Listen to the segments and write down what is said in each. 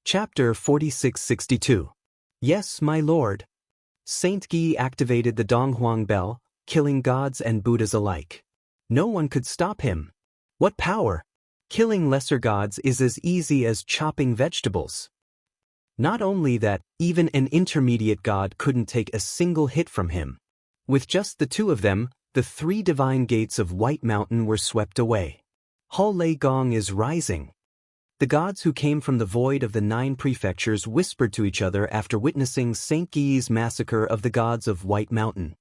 Chapter 4662. Yes, my lord. Saint Guy activated the Donghuang bell, killing gods and Buddhas alike. No one could stop him. What power! Killing lesser gods is as easy as chopping vegetables. Not only that, even an intermediate god couldn't take a single hit from him. With just the two of them, the three divine gates of White Mountain were swept away. Hall Lei Gong is rising. The gods who came from the void of the 9 prefectures whispered to each other after witnessing Saint Guy's massacre of the gods of White Mountain.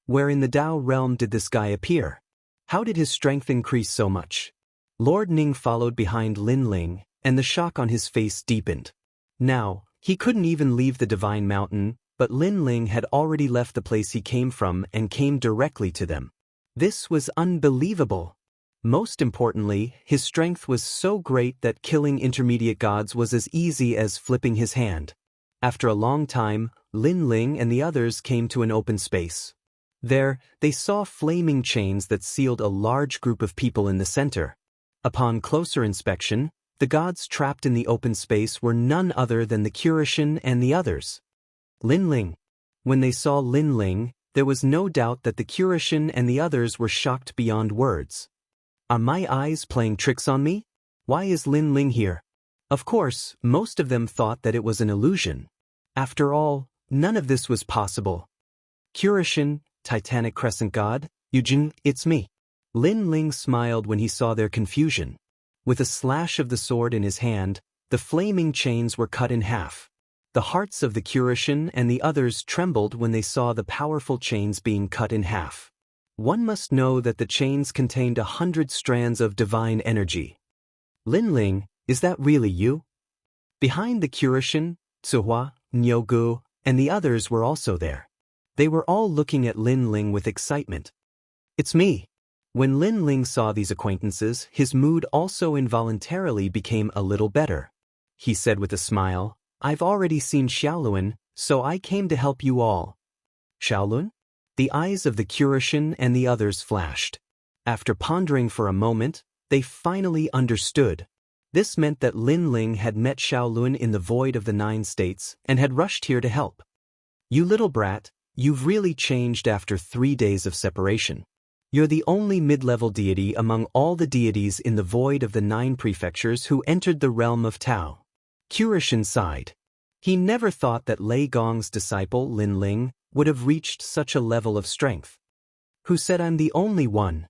Where in the Tao realm did this guy appear? How did his strength increase so much? Lord Ning followed behind Lin Ling, and the shock on his face deepened. Now, he couldn't even leave the divine mountain, but Lin Ling had already left the place he came from and came directly to them. This was unbelievable. Most importantly, his strength was so great that killing intermediate gods was as easy as flipping his hand. After a long time, Lin Ling and the others came to an open space. There, they saw flaming chains that sealed a large group of people in the center. Upon closer inspection, the gods trapped in the open space were none other than the Kurishin and the others. Lin Ling. When they saw Lin Ling, there was no doubt that the Kurishin and the others were shocked beyond words. Are my eyes playing tricks on me? Why is Lin Ling here? Of course, most of them thought that it was an illusion. After all, none of this was possible. Kurishin, Titanic Crescent God, Eugene, it's me. Lin Ling smiled when he saw their confusion. With a slash of the sword in his hand, the flaming chains were cut in half. The hearts of the Kurishin and the others trembled when they saw the powerful chains being cut in half. One must know that the chains contained 100 strands of divine energy. Lin Ling, is that really you? Behind the Kurishin, Tsuhua, Nyogu, and the others were also there. They were all looking at Lin Ling with excitement. It's me. When Lin Ling saw these acquaintances, his mood also involuntarily became a little better. He said with a smile, I've already seen Xiaolun, so I came to help you all. Xiaolun? The eyes of the Kurishin and the others flashed. After pondering for a moment, they finally understood. This meant that Lin Ling had met Xiaolun in the void of the 9 states and had rushed here to help. You little brat, you've really changed after 3 days of separation. You're the only mid-level deity among all the deities in the void of the 9 prefectures who entered the realm of Tao. Kurishin sighed. He never thought that Lei Gong's disciple Lin Ling would have reached such a level of strength. Who said I'm the only one?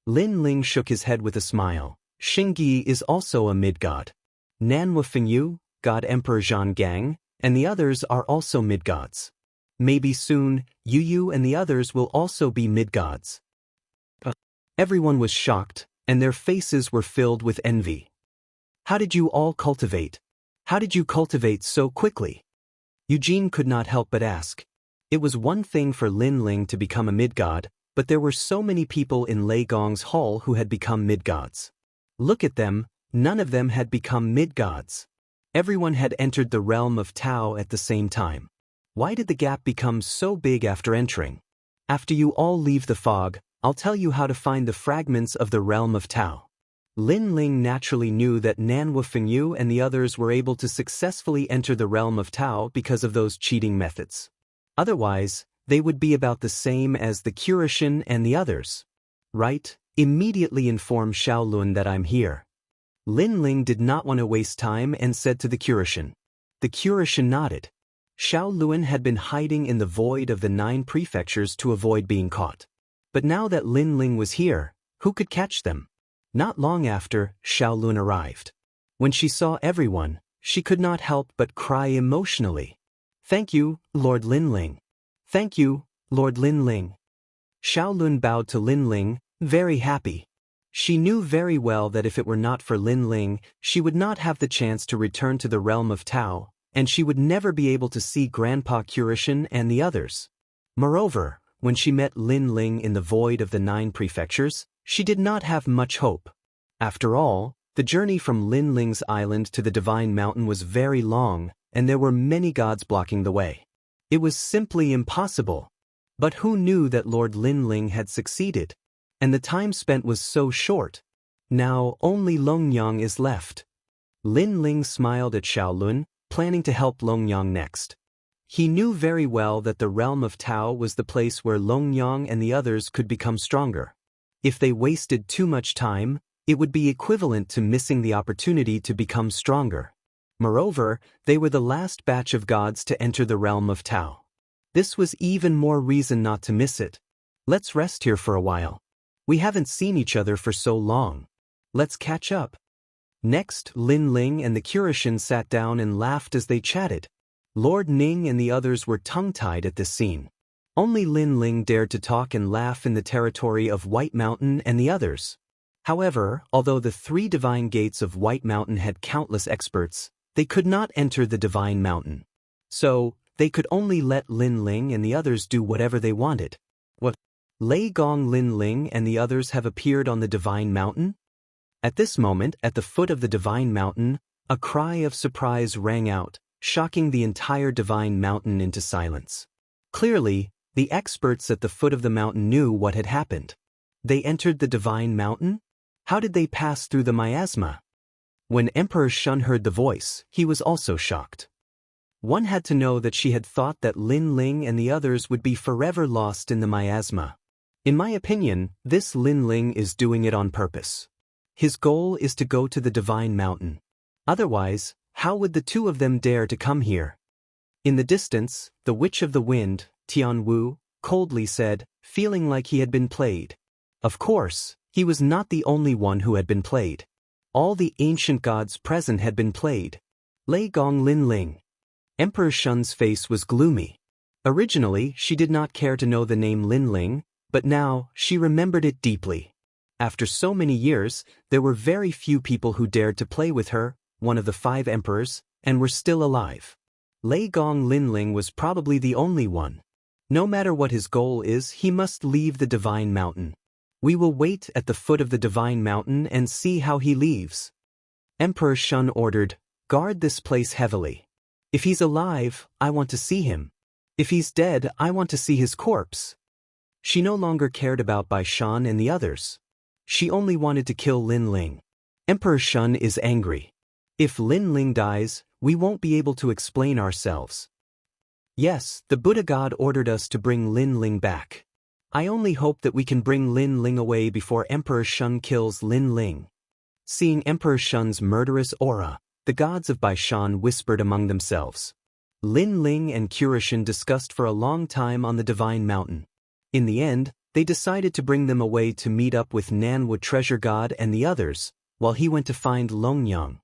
Lin Ling shook his head with a smile. Xingyi is also a mid-god. Nanhua Fengyu, God Emperor Zhang Gang, and the others are also mid-gods. Maybe soon, Yu and the others will also be mid-gods. Everyone was shocked, and their faces were filled with envy. How did you all cultivate? How did you cultivate so quickly? Eugene could not help but ask. It was one thing for Lin Ling to become a mid-god, but there were so many people in Lei Gong's hall who had become mid-gods. Look at them, none of them had become mid-gods. Everyone had entered the realm of Tao at the same time. Why did the gap become so big after entering? After you all leave the fog, I'll tell you how to find the fragments of the realm of Tao. Lin Ling naturally knew that Nanhua Fengyu and the others were able to successfully enter the realm of Tao because of those cheating methods. Otherwise, they would be about the same as the Kurishin and the others. Right? Immediately inform Xiaolun that I'm here. Lin Ling did not want to waste time and said to the Kurishin. The Kurishin nodded. Xiaolun had been hiding in the void of the 9 prefectures to avoid being caught. But now that Lin Ling was here, who could catch them? Not long after, Xiaolun arrived. When she saw everyone, she could not help but cry emotionally. Thank you, Lord Lin Ling. Thank you, Lord Lin Ling. Xiaolun bowed to Lin Ling, very happy. She knew very well that if it were not for Lin Ling, she would not have the chance to return to the realm of Tao, and she would never be able to see Grandpa Kurishin and the others. Moreover, when she met Lin Ling in the void of the 9 prefectures, she did not have much hope. After all, the journey from Lin Ling's island to the Divine Mountain was very long, and there were many gods blocking the way. It was simply impossible. But who knew that Lord Lin Ling had succeeded? And the time spent was so short. Now only Longyang is left. Lin Ling smiled at Xiaolun, planning to help Longyang next. He knew very well that the realm of Tao was the place where Longyang and the others could become stronger. If they wasted too much time, it would be equivalent to missing the opportunity to become stronger. Moreover, they were the last batch of gods to enter the realm of Tao. This was even more reason not to miss it. Let's rest here for a while. We haven't seen each other for so long. Let's catch up. Next, Lin Ling and the Kuroshin sat down and laughed as they chatted. Lord Ning and the others were tongue-tied at this scene. Only Lin Ling dared to talk and laugh in the territory of White Mountain and the others. However, although the 3 divine gates of White Mountain had countless experts, they could not enter the divine mountain. So, they could only let Lin Ling and the others do whatever they wanted. What? Lei Gong, Lin Ling and the others have appeared on the divine mountain? At this moment, at the foot of the divine mountain, a cry of surprise rang out, shocking the entire divine mountain into silence. Clearly, the experts at the foot of the mountain knew what had happened. They entered the divine mountain? How did they pass through the miasma? When Emperor Shun heard the voice, he was also shocked. One had to know that she had thought that Lin Ling and the others would be forever lost in the miasma. In my opinion, this Lin Ling is doing it on purpose. His goal is to go to the divine mountain. Otherwise, how would the 2 of them dare to come here? In the distance, the Witch of the Wind, Tian Wu, coldly said, feeling like he had been played. Of course, he was not the only one who had been played. All the ancient gods present had been played. Lei Gong, Lin Ling. Emperor Shun's face was gloomy. Originally, she did not care to know the name Lin Ling, but now, she remembered it deeply. After so many years, there were very few people who dared to play with her, one of the 5 emperors, and were still alive. Lei Gong, Lin Ling was probably the only one. No matter what his goal is, he must leave the divine mountain. We will wait at the foot of the divine mountain and see how he leaves. Emperor Shun ordered, guard this place heavily. If he's alive, I want to see him. If he's dead, I want to see his corpse. She no longer cared about Bai Shan and the others. She only wanted to kill Lin Ling. Emperor Shun is angry. If Lin Ling dies, we won't be able to explain ourselves. Yes, the Buddha God ordered us to bring Lin Ling back. I only hope that we can bring Lin Ling away before Emperor Shun kills Lin Ling. Seeing Emperor Shun's murderous aura, the gods of Bai Shan whispered among themselves. Lin Ling and Kuroshin discussed for a long time on the divine mountain. In the end, they decided to bring them away to meet up with Nanwu Treasure God and the others, while he went to find Longyang.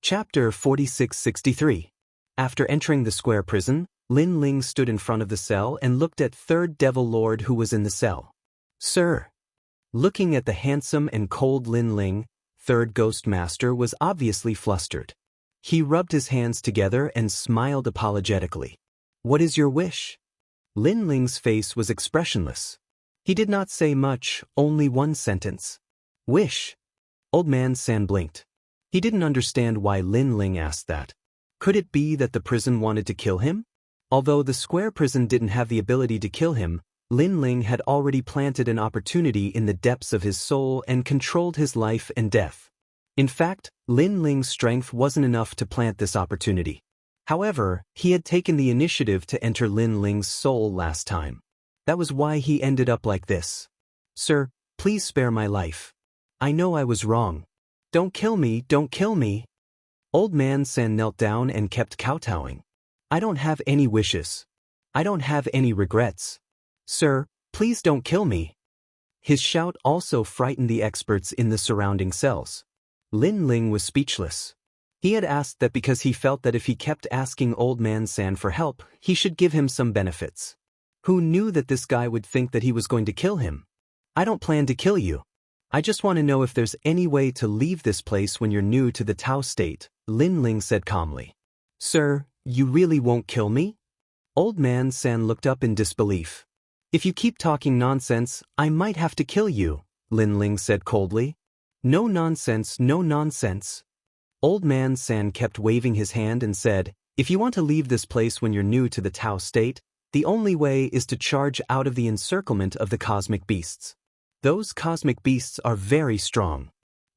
Chapter 4663. After entering the square prison, Lin Ling stood in front of the cell and looked at Third Devil Lord who was in the cell. Sir. Looking at the handsome and cold Lin Ling, Third Ghost Master was obviously flustered. He rubbed his hands together and smiled apologetically. What is your wish? Lin Ling's face was expressionless. He did not say much, only one sentence. Wish. Old Man San blinked. He didn't understand why Lin Ling asked that. Could it be that the prison wanted to kill him? Although the square prison didn't have the ability to kill him, Lin Ling had already planted an opportunity in the depths of his soul and controlled his life and death. In fact, Lin Ling's strength wasn't enough to plant this opportunity. However, he had taken the initiative to enter Lin Ling's soul last time. That was why he ended up like this. Sir, please spare my life. I know I was wrong. Don't kill me, don't kill me. Old Man San knelt down and kept kowtowing. I don't have any wishes. I don't have any regrets. Sir, please don't kill me. His shout also frightened the experts in the surrounding cells. Lin Ling was speechless. He had asked that because he felt that if he kept asking Old Man San for help, he should give him some benefits. Who knew that this guy would think that he was going to kill him? I don't plan to kill you. I just want to know if there's any way to leave this place when you're new to the Tao state, Lin Ling said calmly. Sir, you really won't kill me? Old Man San looked up in disbelief. If you keep talking nonsense, I might have to kill you, Lin Ling said coldly. No nonsense, no nonsense. Old Man San kept waving his hand and said, if you want to leave this place when you're new to the Tao state, the only way is to charge out of the encirclement of the cosmic beasts. Those cosmic beasts are very strong.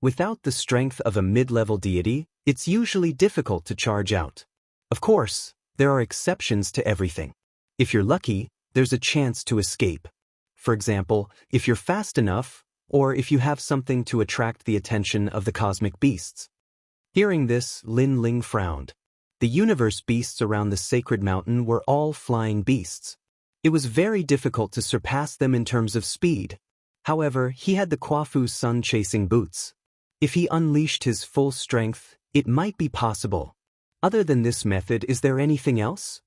Without the strength of a mid-level deity, it's usually difficult to charge out. Of course, there are exceptions to everything. If you're lucky, there's a chance to escape. For example, if you're fast enough, or if you have something to attract the attention of the cosmic beasts. Hearing this, Lin Ling frowned. The universe beasts around the sacred mountain were all flying beasts. It was very difficult to surpass them in terms of speed. However, he had the Kwafu sun-chasing boots. If he unleashed his full strength, it might be possible. Other than this method, is there anything else?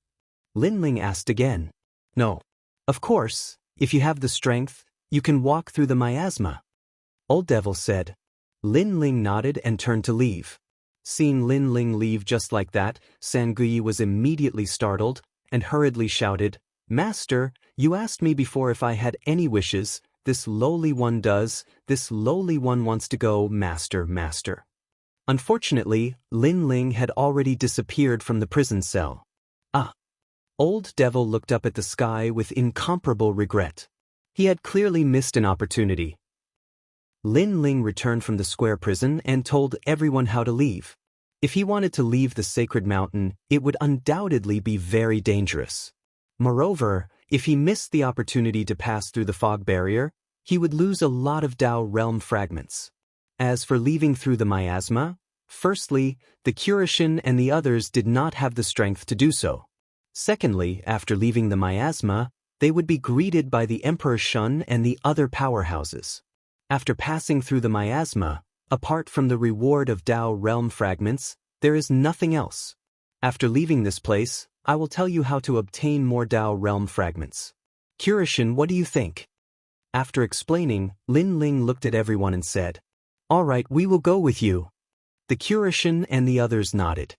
Lin Ling asked again. No. Of course, if you have the strength, you can walk through the miasma. Old Devil said. Lin Ling nodded and turned to leave. Seeing Lin Ling leave just like that, Sangui was immediately startled and hurriedly shouted, Master, you asked me before if I had any wishes. This lowly one does. This lowly one wants to go, Master, Master. Unfortunately, Lin Ling had already disappeared from the prison cell. Ah! Old Devil looked up at the sky with incomparable regret. He had clearly missed an opportunity. Lin Ling returned from the square prison and told everyone how to leave. If he wanted to leave the sacred mountain, it would undoubtedly be very dangerous. Moreover, if he missed the opportunity to pass through the fog barrier, he would lose a lot of Dao realm fragments. As for leaving through the miasma, firstly, the Kurishin and the others did not have the strength to do so. Secondly, after leaving the miasma, they would be greeted by the Emperor Shun and the other powerhouses. After passing through the miasma, apart from the reward of Dao realm fragments, there is nothing else. After leaving this place, I will tell you how to obtain more Dao realm fragments. Kurishin, what do you think? After explaining, Lin Ling looked at everyone and said, All right, we will go with you. The Kurishin and the others nodded.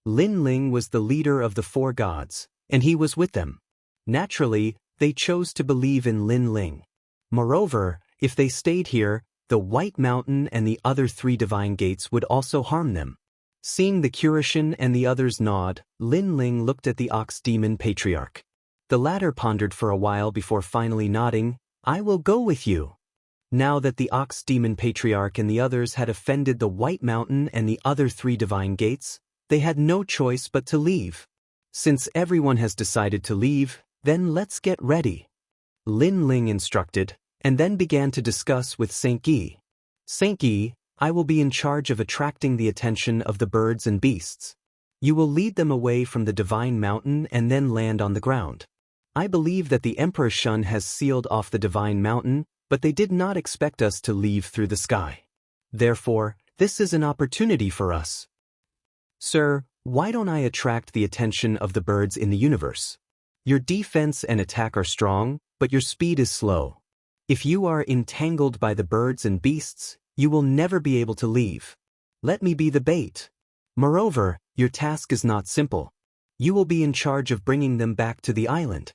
Lin Ling was the leader of the four gods, and he was with them. Naturally, they chose to believe in Lin Ling. Moreover, if they stayed here, the White Mountain and the other three divine gates would also harm them. Seeing the Kurishin and the others nod, Lin Ling looked at the Ox Demon Patriarch. The latter pondered for a while before finally nodding, I will go with you. Now that the Ox Demon Patriarch and the others had offended the White Mountain and the other three divine gates, they had no choice but to leave. Since everyone has decided to leave, then let's get ready. Lin Ling instructed, and then began to discuss with Saint Yi. Saint Yi, I will be in charge of attracting the attention of the birds and beasts. You will lead them away from the divine mountain and then land on the ground. I believe that the Emperor Shun has sealed off the divine mountain, but they did not expect us to leave through the sky. Therefore, this is an opportunity for us. Sir, why don't I attract the attention of the birds in the universe? Your defense and attack are strong, but your speed is slow. If you are entangled by the birds and beasts, you will never be able to leave. Let me be the bait. Moreover, your task is not simple. You will be in charge of bringing them back to the island.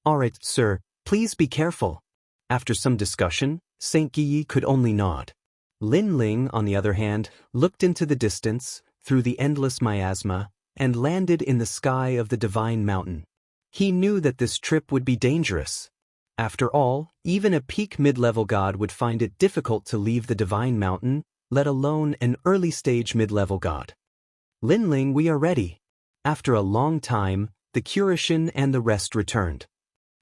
All right, sir, please be careful. After some discussion, Saint Yi could only nod. Lin Ling, on the other hand, looked into the distance, through the endless miasma, and landed in the sky of the divine mountain. He knew that this trip would be dangerous. After all, even a peak mid-level god would find it difficult to leave the divine mountain, let alone an early-stage mid-level god. Lin Ling, we are ready. After a long time, the Kurishin and the rest returned.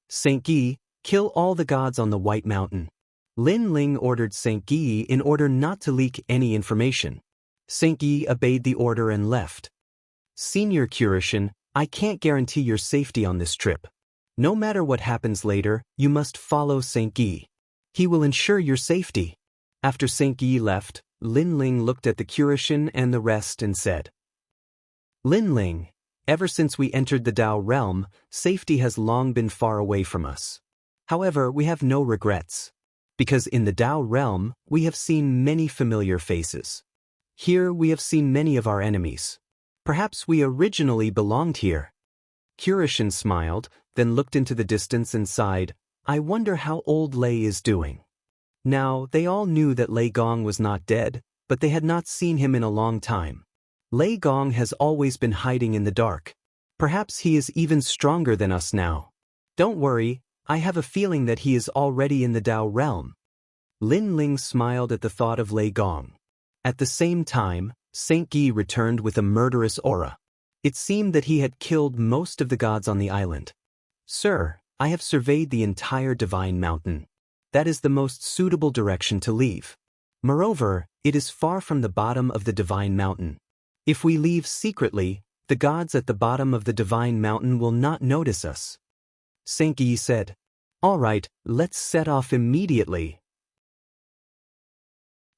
Saint Yi, kill all the gods on the White Mountain. Lin Ling ordered Saint Yi in order not to leak any information. Saint Yi obeyed the order and left. Senior Kurishin, I can't guarantee your safety on this trip. No matter what happens later, you must follow Saint Yi. He will ensure your safety. After Saint Yi left, Lin Ling looked at the Kurishin and the rest and said, Lin Ling, ever since we entered the Dao realm, safety has long been far away from us. However, we have no regrets. Because in the Dao realm, we have seen many familiar faces. Here we have seen many of our enemies. Perhaps we originally belonged here. Kurishin smiled, then looked into the distance and sighed, I wonder how old Lei is doing. Now, they all knew that Lei Gong was not dead, but they had not seen him in a long time. Lei Gong has always been hiding in the dark. Perhaps he is even stronger than us now. Don't worry, I have a feeling that he is already in the Dao realm. Lin Ling smiled at the thought of Lei Gong. At the same time, Saint Guy returned with a murderous aura. It seemed that he had killed most of the gods on the island. Sir, I have surveyed the entire Divine Mountain. That is the most suitable direction to leave. Moreover, it is far from the bottom of the Divine Mountain. If we leave secretly, the gods at the bottom of the Divine Mountain will not notice us. Saint Guy said, "All right, let's set off immediately."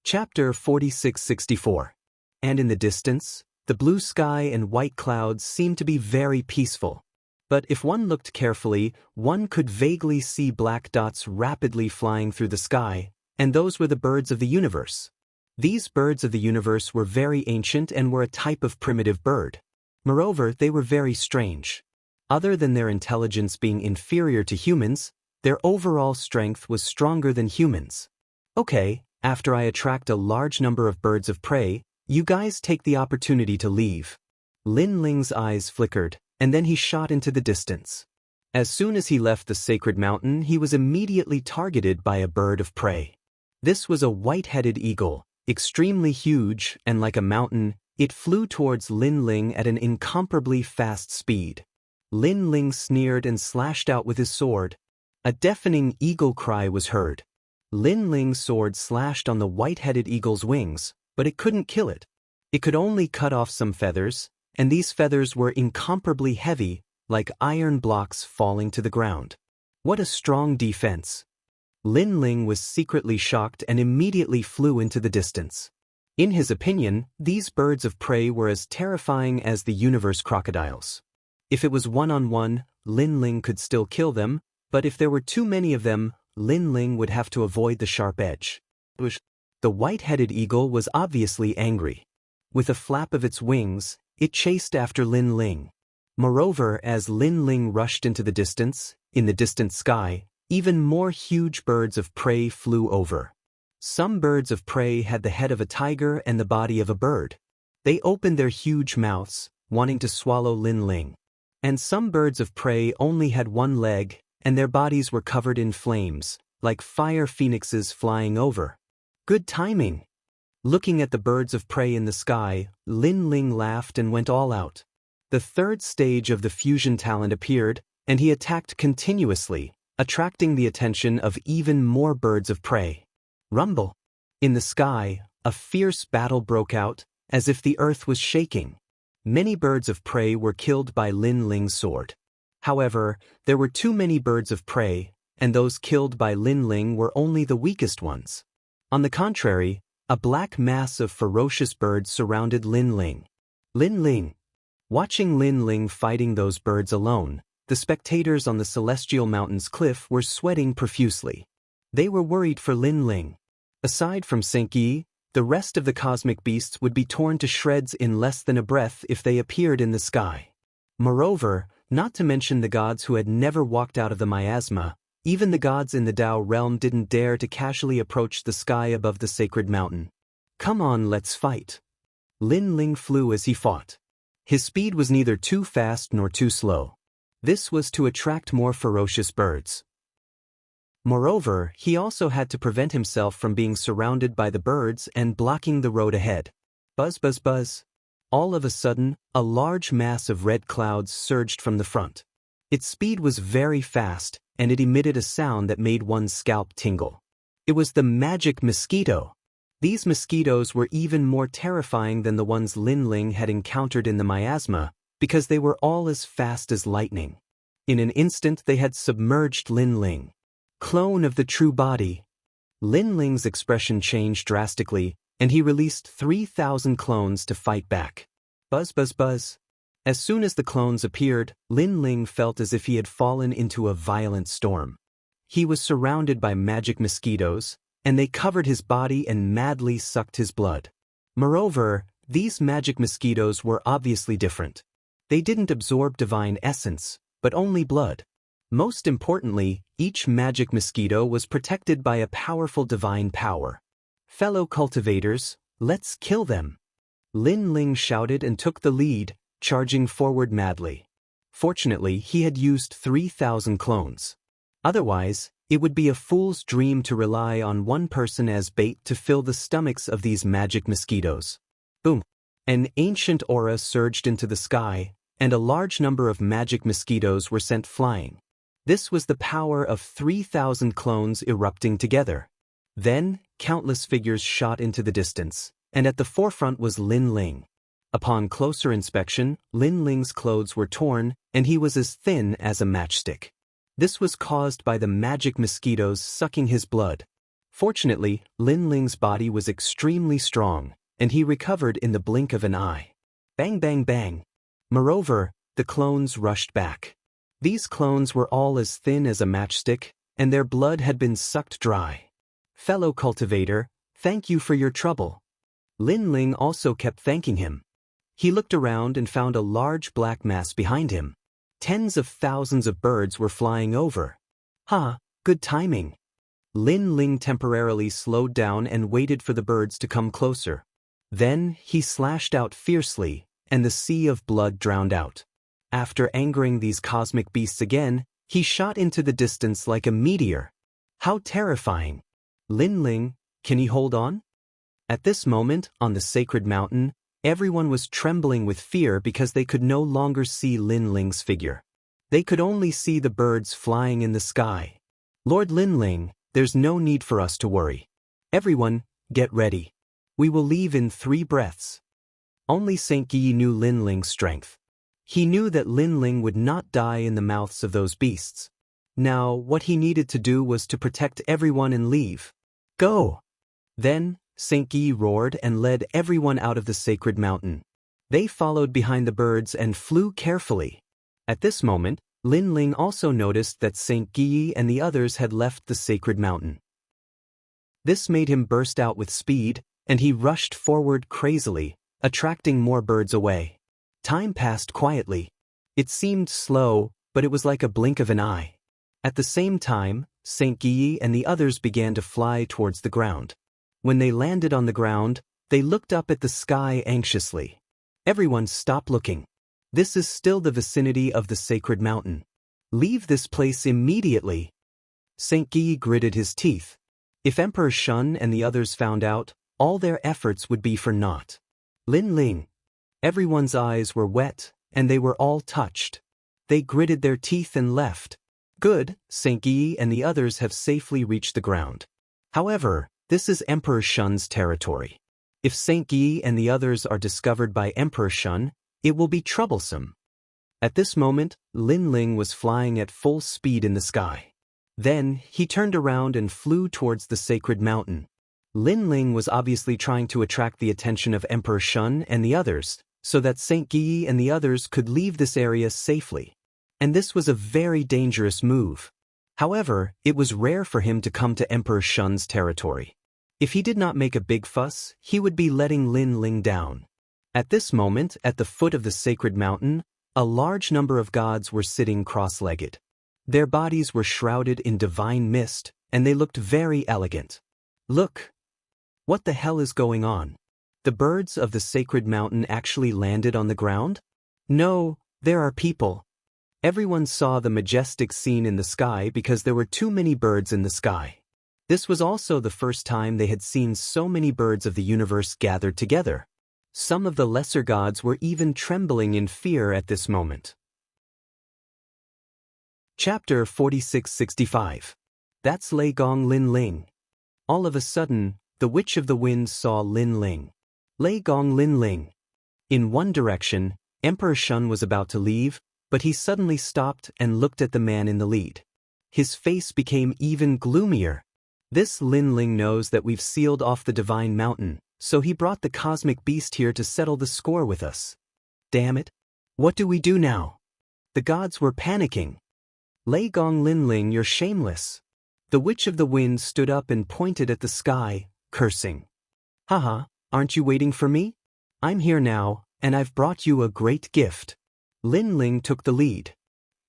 Chapter 46-64. And in the distance, the blue sky and white clouds seemed to be very peaceful. But if one looked carefully, one could vaguely see black dots rapidly flying through the sky, and those were the birds of the universe. These birds of the universe were very ancient and were a type of primitive bird. Moreover, they were very strange. Other than their intelligence being inferior to humans, their overall strength was stronger than humans. Okay, after I attract a large number of birds of prey, you guys take the opportunity to leave. Lin Ling's eyes flickered, and then he shot into the distance. As soon as he left the sacred mountain, he was immediately targeted by a bird of prey. This was a white-headed eagle, extremely huge, and like a mountain, it flew towards Lin Ling at an incomparably fast speed. Lin Ling sneered and slashed out with his sword. A deafening eagle cry was heard. Lin Ling's sword slashed on the white-headed eagle's wings, but it couldn't kill it. It could only cut off some feathers, and these feathers were incomparably heavy, like iron blocks falling to the ground. What a strong defense! Lin Ling was secretly shocked and immediately flew into the distance. In his opinion, these birds of prey were as terrifying as the universe crocodiles. If it was one-on-one, Lin Ling could still kill them, but if there were too many of them, Lin Ling would have to avoid the sharp edge. The white-headed eagle was obviously angry. With a flap of its wings, it chased after Lin Ling. Moreover, as Lin Ling rushed into the distance, in the distant sky, even more huge birds of prey flew over. Some birds of prey had the head of a tiger and the body of a bird. They opened their huge mouths, wanting to swallow Lin Ling. And some birds of prey only had one leg, and their bodies were covered in flames, like fire phoenixes flying over. Good timing! Looking at the birds of prey in the sky, Lin Ling laughed and went all out. The third stage of the fusion talent appeared, and he attacked continuously, attracting the attention of even more birds of prey. Rumble! In the sky, a fierce battle broke out, as if the earth was shaking. Many birds of prey were killed by Lin Ling's sword. However, there were too many birds of prey, and those killed by Lin Ling were only the weakest ones. On the contrary, a black mass of ferocious birds surrounded Lin Ling. Lin Ling! Watching Lin Ling fighting those birds alone, the spectators on the Celestial Mountain's cliff were sweating profusely. They were worried for Lin Ling. Aside from Saint Guy, the rest of the cosmic beasts would be torn to shreds in less than a breath if they appeared in the sky. Moreover, not to mention the gods who had never walked out of the miasma, even the gods in the Tao realm didn't dare to casually approach the sky above the sacred mountain. Come on, let's fight. Lin Ling flew as he fought. His speed was neither too fast nor too slow. This was to attract more ferocious birds. Moreover, he also had to prevent himself from being surrounded by the birds and blocking the road ahead. Buzz, buzz, buzz. All of a sudden, a large mass of red clouds surged from the front. Its speed was very fast, and it emitted a sound that made one's scalp tingle. It was the magic mosquito. These mosquitoes were even more terrifying than the ones Lin Ling had encountered in the miasma, because they were all as fast as lightning. In an instant they had submerged Lin Ling. Clone of the true body. Lin Ling's expression changed drastically, and he released 3,000 clones to fight back. Buzz, buzz, buzz. As soon as the clones appeared, Lin Ling felt as if he had fallen into a violent storm. He was surrounded by magic mosquitoes, and they covered his body and madly sucked his blood. Moreover, these magic mosquitoes were obviously different. They didn't absorb divine essence, but only blood. Most importantly, each magic mosquito was protected by a powerful divine power. Fellow cultivators, let's kill them. Lin Ling shouted and took the lead, charging forward madly. Fortunately, he had used 3,000 clones. Otherwise, It would be a fool's dream to rely on one person as bait to fill the stomachs of these magic mosquitoes. Boom! An ancient aura surged into the sky, and a large number of magic mosquitoes were sent flying. This was the power of 3,000 clones erupting together. Then, countless figures shot into the distance, and at the forefront was Lin Ling. Upon closer inspection, Lin Ling's clothes were torn, and he was as thin as a matchstick. This was caused by the magic mosquitoes sucking his blood. Fortunately, Lin Ling's body was extremely strong, and he recovered in the blink of an eye. Bang bang bang. Moreover, the clones rushed back. These clones were all as thin as a matchstick, and their blood had been sucked dry. Fellow cultivator, thank you for your trouble. Lin Ling also kept thanking him. He looked around and found a large black mass behind him. Tens of thousands of birds were flying over. Good timing. Lin Ling temporarily slowed down and waited for the birds to come closer. Then he slashed out fiercely, and the sea of blood drowned out. After angering these cosmic beasts again, he shot into the distance like a meteor. How terrifying! Lin Ling, can he hold on? At this moment, on the sacred mountain, everyone was trembling with fear because they could no longer see Lin Ling's figure. They could only see the birds flying in the sky. Lord Lin Ling, there's no need for us to worry. Everyone, get ready. We will leave in 3 breaths. Only Saint Guy knew Lin Ling's strength. He knew that Lin Ling would not die in the mouths of those beasts. Now, what he needed to do was to protect everyone and leave. Go! Then, Saint Guy roared and led everyone out of the sacred mountain. They followed behind the birds and flew carefully. At this moment, Lin Ling also noticed that Saint Guy and the others had left the sacred mountain. This made him burst out with speed, and he rushed forward crazily, attracting more birds away. Time passed quietly. It seemed slow, but it was like a blink of an eye. At the same time, Saint Guy and the others began to fly towards the ground. When they landed on the ground, they looked up at the sky anxiously. Everyone stop looking. This is still the vicinity of the sacred mountain. Leave this place immediately. Saint Guy gritted his teeth. If Emperor Shun and the others found out, all their efforts would be for naught. Lin Ling. Everyone's eyes were wet, and they were all touched. They gritted their teeth and left. Good, Saint Guy and the others have safely reached the ground. However, this is Emperor Shun's territory. If Saint Guy and the others are discovered by Emperor Shun, it will be troublesome. At this moment, Lin Ling was flying at full speed in the sky. Then, he turned around and flew towards the sacred mountain. Lin Ling was obviously trying to attract the attention of Emperor Shun and the others, so that Saint Guy and the others could leave this area safely. And this was a very dangerous move. However, it was rare for him to come to Emperor Shun's territory. If he did not make a big fuss, he would be letting Lin Ling down. At this moment, at the foot of the sacred mountain, a large number of gods were sitting cross-legged. Their bodies were shrouded in divine mist, and they looked very elegant. Look! What the hell is going on? The birds of the sacred mountain actually landed on the ground? No, there are people. Everyone saw the majestic scene in the sky because there were too many birds in the sky. This was also the first time they had seen so many birds of the universe gathered together. Some of the lesser gods were even trembling in fear at this moment. Chapter 4665. That's Lei Gong Lin Ling. All of a sudden, the Witch of the Wind saw Lin Ling. Lei Gong Lin Ling. In one direction, Emperor Shun was about to leave, but he suddenly stopped and looked at the man in the lead. His face became even gloomier. This Lin Ling knows that we've sealed off the divine mountain, so he brought the cosmic beast here to settle the score with us. Damn it! What do we do now? The gods were panicking. Lei Gong Lin Ling, you're shameless. The Witch of the Wind stood up and pointed at the sky, cursing. Haha, aren't you waiting for me? I'm here now, and I've brought you a great gift. Lin Ling took the lead.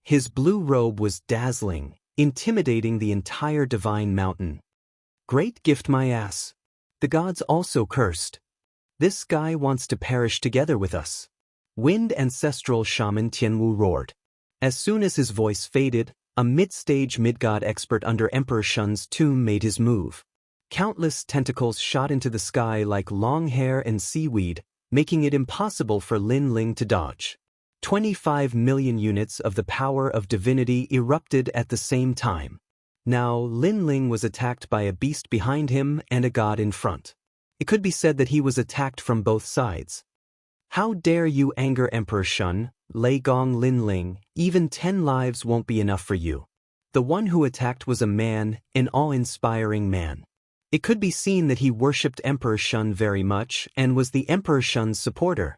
His blue robe was dazzling, intimidating the entire divine mountain. Great gift, my ass. The gods also cursed. This guy wants to perish together with us. Wind ancestral shaman Tianwu roared. As soon as his voice faded, A mid-stage mid-god expert under Emperor Shun's tomb made his move. Countless tentacles shot into the sky like long hair and seaweed, making it impossible for Lin Ling to dodge. 25 million units of the power of divinity erupted at the same time. Now, Lin Ling was attacked by a beast behind him and a god in front. It could be said that he was attacked from both sides. How dare you anger Emperor Shun, Lei Gong Lin Ling, even 10 lives won't be enough for you. The one who attacked was a man, an awe-inspiring man. It could be seen that he worshipped Emperor Shun very much and was the Emperor Shun's supporter.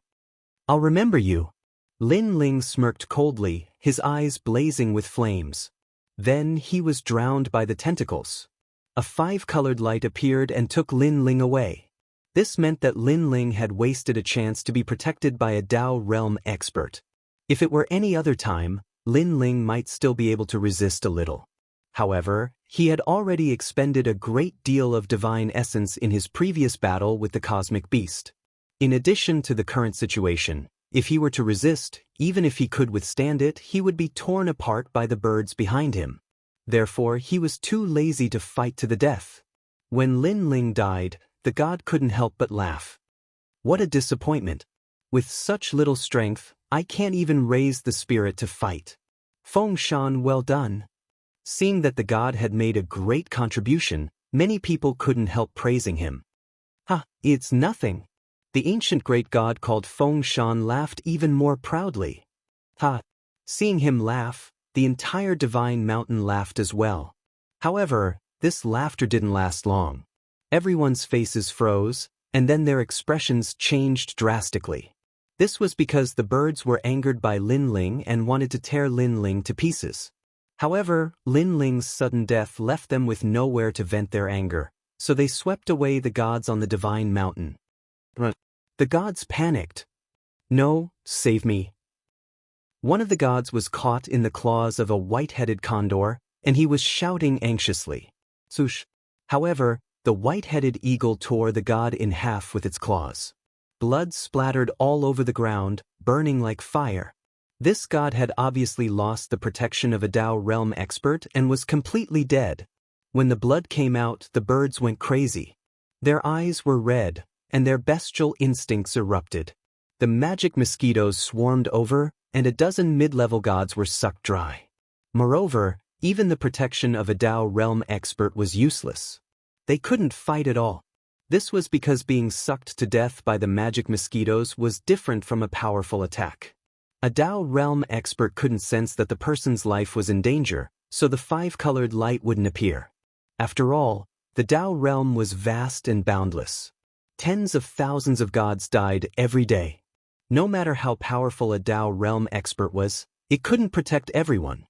I'll remember you. Lin Ling smirked coldly, his eyes blazing with flames. Then he was drowned by the tentacles. A 5-colored light appeared and took Lin Ling away. This meant that Lin Ling had wasted a chance to be protected by a Dao realm expert. If it were any other time, Lin Ling might still be able to resist a little. However, he had already expended a great deal of divine essence in his previous battle with the cosmic beast. In addition to the current situation, if he were to resist, even if he could withstand it, he would be torn apart by the birds behind him. Therefore, he was too lazy to fight to the death. When Lin Ling died, the god couldn't help but laugh. What a disappointment. With such little strength, I can't even raise the spirit to fight. Feng Shan, well done. Seeing that the god had made a great contribution, many people couldn't help praising him. Ha, it's nothing. The ancient great god called Feng Shan laughed even more proudly. Ha! Seeing him laugh, the entire divine mountain laughed as well. However, this laughter didn't last long. Everyone's faces froze, and then their expressions changed drastically. This was because the birds were angered by Lin Ling and wanted to tear Lin Ling to pieces. However, Lin Ling's sudden death left them with nowhere to vent their anger, so they swept away the gods on the divine mountain. The gods panicked. No, save me. One of the gods was caught in the claws of a white-headed condor, and he was shouting anxiously. Swoosh. However, the white-headed eagle tore the god in half with its claws. Blood splattered all over the ground, burning like fire. This god had obviously lost the protection of a Dao realm expert and was completely dead. When the blood came out, the birds went crazy. Their eyes were red, and their bestial instincts erupted. The magic mosquitoes swarmed over, and a dozen mid-level gods were sucked dry. Moreover, even the protection of a Dao realm expert was useless. They couldn't fight at all. This was because being sucked to death by the magic mosquitoes was different from a powerful attack. A Dao realm expert couldn't sense that the person's life was in danger, so the 5-colored light wouldn't appear. After all, the Dao realm was vast and boundless. Tens of thousands of gods died every day. No matter how powerful a Dao realm expert was, it couldn't protect everyone.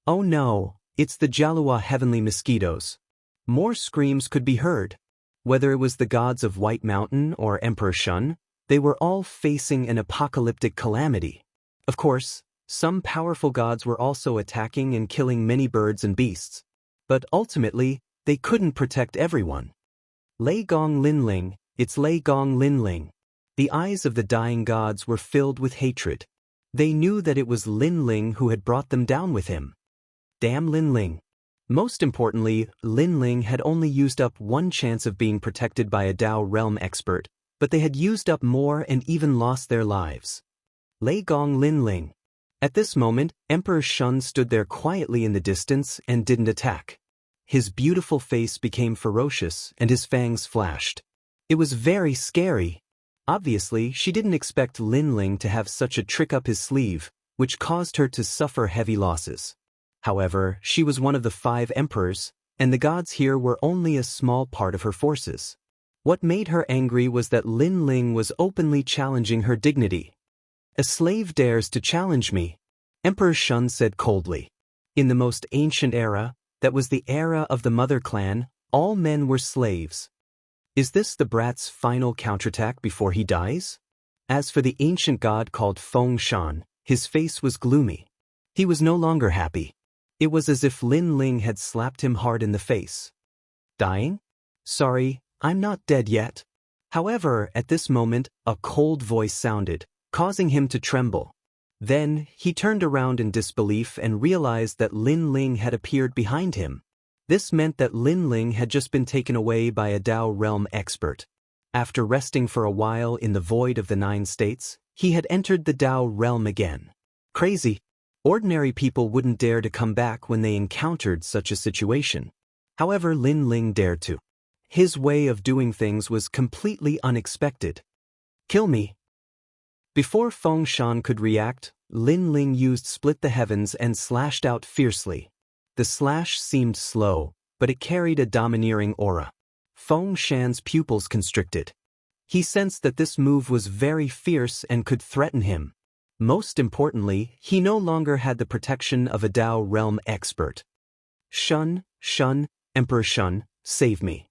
Oh no, it's the Jalua heavenly mosquitoes. More screams could be heard. Whether it was the gods of White Mountain or Emperor Shun, they were all facing an apocalyptic calamity. Of course, some powerful gods were also attacking and killing many birds and beasts. But ultimately, they couldn't protect everyone. Lei Gong Lin Ling, it's Lei Gong Lin Ling. The eyes of the dying gods were filled with hatred. They knew that it was Lin Ling who had brought them down with him. Damn Lin Ling. Most importantly, Lin Ling had only used up one chance of being protected by a Dao realm expert, but they had used up more and even lost their lives. Lei Gong Lin Ling. At this moment, Emperor Shun stood there quietly in the distance and didn't attack. His beautiful face became ferocious and his fangs flashed. It was very scary. Obviously, she didn't expect Lin Ling to have such a trick up his sleeve, which caused her to suffer heavy losses. However, she was one of the 5 emperors, and the gods here were only a small part of her forces. What made her angry was that Lin Ling was openly challenging her dignity. A slave dares to challenge me, Emperor Shun said coldly. In the most ancient era, that was the era of the Mother Clan, all men were slaves. Is this the brat's final counterattack before he dies? As for the ancient god called Feng Shan, his face was gloomy. He was no longer happy. It was as if Lin Ling had slapped him hard in the face. Dying? Sorry, I'm not dead yet. However, at this moment, a cold voice sounded, causing him to tremble. Then, he turned around in disbelief and realized that Lin Ling had appeared behind him. This meant that Lin Ling had just been taken away by a Dao realm expert. After resting for a while in the void of the 9 states, he had entered the Dao realm again. Crazy. Ordinary people wouldn't dare to come back when they encountered such a situation. However, Lin Ling dared to. His way of doing things was completely unexpected. Kill me. Before Feng Shan could react, Lin Ling used Split the Heavens and slashed out fiercely. The slash seemed slow, but it carried a domineering aura. Feng Shan's pupils constricted. He sensed that this move was very fierce and could threaten him. Most importantly, he no longer had the protection of a Dao realm expert. Shun, Emperor Shun, save me.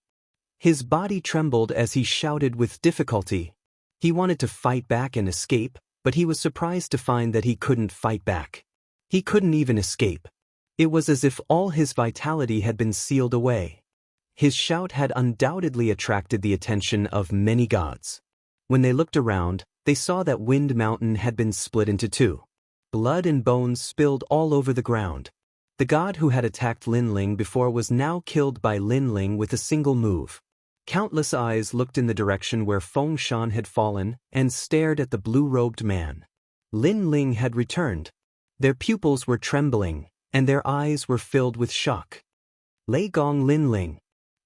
His body trembled as he shouted with difficulty. He wanted to fight back and escape, but he was surprised to find that he couldn't fight back. He couldn't even escape. It was as if all his vitality had been sealed away. His shout had undoubtedly attracted the attention of many gods. When they looked around, they saw that Wind Mountain had been split into 2. Blood and bones spilled all over the ground. The god who had attacked Lin Ling before was now killed by Lin Ling with a single move. Countless eyes looked in the direction where Feng Shan had fallen and stared at the blue-robed man. Lin Ling had returned. Their pupils were trembling, and their eyes were filled with shock. Lei Gong Lin Ling.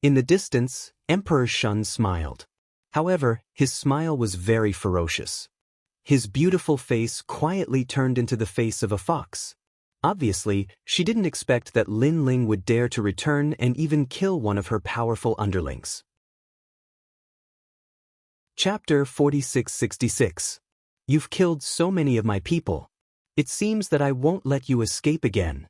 In the distance, Emperor Shun smiled. However, his smile was very ferocious. His beautiful face quietly turned into the face of a fox. Obviously, she didn't expect that Lin Ling would dare to return and even kill one of her powerful underlings. Chapter 4666. You've killed so many of my people. It seems that I won't let you escape again.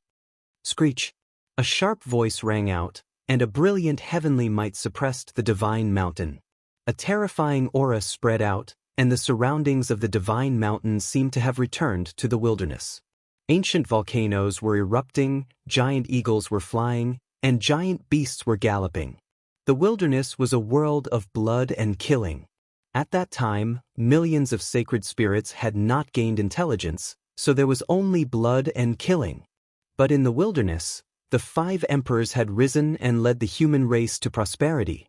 Screech. A sharp voice rang out, and a brilliant heavenly might suppressed the divine mountain. A terrifying aura spread out, and the surroundings of the divine mountain seemed to have returned to the wilderness. Ancient volcanoes were erupting, giant eagles were flying, and giant beasts were galloping. The wilderness was a world of blood and killing. At that time, millions of sacred spirits had not gained intelligence, so there was only blood and killing. But in the wilderness, the 5 emperors had risen and led the human race to prosperity.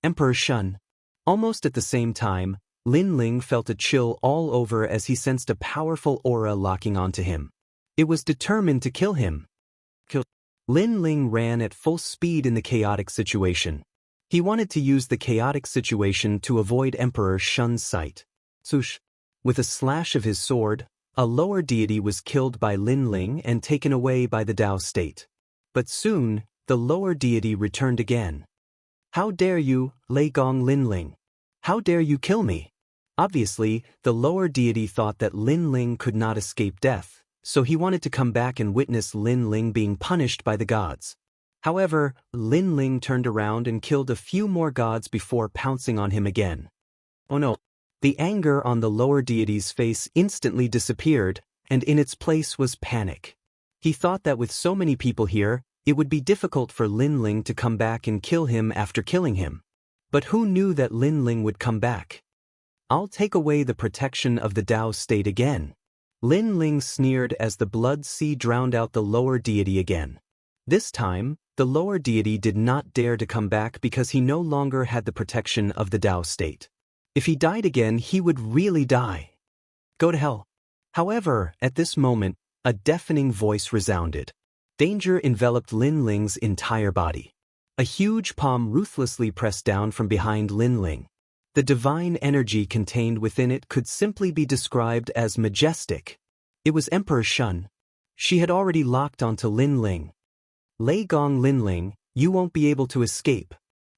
Emperor Shun. Almost at the same time, Lin Ling felt a chill all over as he sensed a powerful aura locking onto him. It was determined to kill him. Lin Ling ran at full speed in the chaotic situation. He wanted to use the chaotic situation to avoid Emperor Shun's sight. Swoosh. With a slash of his sword, a lower deity was killed by Lin Ling and taken away by the Dao state. But soon, the lower deity returned again. How dare you, Lei Gong Lin Ling? How dare you kill me? Obviously, the lower deity thought that Lin Ling could not escape death, so he wanted to come back and witness Lin Ling being punished by the gods. However, Lin Ling turned around and killed a few more gods before pouncing on him again. Oh no. The anger on the lower deity's face instantly disappeared, and in its place was panic. He thought that with so many people here, it would be difficult for Lin Ling to come back and kill him after killing him. But who knew that Lin Ling would come back? I'll take away the protection of the Dao state again. Lin Ling sneered as the blood sea drowned out the lower deity again. This time, the lower deity did not dare to come back because he no longer had the protection of the Dao state. If he died again, he would really die. Go to hell. However, at this moment, a deafening voice resounded. Danger enveloped Lin Ling's entire body. A huge palm ruthlessly pressed down from behind Lin Ling. The divine energy contained within it could simply be described as majestic. It was Emperor Shun. She had already locked onto Lin Ling. Lei Gong Lin Ling, you won't be able to escape.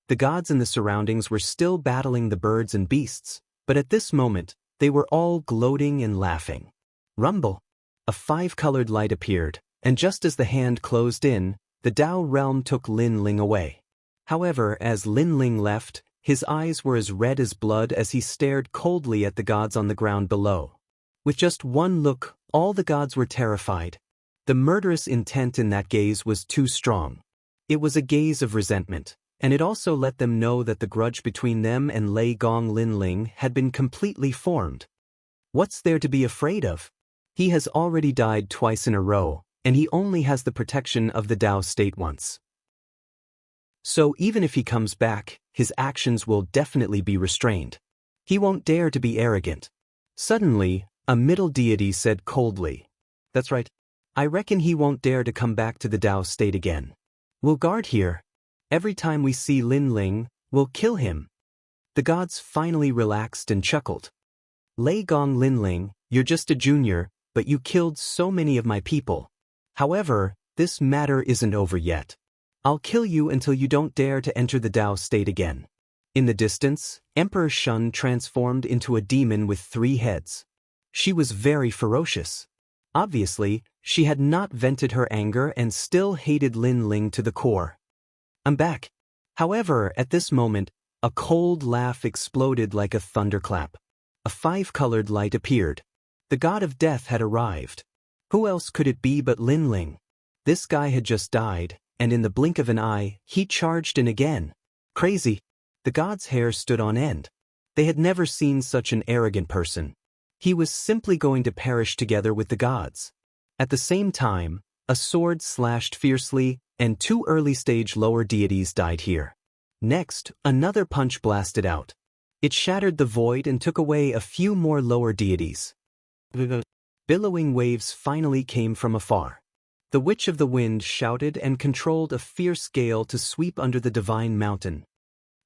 The gods in the surroundings were still battling the birds and beasts, but at this moment, they were all gloating and laughing. Rumble. A 5-colored light appeared, and just as the hand closed in, the Dao realm took Lin Ling away. However, as Lin Ling left, his eyes were as red as blood as he stared coldly at the gods on the ground below. With just one look, all the gods were terrified. The murderous intent in that gaze was too strong. It was a gaze of resentment, and it also let them know that the grudge between them and Lei Gong Lin Ling had been completely formed. What's there to be afraid of? He has already died twice in a row, and he only has the protection of the Tao state once. So even if he comes back, his actions will definitely be restrained. He won't dare to be arrogant. Suddenly, a middle deity said coldly, "That's right. I reckon he won't dare to come back to the Tao state again. We'll guard here. Every time we see Lin Ling, we'll kill him." The gods finally relaxed and chuckled. "Lei Gong Lin Ling, you're just a junior, but you killed so many of my people. However, this matter isn't over yet. I'll kill you until you don't dare to enter the Tao state again." In the distance, Emperor Shun transformed into a demon with 3 heads. She was very ferocious. Obviously, she had not vented her anger and still hated Lin Ling to the core. "I'm back." However, at this moment, a cold laugh exploded like a thunderclap. A 5-colored light appeared. The god of death had arrived. Who else could it be but Lin Ling? This guy had just died, and in the blink of an eye, he charged in again. Crazy. The god's hair stood on end. They had never seen such an arrogant person. He was simply going to perish together with the gods. At the same time, a sword slashed fiercely, and 2 early-stage lower deities died here. Next, another punch blasted out. It shattered the void and took away a few more lower deities. Billowing waves finally came from afar. The Witch of the Wind shouted and controlled a fierce gale to sweep under the divine mountain.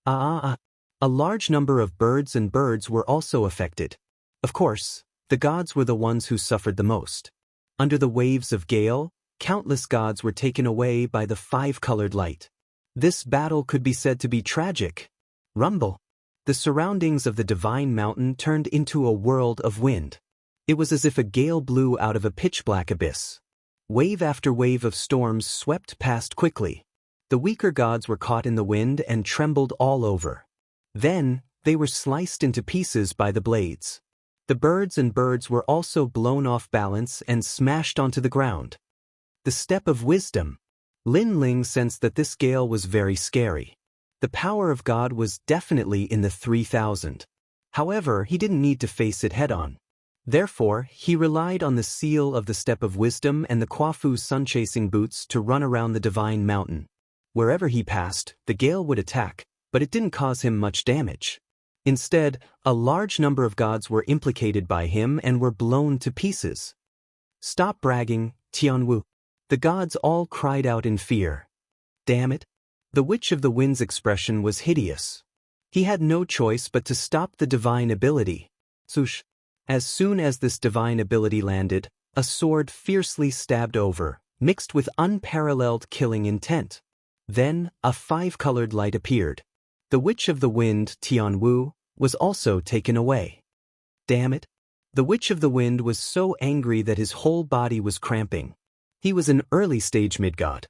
A large number of birds were also affected. Of course, the gods were the ones who suffered the most. Under the waves of gale, countless gods were taken away by the 5-colored light. This battle could be said to be tragic. Rumble. The surroundings of the divine mountain turned into a world of wind. It was as if a gale blew out of a pitch-black abyss. Wave after wave of storms swept past quickly. The weaker gods were caught in the wind and trembled all over. Then, they were sliced into pieces by the blades. The birds were also blown off balance and smashed onto the ground. The step of wisdom. Lin Ling sensed that this gale was very scary. The power of God was definitely in the 3000. However, he didn't need to face it head-on. Therefore, he relied on the seal of the Step of Wisdom and the Kwafu sun-chasing boots to run around the divine mountain. Wherever he passed, the gale would attack, but it didn't cause him much damage. Instead, a large number of gods were implicated by him and were blown to pieces. "Stop bragging, Tianwu." The gods all cried out in fear. Damn it. The Witch of the Wind's expression was hideous. He had no choice but to stop the divine ability. Swoosh. As soon as this divine ability landed, a sword fiercely stabbed over, mixed with unparalleled killing intent. Then, a 5-colored light appeared. The Witch of the Wind, Tianwu, was also taken away. Damn it. The Witch of the Wind was so angry that his whole body was cramping. He was an early-stage mid-god.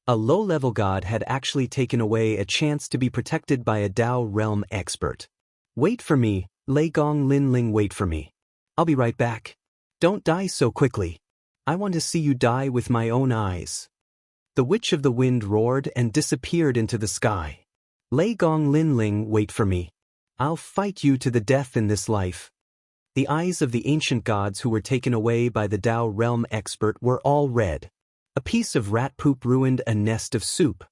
A low-level god had actually taken away a chance to be protected by a Dao realm expert. "Wait for me, Lei Gong Lin Ling, wait for me. I'll be right back. Don't die so quickly. I want to see you die with my own eyes." The Witch of the Wind roared and disappeared into the sky. "Lei Gong Lin Ling, wait for me. I'll fight you to the death in this life." The eyes of the ancient gods who were taken away by the Dao realm expert were all red. A piece of rat poop ruined a nest of soup.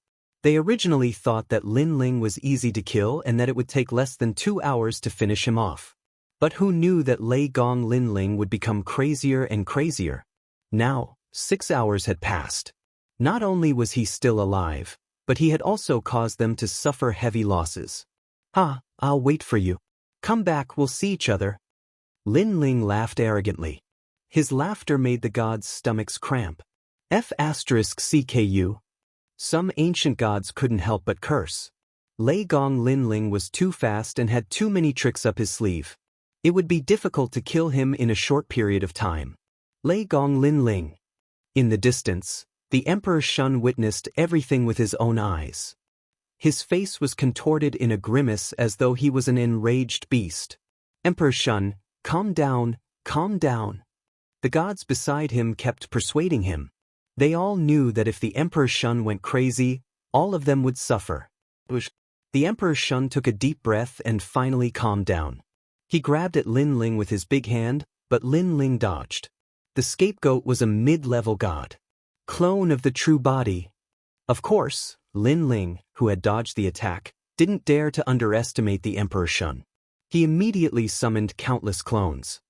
They originally thought that Lin Ling was easy to kill and that it would take less than 2 hours to finish him off. But who knew that Lei Gong Lin Ling would become crazier and crazier? Now, 6 hours had passed. Not only was he still alive, but he had also caused them to suffer heavy losses. I'll wait for you. Come back, we'll see each other." Lin Ling laughed arrogantly. His laughter made the gods' stomachs cramp. F***CKU. Some ancient gods couldn't help but curse. Lei Gong Lin Ling was too fast and had too many tricks up his sleeve. It would be difficult to kill him in a short period of time. Lei Gong Lin Ling. In the distance, the Emperor Shun witnessed everything with his own eyes. His face was contorted in a grimace as though he was an enraged beast. "Emperor Shun, calm down, calm down." The gods beside him kept persuading him. They all knew that if the Emperor Shun went crazy, all of them would suffer. The Emperor Shun took a deep breath and finally calmed down. He grabbed at Lin Ling with his big hand, but Lin Ling dodged. The scapegoat was a mid-level god. Clone of the true body. Of course, Lin Ling, who had dodged the attack, didn't dare to underestimate the Emperor Shun. He immediately summoned countless clones.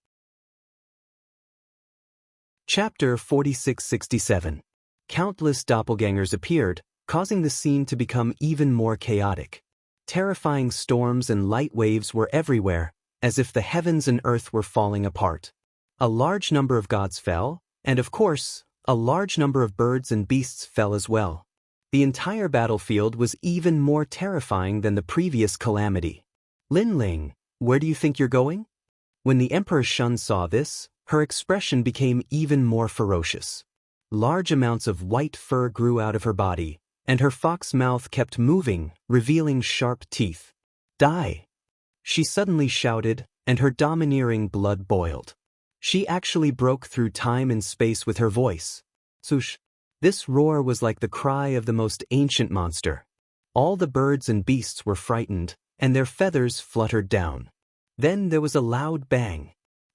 Chapter 4667. Countless doppelgangers appeared, causing the scene to become even more chaotic. Terrifying storms and light waves were everywhere, as if the heavens and earth were falling apart. A large number of gods fell, and of course, a large number of birds and beasts fell as well. The entire battlefield was even more terrifying than the previous calamity. Lin Ling, where do you think you're going? When the Emperor Shun saw this, her expression became even more ferocious. Large amounts of white fur grew out of her body, and her fox mouth kept moving, revealing sharp teeth. Die! She suddenly shouted, and her domineering blood boiled. She actually broke through time and space with her voice. Swoosh! This roar was like the cry of the most ancient monster. All the birds and beasts were frightened, and their feathers fluttered down. Then there was a loud bang.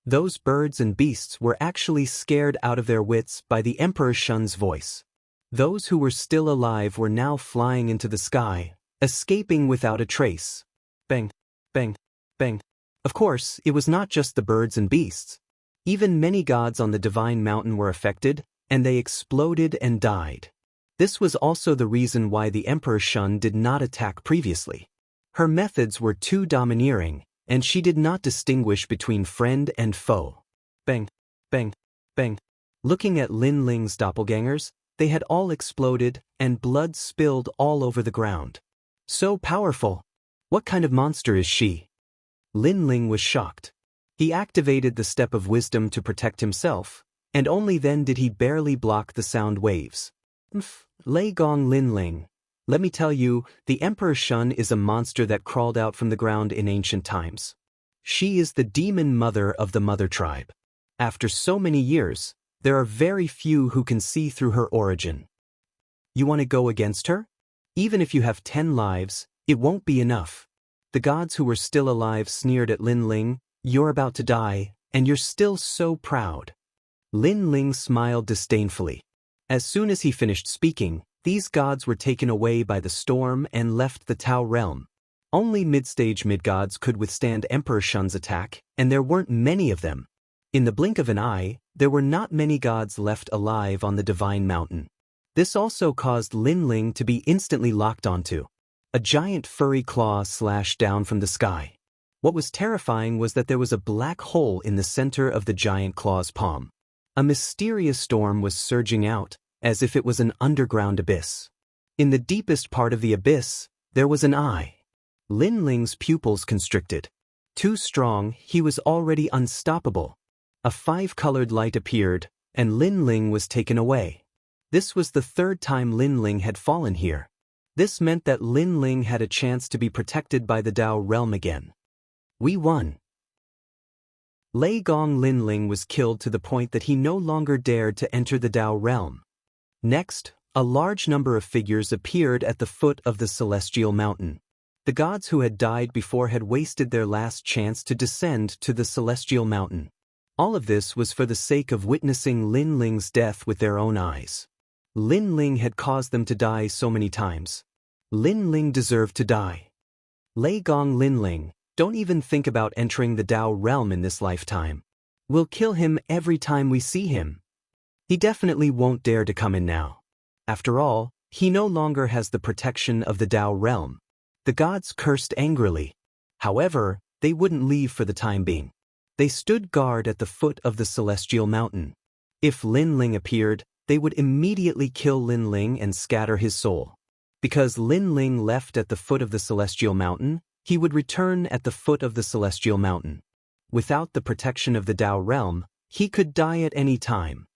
Those birds and beasts were actually scared out of their wits by the Emperor Shun's voice. Those who were still alive were now flying into the sky, escaping without a trace. Bang, bang, bang. Of course, it was not just the birds and beasts. Even many gods on the Divine Mountain were affected, and they exploded and died. This was also the reason why the Emperor Shun did not attack previously. Her methods were too domineering, and she did not distinguish between friend and foe. Bang, bang, bang. Looking at Lin Ling's doppelgangers, they had all exploded, and blood spilled all over the ground. So powerful! What kind of monster is she? Lin Ling was shocked. He activated the Step of Wisdom to protect himself, and only then did he barely block the sound waves. Lei Gong Lin Ling. Let me tell you, the Emperor Shun is a monster that crawled out from the ground in ancient times. She is the demon mother of the Mother Tribe. After so many years, there are very few who can see through her origin. You want to go against her? Even if you have 10 lives, it won't be enough. The gods who were still alive sneered at Lin Ling. You're about to die, and you're still so proud. Lin Ling smiled disdainfully. As soon as he finished speaking, these gods were taken away by the storm and left the Tao realm. Only mid-stage mid-gods could withstand Emperor Shun's attack, and there weren't many of them. In the blink of an eye, there were not many gods left alive on the Divine Mountain. This also caused Lin Ling to be instantly locked onto. A giant furry claw slashed down from the sky. What was terrifying was that there was a black hole in the center of the giant claw's palm. A mysterious storm was surging out, as if it was an underground abyss. In the deepest part of the abyss, there was an eye. Lin Ling's pupils constricted. Too strong, he was already unstoppable. A 5-colored light appeared, and Lin Ling was taken away. This was the 3rd time Lin Ling had fallen here. This meant that Lin Ling had a chance to be protected by the Tao realm again. We won. Lei Gong Lin Ling was killed to the point that he no longer dared to enter the Tao realm. Next, a large number of figures appeared at the foot of the celestial mountain. The gods who had died before had wasted their last chance to descend to the celestial mountain. All of this was for the sake of witnessing Lin Ling's death with their own eyes. Lin Ling had caused them to die so many times. Lin Ling deserved to die. Lei Gong Lin Ling, don't even think about entering the Tao realm in this lifetime. We'll kill him every time we see him. He definitely won't dare to come in now. After all, he no longer has the protection of the Tao realm. The gods cursed angrily. However, they wouldn't leave for the time being. They stood guard at the foot of the celestial mountain. If Lin Ling appeared, they would immediately kill Lin Ling and scatter his soul. Because Lin Ling left at the foot of the celestial mountain, he would return at the foot of the celestial mountain. Without the protection of the Tao realm, he could die at any time.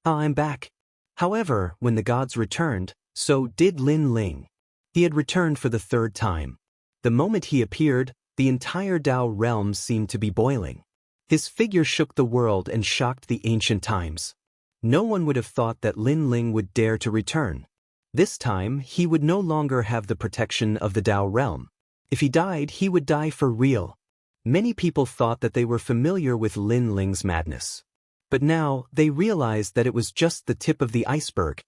I'm back. However, when the gods returned, so did Lin Ling. He had returned for the 3rd time. The moment he appeared, the entire Tao realm seemed to be boiling. His figure shook the world and shocked the ancient times. No one would have thought that Lin Ling would dare to return. This time, he would no longer have the protection of the Tao realm. If he died, he would die for real. Many people thought that they were familiar with Lin Ling's madness. But now, they realized that it was just the tip of the iceberg.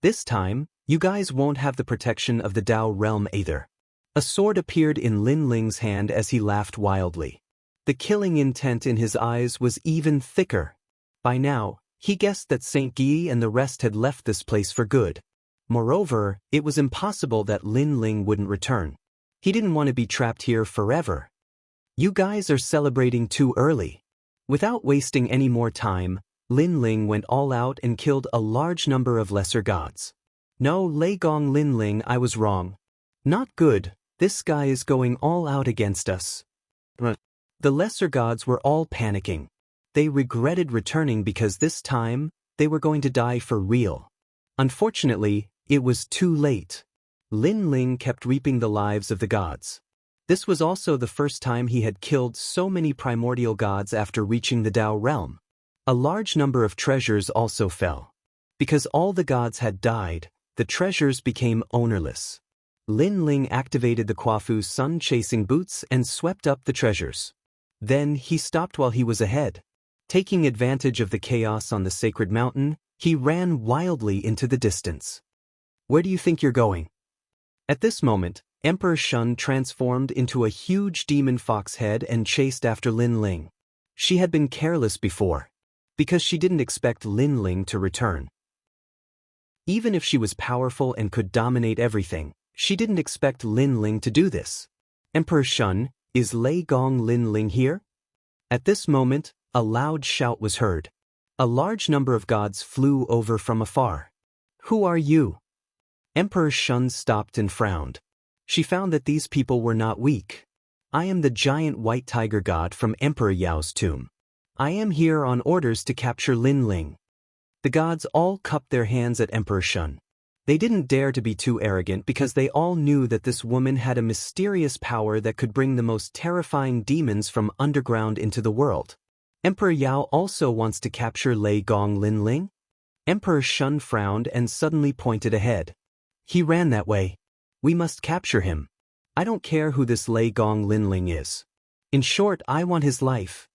This time, you guys won't have the protection of the Dao realm either. A sword appeared in Lin Ling's hand as he laughed wildly. The killing intent in his eyes was even thicker. By now, he guessed that Saint Guy and the rest had left this place for good. Moreover, it was impossible that Lin Ling wouldn't return. He didn't want to be trapped here forever. You guys are celebrating too early. Without wasting any more time, Lin Ling went all out and killed a large number of lesser gods. No, Lei Gong Lin Ling, I was wrong. Not good, this guy is going all out against us. The lesser gods were all panicking. They regretted returning because this time, they were going to die for real. Unfortunately, it was too late. Lin Ling kept reaping the lives of the gods. This was also the first time he had killed so many primordial gods after reaching the Dao realm. A large number of treasures also fell. Because all the gods had died, the treasures became ownerless. Lin Ling activated the Quafu's sun-chasing boots and swept up the treasures. Then he stopped while he was ahead. Taking advantage of the chaos on the sacred mountain, he ran wildly into the distance. Where do you think you're going? At this moment, Emperor Shun transformed into a huge demon fox head and chased after Lin Ling. She had been careless before, because she didn't expect Lin Ling to return. Even if she was powerful and could dominate everything, she didn't expect Lin Ling to do this. Emperor Shun, is Lei Gong Lin Ling here? At this moment, a loud shout was heard. A large number of gods flew over from afar. Who are you? Emperor Shun stopped and frowned. She found that these people were not weak. I am the giant white tiger god from Emperor Yao's tomb. I am here on orders to capture Lin Ling. The gods all cupped their hands at Emperor Shun. They didn't dare to be too arrogant because they all knew that this woman had a mysterious power that could bring the most terrifying demons from underground into the world. Emperor Yao also wants to capture Lei Gong Lin Ling? Emperor Shun frowned and suddenly pointed ahead. He ran that way. We must capture him. I don't care who this Lei Gong Lin Ling is. In short, I want his life.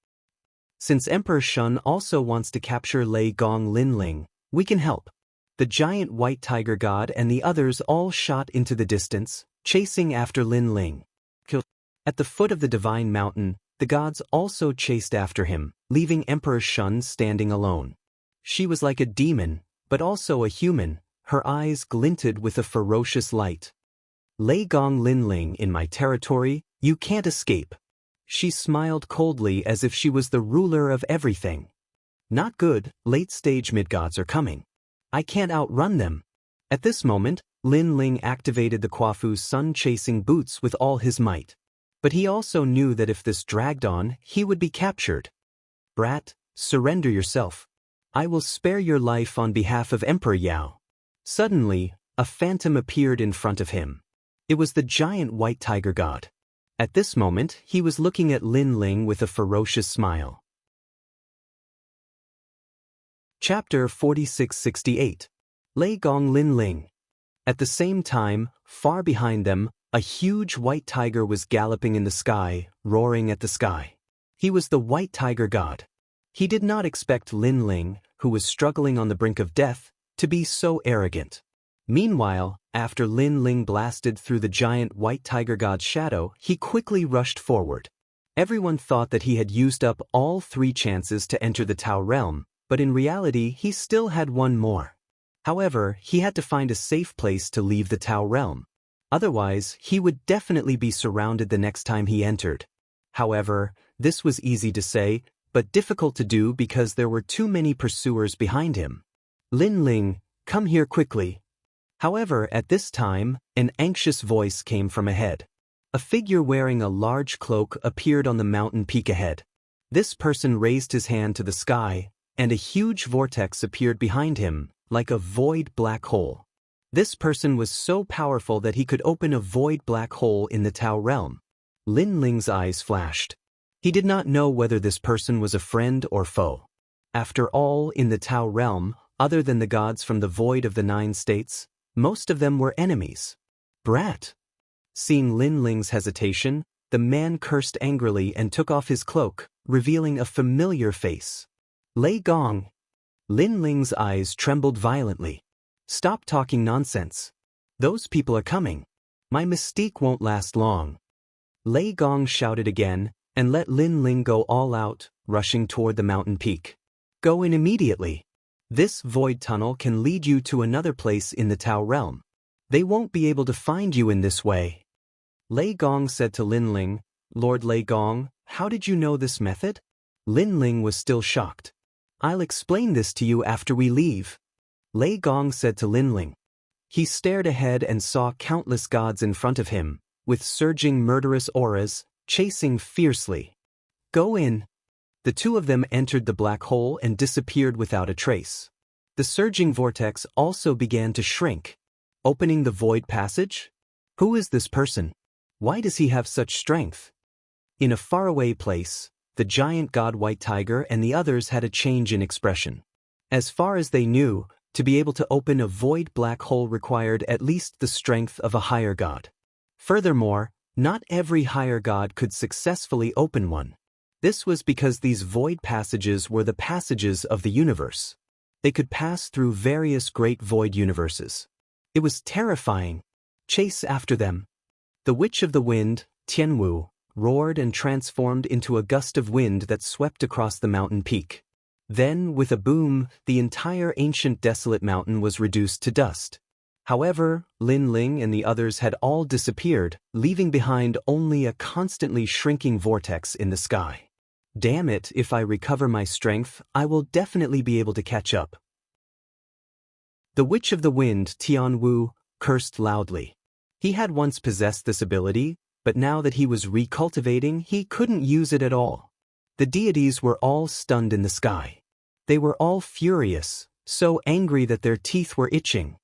Since Emperor Shun also wants to capture Lei Gong Lin Ling, we can help. The giant white tiger god and the others all shot into the distance, chasing after Lin Ling. At the foot of the divine mountain, the gods also chased after him, leaving Emperor Shun standing alone. She was like a demon, but also a human. Her eyes glinted with a ferocious light. Lei Gong Lin Ling, in my territory, you can't escape. She smiled coldly as if she was the ruler of everything. Not good, late-stage mid-gods are coming. I can't outrun them. At this moment, Lin Ling activated the Quafu's sun-chasing boots with all his might. But he also knew that if this dragged on, he would be captured. Brat, surrender yourself. I will spare your life on behalf of Emperor Yao. Suddenly, a phantom appeared in front of him. It was the giant white tiger god. At this moment, he was looking at Lin Ling with a ferocious smile. Chapter 4668. Lei Gong Lin Ling. At the same time, far behind them, a huge white tiger was galloping in the sky, roaring at the sky. He was the white tiger god. He did not expect Lin Ling, who was struggling on the brink of death, to be so arrogant. Meanwhile, after Lin Ling blasted through the giant white tiger god's shadow, he quickly rushed forward. Everyone thought that he had used up all 3 chances to enter the Tao realm, but in reality he still had one more. However, he had to find a safe place to leave the Tao realm. Otherwise, he would definitely be surrounded the next time he entered. However, this was easy to say, but difficult to do because there were too many pursuers behind him. Lin Ling, come here quickly. However, at this time, an anxious voice came from ahead. A figure wearing a large cloak appeared on the mountain peak ahead. This person raised his hand to the sky, and a huge vortex appeared behind him, like a void black hole. This person was so powerful that he could open a void black hole in the Tao realm. Lin Ling's eyes flashed. He did not know whether this person was a friend or foe. After all, in the Tao realm, other than the gods from the void of the 9 states, most of them were enemies. Brat. Seeing Lin Ling's hesitation, the the man cursed angrily and took off his cloak, revealing a familiar face. Lei Gong. Lin Ling's eyes trembled violently. Stop talking nonsense. Those people are coming. My mystique won't last long. Lei Gong shouted again, and let Lin Ling go all out, rushing toward the mountain peak. Go in immediately. This void tunnel can lead you to another place in the Tao realm. They won't be able to find you in this way. Lei Gong said to Lin Ling, Lord Lei Gong, how did you know this method? Lin Ling was still shocked. I'll explain this to you after we leave. Lei Gong said to Lin Ling. He stared ahead and saw countless gods in front of him, with surging murderous auras, chasing fiercely. Go in. The two of them entered the black hole and disappeared without a trace. The surging vortex also began to shrink. Opening the void passage? Who is this person? Why does he have such strength? In a faraway place, the giant god White Tiger and the others had a change in expression. As far as they knew, to be able to open a void black hole required at least the strength of a higher god. Furthermore, not every higher god could successfully open one. This was because these void passages were the passages of the universe. They could pass through various great void universes. It was terrifying. Chase after them. The Witch of the Wind, Tianwu, roared and transformed into a gust of wind that swept across the mountain peak. Then, with a boom, the entire ancient desolate mountain was reduced to dust. However, Lin Ling and the others had all disappeared, leaving behind only a constantly shrinking vortex in the sky. Damn it, if I recover my strength, I will definitely be able to catch up. The Witch of the Wind, Tianwu, cursed loudly. He had once possessed this ability, but now that he was recultivating, he couldn't use it at all. The deities were all stunned in the sky. They were all furious, so angry that their teeth were itching.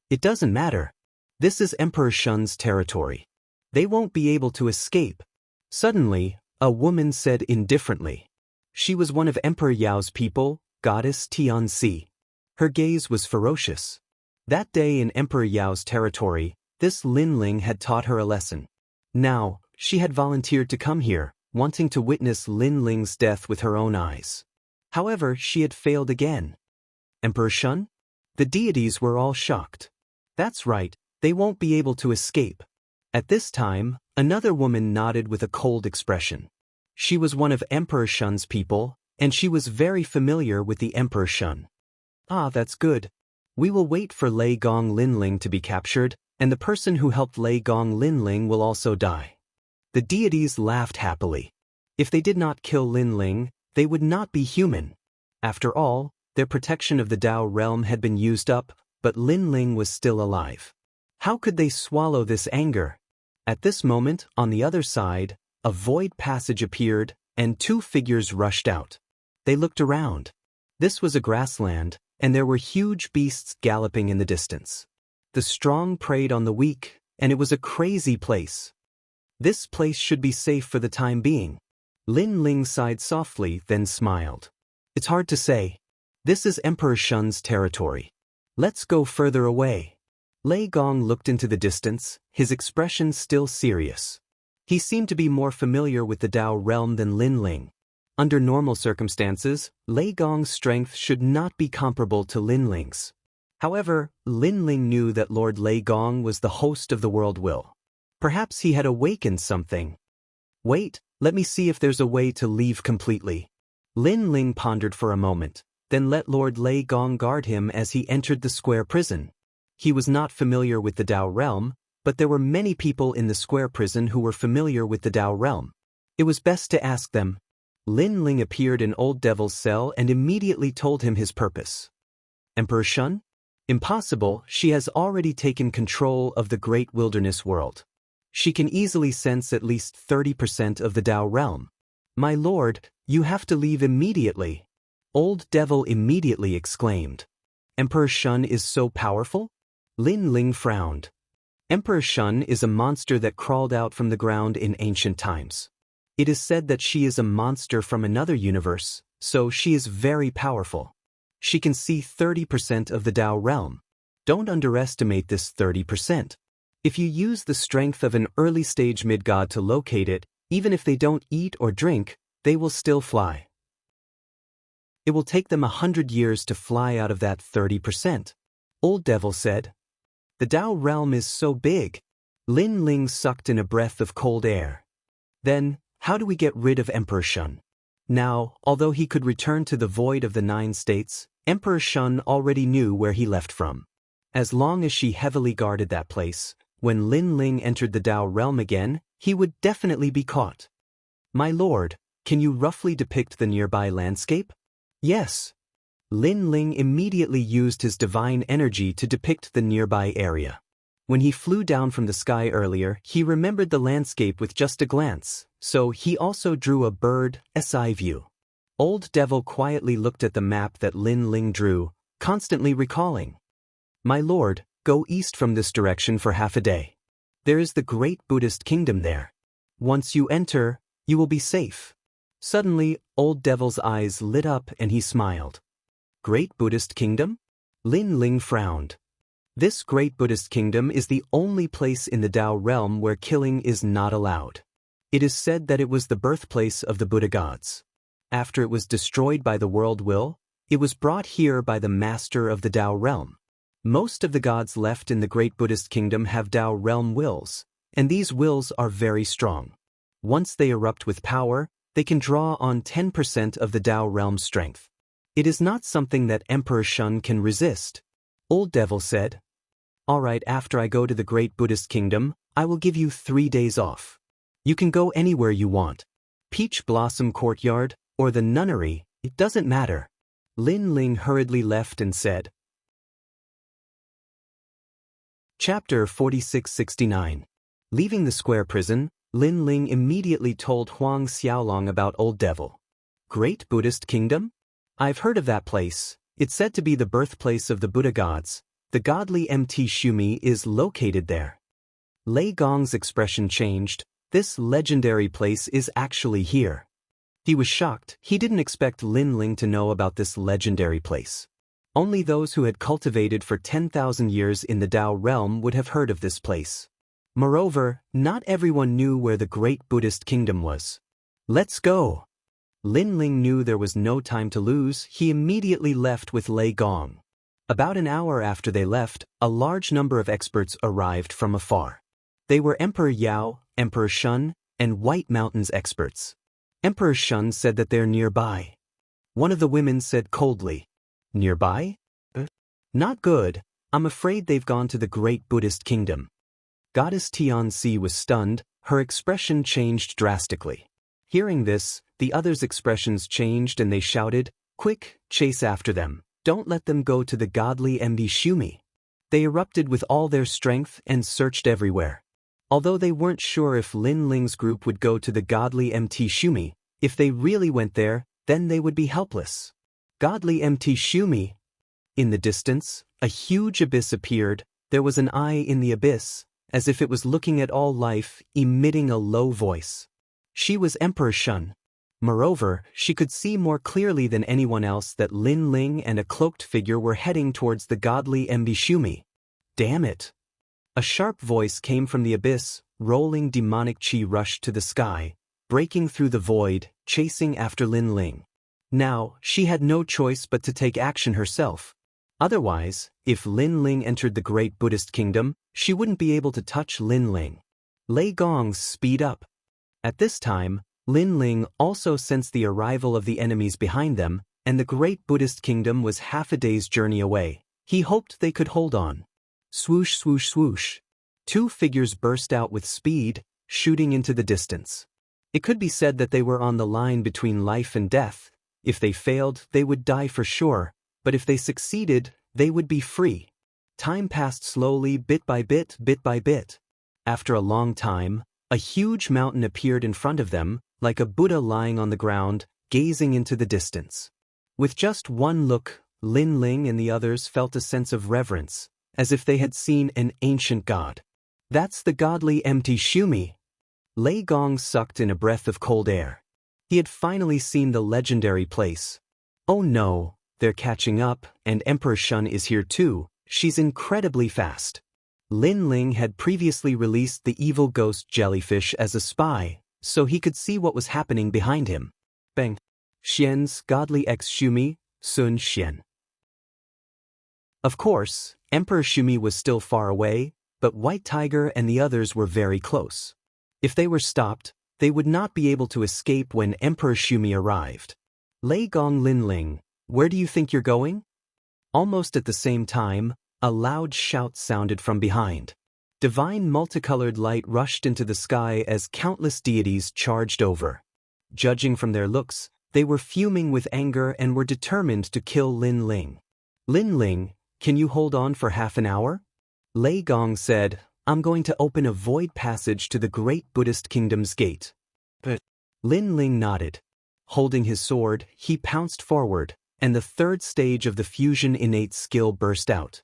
It doesn't matter. This is Emperor Shun's territory. They won't be able to escape. Suddenly, a woman said indifferently. She was one of Emperor Yao's people, Goddess Tianxi. Her gaze was ferocious. That day in Emperor Yao's territory, this Lin Ling had taught her a lesson. Now, she had volunteered to come here, wanting to witness Lin Ling's death with her own eyes. However, she had failed again. Emperor Shun? The deities were all shocked. That's right, they won't be able to escape. At this time, another woman nodded with a cold expression. She was one of Emperor Shun's people, and she was very familiar with the Emperor Shun. Ah, that's good. We will wait for Lei Gong Lin Ling to be captured, and the person who helped Lei Gong Lin Ling will also die. The deities laughed happily. If they did not kill Lin Ling, they would not be human. After all, their protection of the Tao realm had been used up, but Lin Ling was still alive. How could they swallow this anger? At this moment, on the other side, a void passage appeared, and two figures rushed out. They looked around. This was a grassland, and there were huge beasts galloping in the distance. The strong preyed on the weak, and it was a crazy place. This place should be safe for the time being. Lin Ling sighed softly, then smiled. It's hard to say. This is Emperor Shun's territory. Let's go further away. Lei Gong looked into the distance, his expression still serious. He seemed to be more familiar with the Tao realm than Lin Ling. Under normal circumstances, Lei Gong's strength should not be comparable to Lin Ling's. However, Lin Ling knew that Lord Lei Gong was the host of the world will. Perhaps he had awakened something. Wait, let me see if there's a way to leave completely. Lin Ling pondered for a moment, then let Lord Lei Gong guard him as he entered the square prison. He was not familiar with the Tao realm, but there were many people in the square prison who were familiar with the Tao realm. It was best to ask them. Lin Ling appeared in Old Devil's cell and immediately told him his purpose. Emperor Shun? Impossible, she has already taken control of the great wilderness world. She can easily sense at least 30% of the Tao realm. My lord, you have to leave immediately. Old Devil immediately exclaimed. Emperor Shun is so powerful? Lin Ling frowned. Emperor Shun is a monster that crawled out from the ground in ancient times. It is said that she is a monster from another universe, so she is very powerful. She can see 30% of the Tao realm. Don't underestimate this 30%. If you use the strength of an early-stage mid-god to locate it, Even if they don't eat or drink, they will still fly. It will take them 100 years to fly out of that 30%. Old Devil said. The Tao realm is so big. Lin Ling sucked in a breath of cold air. Then, how do we get rid of Emperor Shun? Now, although he could return to the void of the 9 states, Emperor Shun already knew where he left from. As long as she heavily guarded that place, when Lin Ling entered the Tao realm again, he would definitely be caught. My lord, can you roughly depict the nearby landscape? Yes. Lin Ling immediately used his divine energy to depict the nearby area. When he flew down from the sky earlier, he remembered the landscape with just a glance, so he also drew a bird's eye view. Old Devil quietly looked at the map that Lin Ling drew, constantly recalling. My lord, go east from this direction for half a day. There is the great Buddhist kingdom there. Once you enter, you will be safe. Suddenly, Old Devil's eyes lit up and he smiled. Great Buddhist kingdom? Lin Ling frowned. This great Buddhist kingdom is the only place in the Tao realm where killing is not allowed. It is said that it was the birthplace of the Buddha gods. After it was destroyed by the world will, it was brought here by the master of the Tao realm. Most of the gods left in the great Buddhist kingdom have Tao realm wills, and these wills are very strong. Once they erupt with power, they can draw on 10% of the Tao realm strength. It is not something that Emperor Shun can resist. Old Devil said. All right, after I go to the great Buddhist kingdom, I will give you 3 days off. You can go anywhere you want. Peach Blossom Courtyard, or the nunnery, it doesn't matter. Lin Ling hurriedly left and said. Chapter 4669. Leaving the square prison, Lin Ling immediately told Huang Xiaolong about Old Devil. Great Buddhist kingdom? I've heard of that place. It's said to be the birthplace of the Buddha gods. The godly Mt. Shumi is located there. Lei Gong's expression changed. This legendary place is actually here. He was shocked. He didn't expect Lin Ling to know about this legendary place. Only those who had cultivated for 10,000 years in the Tao realm would have heard of this place. Moreover, not everyone knew where the great Buddhist kingdom was. Let's go. Lin Ling knew there was no time to lose. He immediately left with Lei Gong. About an hour after they left, a large number of experts arrived from afar. They were Emperor Yao, Emperor Shun, and White Mountain's experts. Emperor Shun said that they're nearby. One of the women said coldly, Nearby? Not good. I'm afraid they've gone to the great Buddhist kingdom. Goddess Tianxi was stunned. Her expression changed drastically. Hearing this, the others' expressions changed and they shouted, Quick, chase after them. Don't let them go to the godly Mt. Shumi. They erupted with all their strength and searched everywhere. Although they weren't sure if Lin Ling's group would go to the godly Mt. Shumi, if they really went there, then they would be helpless. Godly Mt. Shumi. In the distance, a huge abyss appeared. There was an eye in the abyss, as if it was looking at all life, emitting a low voice. She was Emperor Shun. Moreover, she could see more clearly than anyone else that Lin Ling and a cloaked figure were heading towards the godly Mt. Shumi. Damn it! A sharp voice came from the abyss. Rolling demonic chi rushed to the sky, breaking through the void, chasing after Lin Ling. Now, she had no choice but to take action herself. Otherwise, if Lin Ling entered the great Buddhist kingdom, she wouldn't be able to touch Lin Ling. Lei Gong's speed up. At this time, Lin Ling also sensed the arrival of the enemies behind them, and the great Buddhist kingdom was half a day's journey away. He hoped they could hold on. Swoosh, swoosh, swoosh. 2 figures burst out with speed, shooting into the distance. It could be said that they were on the line between life and death. If they failed, they would die for sure, but if they succeeded, they would be free. Time passed slowly, bit by bit, bit by bit. After a long time, a huge mountain appeared in front of them, like a Buddha lying on the ground, gazing into the distance. With just one look, Lin Ling and the others felt a sense of reverence, as if they had seen an ancient god. That's the godly Mt. Shumi. Lei Gong sucked in a breath of cold air. He had finally seen the legendary place. Oh no, they're catching up, and Emperor Shun is here too. She's incredibly fast. Lin Ling had previously released the evil ghost jellyfish as a spy, so he could see what was happening behind him. Bang. Xian's godly ex-Shumi, Sun Xian. Of course, Emperor Shumi was still far away, but White Tiger and the others were very close. If they were stopped, they would not be able to escape when Emperor Shumi arrived. Lei Gong Linling, where do you think you're going? Almost at the same time, a loud shout sounded from behind. Divine multicolored light rushed into the sky as countless deities charged over. Judging from their looks, they were fuming with anger and were determined to kill Lin Ling. Lin Ling, can you hold on for half an hour? Lei Gong said, I'm going to open a void passage to the great Buddhist kingdom's gate. But Lin Ling nodded. Holding his sword, he pounced forward, and the third stage of the fusion innate skill burst out.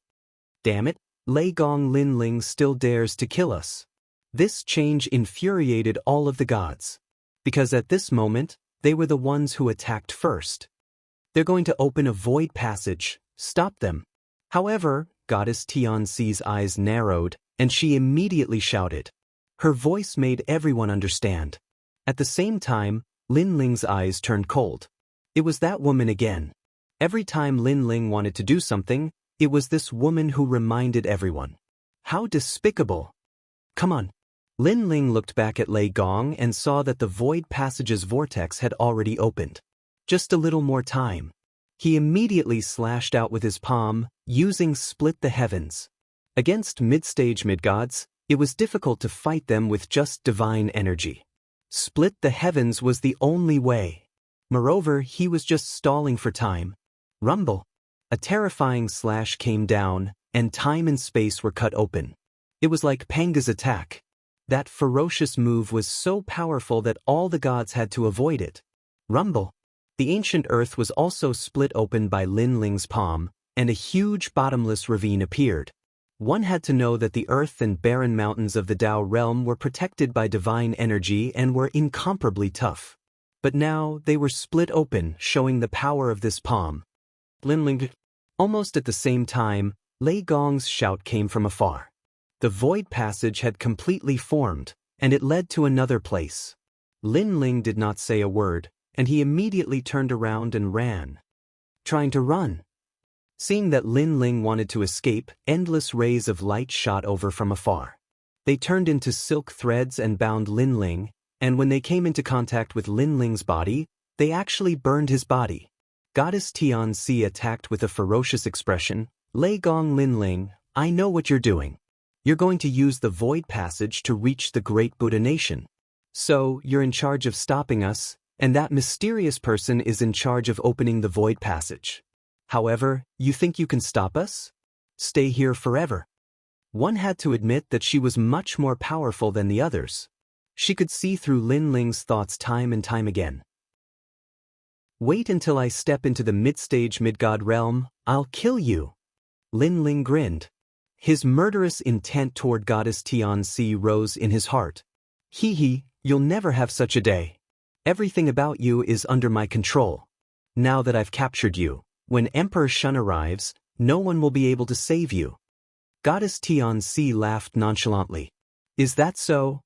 Damn it, Lei Gong Lin Ling still dares to kill us. This change infuriated all of the gods. Because at this moment, they were the ones who attacked first. They're going to open a void passage, stop them. However, Goddess Tianxi's eyes narrowed, and she immediately shouted. Her voice made everyone understand. At the same time, Lin Ling's eyes turned cold. It was that woman again. Every time Lin Ling wanted to do something, it was this woman who reminded everyone. How despicable. Come on. Lin Ling looked back at Lei Gong and saw that the void passage's vortex had already opened. Just a little more time. He immediately slashed out with his palm, using Split the Heavens. Against mid-stage mid-gods, it was difficult to fight them with just divine energy. Split the Heavens was the only way. Moreover, he was just stalling for time. Rumble. A terrifying slash came down, and time and space were cut open. It was like Panga's attack. That ferocious move was so powerful that all the gods had to avoid it. Rumble. The ancient earth was also split open by Lin Ling's palm, and a huge bottomless ravine appeared. One had to know that the earth and barren mountains of the Tao realm were protected by divine energy and were incomparably tough. But now they were split open, showing the power of this palm. Lin Ling. Almost at the same time, Lei Gong's shout came from afar. The void passage had completely formed, and it led to another place. Lin Ling did not say a word, and he immediately turned around and ran. Trying to run. Seeing that Lin Ling wanted to escape, endless rays of light shot over from afar. They turned into silk threads and bound Lin Ling, and when they came into contact with Lin Ling's body, they actually burned his body. Goddess Tianxi attacked with a ferocious expression. Lei Gong Lin Ling, I know what you're doing. You're going to use the void passage to reach the great Buddha nation. So, you're in charge of stopping us, and that mysterious person is in charge of opening the void passage. However, you think you can stop us? Stay here forever. One had to admit that she was much more powerful than the others. She could see through Lin Ling's thoughts time and time again. Wait until I step into the mid-stage mid-god realm, I'll kill you. Lin Ling grinned. His murderous intent toward Goddess Tianxi rose in his heart. Hee, you'll never have such a day. Everything about you is under my control. Now that I've captured you, when Emperor Shun arrives, no one will be able to save you. Goddess Tianxi laughed nonchalantly. Is that so?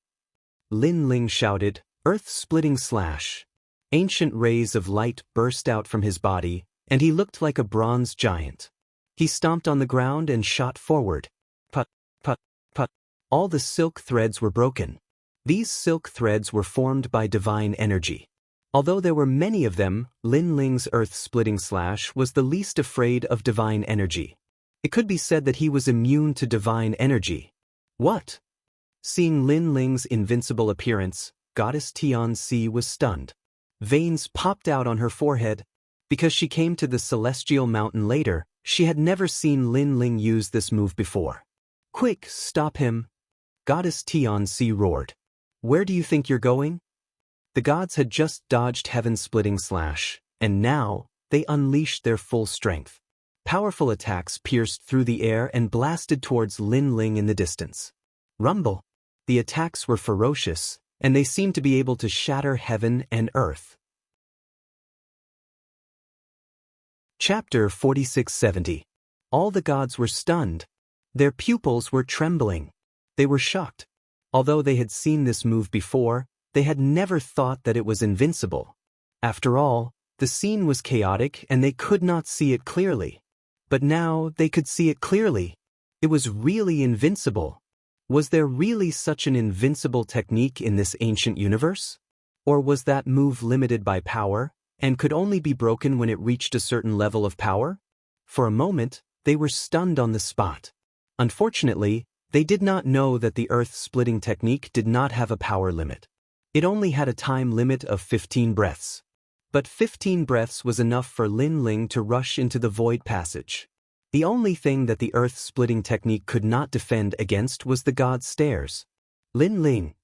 Lin Ling shouted, earth-splitting slash. Ancient rays of light burst out from his body, and he looked like a bronze giant. He stomped on the ground and shot forward. Put, put, put. All the silk threads were broken. These silk threads were formed by divine energy. Although there were many of them, Lin Ling's earth-splitting slash was the least afraid of divine energy. It could be said that he was immune to divine energy. What? Seeing Lin Ling's invincible appearance, Goddess Tianxi was stunned. Veins popped out on her forehead. Because she came to the celestial mountain later, she had never seen Lin Ling use this move before. Quick, stop him! Goddess Tianxi roared. Where do you think you're going? The gods had just dodged heaven-splitting slash, and now, they unleashed their full strength. Powerful attacks pierced through the air and blasted towards Lin Ling in the distance. Rumble. The attacks were ferocious, and they seemed to be able to shatter heaven and earth. Chapter 4670. All the gods were stunned. Their pupils were trembling. They were shocked. Although they had seen this move before, They had never thought that it was invincible. After all, the scene was chaotic and they could not see it clearly. But now they could see it clearly. It was really invincible. Was there really such an invincible technique in this ancient universe? Or was that move limited by power, and could only be broken when it reached a certain level of power? For a moment, they were stunned on the spot. Unfortunately, they did not know that the earth-splitting technique did not have a power limit. It only had a time limit of 15 breaths. But 15 breaths was enough for Lin Ling to rush into the void passage. The only thing that the earth-splitting technique could not defend against was the god's stairs. Lin Ling.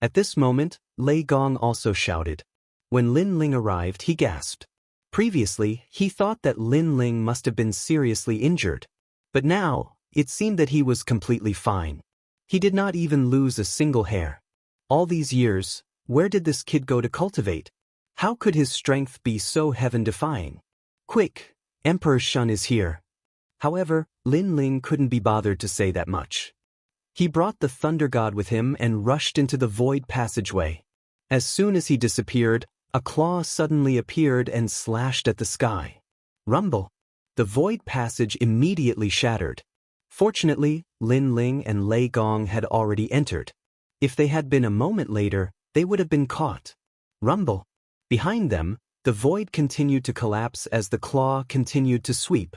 At this moment, Lei Gong also shouted. When Lin Ling arrived, he gasped. Previously, he thought that Lin Ling must have been seriously injured. But now, it seemed that he was completely fine. He did not even lose a single hair. All these years, where did this kid go to cultivate? How could his strength be so heaven-defying? Quick, Emperor Shun is here. However, Lin Ling couldn't be bothered to say that much. He brought the Thunder God with him and rushed into the void passageway. As soon as he disappeared, a claw suddenly appeared and slashed at the sky. Rumble! The void passage immediately shattered. Fortunately, Lin Ling and Lei Gong had already entered. If they had been a moment later, they would have been caught. Rumble! Behind them, the void continued to collapse as the claw continued to sweep.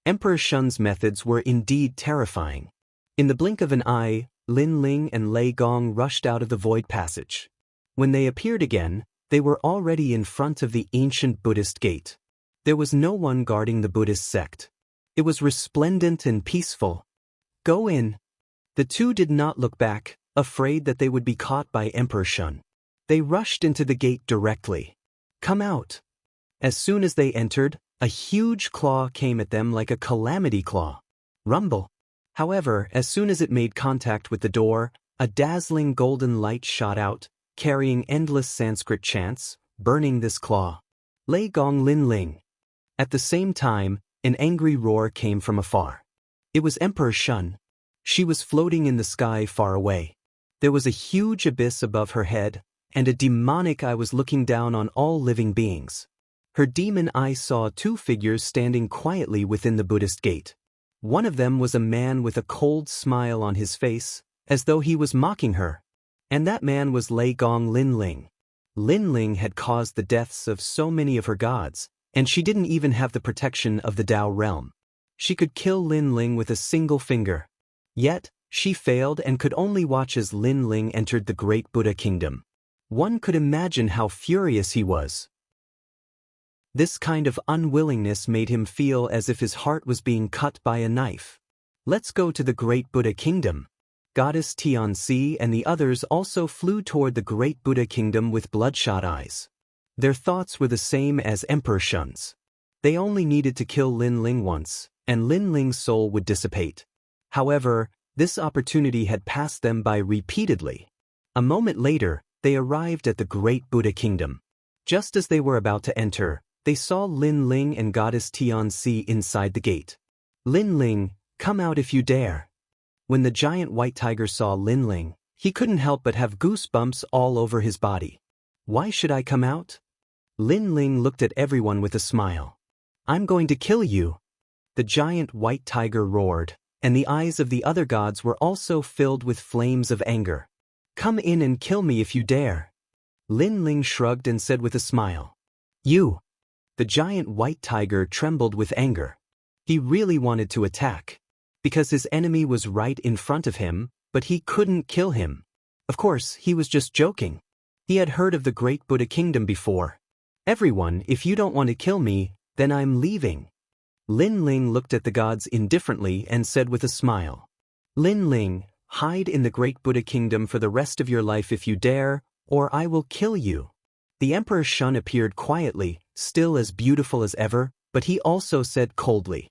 Emperor Shun's methods were indeed terrifying. In the blink of an eye, Lin Ling and Lei Gong rushed out of the void passage. When they appeared again, they were already in front of the ancient Buddhist gate. There was no one guarding the Buddhist sect. It was resplendent and peaceful. Go in. The two did not look back, afraid that they would be caught by Emperor Shun. They rushed into the gate directly. Come out. As soon as they entered, a huge claw came at them like a calamity claw. Rumble! However, as soon as it made contact with the door, a dazzling golden light shot out, carrying endless Sanskrit chants, burning this claw. Lei Gong Lin Ling. At the same time, an angry roar came from afar. It was Emperor Shun. She was floating in the sky far away. There was a huge abyss above her head, and a demonic eye was looking down on all living beings. Her demon eye saw two figures standing quietly within the Buddhist gate. One of them was a man with a cold smile on his face, as though he was mocking her. And that man was Lei Gong Lin Ling. Lin Ling had caused the deaths of so many of her gods, and she didn't even have the protection of the Tao realm. She could kill Lin Ling with a single finger. Yet, she failed and could only watch as Lin Ling entered the great Buddha kingdom. One could imagine how furious he was. This kind of unwillingness made him feel as if his heart was being cut by a knife. Let's go to the great Buddha kingdom. Goddess Tianxi and the others also flew toward the great Buddha kingdom with bloodshot eyes. Their thoughts were the same as Emperor Shun's. They only needed to kill Lin Ling once, and Lin Ling's soul would dissipate. However, this opportunity had passed them by repeatedly. A moment later, they arrived at the great Buddha kingdom. Just as they were about to enter, they saw Lin Ling and Goddess Tianxi inside the gate. Lin Ling, come out if you dare. When the giant white tiger saw Lin Ling, he couldn't help but have goosebumps all over his body. Why should I come out? Lin Ling looked at everyone with a smile. I'm going to kill you. The giant white tiger roared, and the eyes of the other gods were also filled with flames of anger. Come in and kill me if you dare. Lin Ling shrugged and said with a smile. You. The giant white tiger trembled with anger. He really wanted to attack. Because his enemy was right in front of him, but he couldn't kill him. Of course, he was just joking. He had heard of the great Buddha kingdom before. Everyone, if you don't want to kill me, then I'm leaving. Lin Ling looked at the gods indifferently and said with a smile. Lin Ling, hide in the great Buddha kingdom for the rest of your life if you dare, or I will kill you. The Emperor Shun appeared quietly, still as beautiful as ever, but he also said coldly.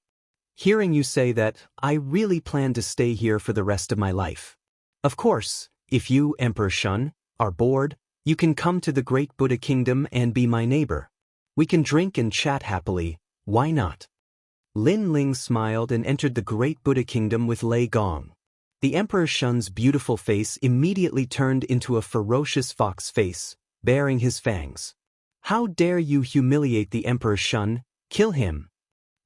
Hearing you say that, I really plan to stay here for the rest of my life. Of course, if you, Emperor Shun, are bored, you can come to the great Buddha kingdom and be my neighbor. We can drink and chat happily, why not? Lin Ling smiled and entered the great Buddha kingdom with Lei Gong. The Emperor Shun's beautiful face immediately turned into a ferocious fox face, baring his fangs. How dare you humiliate the Emperor Shun? Kill him!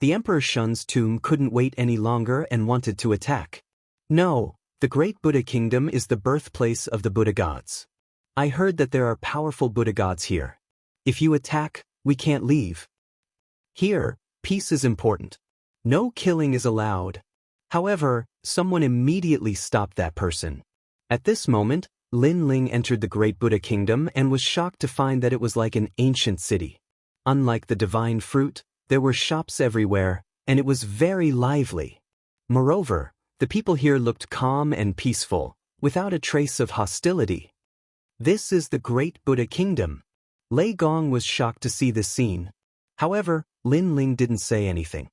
The Emperor Shun's tomb couldn't wait any longer and wanted to attack. No, the great Buddha kingdom is the birthplace of the Buddha gods. I heard that there are powerful Buddha gods here. If you attack, we can't leave. Here, peace is important. No killing is allowed. However, someone immediately stopped that person. At this moment, Lin Ling entered the great Buddha kingdom and was shocked to find that it was like an ancient city. Unlike the divine fruit, there were shops everywhere, and it was very lively. Moreover, the people here looked calm and peaceful, without a trace of hostility. This is the great Buddha kingdom. Lei Gong was shocked to see this scene. However, Lin Ling didn't say anything.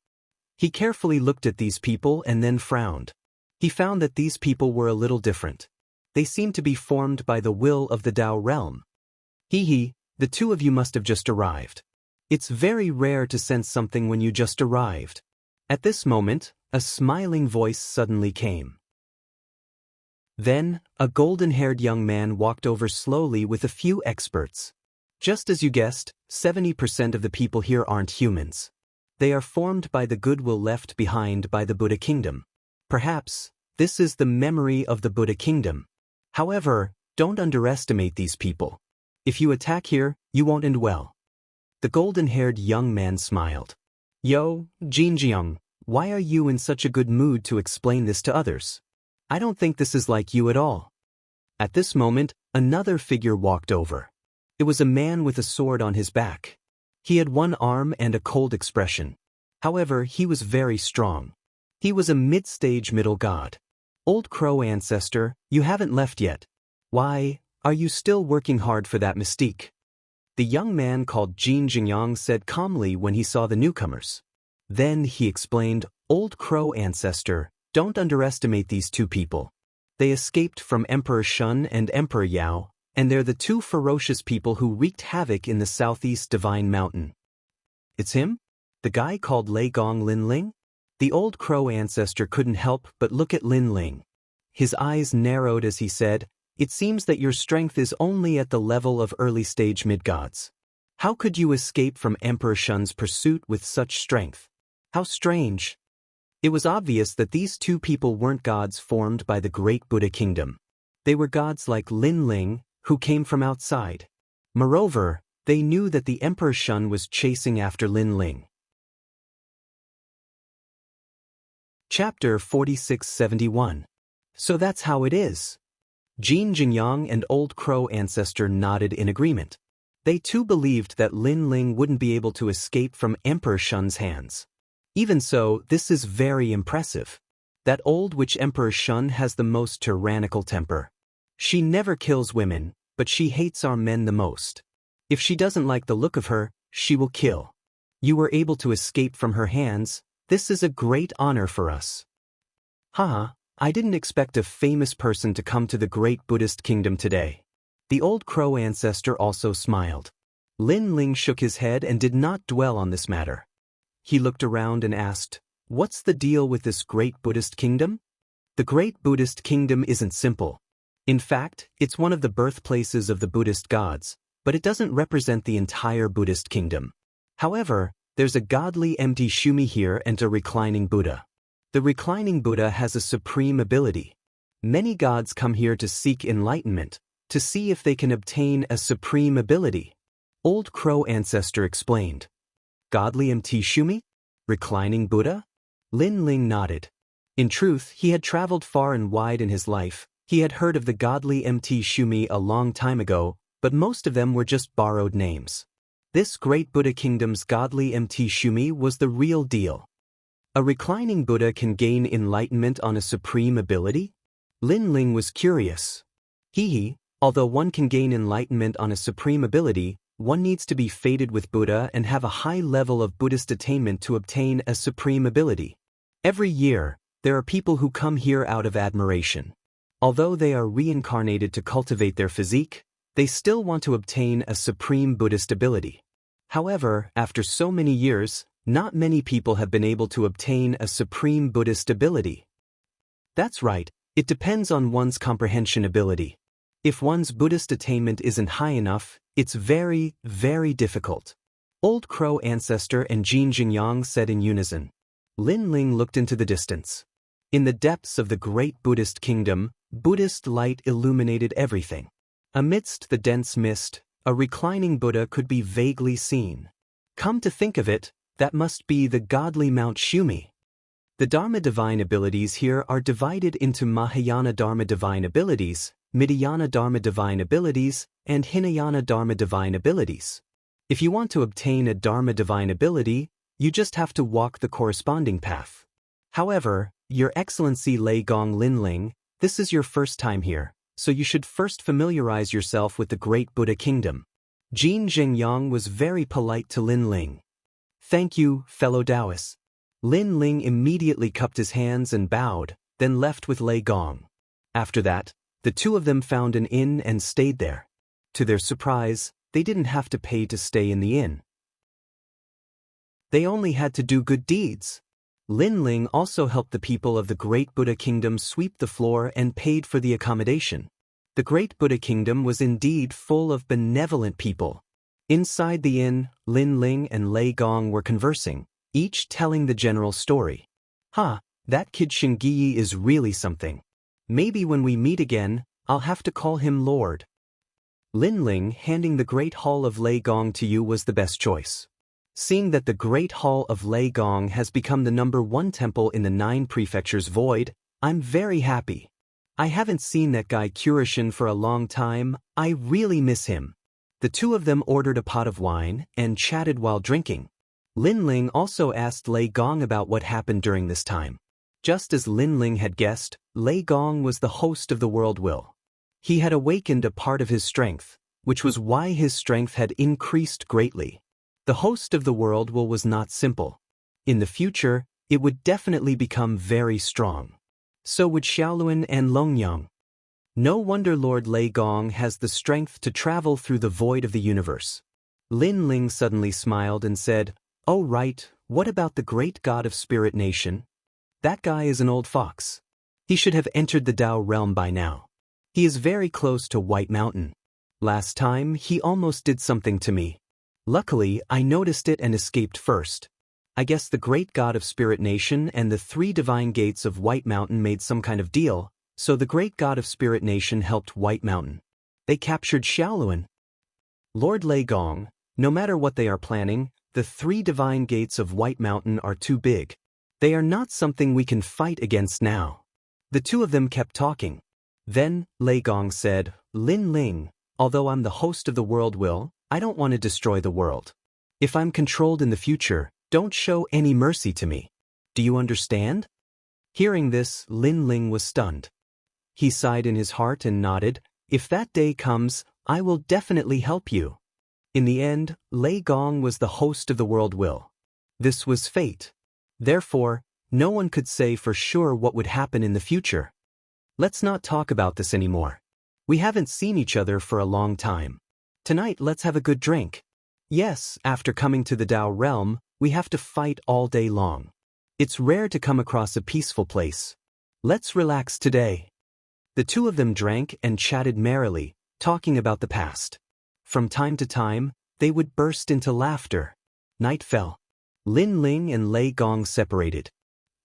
He carefully looked at these people and then frowned. He found that these people were a little different. They seemed to be formed by the will of the Tao realm. Hee, the two of you must have just arrived. It's very rare to sense something when you just arrived. At this moment, a smiling voice suddenly came. Then, a golden-haired young man walked over slowly with a few experts. Just as you guessed, 70% of the people here aren't humans. They are formed by the goodwill left behind by the Buddha kingdom. Perhaps, this is the memory of the Buddha kingdom. However, don't underestimate these people. If you attack here, you won't end well. The golden-haired young man smiled. Yo, Jinjiang, why are you in such a good mood to explain this to others? I don't think this is like you at all. At this moment, another figure walked over. It was a man with a sword on his back. He had one arm and a cold expression. However, he was very strong. He was a mid-stage middle god. Old Crow ancestor, you haven't left yet. Why, are you still working hard for that mystique? The young man called Jin Jingyang said calmly when he saw the newcomers. Then he explained, Old Crow ancestor, don't underestimate these two people. They escaped from Emperor Shun and Emperor Yao, and they're the two ferocious people who wreaked havoc in the southeast Divine Mountain. It's him? The guy called Lei Gong Lin Ling? The Old Crow ancestor couldn't help but look at Lin Ling. His eyes narrowed as he said, It seems that your strength is only at the level of early-stage mid-gods. How could you escape from Emperor Shun's pursuit with such strength? How strange. It was obvious that these two people weren't gods formed by the great Buddha kingdom. They were gods like Lin Ling, who came from outside. Moreover, they knew that the Emperor Shun was chasing after Lin Ling. Chapter 4671. So that's how it is. Jin Jingyang and Old Crow ancestor nodded in agreement. They too believed that Lin Ling wouldn't be able to escape from Emperor Shun's hands. Even so, this is very impressive. That old witch Emperor Shun has the most tyrannical temper. She never kills women, but she hates our men the most. If she doesn't like the look of her, she will kill. You were able to escape from her hands. This is a great honor for us. Haha, I didn't expect a famous person to come to the great Buddhist kingdom today. The Old Crow ancestor also smiled. Lin Ling shook his head and did not dwell on this matter. He looked around and asked, What's the deal with this great Buddhist kingdom? The great Buddhist kingdom isn't simple. In fact, it's one of the birthplaces of the Buddhist gods, but it doesn't represent the entire Buddhist kingdom. However, there's a godly empty Shumi here and a reclining Buddha. The reclining Buddha has a supreme ability. Many gods come here to seek enlightenment, to see if they can obtain a supreme ability. Old Crow ancestor explained. Godly empty Shumi? Reclining Buddha? Lin Ling nodded. In truth, he had traveled far and wide in his life. He had heard of the godly MT Shumi a long time ago, but most of them were just borrowed names. This great Buddha kingdom's godly MT Shumi was the real deal. A reclining Buddha can gain enlightenment on a supreme ability? Lin Ling was curious. Although one can gain enlightenment on a supreme ability, one needs to be fated with Buddha and have a high level of Buddhist attainment to obtain a supreme ability. Every year, there are people who come here out of admiration. Although they are reincarnated to cultivate their physique, they still want to obtain a supreme Buddhist ability. However, after so many years, not many people have been able to obtain a supreme Buddhist ability. That's right, It depends on one's comprehension ability. If one's Buddhist attainment isn't high enough, it's very, very difficult. Old Crow Ancestor and Jin Jingyang said in unison. Lin Ling looked into the distance. In the depths of the great Buddhist kingdom, Buddhist light illuminated everything. Amidst the dense mist, a reclining Buddha could be vaguely seen. Come to think of it, that must be the godly Mount Shumi. The Dharma divine abilities here are divided into Mahayana Dharma divine abilities, Midhyana Dharma divine abilities, and Hinayana Dharma divine abilities. If you want to obtain a Dharma divine ability, you just have to walk the corresponding path. However, Your Excellency Lei Gong Linling, this is your first time here, so you should first familiarize yourself with the great Buddha kingdom. Jin Jingyang was very polite to Lin Ling. Thank you, fellow Taoists. Lin Ling immediately cupped his hands and bowed, then left with Lei Gong. After that, the two of them found an inn and stayed there. To their surprise, they didn't have to pay to stay in the inn. They only had to do good deeds. Lin Ling also helped the people of the Great Buddha Kingdom sweep the floor and paid for the accommodation. The Great Buddha Kingdom was indeed full of benevolent people. Inside the inn, Lin Ling and Lei Gong were conversing, each telling the general story. That kid Shingiyi is really something. Maybe when we meet again, I'll have to call him Lord. Lin Ling handing the Great Hall of Lei Gong to you was the best choice. Seeing that the Great Hall of Lei Gong has become the #1 temple in the 9 prefectures void, I'm very happy. I haven't seen that guy Kurishin for a long time, I really miss him. The two of them ordered a pot of wine and chatted while drinking. Lin Ling also asked Lei Gong about what happened during this time. Just as Lin Ling had guessed, Lei Gong was the host of the world will. He had awakened a part of his strength, which was why his strength had increased greatly. The host of the world will was not simple. In the future, it would definitely become very strong. So would Xiaoluan and Longyang. No wonder Lord Lei Gong has the strength to travel through the void of the universe. Lin Ling suddenly smiled and said, "Oh right, what about the great god of Spirit Nation? That guy is an old fox. He should have entered the Tao realm by now. He is very close to White Mountain. Last time, he almost did something to me. Luckily, I noticed it and escaped first. I guess the great god of Spirit Nation and the 3 divine gates of White Mountain made some kind of deal, so the great god of Spirit Nation helped White Mountain. They captured Xiaoluan. Lord Lei Gong, no matter what they are planning, the 3 divine gates of White Mountain are too big. They are not something we can fight against now." The two of them kept talking. Then, Lei Gong said, "Lin Ling, although I'm the host of the world will, I don't want to destroy the world. If I'm controlled in the future, don't show any mercy to me. Do you understand?" Hearing this, Lin Ling was stunned. He sighed in his heart and nodded, "If that day comes, I will definitely help you." In the end, Lei Gong was the host of the world will. This was fate. Therefore, no one could say for sure what would happen in the future. Let's not talk about this anymore. We haven't seen each other for a long time. Tonight let's have a good drink. Yes, after coming to the Tao realm, we have to fight all day long. It's rare to come across a peaceful place. Let's relax today. The two of them drank and chatted merrily, talking about the past. From time to time, they would burst into laughter. Night fell. Lin Ling and Lei Gong separated.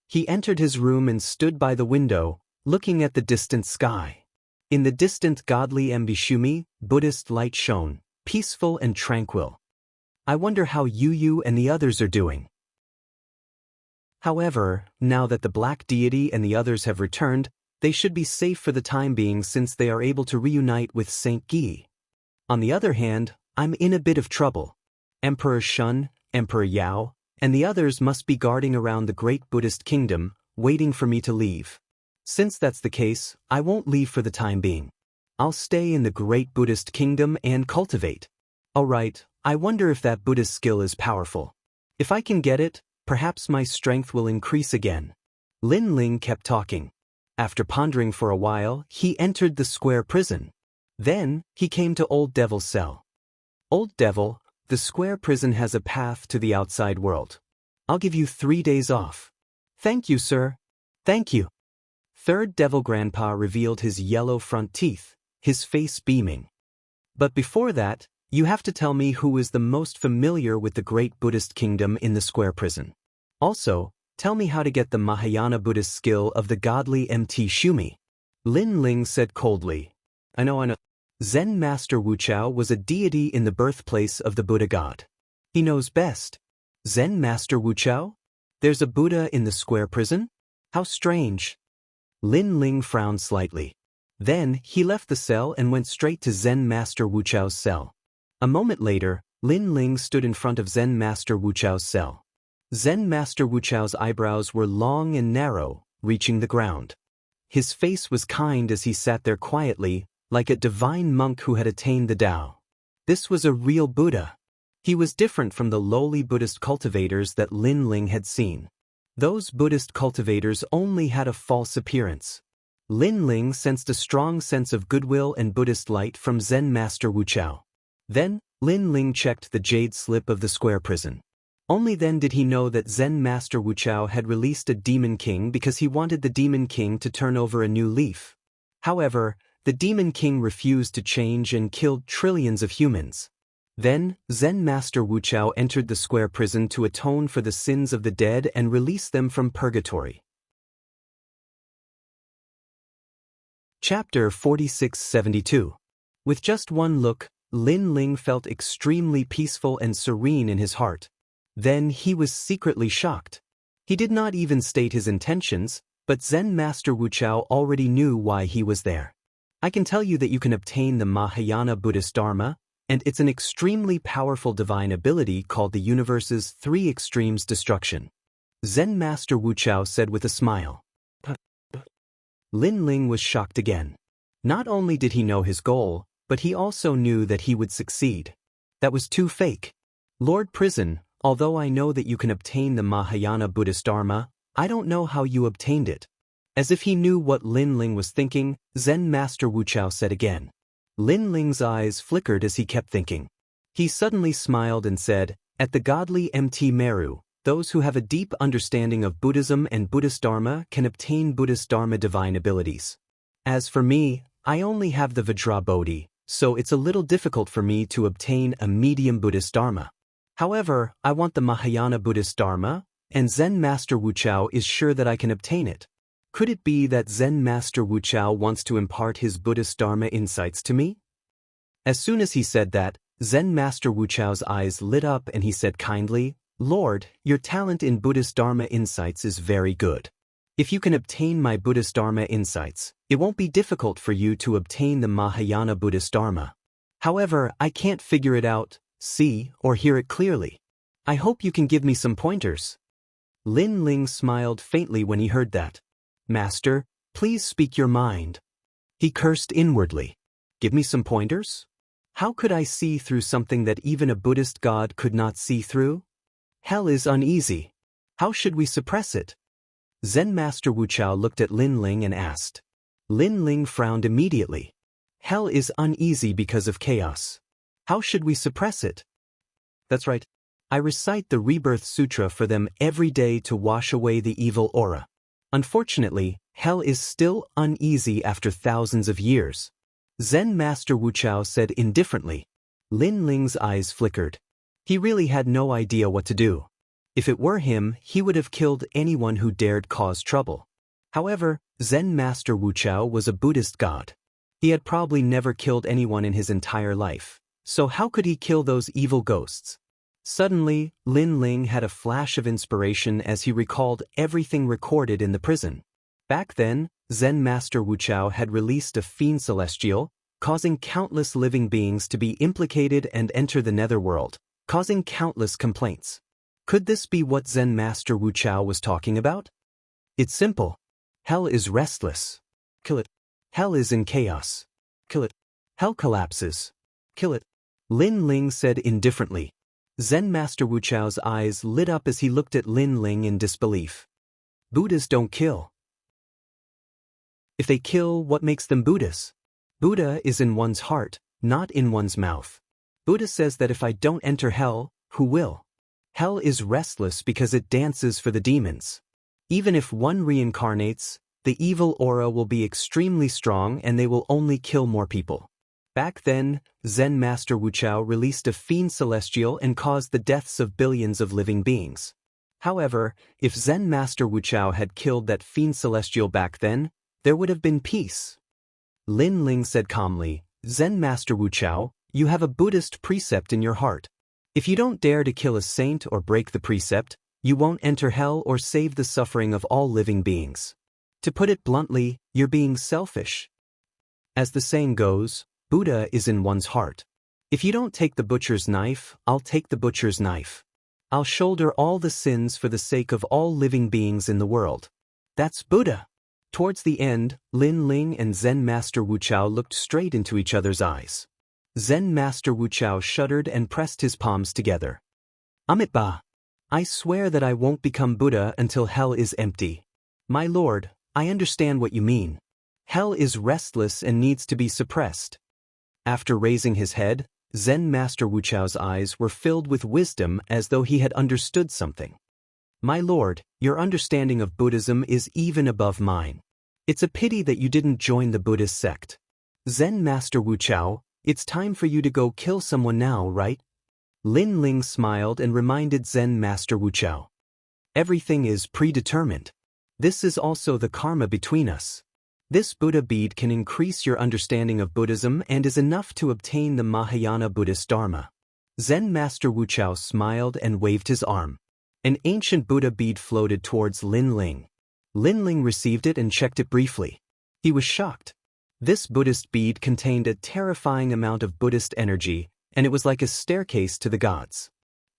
He entered his room and stood by the window, looking at the distant sky. In the distant godly Mbishumi, Buddhist light shone, peaceful and tranquil. I wonder how Yu and the others are doing. However, now that the Black Deity and the others have returned, they should be safe for the time being since they are able to reunite with Saint Guy. On the other hand, I'm in a bit of trouble. Emperor Shun, Emperor Yao, and the others must be guarding around the great Buddhist kingdom, waiting for me to leave. Since that's the case, I won't leave for the time being. I'll stay in the great Buddhist kingdom and cultivate. Alright, I wonder if that Buddhist skill is powerful. If I can get it, perhaps my strength will increase again. Lin Ling kept talking. After pondering for a while, he entered the square prison. Then, he came to Old Devil's cell. Old Devil, the square prison has a path to the outside world. I'll give you 3 days off. Thank you, sir. Thank you. third devil grandpa revealed his yellow front teeth, his face beaming. But before that, you have to tell me who is the most familiar with the great Buddhist kingdom in the square prison. Also, tell me how to get the Mahayana Buddhist skill of the godly Mt. Shumi. Lin Ling said coldly. I know. Zen Master Wu Chao was a deity in the birthplace of the Buddha god. He knows best. Zen Master Wu Chao? There's a Buddha in the square prison? How strange. Lin Ling frowned slightly. Then, he left the cell and went straight to Zen Master Wu Chao's cell. A moment later, Lin Ling stood in front of Zen Master Wu Chao's cell. Zen Master Wu Chao's eyebrows were long and narrow, reaching the ground. His face was kind as he sat there quietly, like a divine monk who had attained the Tao. This was a real Buddha. He was different from the lowly Buddhist cultivators that Lin Ling had seen. Those Buddhist cultivators only had a false appearance. Lin Ling sensed a strong sense of goodwill and Buddhist light from Zen Master Wu Chao. Then, Lin Ling checked the jade slip of the square prison. Only then did he know that Zen Master Wu Chao had released a Demon King because he wanted the Demon King to turn over a new leaf. However, the Demon King refused to change and killed trillions of humans. Then, Zen Master Wu Chao entered the square prison to atone for the sins of the dead and release them from purgatory. Chapter 4672. With just one look, Lin Ling felt extremely peaceful and serene in his heart. Then he was secretly shocked. He did not even state his intentions, but Zen Master Wu Chao already knew why he was there. I can tell you that you can obtain the Mahayana Buddhist Dharma, and it's an extremely powerful divine ability called the universe's three extremes destruction. Zen Master Wu Chao said with a smile. Lin Ling was shocked again. Not only did he know his goal, but he also knew that he would succeed. That was too fake. Lord Prison, although I know that you can obtain the Mahayana Buddhist Dharma, I don't know how you obtained it. As if he knew what Lin Ling was thinking, Zen Master Wu Chao said again. Lin Ling's eyes flickered as he kept thinking. He suddenly smiled and said, at the godly Mt. Meru, those who have a deep understanding of Buddhism and Buddhist Dharma can obtain Buddhist Dharma divine abilities. As for me, I only have the Vajrabodhi, so it's a little difficult for me to obtain a medium Buddhist Dharma. However, I want the Mahayana Buddhist Dharma, and Zen Master Wu Chao is sure that I can obtain it. Could it be that Zen Master Wu Chao wants to impart his Buddhist Dharma insights to me? As soon as he said that, Zen Master Wu Chao's eyes lit up and he said kindly, Lord, your talent in Buddhist Dharma insights is very good. If you can obtain my Buddhist Dharma insights, it won't be difficult for you to obtain the Mahayana Buddhist Dharma. However, I can't figure it out, see, or hear it clearly. I hope you can give me some pointers. Lin Ling smiled faintly when he heard that. Master, please speak your mind. He cursed inwardly. Give me some pointers? How could I see through something that even a Buddhist god could not see through? Hell is uneasy. How should we suppress it? Zen Master Wu Chao looked at Lin Ling and asked. Lin Ling frowned immediately. Hell is uneasy because of chaos. How should we suppress it? That's right. I recite the Rebirth Sutra for them every day to wash away the evil aura. Unfortunately, hell is still uneasy after thousands of years. Zen Master Wu Chao said indifferently. Lin Ling's eyes flickered. He really had no idea what to do. If it were him, he would have killed anyone who dared cause trouble. However, Zen Master Wu Chao was a Buddhist god. He had probably never killed anyone in his entire life. So how could he kill those evil ghosts? Suddenly, Lin Ling had a flash of inspiration as he recalled everything recorded in the prison. Back then, Zen Master Wu Chao had released a fiend celestial, causing countless living beings to be implicated and enter the netherworld, causing countless complaints. Could this be what Zen Master Wu Chao was talking about? It's simple. Hell is restless. Kill it. Hell is in chaos. Kill it. Hell collapses. Kill it. Lin Ling said indifferently. Zen Master Wu Chao's eyes lit up as he looked at Lin Ling in disbelief. Buddhas don't kill. If they kill, what makes them Buddhas? Buddha is in one's heart, not in one's mouth. Buddha says that if I don't enter hell, who will? Hell is restless because it dances for the demons. Even if one reincarnates, the evil aura will be extremely strong and they will only kill more people. Back then, Zen Master Wuchao released a fiend celestial and caused the deaths of billions of living beings. However, if Zen Master Wuchao had killed that fiend celestial back then, there would have been peace. Lin Ling said calmly, Zen Master Wuchao, you have a Buddhist precept in your heart. If you don't dare to kill a saint or break the precept, you won't enter hell or save the suffering of all living beings. To put it bluntly, you're being selfish. As the saying goes, Buddha is in one's heart. If you don't take the butcher's knife, I'll take the butcher's knife. I'll shoulder all the sins for the sake of all living beings in the world. That's Buddha. Towards the end, Lin Ling and Zen Master Wuchao looked straight into each other's eyes. Zen Master Wuchao shuddered and pressed his palms together. Amitabha, I swear that I won't become Buddha until hell is empty. My lord, I understand what you mean. Hell is restless and needs to be suppressed. After raising his head, Zen Master Wuchao's eyes were filled with wisdom as though he had understood something. My lord, your understanding of Buddhism is even above mine. It's a pity that you didn't join the Buddhist sect. Zen Master Wuchao, it's time for you to go kill someone now, right? Lin Ling smiled and reminded Zen Master Wuchao. Everything is predetermined. This is also the karma between us. This Buddha bead can increase your understanding of Buddhism and is enough to obtain the Mahayana Buddhist Dharma. Zen Master Wuchao smiled and waved his arm. An ancient Buddha bead floated towards Lin Ling. Lin Ling received it and checked it briefly. He was shocked. This Buddhist bead contained a terrifying amount of Buddhist energy, and it was like a staircase to the gods.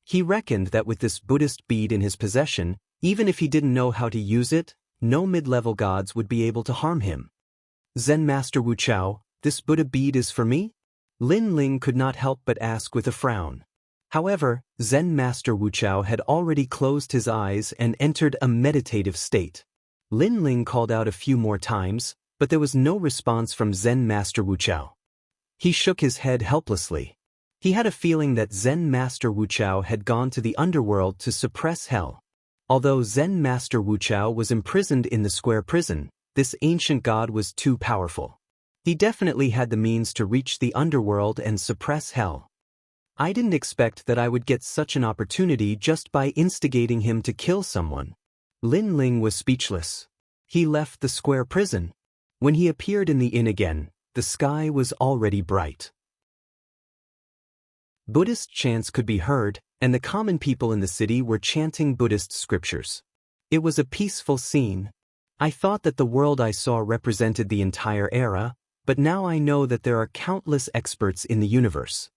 He reckoned that with this Buddhist bead in his possession, even if he didn't know how to use it, no mid-level gods would be able to harm him. Zen Master Wuchao, this Buddha bead is for me? Lin Ling could not help but ask with a frown. However, Zen Master Wuchao had already closed his eyes and entered a meditative state. Lin Ling called out a few more times, but there was no response from Zen Master Wuchao. He shook his head helplessly. He had a feeling that Zen Master Wuchao had gone to the underworld to suppress hell. Although Zen Master Wuchao was imprisoned in the square prison, this ancient god was too powerful. He definitely had the means to reach the underworld and suppress hell. I didn't expect that I would get such an opportunity just by instigating him to kill someone. Lin Ling was speechless. He left the square prison. When he appeared in the inn again, the sky was already bright. Buddhist chants could be heard, and the common people in the city were chanting Buddhist scriptures. It was a peaceful scene. I thought that the world I saw represented the entire era, but now I know that there are countless experts in the universe.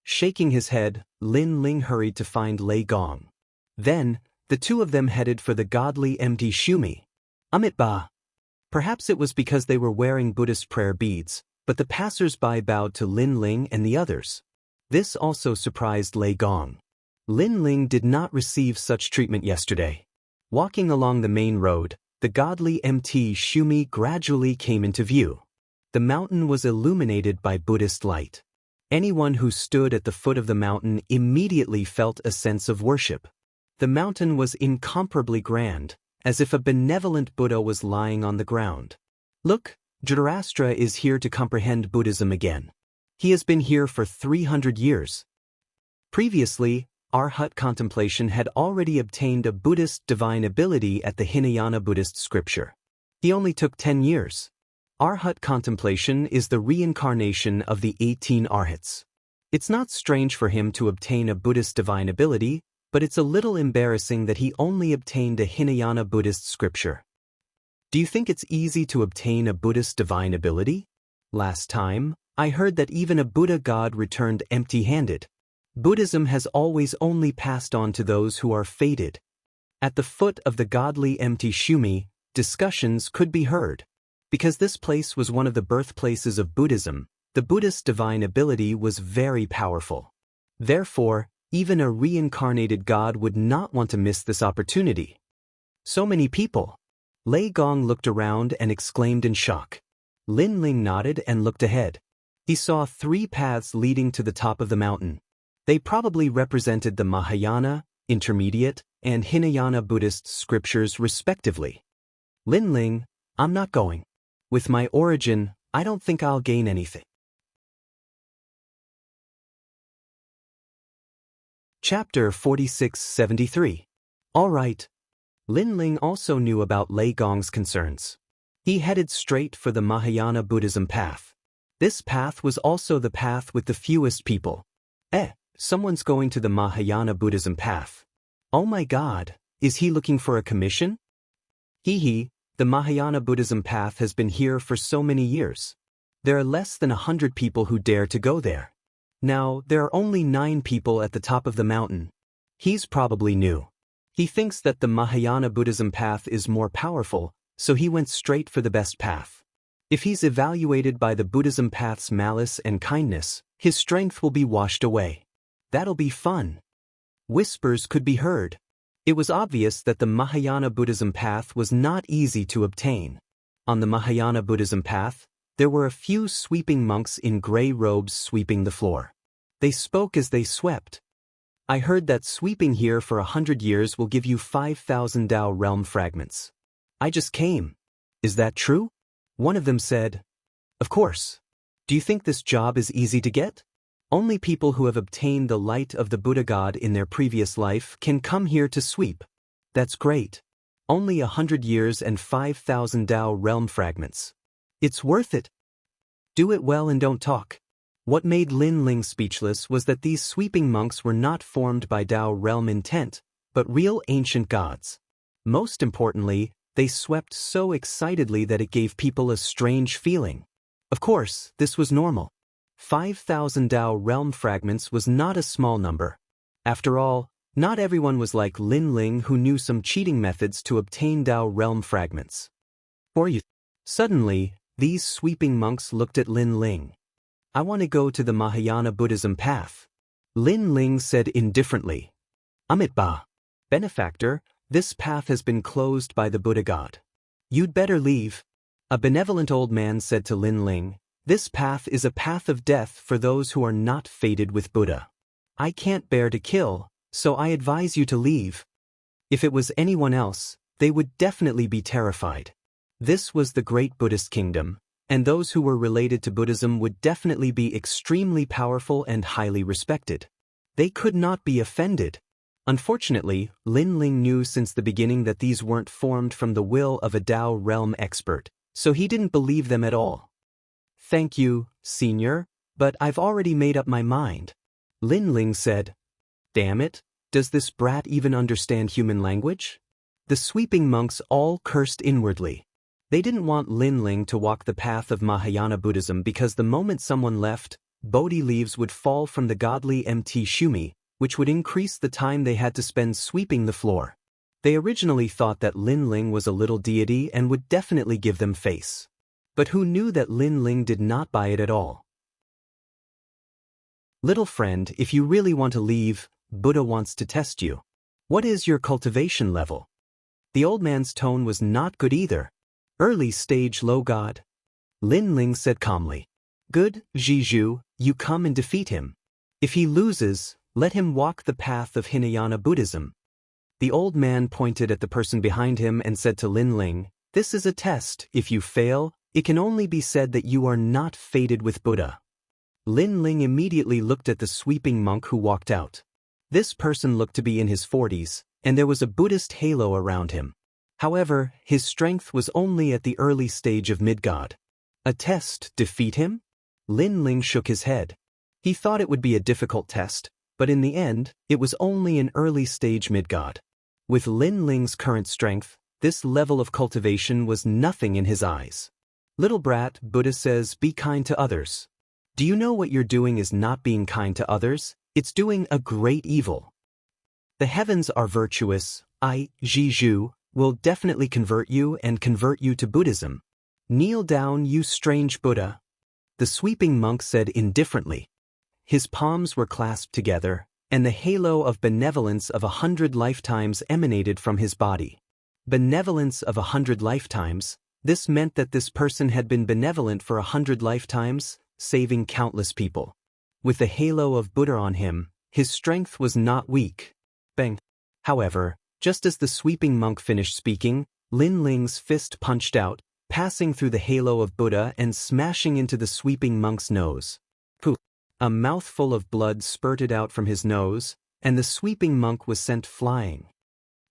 Shaking his head, Lin Ling hurried to find Lei Gong. Then, the two of them headed for the godly empty Shumi. Amitabha. Perhaps it was because they were wearing Buddhist prayer beads, but the passers-by bowed to Lin Ling and the others. This also surprised Lei Gong. Lin Ling did not receive such treatment yesterday. Walking along the main road, the godly MT Shumi gradually came into view. The mountain was illuminated by Buddhist light. Anyone who stood at the foot of the mountain immediately felt a sense of worship. The mountain was incomparably grand, as if a benevolent Buddha was lying on the ground. Look, Dhritarashtra is here to comprehend Buddhism again. He has been here for 300 years. Previously, Arhat contemplation had already obtained a Buddhist divine ability at the Hinayana Buddhist scripture. He only took 10 years. Arhat contemplation is the reincarnation of the 18 Arhats. It's not strange for him to obtain a Buddhist divine ability, but it's a little embarrassing that he only obtained a Hinayana Buddhist scripture. Do you think it's easy to obtain a Buddhist divine ability? Last time, I heard that even a Buddha god returned empty-handed. Buddhism has always only passed on to those who are fated. At the foot of the godly empty Shumi, discussions could be heard. Because this place was one of the birthplaces of Buddhism, the Buddhist divine ability was very powerful. Therefore, even a reincarnated god would not want to miss this opportunity. So many people. Lei Gong looked around and exclaimed in shock. Lin Ling nodded and looked ahead. He saw 3 paths leading to the top of the mountain. They probably represented the Mahayana, Intermediate, and Hinayana Buddhist scriptures respectively. Lin Ling, I'm not going. With my origin, I don't think I'll gain anything. Chapter 4673. All right. Lin Ling also knew about Lei Gong's concerns. He headed straight for the Mahayana Buddhism path. This path was also the path with the fewest people. Someone's going to the Mahayana Buddhism path. Oh my God, is he looking for a commission? The Mahayana Buddhism path has been here for so many years. There are less than 100 people who dare to go there. Now, there are only 9 people at the top of the mountain. He's probably new. He thinks that the Mahayana Buddhism path is more powerful, so he went straight for the best path. If he's evaluated by the Buddhism path's malice and kindness, his strength will be washed away. That'll be fun. Whispers could be heard. It was obvious that the Mahayana Buddhism path was not easy to obtain. On the Mahayana Buddhism path, there were a few sweeping monks in gray robes sweeping the floor. They spoke as they swept. I heard that sweeping here for 100 years will give you 5,000 Tao realm fragments. I just came. Is that true? One of them said, Of course. Do you think this job is easy to get? Only people who have obtained the light of the Buddha God in their previous life can come here to sweep. That's great. Only 100 years and 5,000 Tao realm fragments. It's worth it. Do it well and don't talk. What made Lin Ling speechless was that these sweeping monks were not formed by Tao realm intent, but real ancient gods. Most importantly, they swept so excitedly that it gave people a strange feeling. Of course, this was normal. 5,000 Tao realm fragments was not a small number. After all, not everyone was like Lin Ling who knew some cheating methods to obtain Tao realm fragments. Suddenly, these sweeping monks looked at Lin Ling. I want to go to the Mahayana Buddhism path. Lin Ling said indifferently. Amitabha. Benefactor, this path has been closed by the Buddha God. You'd better leave. A benevolent old man said to Lin Ling, This path is a path of death for those who are not fated with Buddha. I can't bear to kill, so I advise you to leave. If it was anyone else, they would definitely be terrified. This was the great Buddhist kingdom, and those who were related to Buddhism would definitely be extremely powerful and highly respected. They could not be offended. Unfortunately, Lin Ling knew since the beginning that these weren't formed from the will of a Tao realm expert, so he didn't believe them at all. Thank you, Senior, but I've already made up my mind. Lin Ling said. Damn it, does this brat even understand human language? The sweeping monks all cursed inwardly. They didn't want Lin Ling to walk the path of Mahayana Buddhism because the moment someone left, Bodhi leaves would fall from the godly Mt. Shumi, which would increase the time they had to spend sweeping the floor. They originally thought that Lin Ling was a little deity and would definitely give them face. But who knew that Lin Ling did not buy it at all? Little friend, if you really want to leave, Buddha wants to test you. What is your cultivation level? The old man's tone was not good either. Early stage low god. Lin Ling said calmly. Good, Jiju, you come and defeat him. If he loses, let him walk the path of Hinayana Buddhism. The old man pointed at the person behind him and said to Lin Ling, This is a test. If you fail, it can only be said that you are not fated with Buddha. Lin Ling immediately looked at the sweeping monk who walked out. This person looked to be in his 40s, and there was a Buddhist halo around him. However, his strength was only at the early stage of mid-god. A test, defeat him? Lin Ling shook his head. He thought it would be a difficult test, but in the end, it was only an early stage mid-god. With Lin Ling's current strength, this level of cultivation was nothing in his eyes. Little brat, Buddha says, be kind to others. Do you know what you're doing is not being kind to others? It's doing a great evil. The heavens are virtuous. Jiju, will definitely convert you to Buddhism. Kneel down, you strange Buddha. The sweeping monk said indifferently. His palms were clasped together, and the halo of benevolence of 100 lifetimes emanated from his body. Benevolence of 100 lifetimes, this meant that this person had been benevolent for 100 lifetimes, saving countless people. With the halo of Buddha on him, his strength was not weak. Bang. However, just as the sweeping monk finished speaking, Lin Ling's fist punched out, passing through the halo of Buddha and smashing into the sweeping monk's nose. Poof! A mouthful of blood spurted out from his nose, and the sweeping monk was sent flying.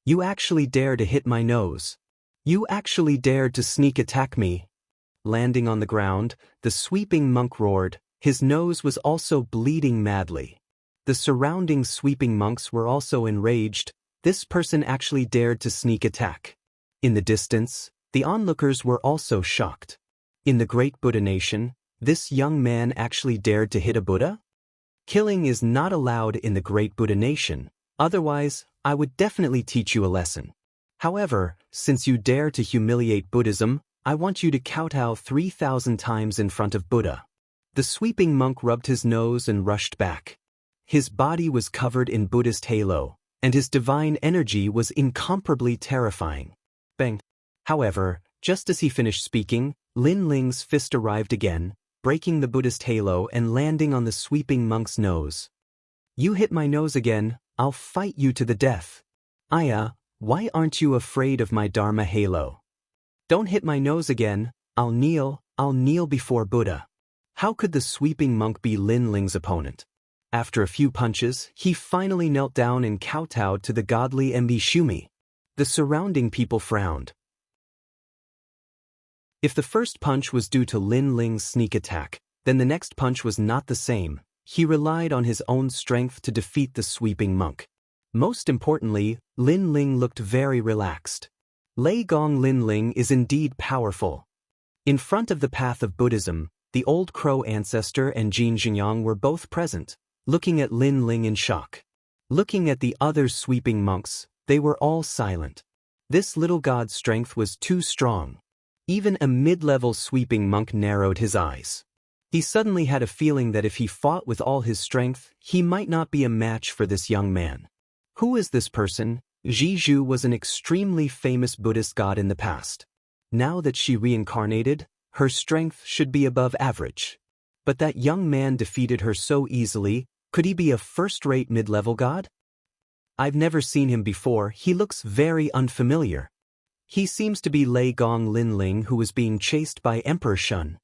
"You actually dare to hit my nose. You actually dared to sneak attack me." Landing on the ground, the sweeping monk roared. His nose was also bleeding madly. The surrounding sweeping monks were also enraged. This person actually dared to sneak attack. In the distance, the onlookers were also shocked. In the great Buddha nation, this young man actually dared to hit a Buddha? Killing is not allowed in the great Buddha nation, otherwise, I would definitely teach you a lesson. However, since you dare to humiliate Buddhism, I want you to kowtow 3,000 times in front of Buddha. The sweeping monk rubbed his nose and rushed back. His body was covered in Buddhist halo, and his divine energy was incomparably terrifying. Bang! However, just as he finished speaking, Lin Ling's fist arrived again, breaking the Buddhist halo and landing on the sweeping monk's nose. "You hit my nose again, I'll fight you to the death. Aya, why aren't you afraid of my Dharma halo? Don't hit my nose again, I'll kneel before Buddha." How could the sweeping monk be Lin Ling's opponent? After a few punches, he finally knelt down and kowtowed to the godly Mb Shumi. The surrounding people frowned. If the first punch was due to Lin Ling's sneak attack, then the next punch was not the same. He relied on his own strength to defeat the sweeping monk. Most importantly, Lin Ling looked very relaxed. Lei Gong Lin Ling is indeed powerful. In front of the path of Buddhism, the old crow ancestor and Jin Xingyang were both present, looking at Lin Ling in shock. Looking at the other sweeping monks, they were all silent. This little god's strength was too strong. Even a mid-level sweeping monk narrowed his eyes. He suddenly had a feeling that if he fought with all his strength, he might not be a match for this young man. Who is this person? Zhizhu was an extremely famous Buddhist god in the past. Now that she reincarnated, her strength should be above average. But that young man defeated her so easily. Could he be a first-rate mid-level god? I've never seen him before. He looks very unfamiliar. He seems to be Lei Gong Lin Ling, who was being chased by Emperor Shun.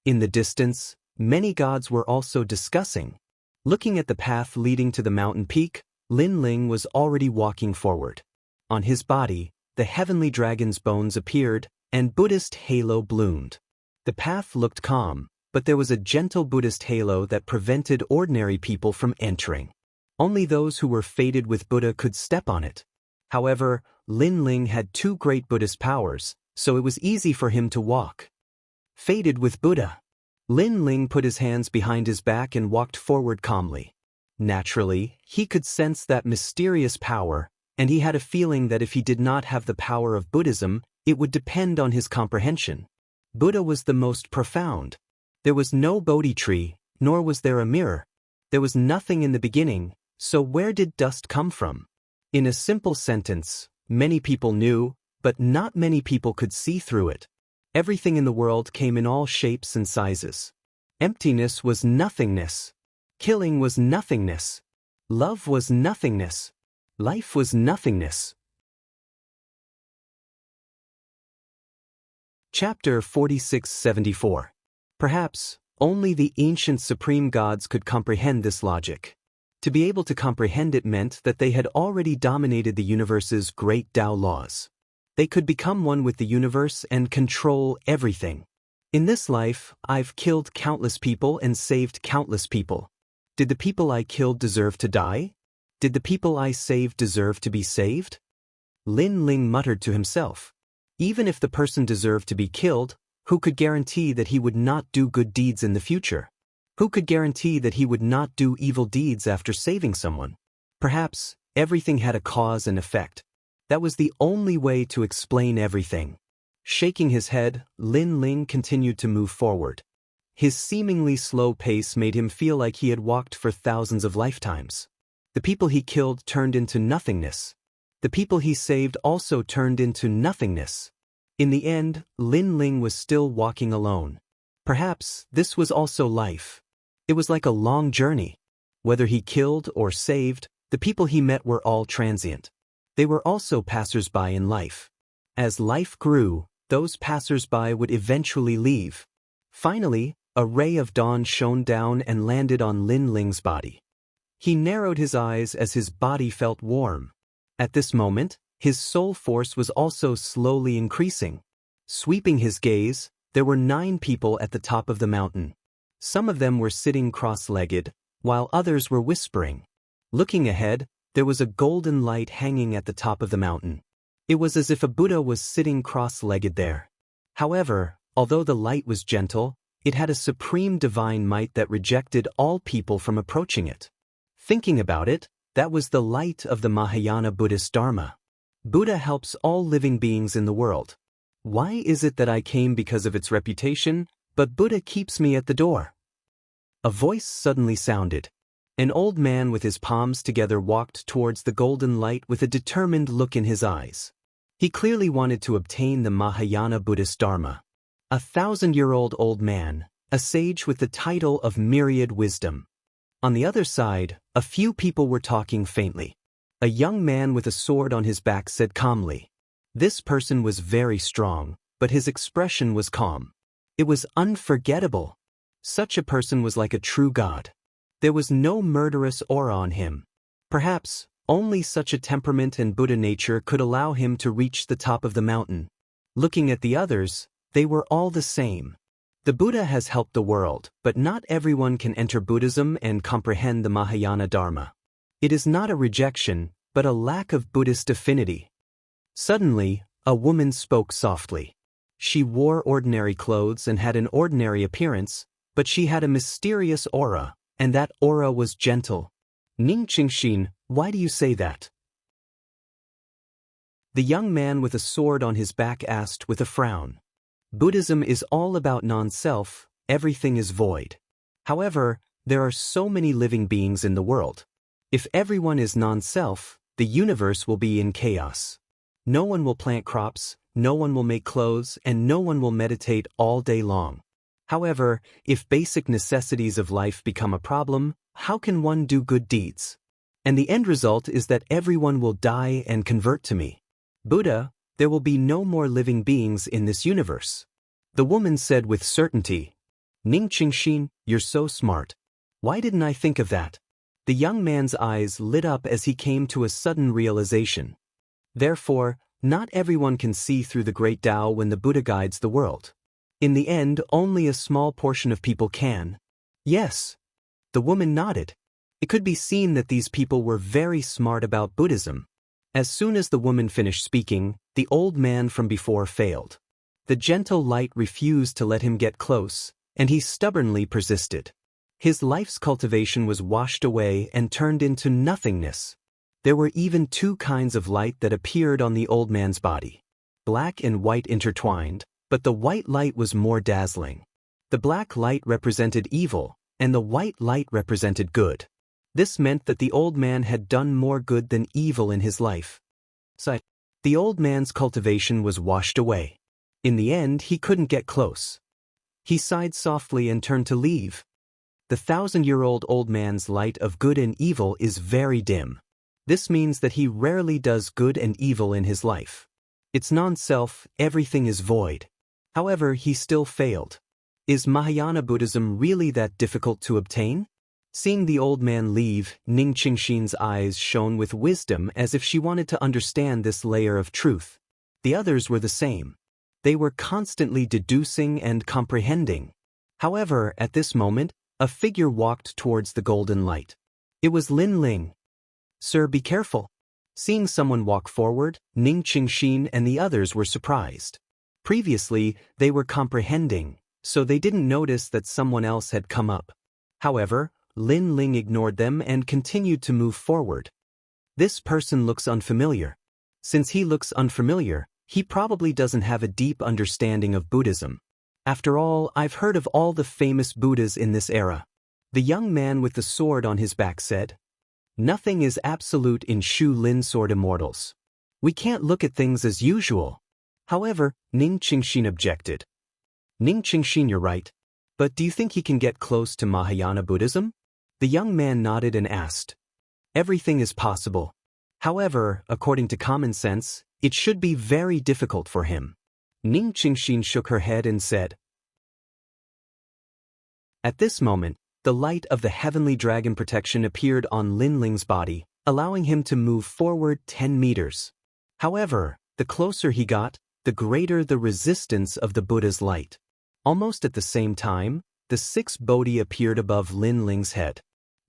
In the distance, many gods were also discussing. Looking at the path leading to the mountain peak, Lin Ling was already walking forward. On his body, the heavenly dragon's bones appeared, and Buddhist halo bloomed. The path looked calm, but there was a gentle Buddhist halo that prevented ordinary people from entering. Only those who were fated with Buddha could step on it. However, Lin Ling had two great Buddhist powers, so it was easy for him to walk. Fated with Buddha. Lin Ling put his hands behind his back and walked forward calmly. Naturally, he could sense that mysterious power, and he had a feeling that if he did not have the power of Buddhism, it would depend on his comprehension. Buddha was the most profound. There was no Bodhi tree, nor was there a mirror. There was nothing in the beginning, so where did dust come from? In a simple sentence, many people knew, but not many people could see through it. Everything in the world came in all shapes and sizes. Emptiness was nothingness. Killing was nothingness. Love was nothingness. Life was nothingness. Chapter 4674. Perhaps, only the ancient supreme gods could comprehend this logic. To be able to comprehend it meant that they had already dominated the universe's great Tao laws. They could become one with the universe and control everything. In this life, I've killed countless people and saved countless people. Did the people I killed deserve to die? Did the people I saved deserve to be saved? Lin Ling muttered to himself. Even if the person deserved to be killed, who could guarantee that he would not do good deeds in the future? Who could guarantee that he would not do evil deeds after saving someone? Perhaps, everything had a cause and effect. That was the only way to explain everything. Shaking his head, Lin Ling continued to move forward. His seemingly slow pace made him feel like he had walked for thousands of lifetimes. The people he killed turned into nothingness. The people he saved also turned into nothingness. In the end, Lin Ling was still walking alone. Perhaps this was also life. It was like a long journey. Whether he killed or saved, the people he met were all transient. They were also passers-by in life. As life grew, those passers-by would eventually leave. Finally, a ray of dawn shone down and landed on Lin Ling's body. He narrowed his eyes as his body felt warm. At this moment, his soul force was also slowly increasing. Sweeping his gaze, there were 9 people at the top of the mountain. Some of them were sitting cross-legged, while others were whispering. Looking ahead, there was a golden light hanging at the top of the mountain. It was as if a Buddha was sitting cross-legged there. However, although the light was gentle, it had a supreme divine might that rejected all people from approaching it. Thinking about it, that was the light of the Mahayana Buddhist Dharma. Buddha helps all living beings in the world. Why is it that I came because of its reputation, but Buddha keeps me at the door? A voice suddenly sounded. An old man with his palms together walked towards the golden light with a determined look in his eyes. He clearly wanted to obtain the Mahayana Buddhist Dharma. A 1,000-year-old old man, a sage with the title of myriad wisdom. On the other side, a few people were talking faintly. A young man with a sword on his back said calmly. This person was very strong, but his expression was calm. It was unforgettable. Such a person was like a true god. There was no murderous aura on him. Perhaps, only such a temperament and Buddha nature could allow him to reach the top of the mountain. Looking at the others, they were all the same. The Buddha has helped the world, but not everyone can enter Buddhism and comprehend the Mahayana Dharma. It is not a rejection, but a lack of Buddhist affinity. Suddenly, a woman spoke softly. She wore ordinary clothes and had an ordinary appearance, but she had a mysterious aura, and that aura was gentle. Ning Qingxin, why do you say that? The young man with a sword on his back asked with a frown. Buddhism is all about non-self, everything is void. However, there are so many living beings in the world. If everyone is non-self, the universe will be in chaos. No one will plant crops, no one will make clothes, and no one will meditate all day long. However, if basic necessities of life become a problem, how can one do good deeds? And the end result is that everyone will die and convert to me. Buddha, there will be no more living beings in this universe. The woman said with certainty. Ning Qingxin, you're so smart. Why didn't I think of that? The young man's eyes lit up as he came to a sudden realization. Therefore, not everyone can see through the great Tao when the Buddha guides the world. In the end, only a small portion of people can. Yes. The woman nodded. It could be seen that these people were very smart about Buddhism. As soon as the woman finished speaking, the old man from before failed. The gentle light refused to let him get close, and he stubbornly persisted. His life's cultivation was washed away and turned into nothingness. There were even 2 kinds of light that appeared on the old man's body. Black and white intertwined, but the white light was more dazzling. The black light represented evil, and the white light represented good. This meant that the old man had done more good than evil in his life. So, the old man's cultivation was washed away. In the end, he couldn't get close. He sighed softly and turned to leave. The 1,000-year-old old man's light of good and evil is very dim. This means that he rarely does good and evil in his life. It's non-self, everything is void. However, he still failed. Is Mahayana Buddhism really that difficult to obtain? Seeing the old man leave, Ning Qingxin's eyes shone with wisdom as if she wanted to understand this layer of truth. The others were the same. They were constantly deducing and comprehending. However, at this moment, a figure walked towards the golden light. It was Lin Ling. Sir, be careful. Seeing someone walk forward, Ning Qingxin and the others were surprised. Previously, they were comprehending, so they didn't notice that someone else had come up. However, Lin Ling ignored them and continued to move forward. This person looks unfamiliar. Since he looks unfamiliar, he probably doesn't have a deep understanding of Buddhism. After all, I've heard of all the famous Buddhas in this era. The young man with the sword on his back said. Nothing is absolute in Shu Lin Sword Immortals. We can't look at things as usual. However, Ning Qingxin objected. Ning Qingxin, you're right. But do you think he can get close to Mahayana Buddhism? The young man nodded and asked. Everything is possible. However, according to common sense, it should be very difficult for him. Ning Qingxin shook her head and said. At this moment, the light of the heavenly dragon protection appeared on Lin Ling's body, allowing him to move forward 10 meters. However, the closer he got, the greater the resistance of the Buddha's light. Almost at the same time, the 6th Bodhi appeared above Lin Ling's head.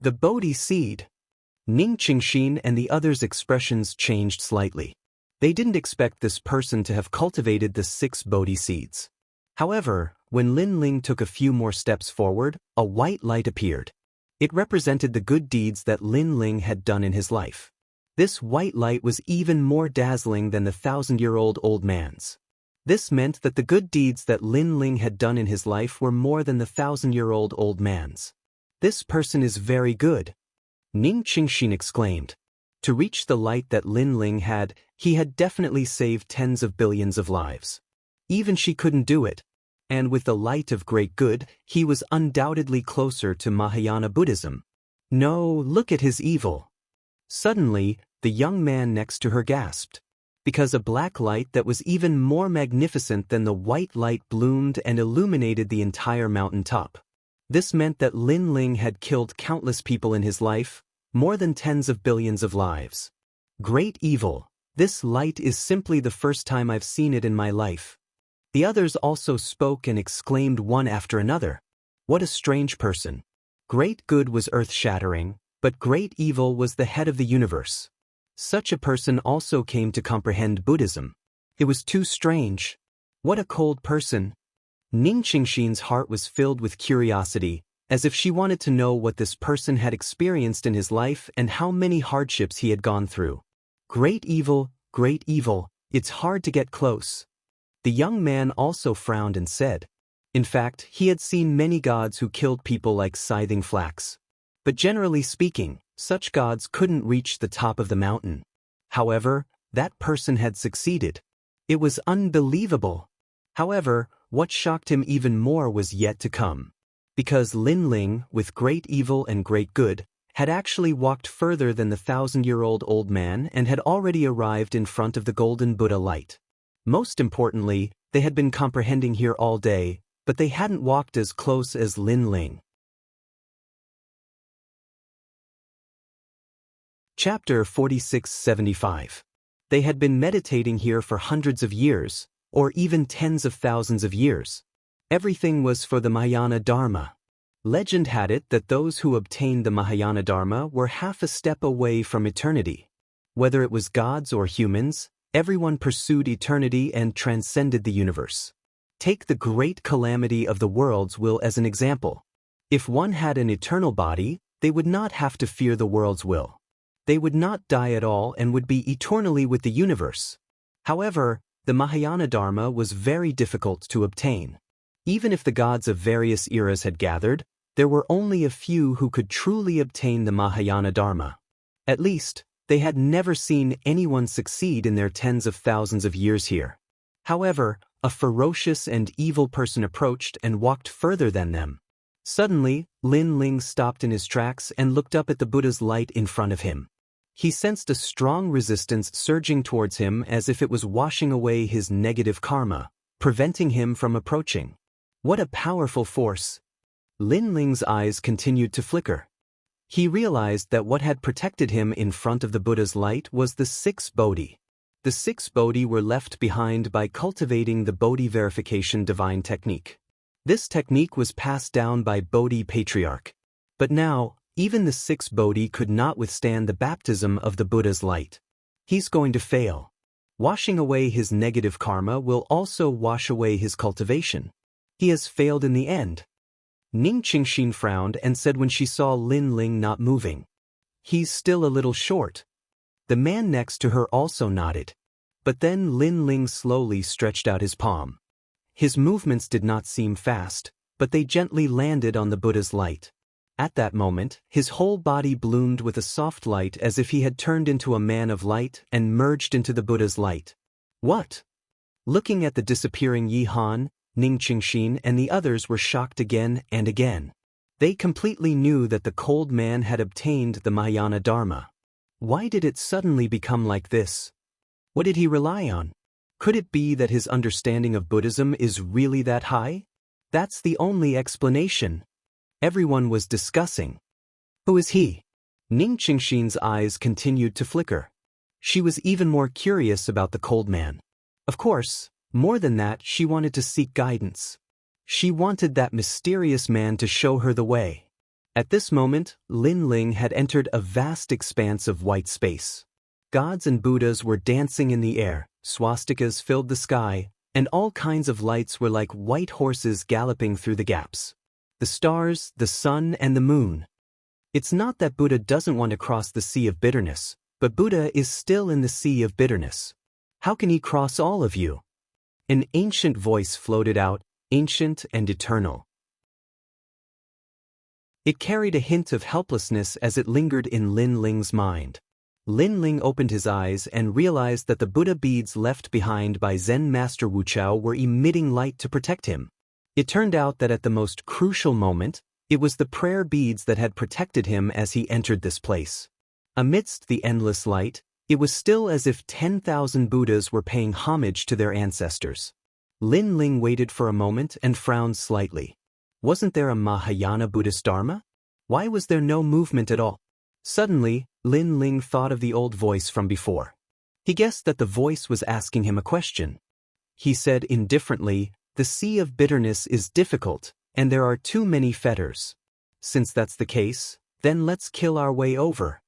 The Bodhi seed. Ning Qingxin and the others' expressions changed slightly. They didn't expect this person to have cultivated the 6 Bodhi seeds. However, when Lin Ling took a few more steps forward, a white light appeared. It represented the good deeds that Lin Ling had done in his life. This white light was even more dazzling than the 1,000-year-old old man's. This meant that the good deeds that Lin Ling had done in his life were more than the 1,000-year-old old man's. This person is very good, Ning Qingxin exclaimed. To reach the light that Lin Ling had, he had definitely saved tens of billions of lives. Even she couldn't do it. And with the light of great good, he was undoubtedly closer to Mahayana Buddhism. No, look at his evil. Suddenly, the young man next to her gasped. Because a black light that was even more magnificent than the white light bloomed and illuminated the entire mountaintop. This meant that Lin Ling had killed countless people in his life, more than tens of billions of lives. Great evil. This light is simply the first time I've seen it in my life. The others also spoke and exclaimed one after another. What a strange person. Great good was earth-shattering, but great evil was the head of the universe. Such a person also came to comprehend Buddhism. It was too strange. What a cold person. Ning Qingxin's heart was filled with curiosity, as if she wanted to know what this person had experienced in his life and how many hardships he had gone through. Great evil, it's hard to get close. The young man also frowned and said. In fact, he had seen many gods who killed people like scything flax. But generally speaking, such gods couldn't reach the top of the mountain. However, that person had succeeded. It was unbelievable. However, what shocked him even more was yet to come. Because Lin Ling, with great evil and great good, had actually walked further than the 1,000-year-old old man and had already arrived in front of the golden Buddha light. Most importantly, they had been comprehending here all day, but they hadn't walked as close as Lin Ling. Chapter 4675. They had been meditating here for hundreds of years, or even tens of thousands of years. Everything was for the Mahayana Dharma. Legend had it that those who obtained the Mahayana Dharma were half a step away from eternity. Whether it was gods or humans, everyone pursued eternity and transcended the universe. Take the great calamity of the world's will as an example. If one had an eternal body, they would not have to fear the world's will. They would not die at all and would be eternally with the universe. However, the Mahayana Dharma was very difficult to obtain. Even if the gods of various eras had gathered, there were only a few who could truly obtain the Mahayana Dharma. At least, they had never seen anyone succeed in their tens of thousands of years here. However, a ferocious and evil person approached and walked further than them. Suddenly, Lin Ling stopped in his tracks and looked up at the Buddha's light in front of him. He sensed a strong resistance surging towards him as if it was washing away his negative karma, preventing him from approaching. What a powerful force! Lin Ling's eyes continued to flicker. He realized that what had protected him in front of the Buddha's light was the 6 Bodhi. The 6 Bodhi were left behind by cultivating the Bodhi verification divine technique. This technique was passed down by Bodhi Patriarch. But now, even the 6 Bodhi could not withstand the baptism of the Buddha's light. He's going to fail. Washing away his negative karma will also wash away his cultivation. He has failed in the end. Ning Qingxin frowned and said when she saw Lin Ling not moving. He's still a little short. The man next to her also nodded. But then Lin Ling slowly stretched out his palm. His movements did not seem fast, but they gently landed on the Buddha's light. At that moment, his whole body bloomed with a soft light as if he had turned into a man of light and merged into the Buddha's light. What? Looking at the disappearing Yi Han, Ning Qingxin and the others were shocked again and again. They completely knew that the cold man had obtained the Mahayana Dharma. Why did it suddenly become like this? What did he rely on? Could it be that his understanding of Buddhism is really that high? That's the only explanation. Everyone was discussing. Who is he? Ning Qingxin's eyes continued to flicker. She was even more curious about the cold man. Of course, more than that, she wanted to seek guidance. She wanted that mysterious man to show her the way. At this moment, Lin Ling had entered a vast expanse of white space. Gods and Buddhas were dancing in the air, swastikas filled the sky, and all kinds of lights were like white horses galloping through the gaps. The stars, the sun, and the moon. It's not that Buddha doesn't want to cross the sea of bitterness, but Buddha is still in the sea of bitterness. How can he cross all of you? An ancient voice floated out, ancient and eternal. It carried a hint of helplessness as it lingered in Lin Ling's mind. Lin Ling opened his eyes and realized that the Buddha beads left behind by Zen Master Wu Chao were emitting light to protect him. It turned out that at the most crucial moment, it was the prayer beads that had protected him as he entered this place. Amidst the endless light, it was still as if 10,000 Buddhas were paying homage to their ancestors. Lin Ling waited for a moment and frowned slightly. Wasn't there a Mahayana Buddhist Dharma? Why was there no movement at all? Suddenly, Lin Ling thought of the old voice from before. He guessed that the voice was asking him a question. He said indifferently, "The sea of bitterness is difficult, and there are too many fetters. Since that's the case, then let's kill our way over."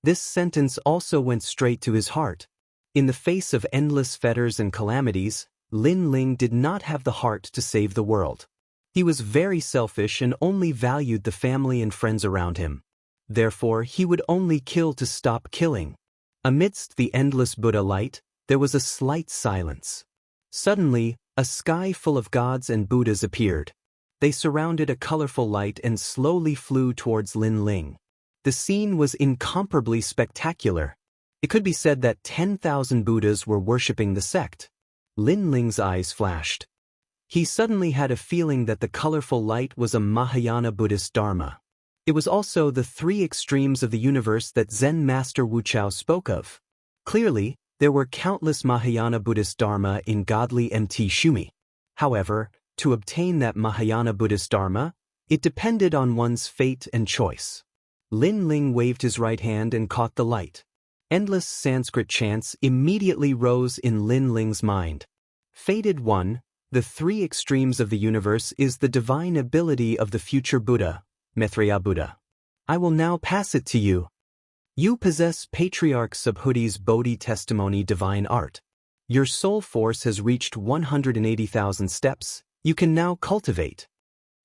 This sentence also went straight to his heart. In the face of endless fetters and calamities, Lin Ling did not have the heart to save the world. He was very selfish and only valued the family and friends around him. Therefore, he would only kill to stop killing. Amidst the endless Buddha light, there was a slight silence. Suddenly, a sky full of gods and Buddhas appeared. They surrounded a colorful light and slowly flew towards Lin Ling. The scene was incomparably spectacular. It could be said that 10,000 Buddhas were worshipping the sect. Lin Ling's eyes flashed. He suddenly had a feeling that the colorful light was a Mahayana Buddhist Dharma. It was also the three extremes of the universe that Zen Master Wu Chao spoke of. Clearly, there were countless Mahayana Buddhist Dharma in godly Mt. Shumi. However, to obtain that Mahayana Buddhist Dharma, it depended on one's fate and choice. Lin Ling waved his right hand and caught the light. Endless Sanskrit chants immediately rose in Lin Ling's mind. Fated one, the three extremes of the universe is the divine ability of the future Buddha, Maitreya Buddha. I will now pass it to you. You possess Patriarch Subhuti's Bodhi testimony divine art. Your soul force has reached 180,000 steps. You can now cultivate.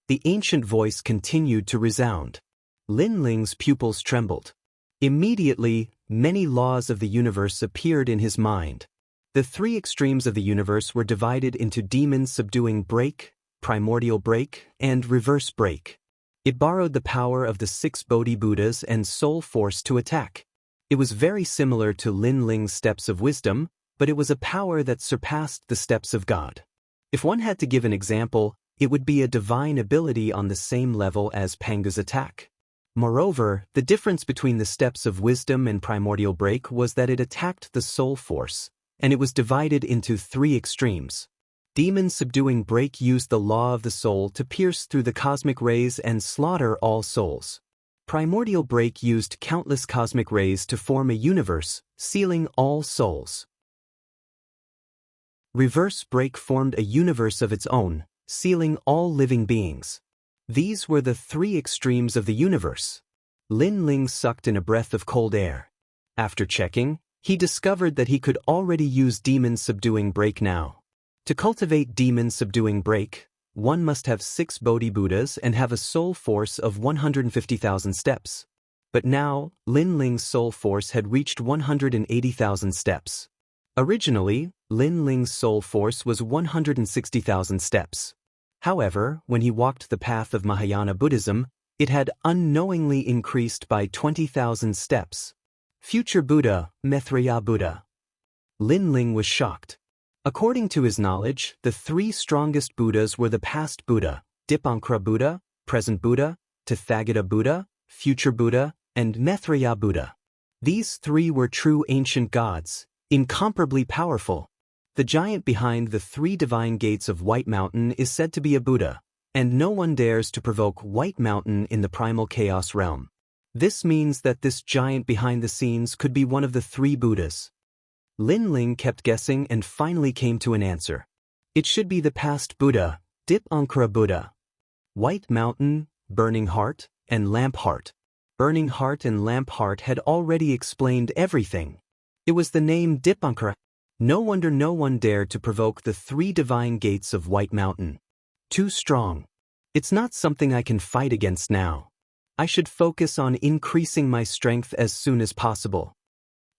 The ancient voice continued to resound. Lin Ling's pupils trembled. Immediately, many laws of the universe appeared in his mind. The three extremes of the universe were divided into demon subduing break, primordial break, and reverse break. It borrowed the power of the 6 Bodhi Buddhas and soul force to attack. It was very similar to Lin Ling's steps of wisdom, but it was a power that surpassed the steps of God. If one had to give an example, it would be a divine ability on the same level as Panga's attack. Moreover, the difference between the steps of wisdom and primordial break was that it attacked the soul force, and it was divided into 3 extremes. Demon subduing break used the law of the soul to pierce through the cosmic rays and slaughter all souls. Primordial break used countless cosmic rays to form a universe, sealing all souls. Reverse break formed a universe of its own, sealing all living beings. These were the 3 extremes of the universe. Lin Ling sucked in a breath of cold air. After checking, he discovered that he could already use demon subduing break now. To cultivate demon subduing break, one must have 6 Bodhi Buddhas and have a soul force of 150,000 steps. But now, Lin Ling's soul force had reached 180,000 steps. Originally, Lin Ling's soul force was 160,000 steps. However, when he walked the path of Mahayana Buddhism, it had unknowingly increased by 20,000 steps. Future Buddha, Maitreya Buddha. Lin Ling was shocked. According to his knowledge, the 3 strongest Buddhas were the past Buddha, Dipankara Buddha, present Buddha, Tathagata Buddha, future Buddha, and Maitreya Buddha. These 3 were true ancient gods, incomparably powerful. The giant behind the 3 divine gates of White Mountain is said to be a Buddha, and no one dares to provoke White Mountain in the primal chaos realm. This means that this giant behind the scenes could be one of the 3 Buddhas. Lin Ling kept guessing and finally came to an answer. It should be the past Buddha, Dipankara Buddha. White Mountain, Burning Heart, and Lamp Heart. Burning Heart and Lamp Heart had already explained everything. It was the name Dipankara. No wonder no one dared to provoke the 3 divine gates of White Mountain. Too strong. It's not something I can fight against now. I should focus on increasing my strength as soon as possible.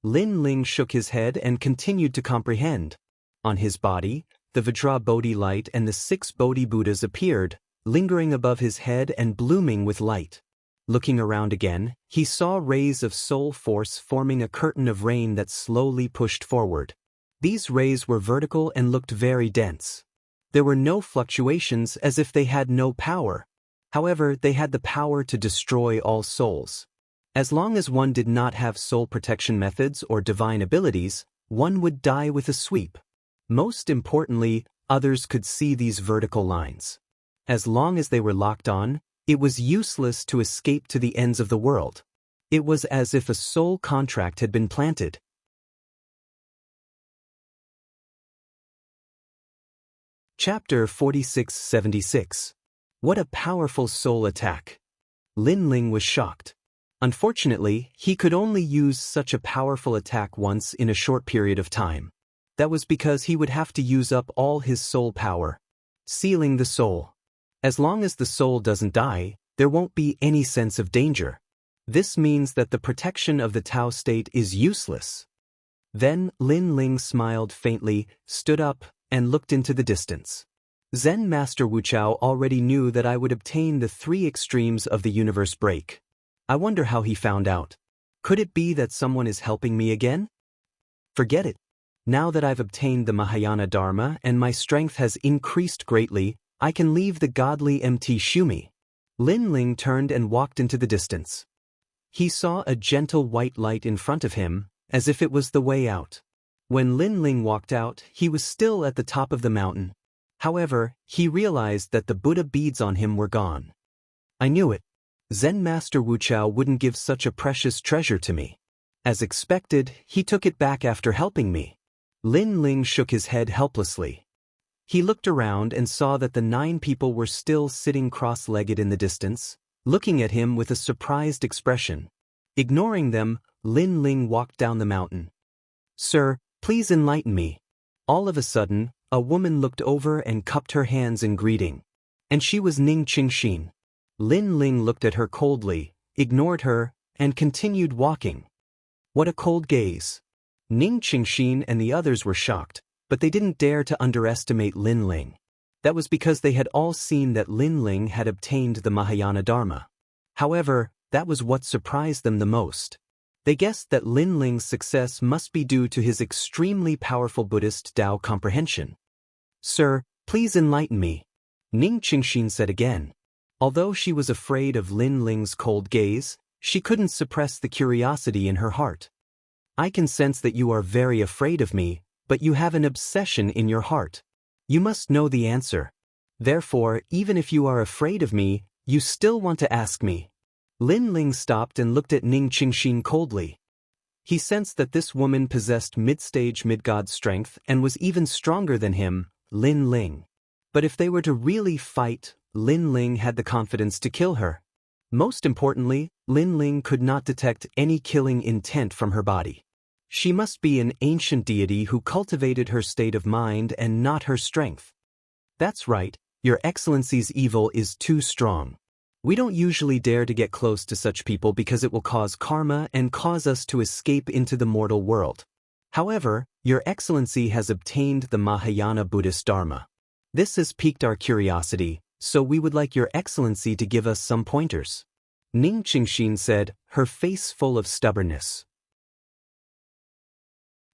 Lin Ling shook his head and continued to comprehend. On his body, the Vajra Bodhi light and the 6 Bodhi Buddhas appeared, lingering above his head and blooming with light. Looking around again, he saw rays of soul force forming a curtain of rain that slowly pushed forward. These rays were vertical and looked very dense. There were no fluctuations, as if they had no power. However, they had the power to destroy all souls. As long as one did not have soul protection methods or divine abilities, one would die with a sweep. Most importantly, others could see these vertical lines. As long as they were locked on, it was useless to escape to the ends of the world. It was as if a soul contract had been planted. Chapter 4676. What a powerful soul attack. Lin Ling was shocked. Unfortunately, he could only use such a powerful attack once in a short period of time. That was because he would have to use up all his soul power. Sealing the soul. As long as the soul doesn't die, there won't be any sense of danger. This means that the protection of the Tao state is useless. Then Lin Ling smiled faintly, stood up, and looked into the distance. Zen Master Wu Chao already knew that I would obtain the 3 extremes of the universe break. I wonder how he found out. Could it be that someone is helping me again? Forget it. Now that I've obtained the Mahayana Dharma and my strength has increased greatly, I can leave the godly MT Shumi. Lin Ling turned and walked into the distance. He saw a gentle white light in front of him, as if it was the way out. When Lin Ling walked out, he was still at the top of the mountain. However, he realized that the Buddha beads on him were gone. I knew it. Zen Master Wu Chao wouldn't give such a precious treasure to me. As expected, he took it back after helping me. Lin Ling shook his head helplessly. He looked around and saw that the 9 people were still sitting cross-legged in the distance, looking at him with a surprised expression. Ignoring them, Lin Ling walked down the mountain. Sir, please enlighten me. All of a sudden, a woman looked over and cupped her hands in greeting. And she was Ning Qingxin. Lin Ling looked at her coldly, ignored her, and continued walking. What a cold gaze. Ning Qingxin and the others were shocked, but they didn't dare to underestimate Lin Ling. That was because they had all seen that Lin Ling had obtained the Mahayana Dharma. However, that was what surprised them the most. They guessed that Lin Ling's success must be due to his extremely powerful Buddhist Tao comprehension. Sir, please enlighten me, Ning Qingxin said again. Although she was afraid of Lin Ling's cold gaze, she couldn't suppress the curiosity in her heart. I can sense that you are very afraid of me, but you have an obsession in your heart. You must know the answer. Therefore, even if you are afraid of me, you still want to ask me. Lin Ling stopped and looked at Ning Qingxin coldly. He sensed that this woman possessed mid-stage mid-god strength and was even stronger than him, Lin Ling. But if they were to really fight, Lin Ling had the confidence to kill her. Most importantly, Lin Ling could not detect any killing intent from her body. She must be an ancient deity who cultivated her state of mind and not her strength. That's right, Your Excellency's evil is too strong. We don't usually dare to get close to such people because it will cause karma and cause us to escape into the mortal world. However, Your Excellency has obtained the Mahayana Buddhist Dharma. This has piqued our curiosity, so we would like Your Excellency to give us some pointers. Ning Qingxin said, her face full of stubbornness.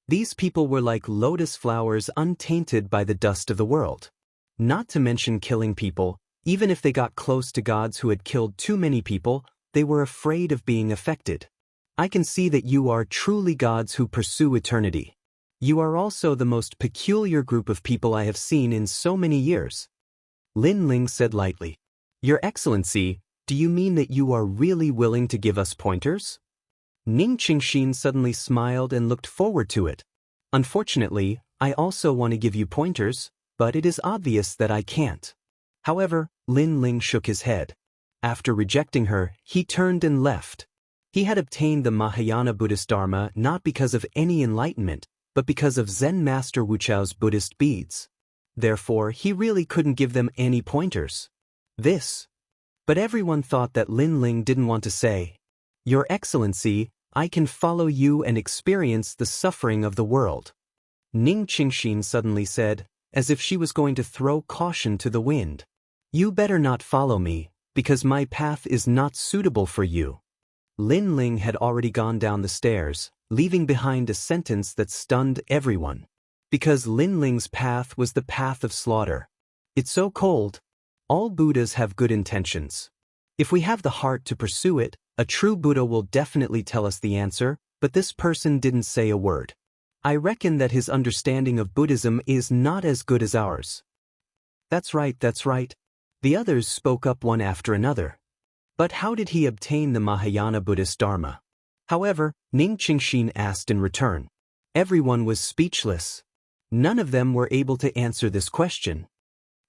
These people were like lotus flowers untainted by the dust of the world. Not to mention killing people, even if they got close to gods who had killed too many people, they were afraid of being affected. I can see that you are truly gods who pursue eternity. You are also the most peculiar group of people I have seen in so many years. Lin Ling said lightly. Your Excellency, do you mean that you are really willing to give us pointers? Ning Qingxin suddenly smiled and looked forward to it. Unfortunately, I also want to give you pointers, but it is obvious that I can't. However, Lin Ling shook his head. After rejecting her, he turned and left. He had obtained the Mahayana Buddhist Dharma not because of any enlightenment, but because of Zen Master Wuchao's Buddhist beads. Therefore, he really couldn't give them any pointers. But everyone thought that Lin Ling didn't want to say, Your Excellency, I can follow you and experience the suffering of the world. Ning Qingxin suddenly said, as if she was going to throw caution to the wind. You better not follow me, because my path is not suitable for you. Lin Ling had already gone down the stairs, leaving behind a sentence that stunned everyone. Because Lin Ling's path was the path of slaughter. It's so cold. All Buddhas have good intentions. If we have the heart to pursue it, a true Buddha will definitely tell us the answer, but this person didn't say a word. I reckon that his understanding of Buddhism is not as good as ours. That's right. The others spoke up one after another. But how did he obtain the Mahayana Buddhist Dharma? However, Ning Qingxin asked in return. Everyone was speechless. None of them were able to answer this question.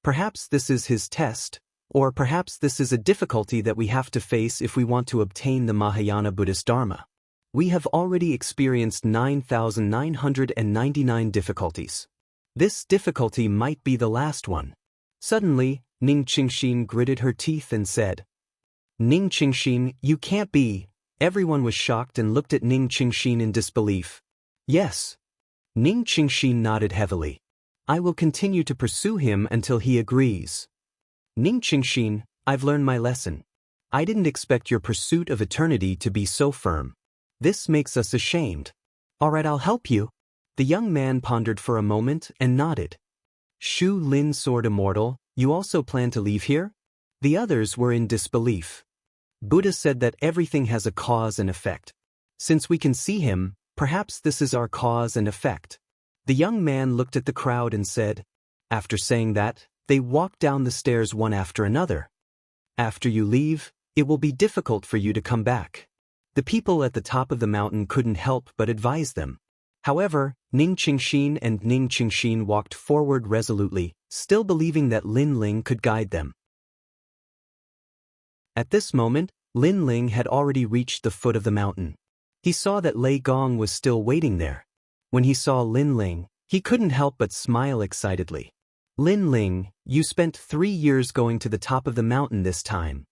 Perhaps this is his test, or perhaps this is a difficulty that we have to face if we want to obtain the Mahayana Buddhist Dharma. We have already experienced 9,999 difficulties. This difficulty might be the last one. Suddenly, Ning Qingxin gritted her teeth and said, Ning Qingxin, you can't be. Everyone was shocked and looked at Ning Qingxin in disbelief. Yes. Ning Qingxin nodded heavily. I will continue to pursue him until he agrees. Ning Qingxin, I've learned my lesson. I didn't expect your pursuit of eternity to be so firm. This makes us ashamed. All right, I'll help you. The young man pondered for a moment and nodded. Shu Lin Sword Immortal, you also plan to leave here? The others were in disbelief. Buddha said that everything has a cause and effect. Since we can see him, perhaps this is our cause and effect. The young man looked at the crowd and said, after saying that, they walked down the stairs one after another. After you leave, it will be difficult for you to come back. The people at the top of the mountain couldn't help but advise them. However, Ning Qingxin walked forward resolutely, still believing that Lin Ling could guide them. At this moment, Lin Ling had already reached the foot of the mountain. He saw that Lei Gong was still waiting there. When he saw Lin Ling, he couldn't help but smile excitedly. Lin Ling, you spent 3 years going to the top of the mountain this time.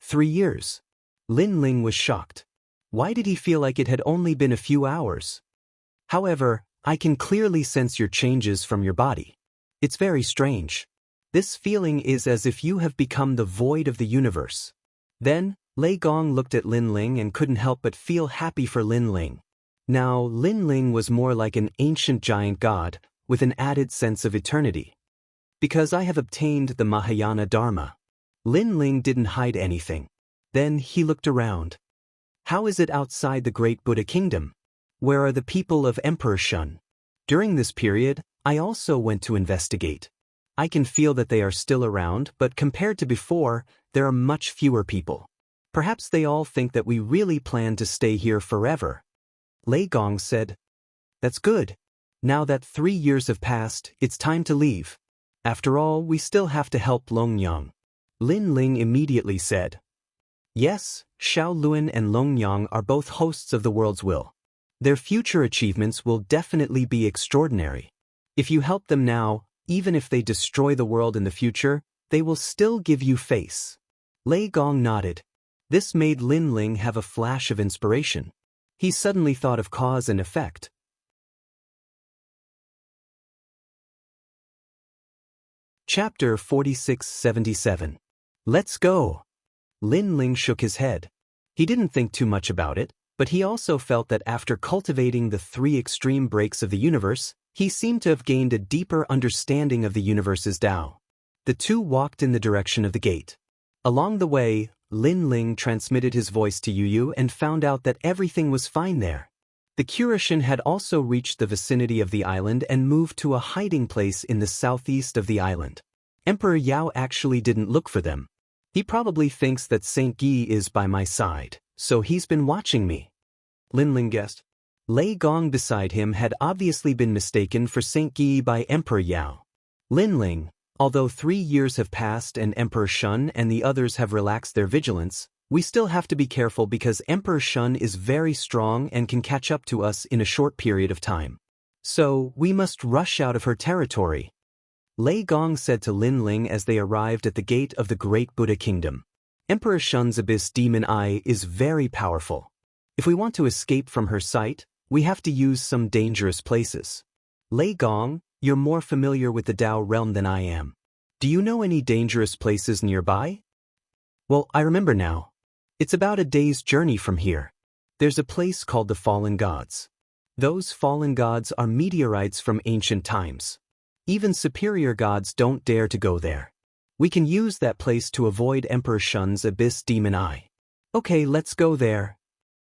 3 years. Lin Ling was shocked. Why did he feel like it had only been a few hours? However, I can clearly sense your changes from your body. It's very strange. This feeling is as if you have become the void of the universe. Then, Lei Gong looked at Lin Ling and couldn't help but feel happy for Lin Ling. Now, Lin Ling was more like an ancient giant god, with an added sense of eternity. Because I have obtained the Mahayana Dharma. Lin Ling didn't hide anything. Then he looked around. How is it outside the great Buddha kingdom? Where are the people of Emperor Shun? During this period, I also went to investigate. I can feel that they are still around, but compared to before, there are much fewer people. Perhaps they all think that we really plan to stay here forever. Lei Gong said, That's good. Now that 3 years have passed, it's time to leave. After all, we still have to help Long Yang. Lin Ling immediately said, Yes, Xiao Luan and Long Yang are both hosts of the world's will. Their future achievements will definitely be extraordinary. If you help them now, even if they destroy the world in the future, they will still give you face. Lei Gong nodded. This made Lin Ling have a flash of inspiration. He suddenly thought of cause and effect. Chapter 4677. Let's go. Lin Ling shook his head. He didn't think too much about it, but he also felt that after cultivating the 3 extreme breaks of the universe, he seemed to have gained a deeper understanding of the universe's Tao. The two walked in the direction of the gate. Along the way, Lin Ling transmitted his voice to Yu Yu and found out that everything was fine there. The Kurashin had also reached the vicinity of the island and moved to a hiding place in the southeast of the island. Emperor Yao actually didn't look for them. He probably thinks that Saint Guy is by my side, so he's been watching me. Linling guessed. Lei Gong beside him had obviously been mistaken for Saint Guy by Emperor Yao. Linling, although 3 years have passed and Emperor Shun and the others have relaxed their vigilance, we still have to be careful because Emperor Shun is very strong and can catch up to us in a short period of time. So, we must rush out of her territory. Lei Gong said to Linling as they arrived at the gate of the Great Buddha Kingdom. Emperor Shun's Abyss Demon Eye is very powerful. If we want to escape from her sight, we have to use some dangerous places. Lei Gong, you're more familiar with the Dao realm than I am. Do you know any dangerous places nearby? Well, I remember now. It's about a day's journey from here. There's a place called the Fallen Gods. Those fallen gods are meteorites from ancient times. Even superior gods don't dare to go there. We can use that place to avoid Emperor Shun's Abyss Demon Eye. Okay, let's go there.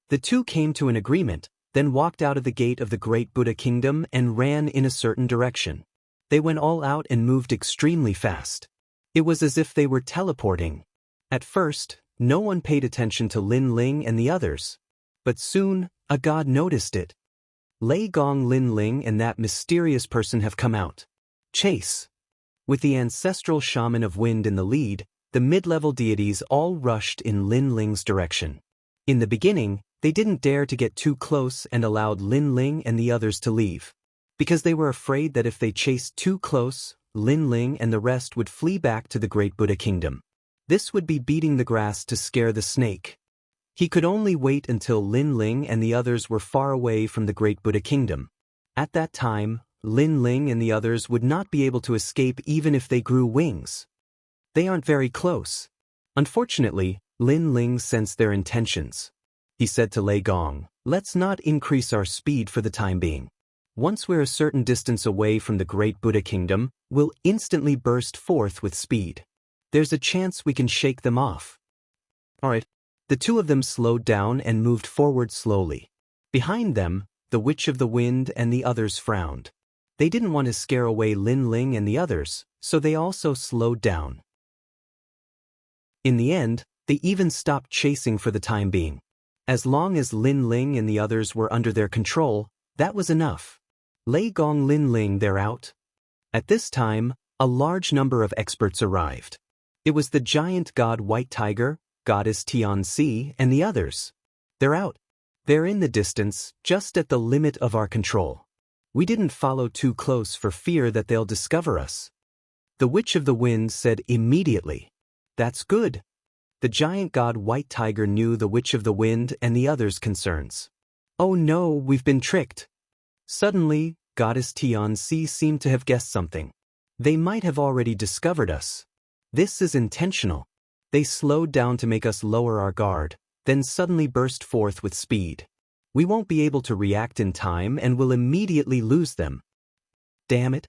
The two came to an agreement, then walked out of the gate of the Great Buddha Kingdom and ran in a certain direction. They went all out and moved extremely fast. It was as if they were teleporting. At first, no one paid attention to Linling and the others. But soon, a god noticed it. Lei Gong, Linling and that mysterious person have come out. Chase. With the ancestral shaman of wind in the lead, the mid-level deities all rushed in Linling's direction. In the beginning, they didn't dare to get too close and allowed Linling and the others to leave. Because they were afraid that if they chased too close, Linling and the rest would flee back to the Great Buddha Kingdom. This would be beating the grass to scare the snake. He could only wait until Linling and the others were far away from the Great Buddha Kingdom. At that time, Linling and the others would not be able to escape even if they grew wings. They aren't very close. Unfortunately, Linling sensed their intentions. He said to Lei Gong, let's not increase our speed for the time being. Once we're a certain distance away from the Great Buddha Kingdom, we'll instantly burst forth with speed. There's a chance we can shake them off. Alright. The two of them slowed down and moved forward slowly. Behind them, the Witch of the Wind and the others frowned. They didn't want to scare away Linling and the others, so they also slowed down. In the end, they even stopped chasing for the time being. As long as Linling and the others were under their control, that was enough. Lei Gong, Linling, they're out. At this time, a large number of experts arrived. It was the giant god White Tiger, goddess Tianxi, and the others. They're out. They're in the distance, just at the limit of our control. We didn't follow too close for fear that they'll discover us. The Witch of the Wind said immediately. That's good. The giant god White Tiger knew the Witch of the Wind and the others' concerns. Oh no, we've been tricked. Suddenly, goddess Tianxi seemed to have guessed something. They might have already discovered us. This is intentional. They slowed down to make us lower our guard, then suddenly burst forth with speed. We won't be able to react in time and will immediately lose them. Damn it.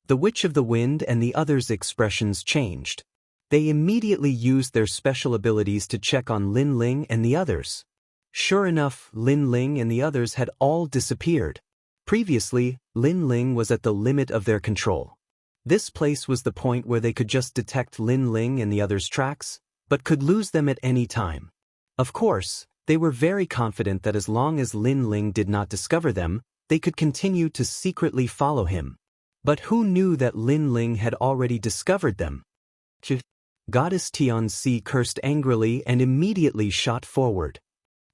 The Witch of the Wind and the others' expressions changed. They immediately used their special abilities to check on Linling and the others. Sure enough, Linling and the others had all disappeared. Previously, Linling was at the limit of their control. This place was the point where they could just detect Linling and the others' tracks, but could lose them at any time. Of course, they were very confident that as long as Linling did not discover them, they could continue to secretly follow him. But who knew that Linling had already discovered them? Goddess Tianxi cursed angrily and immediately shot forward.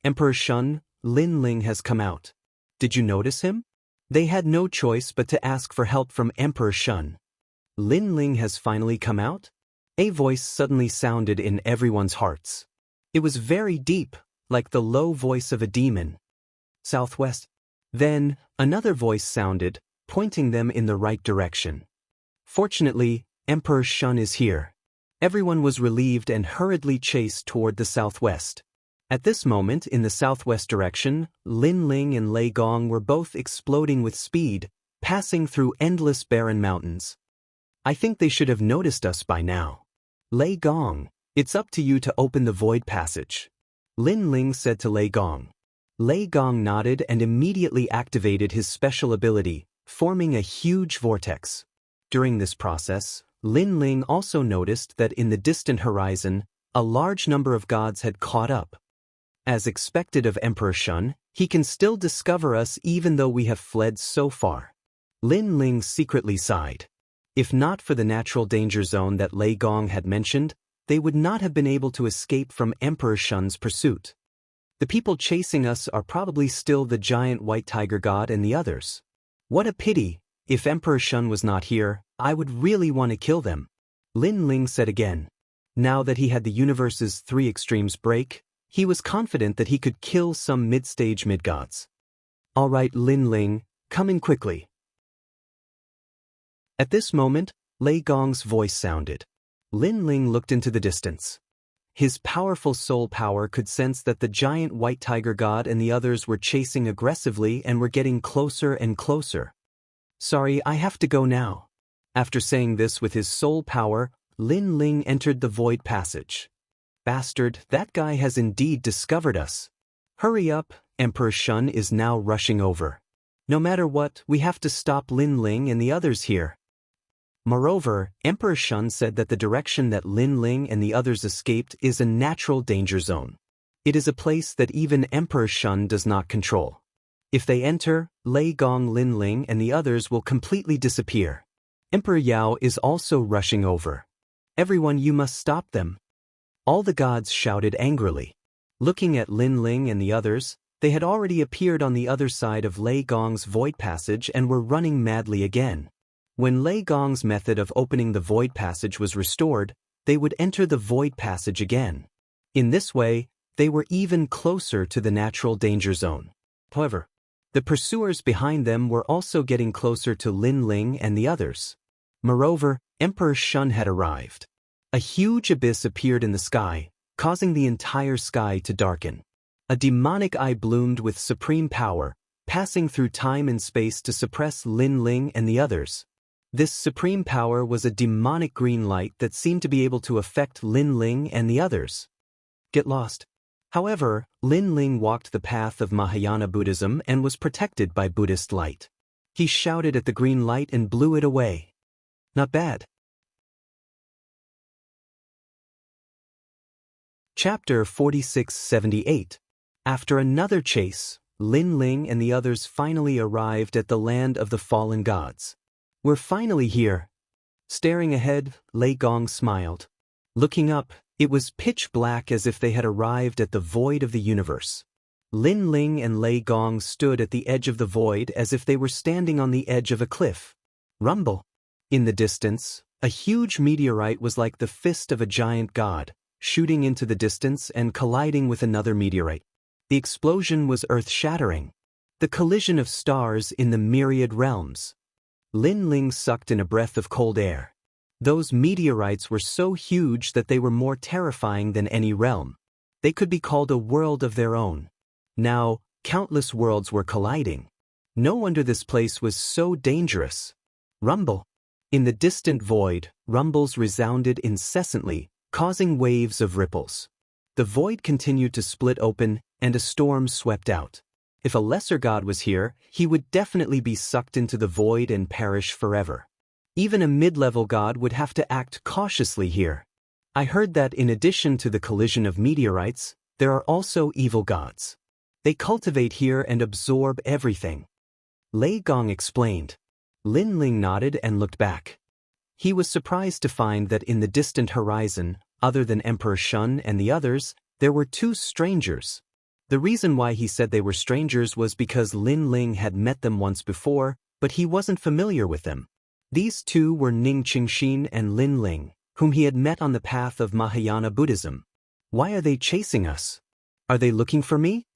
Emperor Shun, Linling has come out. Did you notice him? They had no choice but to ask for help from Emperor Shun. Linling has finally come out? A voice suddenly sounded in everyone's hearts. It was very deep, like the low voice of a demon. Southwest. Then, another voice sounded, pointing them in the right direction. Fortunately, Emperor Shun is here. Everyone was relieved and hurriedly chased toward the southwest. At this moment, in the southwest direction, Linling and Lei Gong were both exploding with speed, passing through endless barren mountains. I think they should have noticed us by now. Lei Gong, it's up to you to open the void passage. Linling said to Lei Gong. Lei Gong nodded and immediately activated his special ability, forming a huge vortex. During this process, Lin Ling also noticed that in the distant horizon, a large number of gods had caught up. As expected of Emperor Shun, he can still discover us even though we have fled so far. Lin Ling secretly sighed. If not for the natural danger zone that Lei Gong had mentioned, they would not have been able to escape from Emperor Shun's pursuit. The people chasing us are probably still the giant white tiger god and the others. What a pity! If Emperor Shun was not here, I would really want to kill them. Lin Ling said again. Now that he had the universe's 3 extremes break, he was confident that he could kill some mid-stage mid-gods. All right, Lin Ling, come in quickly. At this moment, Lei Gong's voice sounded. Lin Ling looked into the distance. His powerful soul power could sense that the giant white tiger god and the others were chasing aggressively and were getting closer and closer. Sorry, I have to go now. After saying this with his soul power, Lin Ling entered the void passage. Bastard, that guy has indeed discovered us. Hurry up, Emperor Shun is now rushing over. No matter what, we have to stop Lin Ling and the others here. Moreover, Emperor Shun said that the direction that Lin Ling and the others escaped is a natural danger zone. It is a place that even Emperor Shun does not control. If they enter, Lei Gong, Lin Ling and the others will completely disappear. Emperor Yao is also rushing over. Everyone, you must stop them. All the gods shouted angrily. Looking at Lin Ling and the others, they had already appeared on the other side of Lei Gong's void passage and were running madly again. When Lei Gong's method of opening the void passage was restored, they would enter the void passage again. In this way, they were even closer to the natural danger zone. However, the pursuers behind them were also getting closer to Lin Ling and the others. Moreover, Emperor Shun had arrived. A huge abyss appeared in the sky, causing the entire sky to darken. A demonic eye bloomed with supreme power, passing through time and space to suppress Lin Ling and the others. This supreme power was a demonic green light that seemed to be able to affect Lin Ling and the others. Get lost. However, Lin Ling walked the path of Mahayana Buddhism and was protected by Buddhist light. He shouted at the green light and blew it away. Not bad. Chapter 4678. After another chase, Lin Ling and the others finally arrived at the land of the fallen gods. We're finally here. Staring ahead, Lei Gong smiled. Looking up, it was pitch black as if they had arrived at the void of the universe. Lin Ling and Lei Gong stood at the edge of the void as if they were standing on the edge of a cliff. Rumble. In the distance, a huge meteorite was like the fist of a giant god, shooting into the distance and colliding with another meteorite. The explosion was earth-shattering. The collision of stars in the myriad realms. Lin Ling sucked in a breath of cold air. Those meteorites were so huge that they were more terrifying than any realm. They could be called a world of their own. Now, countless worlds were colliding. No wonder this place was so dangerous. Rumble. In the distant void, rumbles resounded incessantly, causing waves of ripples. The void continued to split open, and a storm swept out. If a lesser god was here, he would definitely be sucked into the void and perish forever. Even a mid-level god would have to act cautiously here. I heard that in addition to the collision of meteorites, there are also evil gods. They cultivate here and absorb everything. Lei Gong explained. Lin Ling nodded and looked back. He was surprised to find that in the distant horizon, other than Emperor Shun and the others, there were 2 strangers. The reason why he said they were strangers was because Lin Ling had met them once before, but he wasn't familiar with them. These 2 were Ning Qingxin and Lin Ling, whom he had met on the path of Mahayana Buddhism. Why are they chasing us? Are they looking for me?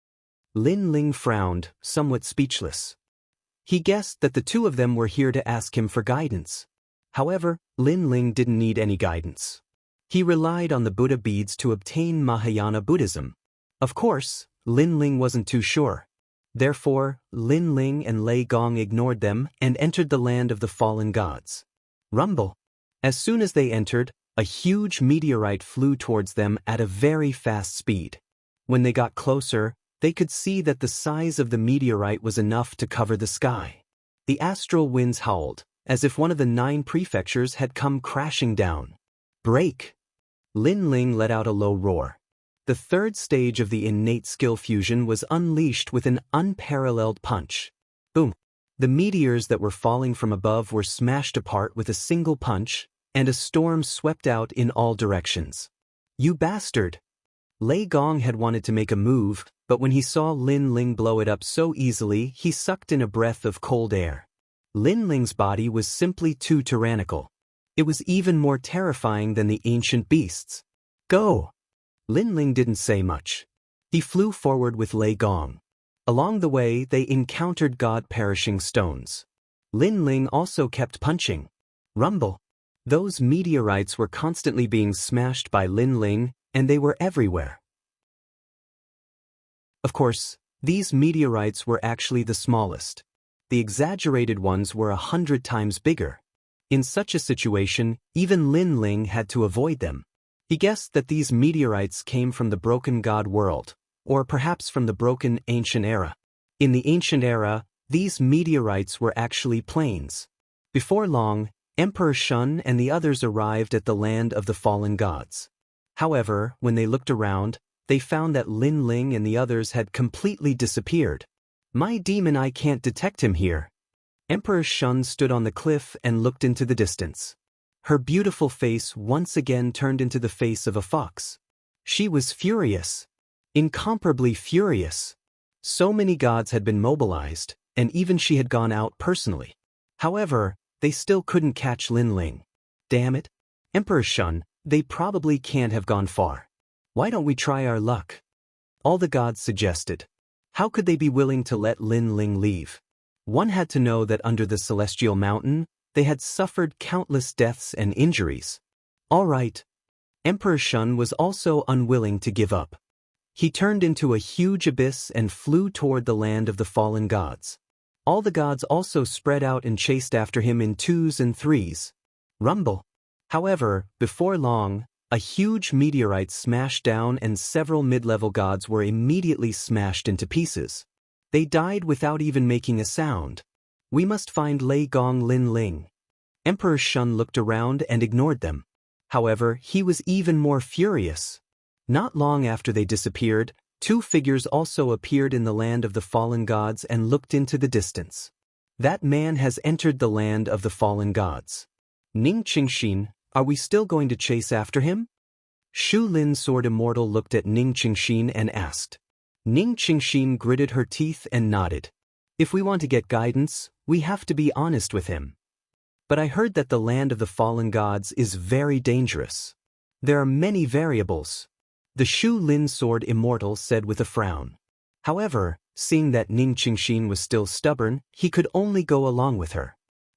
Lin Ling frowned, somewhat speechless. He guessed that the 2 of them were here to ask him for guidance. However, Lin Ling didn't need any guidance. He relied on the Buddha beads to obtain Mahayana Buddhism. Of course, Lin Ling wasn't too sure. Therefore, Lin Ling and Lei Gong ignored them and entered the land of the fallen gods. Rumble. As soon as they entered, a huge meteorite flew towards them at a very fast speed. When they got closer, They could see that the size of the meteorite was enough to cover the sky. The astral winds howled, as if one of the 9 prefectures had come crashing down. Break! Lin Ling let out a low roar. The third stage of the innate skill fusion was unleashed with an unparalleled punch. Boom! The meteors that were falling from above were smashed apart with a single punch, and a storm swept out in all directions. You bastard! Lei Gong had wanted to make a move, but when he saw Lin Ling blow it up so easily, he sucked in a breath of cold air. Lin Ling's body was simply too tyrannical. It was even more terrifying than the ancient beasts. Go! Lin Ling didn't say much. He flew forward with Lei Gong. Along the way, they encountered God-perishing stones. Lin Ling also kept punching. Rumble! Those meteorites were constantly being smashed by Lin Ling, and they were everywhere. Of course, these meteorites were actually the smallest. The exaggerated ones were 100 times bigger. In such a situation, even Lin Ling had to avoid them. He guessed that these meteorites came from the broken god world, or perhaps from the broken ancient era. In the ancient era, these meteorites were actually planes. Before long, Emperor Shun and the others arrived at the land of the fallen gods. However, when they looked around, they found that Lin Ling and the others had completely disappeared. My demon eye can't detect him here. Emperor Shun stood on the cliff and looked into the distance. Her beautiful face once again turned into the face of a fox. She was furious. Incomparably furious. So many gods had been mobilized, and even she had gone out personally. However, they still couldn't catch Lin Ling. Damn it. Emperor Shun, they probably can't have gone far. Why don't we try our luck? All the gods suggested. How could they be willing to let Lin Ling leave? One had to know that under the celestial mountain, they had suffered countless deaths and injuries. All right. Emperor Shun was also unwilling to give up. He turned into a huge abyss and flew toward the land of the fallen gods. All the gods also spread out and chased after him in 2s and 3s. Rumble. However, before long, a huge meteorite smashed down and several mid-level gods were immediately smashed into pieces. They died without even making a sound. We must find Lei Gong Lin Ling. Emperor Shun looked around and ignored them. However, he was even more furious. Not long after they disappeared, 2 figures also appeared in the land of the fallen gods and looked into the distance. That man has entered the land of the fallen gods. Ning Qingxin, are we still going to chase after him? Shu Lin Sword Immortal looked at Ning Qingxin and asked. Ning Qingxin gritted her teeth and nodded. If we want to get guidance, we have to be honest with him. But I heard that the land of the fallen gods is very dangerous. There are many variables. The Shu Lin Sword Immortal said with a frown. However, seeing that Ning Qingxin was still stubborn, he could only go along with her.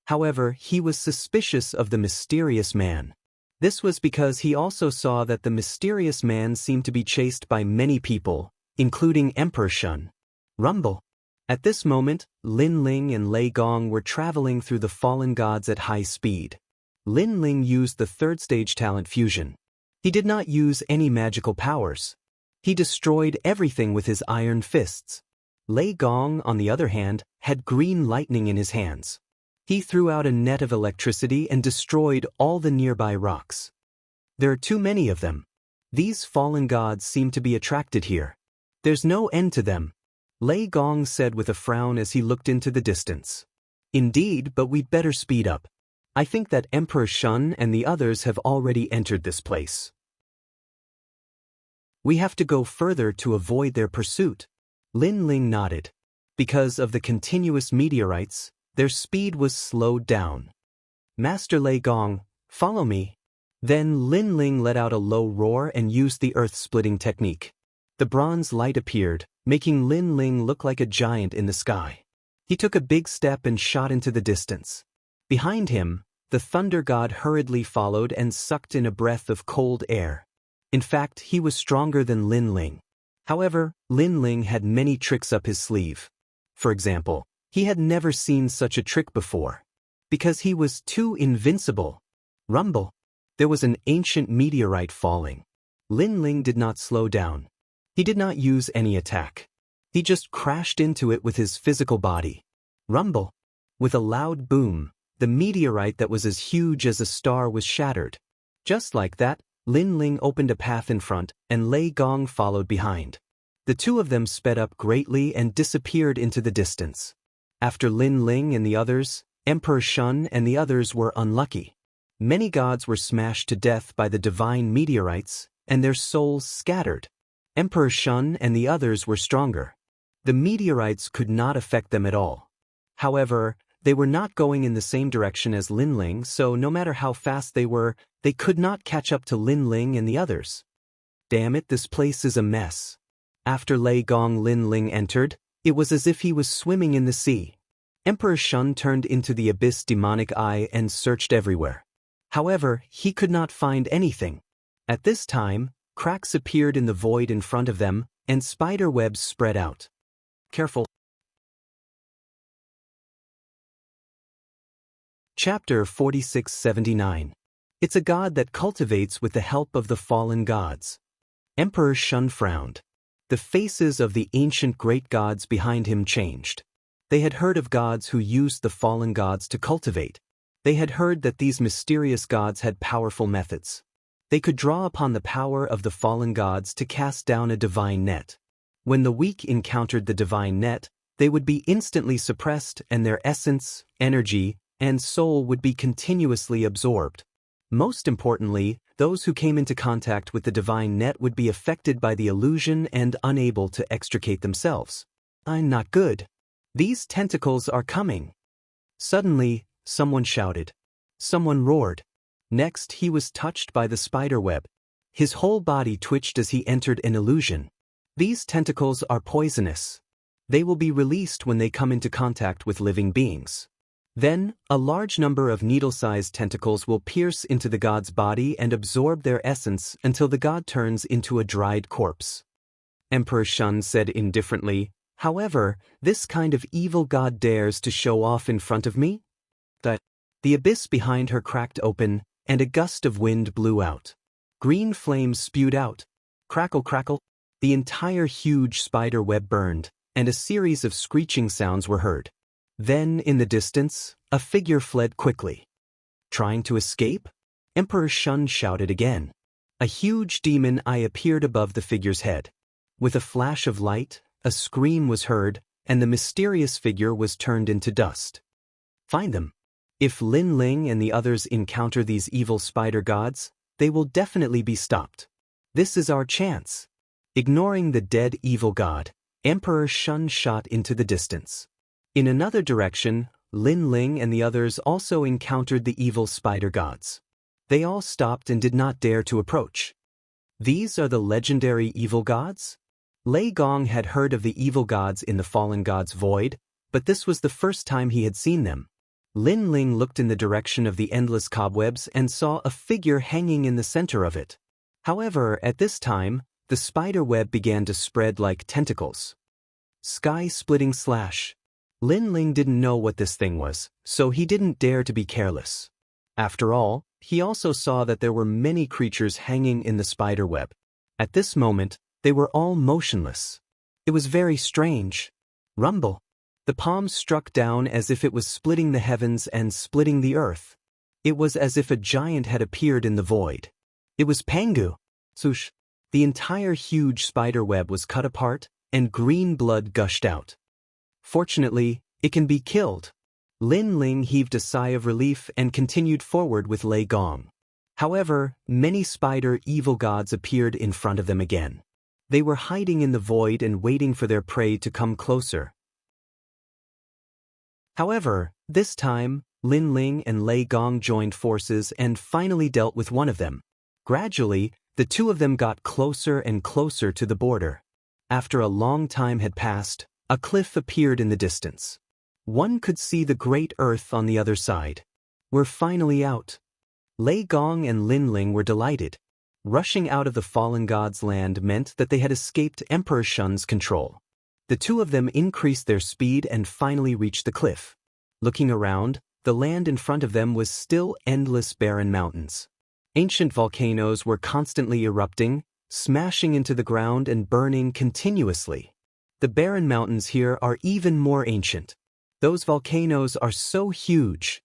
However, he was suspicious of the mysterious man. This was because he also saw that the mysterious man seemed to be chased by many people, including Emperor Shun. Rumble. At this moment, Lin Ling and Lei Gong were traveling through the fallen gods at high speed. Lin Ling used the 3rd stage talent fusion. He did not use any magical powers. He destroyed everything with his iron fists. Lei Gong, on the other hand, had green lightning in his hands. He threw out a net of electricity and destroyed all the nearby rocks. There are too many of them. These fallen gods seem to be attracted here. There's no end to them. Lei Gong said with a frown as he looked into the distance. Indeed, but we'd better speed up. I think that Emperor Shun and the others have already entered this place. We have to go further to avoid their pursuit. Lin Ling nodded. Because of the continuous meteorites, their speed was slowed down. Master Lei Gong, follow me. Then Lin Ling let out a low roar and used the earth-splitting technique. The bronze light appeared, making Lin Ling look like a giant in the sky. He took a big step and shot into the distance. Behind him, the thunder god hurriedly followed and sucked in a breath of cold air. In fact, he was stronger than Lin Ling. However, Lin Ling had many tricks up his sleeve. For example, he had never seen such a trick before. Because he was too invincible. Rumble. There was an ancient meteorite falling. Lin Ling did not slow down. He did not use any attack. He just crashed into it with his physical body. Rumble. With a loud boom, the meteorite that was as huge as a star was shattered. Just like that, Lin Ling opened a path in front, and Lei Gong followed behind. The two of them sped up greatly and disappeared into the distance. After Lin Ling and the others, Emperor Shun and the others were unlucky. Many gods were smashed to death by the divine meteorites, and their souls scattered. Emperor Shun and the others were stronger. The meteorites could not affect them at all. However, they were not going in the same direction as Lin Ling, so no matter how fast they were, they could not catch up to Lin Ling and the others. Damn it, this place is a mess. After Lei Gong Lin Ling entered, it was as if he was swimming in the sea. Emperor Shun turned into the abyss demonic eye and searched everywhere. However, he could not find anything. At this time, cracks appeared in the void in front of them, and spider webs spread out. Careful. Chapter 4679. It's a god that cultivates with the help of the fallen gods. Emperor Shun frowned. The faces of the ancient great gods behind him changed. They had heard of gods who used the fallen gods to cultivate. They had heard that these mysterious gods had powerful methods. They could draw upon the power of the fallen gods to cast down a divine net. When the weak encountered the divine net, they would be instantly suppressed and their essence, energy, and soul would be continuously absorbed. Most importantly, those who came into contact with the divine net would be affected by the illusion and unable to extricate themselves. I'm not good. These tentacles are coming. Suddenly, someone shouted. Someone roared. Next, he was touched by the spider web. His whole body twitched as he entered an illusion. These tentacles are poisonous. They will be released when they come into contact with living beings. Then, a large number of needle-sized tentacles will pierce into the god's body and absorb their essence until the god turns into a dried corpse. Emperor Shun said indifferently, "However, this kind of evil god dares to show off in front of me?" The abyss behind her cracked open, and a gust of wind blew out. Green flames spewed out. Crackle, crackle. The entire huge spider web burned, and a series of screeching sounds were heard. Then, in the distance, a figure fled quickly. Trying to escape? Emperor Shun shouted again. A huge demon eye appeared above the figure's head. With a flash of light, a scream was heard, and the mysterious figure was turned into dust. Find them. If Lin Ling and the others encounter these evil spider gods, they will definitely be stopped. This is our chance. Ignoring the dead evil god, Emperor Shun shot into the distance. In another direction, Lin Ling and the others also encountered the evil spider gods. They all stopped and did not dare to approach. These are the legendary evil gods? Lei Gong had heard of the evil gods in the fallen god's void, but this was the first time he had seen them. Lin Ling looked in the direction of the endless cobwebs and saw a figure hanging in the center of it. However, at this time, the spider web began to spread like tentacles. Sky-splitting slash. Lin Ling didn't know what this thing was, so he didn't dare to be careless. After all, he also saw that there were many creatures hanging in the spider web. At this moment, they were all motionless. It was very strange. Rumble. The palm struck down as if it was splitting the heavens and splitting the earth. It was as if a giant had appeared in the void. It was Pangu. Swoosh. The entire huge spider web was cut apart, and green blood gushed out. Fortunately, it can be killed. Lin Ling heaved a sigh of relief and continued forward with Lei Gong. However, many spider evil gods appeared in front of them again. They were hiding in the void and waiting for their prey to come closer. However, this time, Lin Ling and Lei Gong joined forces and finally dealt with one of them. Gradually, the two of them got closer and closer to the border. After a long time had passed, a cliff appeared in the distance. One could see the great earth on the other side. We're finally out. Lei Gong and Lin Ling were delighted. Rushing out of the fallen god's land meant that they had escaped Emperor Shun's control. The two of them increased their speed and finally reached the cliff. Looking around, the land in front of them was still endless barren mountains. Ancient volcanoes were constantly erupting, smashing into the ground and burning continuously. The barren mountains here are even more ancient. Those volcanoes are so huge.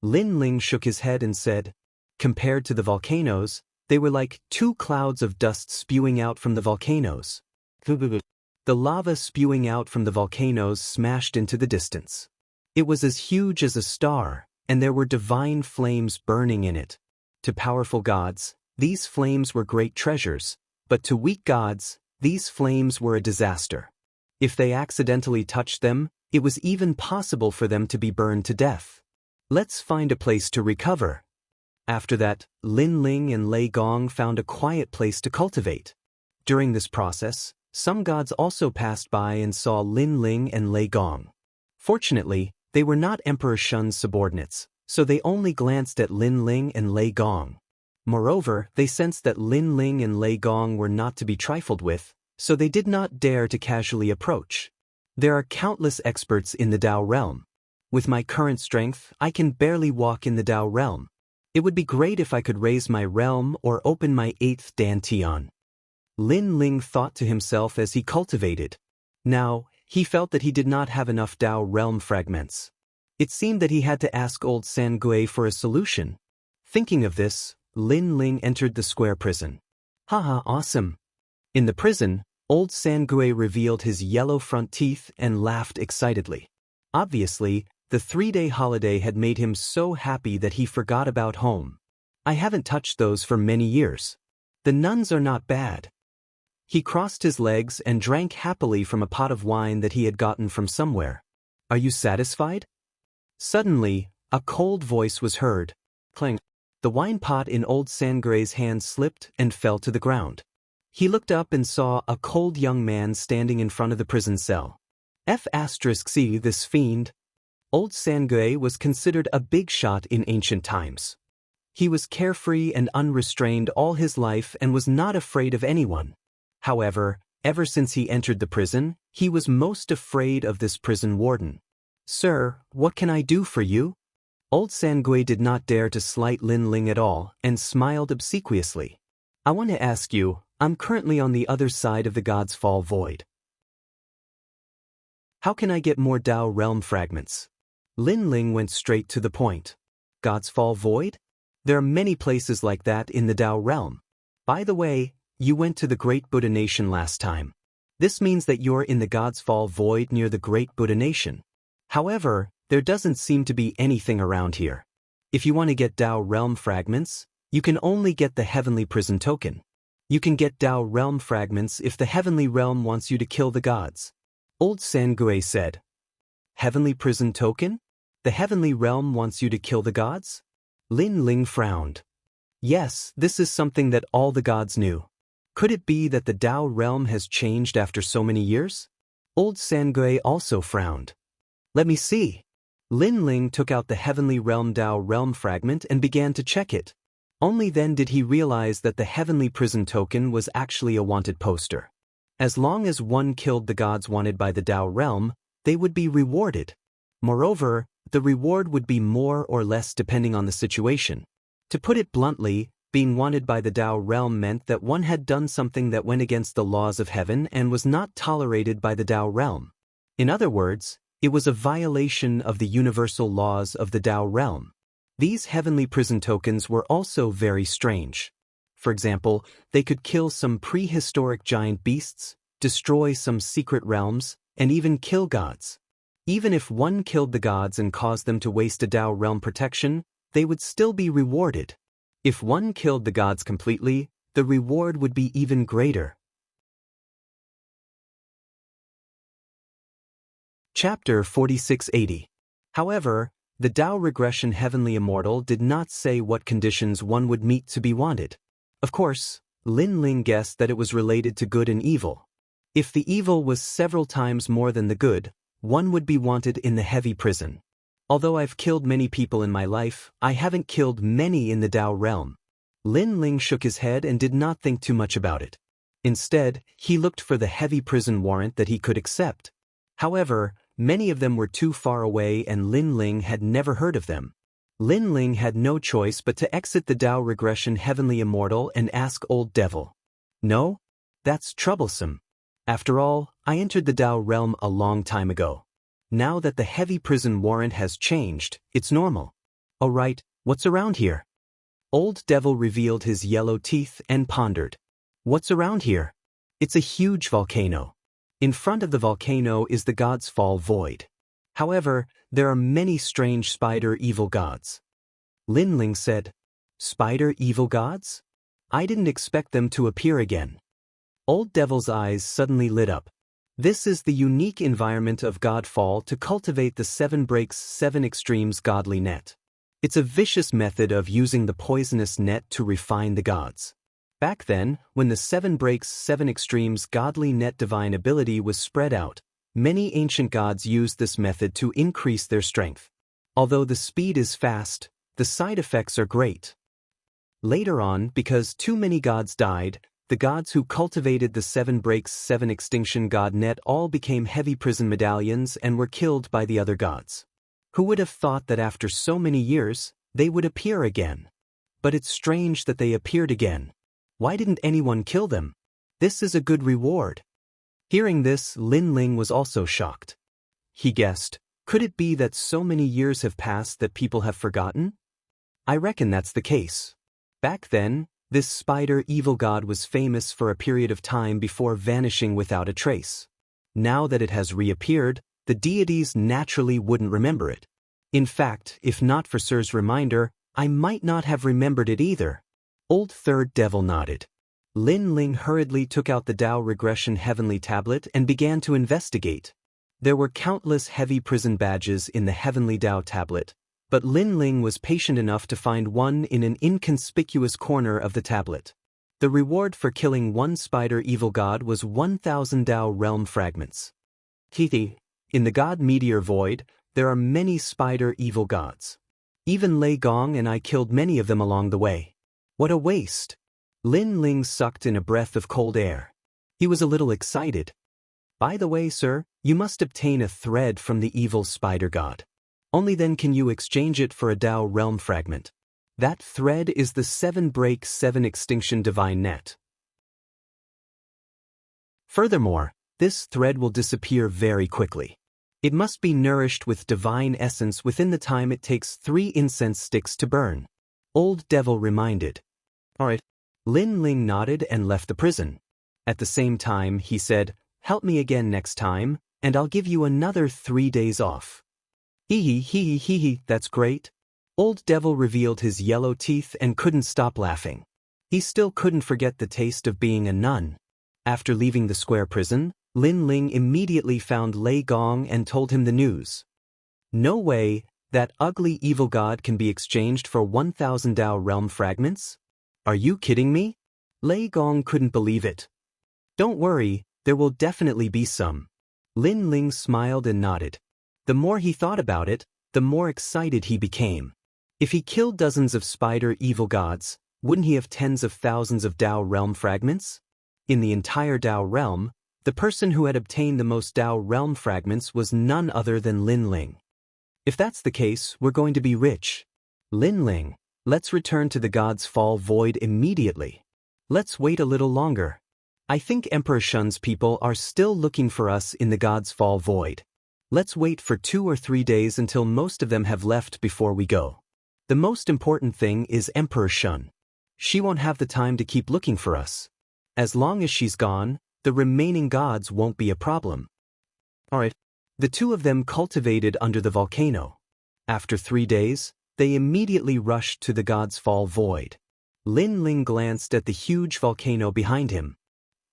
Lin Ling shook his head and said, compared to the volcanoes, they were like 2 clouds of dust spewing out from the volcanoes. The lava spewing out from the volcanoes smashed into the distance. It was as huge as a star, and there were divine flames burning in it. To powerful gods, these flames were great treasures, but to weak gods, these flames were a disaster. If they accidentally touched them, it was even possible for them to be burned to death. Let's find a place to recover. After that, Lin Ling and Lei Gong found a quiet place to cultivate. During this process, some gods also passed by and saw Lin Ling and Lei Gong. Fortunately, they were not Emperor Shun's subordinates, so they only glanced at Lin Ling and Lei Gong. Moreover, they sensed that Lin Ling and Lei Gong were not to be trifled with, so they did not dare to casually approach. There are countless experts in the Dao realm. With my current strength, I can barely walk in the Dao realm. It would be great if I could raise my realm or open my 8th dantian. Lin Ling thought to himself as he cultivated. Now, he felt that he did not have enough Dao realm fragments. It seemed that he had to ask old Sangui for a solution. Thinking of this, Lin Ling entered the square prison. Haha, awesome. In the prison, old Sangui revealed his yellow front teeth and laughed excitedly. Obviously, the 3-day holiday had made him so happy that he forgot about home. I haven't touched those for many years. The nuns are not bad. He crossed his legs and drank happily from a pot of wine that he had gotten from somewhere. Are you satisfied? Suddenly, a cold voice was heard. Clang. The wine pot in old Sangui's hand slipped and fell to the ground. He looked up and saw a cold young man standing in front of the prison cell. F***C, this fiend. Old Sangui was considered a big shot in ancient times. He was carefree and unrestrained all his life and was not afraid of anyone. However, ever since he entered the prison, he was most afraid of this prison warden. Sir, what can I do for you? Old Sangui did not dare to slight Lin Ling at all and smiled obsequiously. I want to ask you, I'm currently on the other side of the God's Fall Void. How can I get more Dao realm fragments? Lin Ling went straight to the point. God's Fall Void? There are many places like that in the Dao realm. By the way, you went to the Great Buddha Nation last time. This means that you're in the God's Fall Void near the Great Buddha Nation. However, there doesn't seem to be anything around here. If you want to get Dao realm fragments, you can only get the Heavenly Prison token. You can get Dao realm fragments if the Heavenly Realm wants you to kill the gods. Old Sangui said. Heavenly Prison token? The Heavenly Realm wants you to kill the gods? Lin Ling frowned. Yes, this is something that all the gods knew. Could it be that the Dao realm has changed after so many years? Old Sangui also frowned. Let me see. Lin Ling took out the Heavenly Realm Dao realm fragment and began to check it. Only then did he realize that the Heavenly Prison token was actually a wanted poster. As long as one killed the gods wanted by the Dao realm, they would be rewarded. Moreover, the reward would be more or less depending on the situation. To put it bluntly, being wanted by the Dao realm meant that one had done something that went against the laws of heaven and was not tolerated by the Dao realm. In other words, it was a violation of the universal laws of the Dao realm. These Heavenly Prison tokens were also very strange. For example, they could kill some prehistoric giant beasts, destroy some secret realms, and even kill gods. Even if one killed the gods and caused them to waste a Dao realm protection, they would still be rewarded. If one killed the gods completely, the reward would be even greater. Chapter 4680. However, the Dao Regression Heavenly Immortal did not say what conditions one would meet to be wanted. Of course, Lin Ling guessed that it was related to good and evil. If the evil was several times more than the good, one would be wanted in the heavy prison. Although I've killed many people in my life, I haven't killed many in the Dao realm. Lin Ling shook his head and did not think too much about it. Instead, he looked for the heavy prison warrant that he could accept. However, many of them were too far away and Lin Ling had never heard of them. Lin Ling had no choice but to exit the Dao Regression Heavenly Immortal and ask Old Devil. No? That's troublesome. After all, I entered the Dao realm a long time ago. Now that the heavy prison warrant has changed, it's normal. Alright, what's around here? Old Devil revealed his yellow teeth and pondered. What's around here? It's a huge volcano. In front of the volcano is the God's Fall void. However, there are many strange spider evil gods. Lin Ling said, Spider evil gods? I didn't expect them to appear again. Old Devil's eyes suddenly lit up. This is the unique environment of Godfall to cultivate the 7 breaks 7 extremes godly net. It's a vicious method of using the poisonous net to refine the gods. Back then, when the 7 breaks 7 extremes godly net divine ability was spread out, many ancient gods used this method to increase their strength. Although the speed is fast, the side effects are great. Later on, because too many gods died, the gods who cultivated the 7 breaks 7 extinction god net all became heavy prison medallions and were killed by the other gods. Who would have thought that after so many years, they would appear again? But it's strange that they appeared again. Why didn't anyone kill them? This is a good reward. Hearing this, Lin Ling was also shocked. He guessed, could it be that so many years have passed that people have forgotten? I reckon that's the case. Back then, this spider evil god was famous for a period of time before vanishing without a trace. Now that it has reappeared, the deities naturally wouldn't remember it. In fact, if not for Sir's reminder, I might not have remembered it either. Old Third Devil nodded. Lin Ling hurriedly took out the Dao Regression Heavenly Tablet and began to investigate. There were countless heavy prison badges in the Heavenly Dao Tablet, but Lin Ling was patient enough to find one in an inconspicuous corner of the tablet. The reward for killing one spider evil god was 1,000 Dao realm fragments. Kithi, in the God Meteor Void, there are many spider evil gods. Even Lei Gong and I killed many of them along the way. What a waste! Lin Ling sucked in a breath of cold air. He was a little excited. By the way, sir, you must obtain a thread from the evil spider god. Only then can you exchange it for a Dao realm fragment. That thread is the 7 break 7 extinction divine net. Furthermore, this thread will disappear very quickly. It must be nourished with divine essence within the time it takes 3 incense sticks to burn. Old Devil reminded. Alright. Lin Ling nodded and left the prison. At the same time, he said, help me again next time, and I'll give you another 3 days off. Hee, that's great. Old Devil revealed his yellow teeth and couldn't stop laughing. He still couldn't forget the taste of being a nun. After leaving the square prison, Lin Ling immediately found Lei Gong and told him the news. No way, that ugly evil god can be exchanged for 1,000 Dao realm fragments? Are you kidding me? Lei Gong couldn't believe it. Don't worry, there will definitely be some. Lin Ling smiled and nodded. The more he thought about it, the more excited he became. If he killed dozens of spider evil gods, wouldn't he have tens of thousands of Dao realm fragments? In the entire Dao realm, the person who had obtained the most Dao realm fragments was none other than Lin Ling. If that's the case, we're going to be rich. Lin Ling, let's return to the God's Fall void immediately. Let's wait a little longer. I think Emperor Shun's people are still looking for us in the God's Fall void. Let's wait for 2 or 3 days until most of them have left before we go. The most important thing is Emperor Shun. She won't have the time to keep looking for us. As long as she's gone, the remaining gods won't be a problem. Alright. The 2 of them cultivated under the volcano. After 3 days, they immediately rushed to the God's Fall void. Lin Ling glanced at the huge volcano behind him.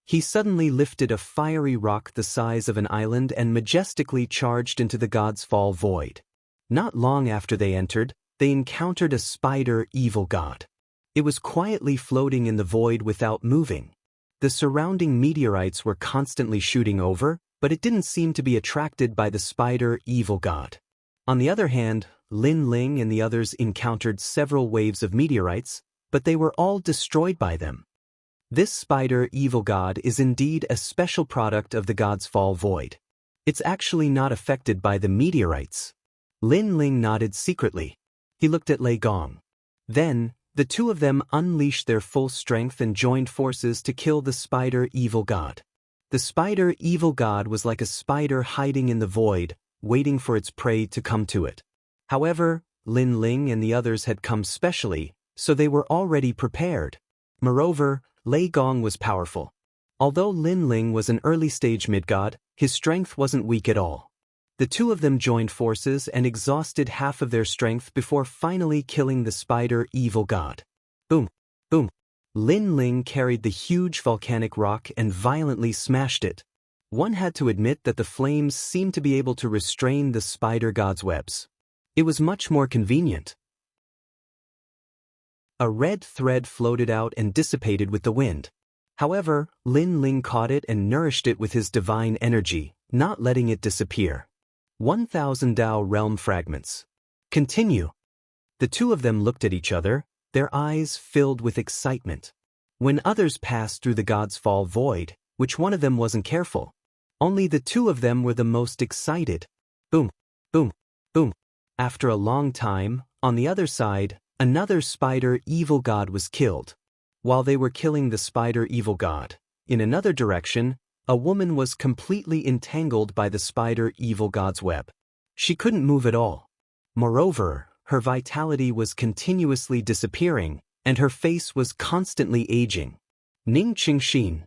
He suddenly lifted a fiery rock the size of an island and majestically charged into the God's Fall void. Not long after they entered, they encountered a spider evil god. It was quietly floating in the void without moving. The surrounding meteorites were constantly shooting over, but it didn't seem to be attracted by the spider evil god. On the other hand, Lin Ling and the others encountered several waves of meteorites, but they were all destroyed by them. This spider evil god is indeed a special product of the God's Fall void. It's actually not affected by the meteorites. Lin Ling nodded secretly. He looked at Lei Gong. Then, the 2 of them unleashed their full strength and joined forces to kill the spider evil god. The spider evil god was like a spider hiding in the void, waiting for its prey to come to it. However, Lin Ling and the others had come specially, so they were already prepared. Moreover, Lei Gong was powerful. Although Lin Ling was an early-stage mid-god, his strength wasn't weak at all. The two of them joined forces and exhausted half of their strength before finally killing the spider evil god. Boom! Boom! Lin Ling carried the huge volcanic rock and violently smashed it. One had to admit that the flames seemed to be able to restrain the spider god's webs. It was much more convenient. A red thread floated out and dissipated with the wind. However, Lin Ling caught it and nourished it with his divine energy, not letting it disappear. 1,000 Dao realm fragments. Continue. The two of them looked at each other, their eyes filled with excitement. When others passed through the God's Fall void, which one of them wasn't careful? Only the two of them were the most excited. Boom, boom, boom. After a long time, on the other side, another spider evil god was killed. While they were killing the spider evil god, in another direction, a woman was completely entangled by the spider evil god's web. She couldn't move at all. Moreover, her vitality was continuously disappearing, and her face was constantly aging. Ning Qingxin.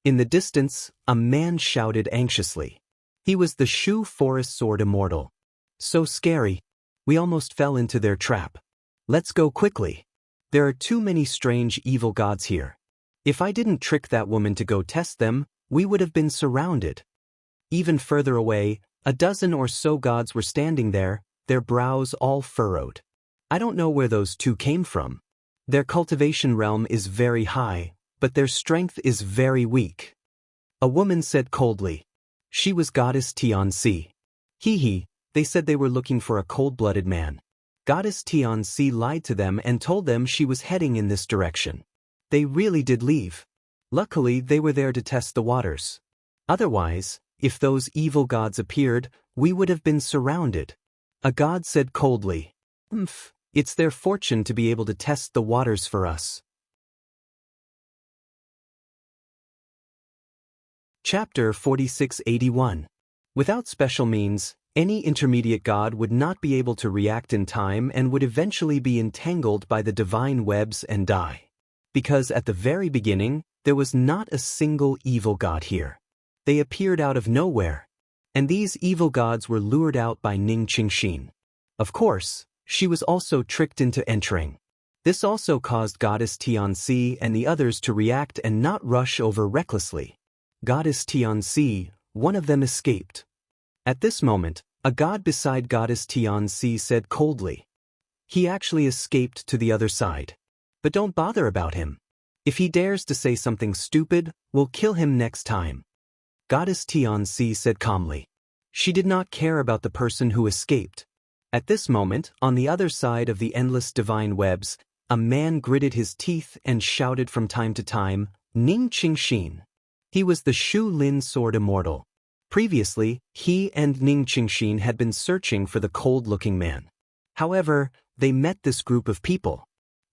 In the distance, a man shouted anxiously. He was the Shu Forest Sword Immortal. So scary. We almost fell into their trap. Let's go quickly. There are too many strange evil gods here. If I didn't trick that woman to go test them, we would have been surrounded. Even further away, a dozen or so gods were standing there, their brows all furrowed. I don't know where those two came from. Their cultivation realm is very high, but their strength is very weak. A woman said coldly. She was Goddess Tianxi. Hee, they said they were looking for a cold-blooded man. Goddess Tianxi lied to them and told them she was heading in this direction. They really did leave. Luckily, they were there to test the waters. Otherwise, if those evil gods appeared, we would have been surrounded. A god said coldly, it's their fortune to be able to test the waters for us. Chapter 4681. Without special means, any intermediate god would not be able to react in time and would eventually be entangled by the divine webs and die. Because at the very beginning, there was not a single evil god here. They appeared out of nowhere. And these evil gods were lured out by Ning Qingxin. Of course, she was also tricked into entering. This also caused Goddess Tianxi and the others to react and not rush over recklessly. Goddess Tianxi, one of them escaped. At this moment, a god beside Goddess Tianxi said coldly. He actually escaped to the other side. But don't bother about him. If he dares to say something stupid, we'll kill him next time. Goddess Tianxi said calmly. She did not care about the person who escaped. At this moment, on the other side of the endless divine webs, a man gritted his teeth and shouted from time to time, Ning Qingxin. He was the Shu Lin Sword Immortal. Previously, he and Ning Qingxin had been searching for the cold-looking man. However, they met this group of people.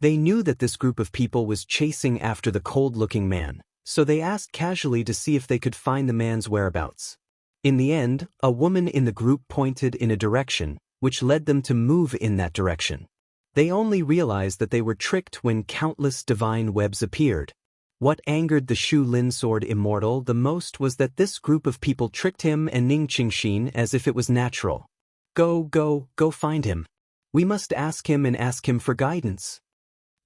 They knew that this group of people was chasing after the cold-looking man, so they asked casually to see if they could find the man's whereabouts. In the end, a woman in the group pointed in a direction, which led them to move in that direction. They only realized that they were tricked when countless divine webs appeared. What angered the Shu Lin Sword Immortal the most was that this group of people tricked him and Ning Qingxin as if it was natural. Go find him. We must ask him and ask him for guidance.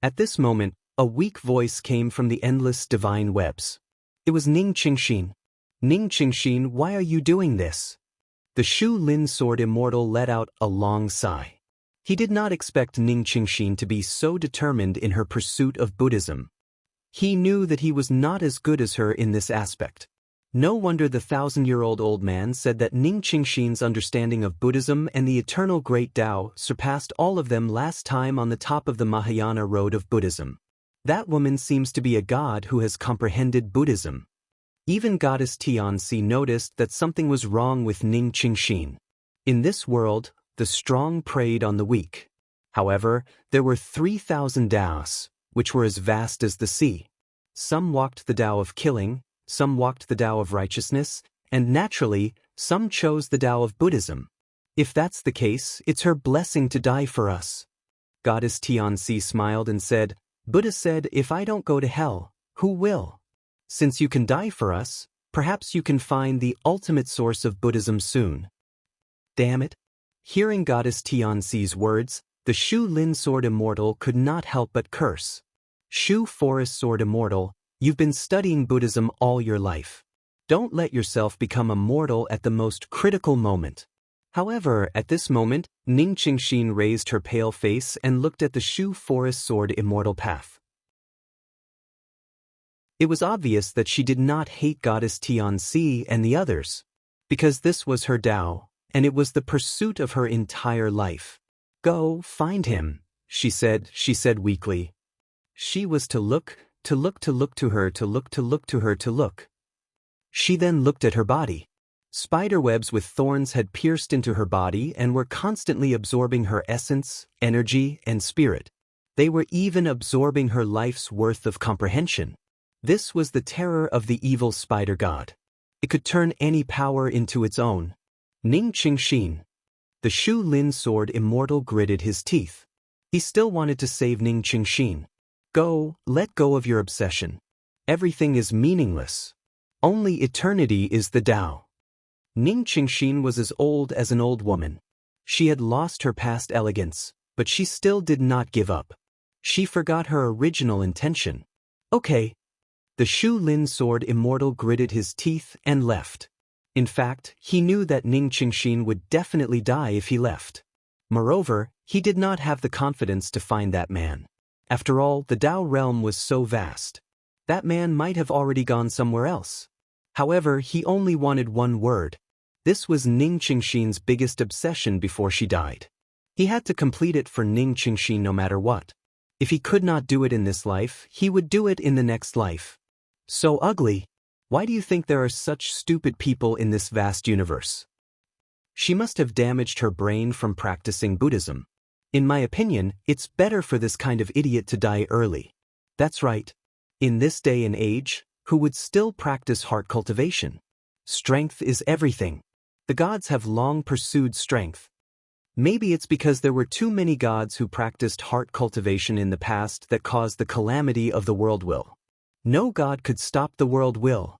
At this moment, a weak voice came from the endless divine webs. It was Ning Qingxin. Ning Qingxin, why are you doing this? The Shu Lin Sword Immortal let out a long sigh. He did not expect Ning Qingxin to be so determined in her pursuit of Buddhism. He knew that he was not as good as her in this aspect. No wonder the 1,000-year-old old man said that Ning Qingxin's understanding of Buddhism and the eternal great Tao surpassed all of them last time on the top of the Mahayana road of Buddhism. That woman seems to be a god who has comprehended Buddhism. Even Goddess Tianxi noticed that something was wrong with Ning Qingxin. In this world, the strong preyed on the weak. However, there were 3,000 Taos, which were as vast as the sea. Some walked the Tao of killing, Some walked the Tao of righteousness, and naturally, some chose the Tao of Buddhism. If that's the case, it's her blessing to die for us. Goddess Tianzi smiled and said, Buddha said, if I don't go to hell, who will? Since you can die for us, perhaps you can find the ultimate source of Buddhism soon. Damn it. Hearing Goddess Tianzi's words, the Shu Lin Sword Immortal could not help but curse. Shu Forest Sword Immortal, you've been studying Buddhism all your life. Don't let yourself become immortal at the most critical moment. However, at this moment, Ning Qingxin raised her pale face and looked at the Shu Forest Sword Immortal path. It was obvious that she did not hate Goddess Tianzi and the others, because this was her Tao, and it was the pursuit of her entire life. Go, find him, she said weakly. She was to look to her. She then looked at her body. Spiderwebs with thorns had pierced into her body and were constantly absorbing her essence, energy, and spirit. They were even absorbing her life's worth of comprehension. This was the terror of the evil spider god. It could turn any power into its own. Ning Qingxin. The Shu Lin Sword Immortal gritted his teeth. He still wanted to save Ning Qingxin. Go, let go of your obsession. Everything is meaningless. Only eternity is the Tao. Ning Qingxin was as old as an old woman. She had lost her past elegance, but she still did not give up. She forgot her original intention. Okay. The Shu Lin Sword Immortal gritted his teeth and left. In fact, he knew that Ning Qingxin would definitely die if he left. Moreover, he did not have the confidence to find that man. After all, the Tao realm was so vast. That man might have already gone somewhere else. However, he only wanted one word. This was Ning Qingxin's biggest obsession before she died. He had to complete it for Ning Qingxin no matter what. If he could not do it in this life, he would do it in the next life. So ugly. Why do you think there are such stupid people in this vast universe? She must have damaged her brain from practicing Buddhism. In my opinion, it's better for this kind of idiot to die early. That's right. In this day and age, who would still practice heart cultivation? Strength is everything. The gods have long pursued strength. Maybe it's because there were too many gods who practiced heart cultivation in the past that caused the calamity of the world will. No god could stop the world will.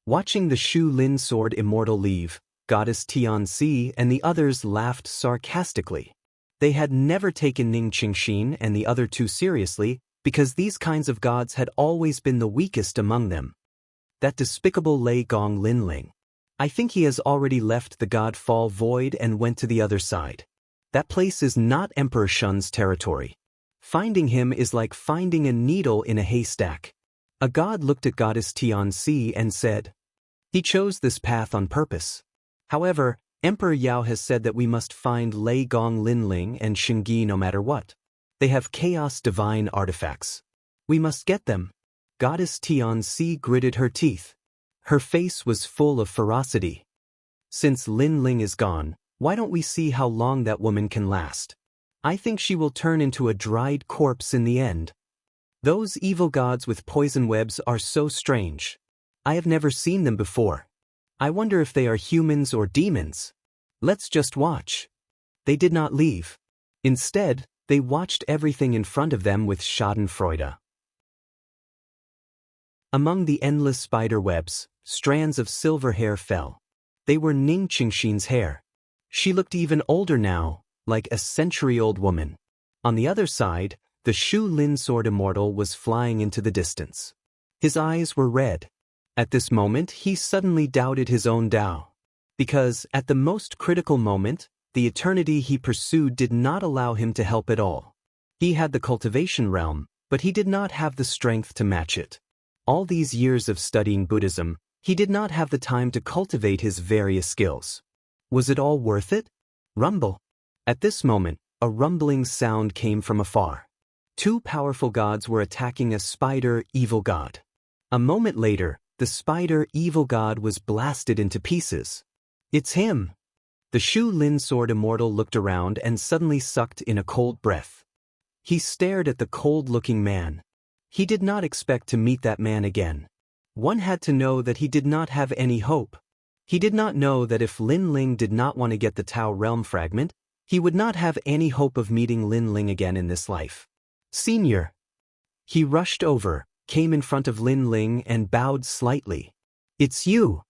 Watching the Shu Lin Sword Immortal leave, Goddess Tianzi and the others laughed sarcastically. They had never taken Ning Qingxin and the other two seriously because these kinds of gods had always been the weakest among them. That despicable Lei Gong Linling. I think he has already left the God Fall Void and went to the other side. That place is not Emperor Shun's territory. Finding him is like finding a needle in a haystack. A god looked at Goddess Tianzi and said, he chose this path on purpose. However, Emperor Yao has said that we must find Lei Gong Linling and Xingyi no matter what. They have chaos divine artifacts. We must get them. Goddess Tianzi gritted her teeth. Her face was full of ferocity. Since Linling is gone, why don't we see how long that woman can last? I think she will turn into a dried corpse in the end. Those evil gods with poison webs are so strange. I have never seen them before. I wonder if they are humans or demons. Let's just watch. They did not leave. Instead, they watched everything in front of them with schadenfreude. Among the endless spider webs, strands of silver hair fell. They were Ning Qingxin's hair. She looked even older now, like a century-old woman. On the other side, the Shu Lin Sword Immortal was flying into the distance. His eyes were red. At this moment, he suddenly doubted his own Tao. Because, at the most critical moment, the eternity he pursued did not allow him to help at all. He had the cultivation realm, but he did not have the strength to match it. All these years of studying Buddhism, he did not have the time to cultivate his various skills. Was it all worth it? Rumble. At this moment, a rumbling sound came from afar. Two powerful gods were attacking a spider evil god. A moment later, the spider evil god was blasted into pieces. It's him. The Shu Lin Sword Immortal looked around and suddenly sucked in a cold breath. He stared at the cold-looking man. He did not expect to meet that man again. One had to know that he did not have any hope. He did not know that if Lin Ling did not want to get the Tao realm fragment, he would not have any hope of meeting Lin Ling again in this life. Senior. He rushed over, came in front of Lin Ling and bowed slightly. It's you.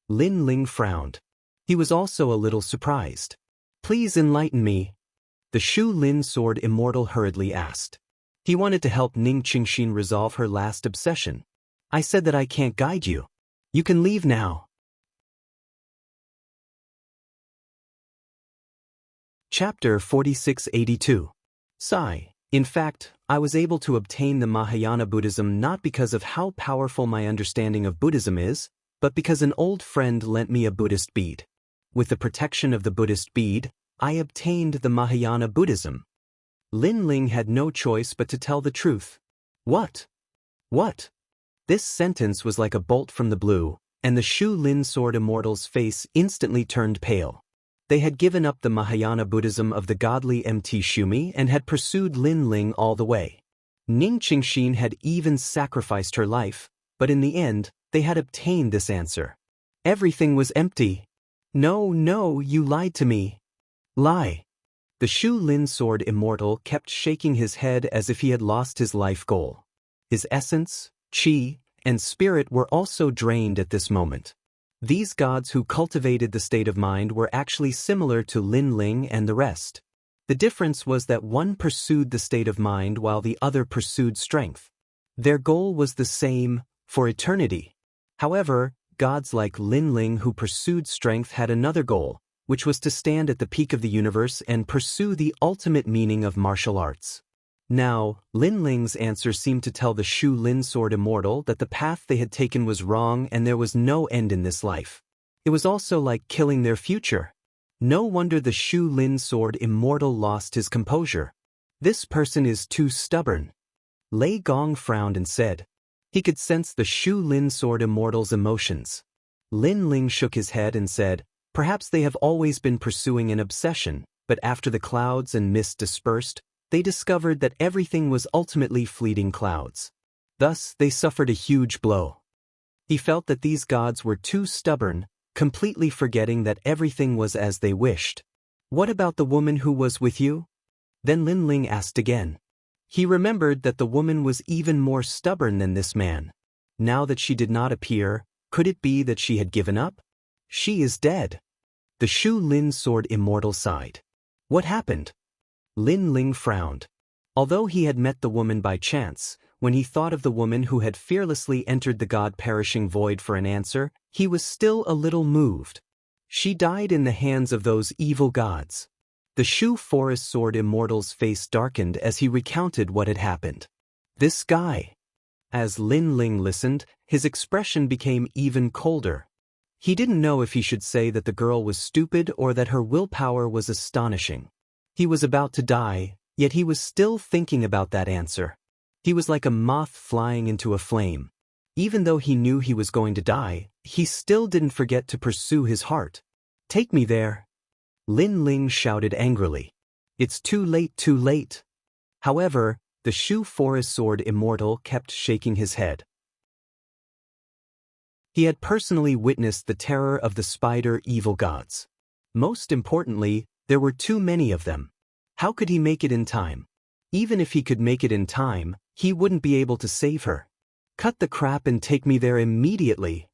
Lin Ling frowned. He was also a little surprised. Please enlighten me. The Shu Lin Sword Immortal hurriedly asked. He wanted to help Ning Qingxin resolve her last obsession. I said that I can't guide you. You can leave now. Chapter 4682. Sigh. In fact, I was able to obtain the Mahayana Buddhism not because of how powerful my understanding of Buddhism is, but because an old friend lent me a Buddhist bead. With the protection of the Buddhist bead, I obtained the Mahayana Buddhism. Lin Ling had no choice but to tell the truth. What? What? This sentence was like a bolt from the blue, and the Shu Lin Sword Immortal's face instantly turned pale. They had given up the Mahayana Buddhism of the godly Mt. Shumi and had pursued Lin Ling all the way. Ning Qingxin had even sacrificed her life, but in the end, they had obtained this answer. Everything was empty. No, no, you lied to me. Lie. The Shu Lin Sword Immortal kept shaking his head as if he had lost his life goal. His essence, qi, and spirit were also drained at this moment. These gods who cultivated the state of mind were actually similar to Lin Ling and the rest. The difference was that one pursued the state of mind while the other pursued strength. Their goal was the same, for eternity. However, gods like Lin Ling who pursued strength had another goal, which was to stand at the peak of the universe and pursue the ultimate meaning of martial arts. Now, Lin Ling's answer seemed to tell the Shu Lin Sword Immortal that the path they had taken was wrong and there was no end in this life. It was also like killing their future. No wonder the Shu Lin Sword Immortal lost his composure. This person is too stubborn. Lei Gong frowned and said. He could sense the Shu Lin Sword Immortal's emotions. Lin Ling shook his head and said, perhaps they have always been pursuing an obsession, but after the clouds and mist dispersed, they discovered that everything was ultimately fleeting clouds. Thus, they suffered a huge blow. He felt that these gods were too stubborn, completely forgetting that everything was as they wished. What about the woman who was with you? Then Lin Ling asked again. He remembered that the woman was even more stubborn than this man. Now that she did not appear, could it be that she had given up? She is dead. The Shu Lin Sword Immortal sighed. What happened? Lin Ling frowned. Although he had met the woman by chance, when he thought of the woman who had fearlessly entered the God-perishing void for an answer, he was still a little moved. She died in the hands of those evil gods. The Shu Forest Sword Immortal's face darkened as he recounted what had happened. This guy. As Lin Ling listened, his expression became even colder. He didn't know if he should say that the girl was stupid or that her willpower was astonishing. He was about to die, yet he was still thinking about that answer. He was like a moth flying into a flame. Even though he knew he was going to die, he still didn't forget to pursue his heart. Take me there. Lin Ling shouted angrily. It's too late, too late. However, the Shu Forest Sword Immortal kept shaking his head. He had personally witnessed the terror of the spider evil gods. Most importantly, there were too many of them. How could he make it in time? Even if he could make it in time, he wouldn't be able to save her. Cut the crap and take me there immediately.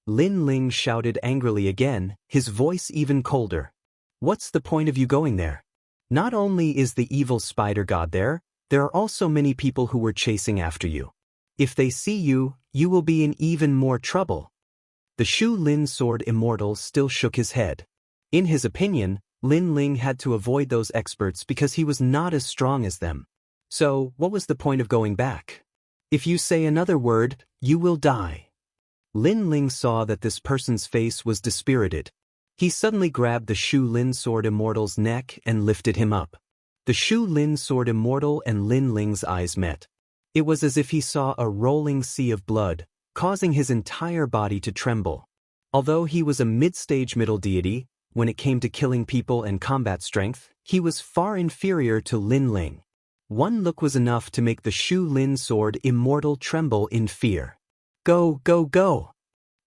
Lin Ling shouted angrily again, his voice even colder. What's the point of you going there? Not only is the evil spider god there are also many people who were chasing after you. If they see you, you will be in even more trouble. The Shu Lin Sword Immortal still shook his head. In his opinion, Lin Ling had to avoid those experts because he was not as strong as them. So, what was the point of going back? If you say another word, you will die. Lin Ling saw that this person's face was dispirited. He suddenly grabbed the Shu Lin Sword Immortal's neck and lifted him up. The Shu Lin Sword Immortal and Lin Ling's eyes met. It was as if he saw a rolling sea of blood, causing his entire body to tremble. Although he was a mid-stage middle deity, when it came to killing people and combat strength, he was far inferior to Lin Ling. One look was enough to make the Shu Lin Sword Immortal tremble in fear. Go, go, go.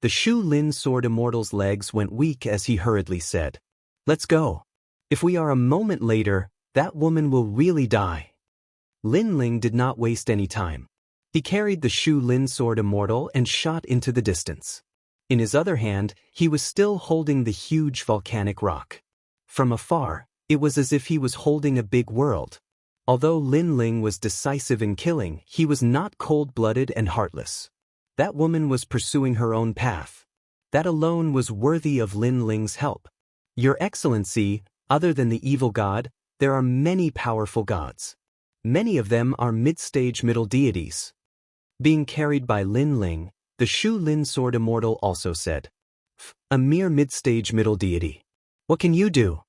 The Shu Lin Sword Immortal's legs went weak as he hurriedly said, "Let's go. If we are a moment later, that woman will really die." Lin Ling did not waste any time. He carried the Shu Lin Sword Immortal and shot into the distance. In his other hand, he was still holding the huge volcanic rock. From afar, it was as if he was holding a big world. Although Lin Ling was decisive in killing, he was not cold-blooded and heartless. That woman was pursuing her own path. That alone was worthy of Lin Ling's help. "Your Excellency, other than the evil god, there are many powerful gods. Many of them are mid-stage middle deities." Being carried by Lin Ling, the Shu Lin Sword Immortal also said, "A mere mid-stage middle deity. What can you do?"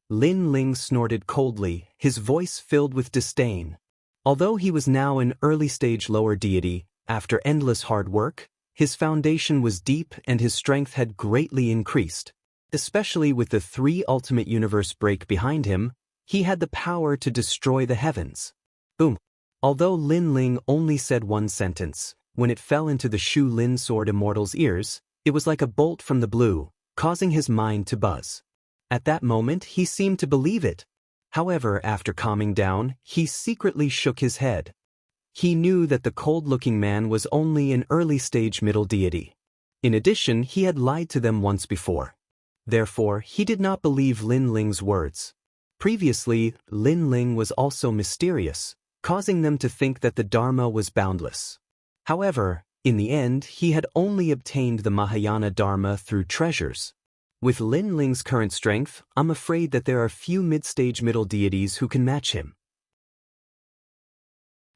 Lin Ling snorted coldly, his voice filled with disdain. Although he was now an early-stage lower deity, after endless hard work, his foundation was deep and his strength had greatly increased. Especially with the 3 ultimate universe break behind him, he had the power to destroy the heavens. Boom. Although Lin Ling only said one sentence, when it fell into the Shu Lin Sword Immortal's ears, it was like a bolt from the blue, causing his mind to buzz. At that moment, he seemed to believe it. However, after calming down, he secretly shook his head. He knew that the cold-looking man was only an early-stage middle deity. In addition, he had lied to them once before. Therefore, he did not believe Lin Ling's words. Previously, Lin Ling was also mysterious, causing them to think that the Dharma was boundless. However, in the end, he had only obtained the Mahayana Dharma through treasures. With Lin Ling's current strength, I'm afraid that there are few mid-stage middle deities who can match him.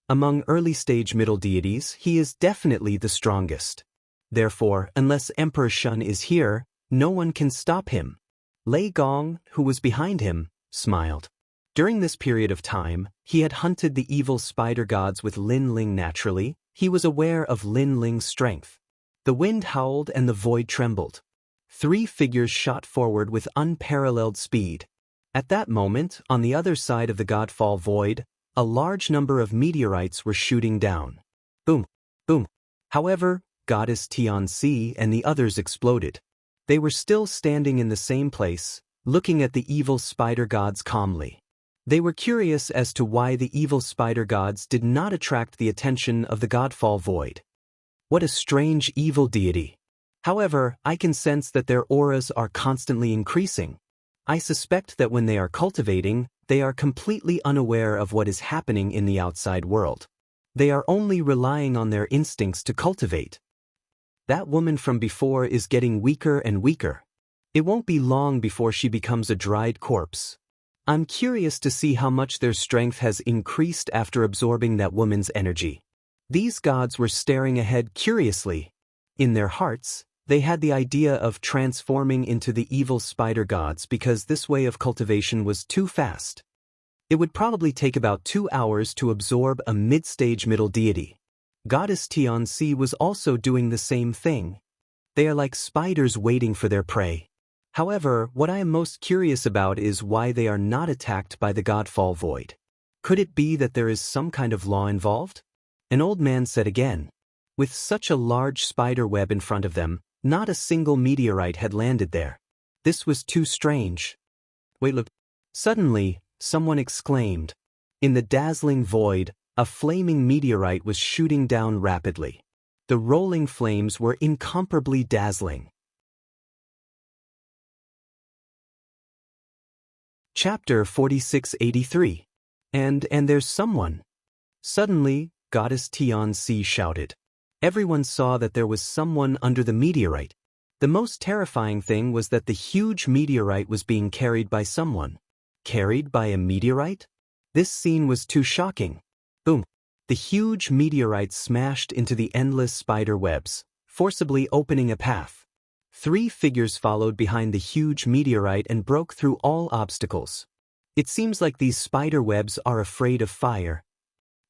Among early-stage middle deities, he is definitely the strongest. Therefore, unless Emperor Shun is here, no one can stop him. Lei Gong, who was behind him, smiled. During this period of time, he had hunted the evil spider gods with Lin Ling naturally. He was aware of Lin Ling's strength. The wind howled and the void trembled. 3 figures shot forward with unparalleled speed. At that moment, on the other side of the Godfall void, a large number of meteorites were shooting down. Boom, boom. However, Goddess Tianxi and the others exploded. They were still standing in the same place, looking at the evil spider gods calmly. They were curious as to why the evil spider gods did not attract the attention of the Godfall void. What a strange evil deity. However, I can sense that their auras are constantly increasing. I suspect that when they are cultivating, they are completely unaware of what is happening in the outside world. They are only relying on their instincts to cultivate. That woman from before is getting weaker and weaker. It won't be long before she becomes a dried corpse. I'm curious to see how much their strength has increased after absorbing that woman's energy. These gods were staring ahead curiously. In their hearts, they had the idea of transforming into the evil spider gods because this way of cultivation was too fast. It would probably take about 2 hours to absorb a mid-stage middle deity. Goddess Tianxi was also doing the same thing. They are like spiders waiting for their prey. However, what I am most curious about is why they are not attacked by the Godfall void. Could it be that there is some kind of law involved? An old man said again. With such a large spider web in front of them, not a single meteorite had landed there. This was too strange. Wait, look. Suddenly, someone exclaimed. In the dazzling void, a flaming meteorite was shooting down rapidly. The rolling flames were incomparably dazzling. Chapter 4683. And there's someone. Suddenly, Goddess Tianxi shouted. Everyone saw that there was someone under the meteorite. The most terrifying thing was that the huge meteorite was being carried by someone. Carried by a meteorite? This scene was too shocking. Boom. The huge meteorite smashed into the endless spider webs, forcibly opening a path. 3 figures followed behind the huge meteorite and broke through all obstacles. It seems like these spider webs are afraid of fire.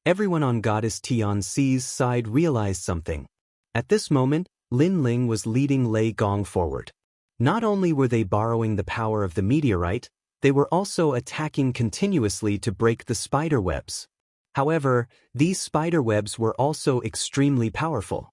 Everyone on Goddess Tianxi's side realized something. At this moment, Lin Ling was leading Lei Gong forward. Not only were they borrowing the power of the meteorite, they were also attacking continuously to break the spider webs. However, these spider webs were also extremely powerful.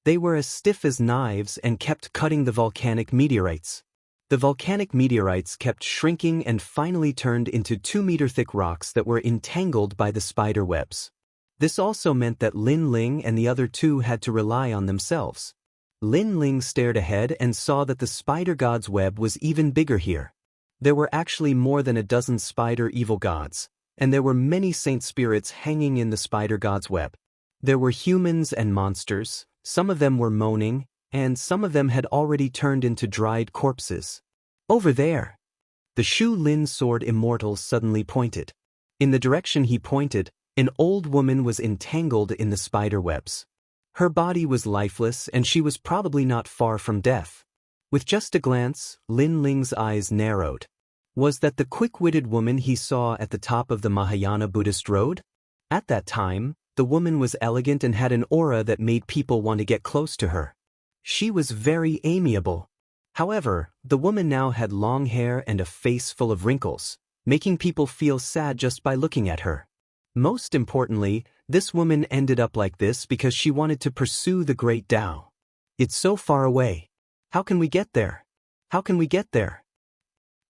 They were as stiff as knives and kept cutting the volcanic meteorites. The volcanic meteorites kept shrinking and finally turned into 2-meter-thick rocks that were entangled by the spider webs. This also meant that Lin Ling and the other two had to rely on themselves. Lin Ling stared ahead and saw that the spider god's web was even bigger here. There were actually more than a dozen spider evil gods, and there were many saint spirits hanging in the spider god's web. There were humans and monsters, some of them were moaning, and some of them had already turned into dried corpses. Over there! The Shu Lin sword immortal suddenly pointed. In the direction he pointed, an old woman was entangled in the spider webs. Her body was lifeless and she was probably not far from death. With just a glance, Lin Ling's eyes narrowed. Was that the quick-witted woman he saw at the top of the Mahayana Buddhist road? At that time, the woman was elegant and had an aura that made people want to get close to her. She was very amiable. However, the woman now had long hair and a face full of wrinkles, making people feel sad just by looking at her. Most importantly, this woman ended up like this because she wanted to pursue the great Tao. It's so far away. How can we get there? How can we get there?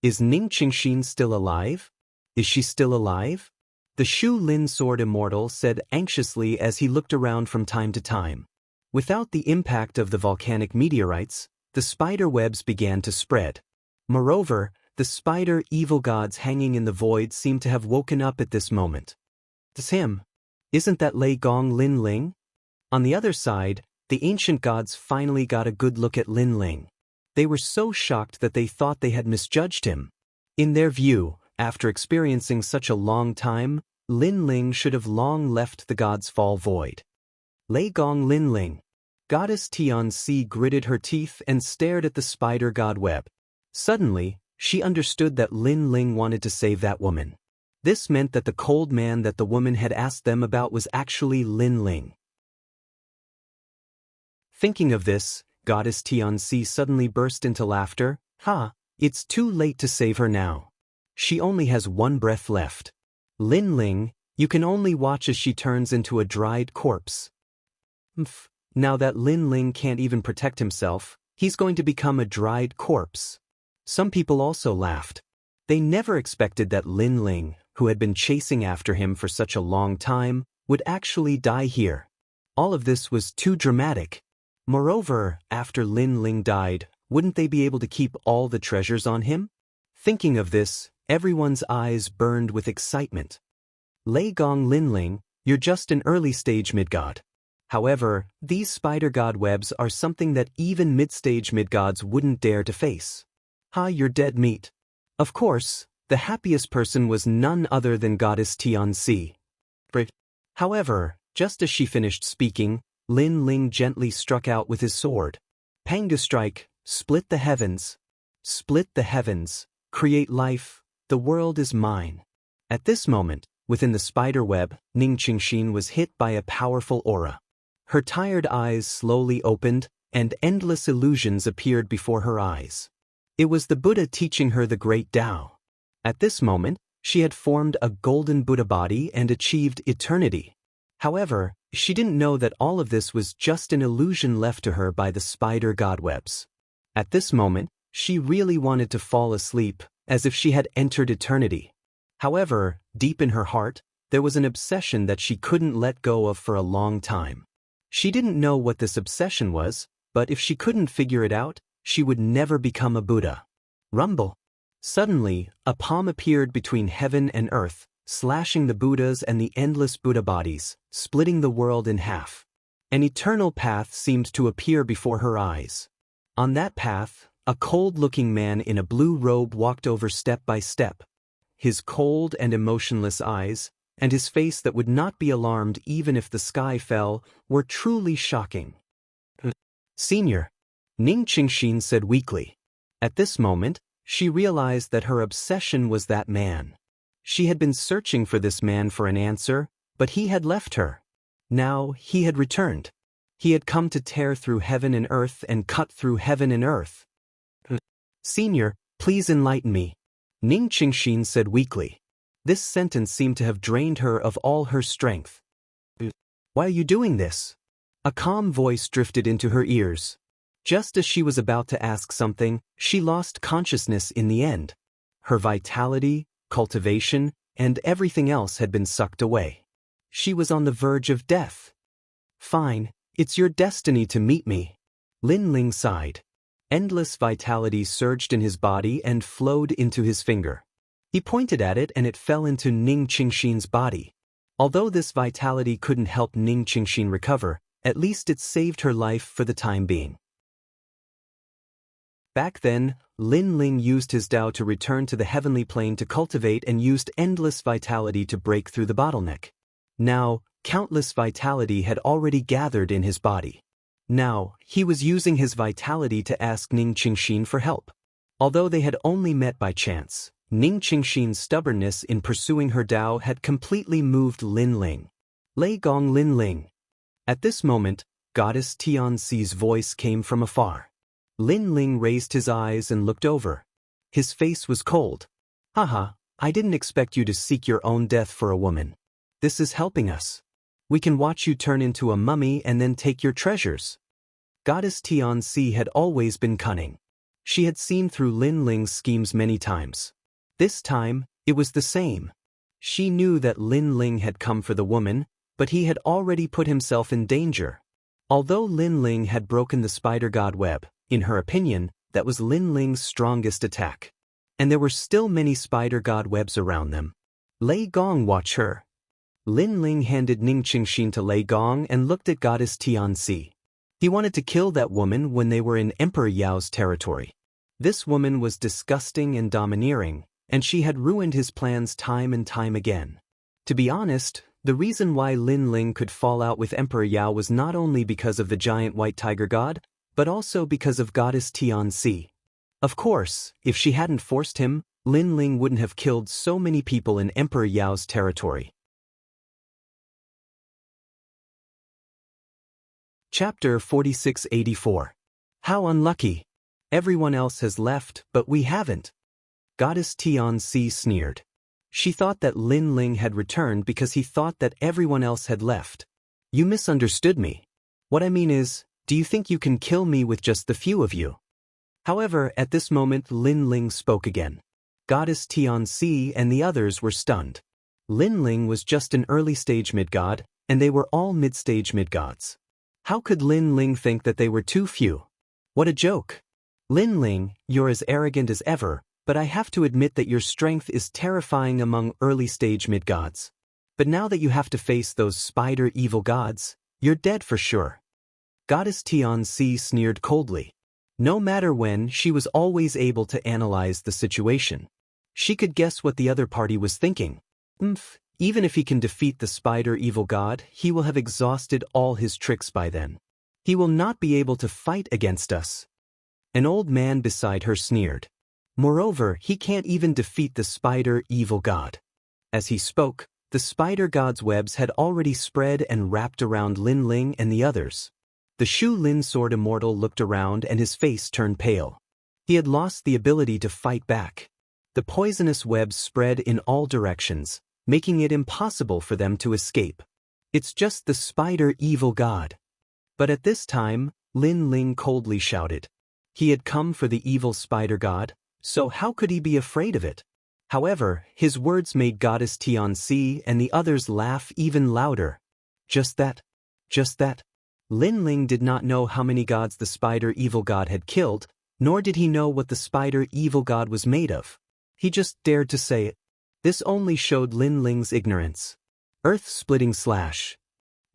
Is Ning Qingxin still alive? Is she still alive? The Shu Lin sword immortal said anxiously as he looked around from time to time. Without the impact of the volcanic meteorites, the spider webs began to spread. Moreover, the spider evil gods hanging in the void seemed to have woken up at this moment. It's him. Isn't that Lei Gong Lin Ling? On the other side, the ancient gods finally got a good look at Lin Ling. They were so shocked that they thought they had misjudged him. In their view, after experiencing such a long time, Lin Ling should have long left the gods' fall void. Lei Gong Lin Ling. Goddess Tian-Si gritted her teeth and stared at the spider god web. Suddenly, she understood that Lin Ling wanted to save that woman. This meant that the cold man that the woman had asked them about was actually Lin Ling. Thinking of this, Goddess Tian-Si suddenly burst into laughter. Ha! It's too late to save her now. She only has one breath left. Lin Ling, you can only watch as she turns into a dried corpse. Now that Lin Ling can't even protect himself, he's going to become a dried corpse. Some people also laughed. They never expected that Lin Ling, who had been chasing after him for such a long time, would actually die here. All of this was too dramatic. Moreover, after Lin Ling died, wouldn't they be able to keep all the treasures on him? Thinking of this, everyone's eyes burned with excitement. Lei Gong Lin Ling, you're just an early-stage mid-god. However, these spider god webs are something that even mid-stage mid-gods wouldn't dare to face. You're dead meat. Of course, the happiest person was none other than Goddess Tian-Si. However, just as she finished speaking, Lin Ling gently struck out with his sword. Panga strike, split the heavens. Split the heavens, create life, the world is mine. At this moment, within the spider web, Ning Qingxin was hit by a powerful aura. Her tired eyes slowly opened, and endless illusions appeared before her eyes. It was the Buddha teaching her the great Tao. At this moment, she had formed a golden Buddha body and achieved eternity. However, she didn't know that all of this was just an illusion left to her by the spider godwebs. At this moment, she really wanted to fall asleep, as if she had entered eternity. However, deep in her heart, there was an obsession that she couldn't let go of for a long time. She didn't know what this obsession was, but if she couldn't figure it out, she would never become a Buddha. Rumble. Suddenly, a palm appeared between heaven and earth, slashing the Buddhas and the endless Buddha bodies, splitting the world in half. An eternal path seemed to appear before her eyes. On that path, a cold-looking man in a blue robe walked over step by step. His cold and emotionless eyes, and his face that would not be alarmed even if the sky fell, were truly shocking. Senior, Ning Qingxin said weakly. At this moment, she realized that her obsession was that man. She had been searching for this man for an answer, but he had left her. Now he had returned. He had come to tear through heaven and earth and cut through heaven and earth. Senior, please enlighten me, Ning Qingxin said weakly. This sentence seemed to have drained her of all her strength. Why are you doing this? A calm voice drifted into her ears. Just as she was about to ask something, she lost consciousness in the end. Her vitality, cultivation, and everything else had been sucked away. She was on the verge of death. Fine, it's your destiny to meet me. Lin Ling sighed. Endless vitality surged in his body and flowed into his finger. He pointed at it and it fell into Ning Qingxin's body. Although this vitality couldn't help Ning Qingxin recover, at least it saved her life for the time being. Back then, Lin Ling used his Tao to return to the heavenly plane to cultivate and used endless vitality to break through the bottleneck. Now, countless vitality had already gathered in his body. Now, he was using his vitality to ask Ning Qingxin for help. Although they had only met by chance, Ning Qingxin's stubbornness in pursuing her Tao had completely moved Lin Ling. Lei Gong Lin Ling. At this moment, Goddess Tianxi's voice came from afar. Lin Ling raised his eyes and looked over. His face was cold. Haha, I didn't expect you to seek your own death for a woman. This is helping us. We can watch you turn into a mummy and then take your treasures. Goddess Tianxi had always been cunning. She had seen through Lin Ling's schemes many times. This time, it was the same. She knew that Lin Ling had come for the woman, but he had already put himself in danger. Although Lin Ling had broken the spider god web, in her opinion, that was Lin Ling's strongest attack. And there were still many spider god webs around them. Lei Gong watch her. Lin Ling handed Ning Qingxin to Lei Gong and looked at Goddess Tianxi. He wanted to kill that woman when they were in Emperor Yao's territory. This woman was disgusting and domineering, and she had ruined his plans time and time again. To be honest, the reason why Lin Ling could fall out with Emperor Yao was not only because of the giant white tiger god, but also because of Goddess Tianxi. Of course, if she hadn't forced him, Lin Ling wouldn't have killed so many people in Emperor Yao's territory. Chapter 4684. How unlucky. Everyone else has left, but we haven't. Goddess Tianxi sneered. She thought that Lin Ling had returned because he thought that everyone else had left. You misunderstood me. What I mean is, do you think you can kill me with just the few of you? However, at this moment Lin Ling spoke again. Goddess Tianxi and the others were stunned. Lin Ling was just an early-stage mid-god, and they were all mid-stage mid-gods. How could Lin Ling think that they were too few? What a joke. Lin Ling, you're as arrogant as ever, but I have to admit that your strength is terrifying among early-stage mid-gods. But now that you have to face those spider evil gods, you're dead for sure. Goddess Tianxi sneered coldly. No matter when, she was always able to analyze the situation. She could guess what the other party was thinking. Even if he can defeat the spider evil god, he will have exhausted all his tricks by then. He will not be able to fight against us. An old man beside her sneered. Moreover, he can't even defeat the spider evil god. As he spoke, the spider god's webs had already spread and wrapped around Lin Ling and the others. The Shu Lin sword immortal looked around and his face turned pale. He had lost the ability to fight back. The poisonous webs spread in all directions, making it impossible for them to escape. It's just the spider evil god. But at this time, Lin Ling coldly shouted. He had come for the evil spider god, so how could he be afraid of it? However, his words made Goddess Tianxi and the others laugh even louder. Just that. Lin Ling did not know how many gods the spider evil god had killed, nor did he know what the spider evil god was made of. He just dared to say it. This only showed Lin Ling's ignorance. Earth-splitting slash.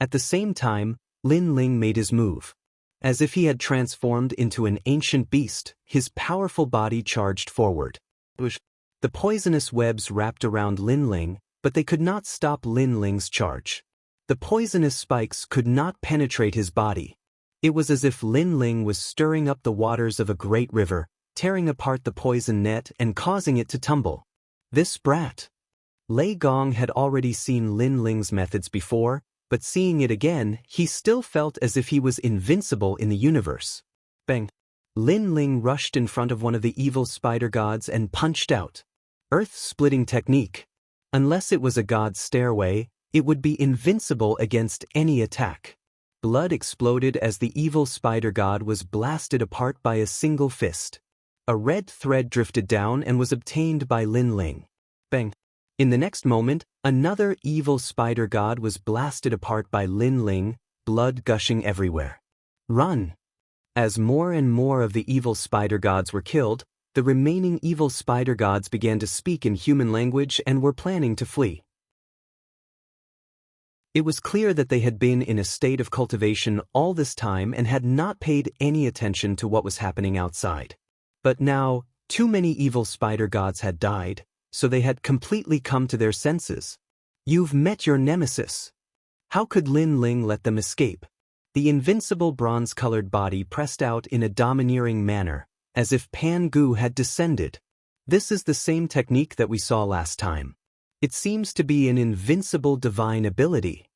At the same time, Lin Ling made his move. As if he had transformed into an ancient beast, his powerful body charged forward. The poisonous webs wrapped around Lin Ling, but they could not stop Lin Ling's charge. The poisonous spikes could not penetrate his body. It was as if Lin Ling was stirring up the waters of a great river, tearing apart the poison net and causing it to tumble. This brat. Lei Gong had already seen Lin Ling's methods before, but seeing it again, he still felt as if he was invincible in the universe. Bang! Lin Ling rushed in front of one of the evil spider gods and punched out. Earth-splitting technique. Unless it was a god's stairway, it would be invincible against any attack. Blood exploded as the evil spider god was blasted apart by a single fist. A red thread drifted down and was obtained by Lin Ling. Bang! In the next moment, another evil spider god was blasted apart by Lin Ling, blood gushing everywhere. Run! As more and more of the evil spider gods were killed, the remaining evil spider gods began to speak in human language and were planning to flee. It was clear that they had been in a state of cultivation all this time and had not paid any attention to what was happening outside. But now, too many evil spider gods had died, so they had completely come to their senses. You've met your nemesis. How could Lin Ling let them escape? The invincible bronze-colored body pressed out in a domineering manner, as if Pan Gu had descended. This is the same technique that we saw last time. It seems to be an invincible divine ability.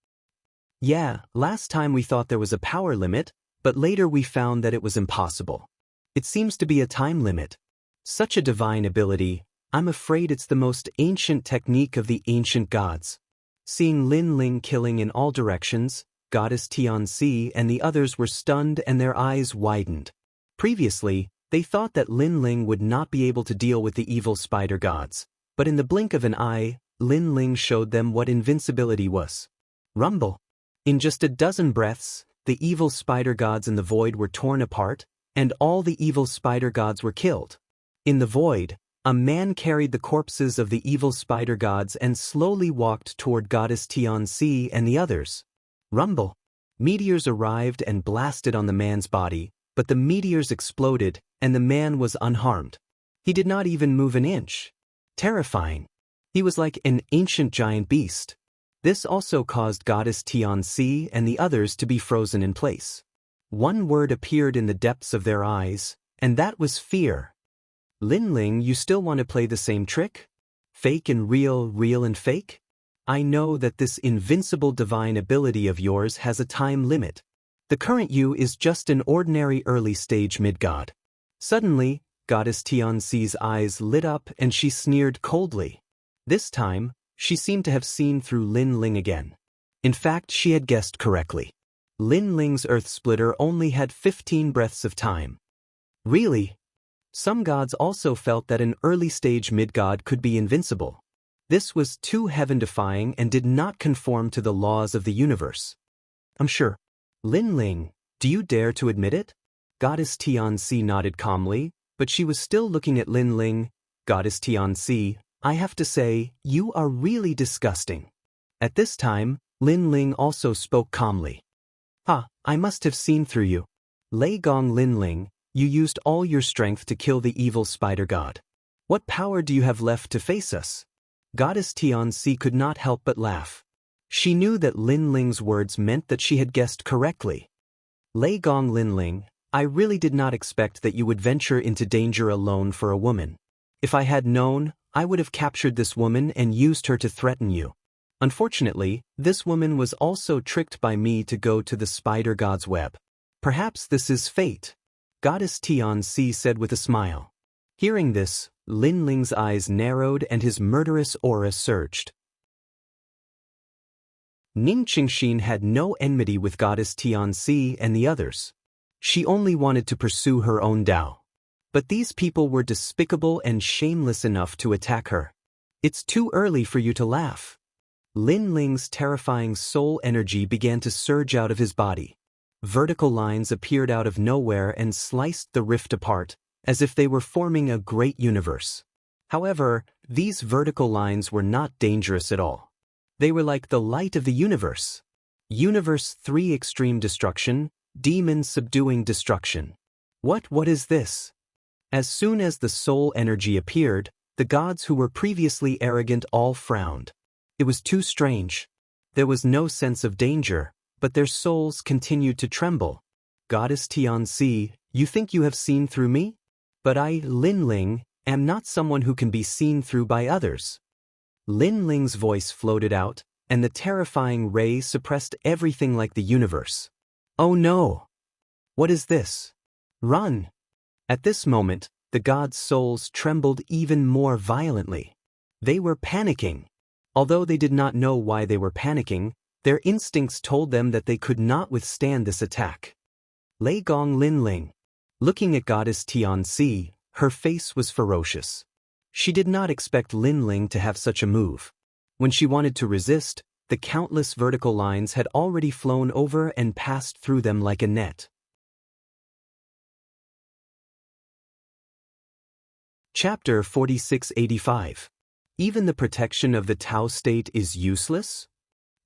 Yeah, last time we thought there was a power limit, but later we found that it was impossible. It seems to be a time limit. Such a divine ability, I'm afraid it's the most ancient technique of the ancient gods. Seeing Lin Ling killing in all directions, Goddess Tianxi and the others were stunned and their eyes widened. Previously, they thought that Lin Ling would not be able to deal with the evil spider gods, but in the blink of an eye, Lin Ling showed them what invincibility was. Rumble! In just a dozen breaths, the evil spider gods in the void were torn apart, and all the evil spider gods were killed. In the void, a man carried the corpses of the evil spider gods and slowly walked toward Goddess Tianxi and the others. Rumble! Meteors arrived and blasted on the man's body, but the meteors exploded, and the man was unharmed. He did not even move an inch. Terrifying. He was like an ancient giant beast. This also caused Goddess Tianxi and the others to be frozen in place. One word appeared in the depths of their eyes, and that was fear. Lin Ling, you still want to play the same trick? Fake and real, real and fake? I know that this invincible divine ability of yours has a time limit. The current you is just an ordinary early-stage mid-god. Suddenly, Goddess Tianxi's eyes lit up and she sneered coldly. This time, she seemed to have seen through Lin Ling again. In fact, she had guessed correctly. Lin Ling's Earth Splitter only had 15 breaths of time. Really? Some gods also felt that an early-stage mid-god could be invincible. This was too heaven-defying and did not conform to the laws of the universe. I'm sure. Lin Ling, do you dare to admit it? Goddess Tianxi nodded calmly, but she was still looking at Lin Ling. Goddess Tianxi, I have to say, you are really disgusting. At this time, Lin Ling also spoke calmly. I must have seen through you. Lei Gong Lin Ling, you used all your strength to kill the evil spider god. What power do you have left to face us? Goddess Tianxi could not help but laugh. She knew that Lin Ling's words meant that she had guessed correctly. Lei Gong Lin Ling, I really did not expect that you would venture into danger alone for a woman. If I had known, I would have captured this woman and used her to threaten you. Unfortunately, this woman was also tricked by me to go to the spider god's web. Perhaps this is fate, Goddess Tianxi said with a smile. Hearing this, Lin Ling's eyes narrowed and his murderous aura surged. Ning Qingxin had no enmity with Goddess Tianxi and the others. She only wanted to pursue her own Tao. But these people were despicable and shameless enough to attack her. It's too early for you to laugh. Lin Ling's terrifying soul energy began to surge out of his body. Vertical lines appeared out of nowhere and sliced the rift apart, as if they were forming a great universe. However, these vertical lines were not dangerous at all. They were like the light of the universe. Universe 3 Extreme Destruction, Demon Subduing Destruction. What is this? As soon as the soul energy appeared, the gods who were previously arrogant all frowned. It was too strange. There was no sense of danger, but their souls continued to tremble. Goddess Tianxi, you think you have seen through me? But I, Lin Ling, am not someone who can be seen through by others. Lin Ling's voice floated out, and the terrifying ray suppressed everything like the universe. Oh no! What is this? Run! At this moment, the gods' souls trembled even more violently. They were panicking. Although they did not know why they were panicking, Their instincts told them that they could not withstand this attack. Lei Gong Lin Ling. Looking at Goddess Tianxi, her face was ferocious. She did not expect Lin Ling to have such a move. When she wanted to resist, the countless vertical lines had already flown over and passed through them like a net. Chapter 4685. Even the protection of the Tao state is useless?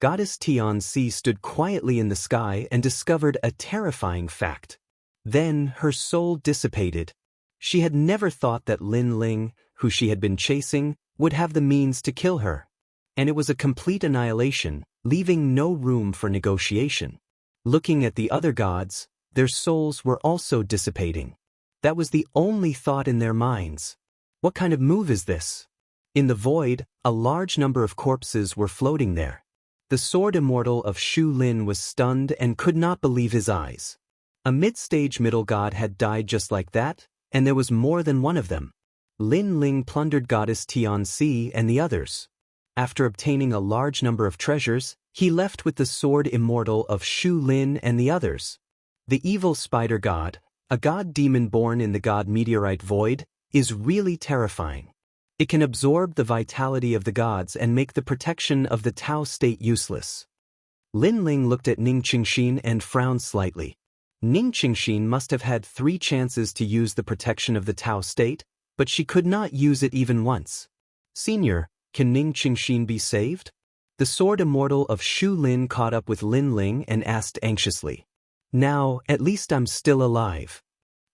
Goddess Tianxi stood quietly in the sky and discovered a terrifying fact. Then her soul dissipated. She had never thought that Lin Ling, who she had been chasing, would have the means to kill her. And it was a complete annihilation, leaving no room for negotiation. Looking at the other gods, their souls were also dissipating. That was the only thought in their minds. What kind of move is this? In the void, a large number of corpses were floating there. The sword immortal of Shu Lin was stunned and could not believe his eyes. A mid-stage middle god had died just like that, and there was more than one of them. Lin Ling plundered Goddess Tianxi and the others. After obtaining a large number of treasures, he left with the sword immortal of Shu Lin and the others. The evil spider god, a god demon born in the god meteorite void, is really terrifying. It can absorb the vitality of the gods and make the protection of the Tao state useless. Lin Ling looked at Ning Qingxin and frowned slightly. Ning Qingxin must have had 3 chances to use the protection of the Tao state, but she could not use it even once. Senior, can Ning Qingxin be saved? The sword immortal of Shu Lin caught up with Lin Ling and asked anxiously. Now, at least I'm still alive.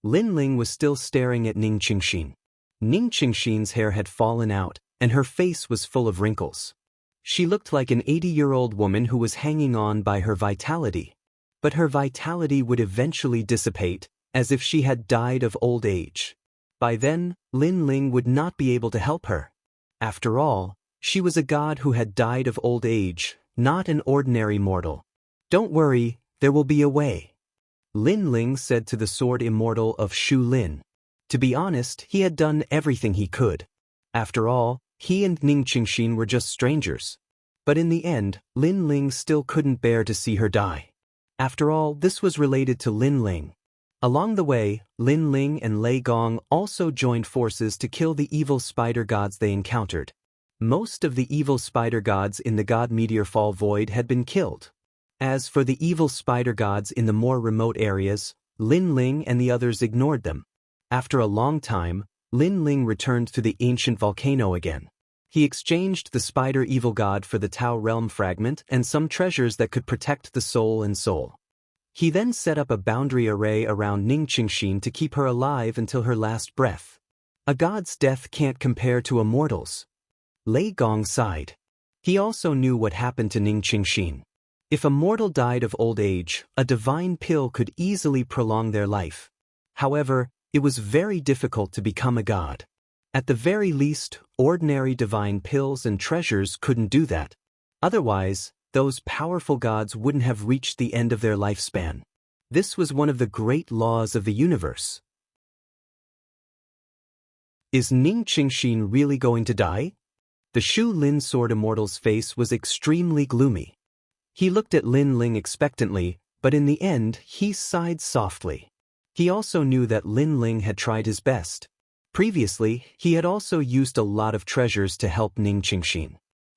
Lin Ling was still staring at Ning Qingxin. Ning Qingxin's hair had fallen out, and her face was full of wrinkles. She looked like an 80-year-old woman who was hanging on by her vitality. But her vitality would eventually dissipate, as if she had died of old age. By then, Lin Ling would not be able to help her. After all, she was a god who had died of old age, not an ordinary mortal. Don't worry, there will be a way. Lin Ling said to the sword immortal of Shu Lin. To be honest, he had done everything he could. After all, he and Ning Qingxin were just strangers. But in the end, Lin Ling still couldn't bear to see her die. After all, this was related to Lin Ling. Along the way, Lin Ling and Lei Gong also joined forces to kill the evil spider gods they encountered. Most of the evil spider gods in the god meteor fall void had been killed. As for the evil spider gods in the more remote areas, Lin Ling and the others ignored them. After a long time, Lin Ling returned to the ancient volcano again. He exchanged the spider evil god for the Tao realm fragment and some treasures that could protect the soul and soul. He then set up a boundary array around Ning Qingxin to keep her alive until her last breath. A god's death can't compare to a mortal's. Lei Gong sighed. He also knew what happened to Ning Qingxin. If a mortal died of old age, a divine pill could easily prolong their life. However, it was very difficult to become a god. At the very least, ordinary divine pills and treasures couldn't do that. Otherwise, those powerful gods wouldn't have reached the end of their lifespan. This was one of the great laws of the universe. Is Ning Qingxin really going to die? The Shu Lin sword immortal's face was extremely gloomy. He looked at Lin Ling expectantly, but in the end, he sighed softly. He also knew that Lin Ling had tried his best. Previously, he had also used a lot of treasures to help Ning Qingxin.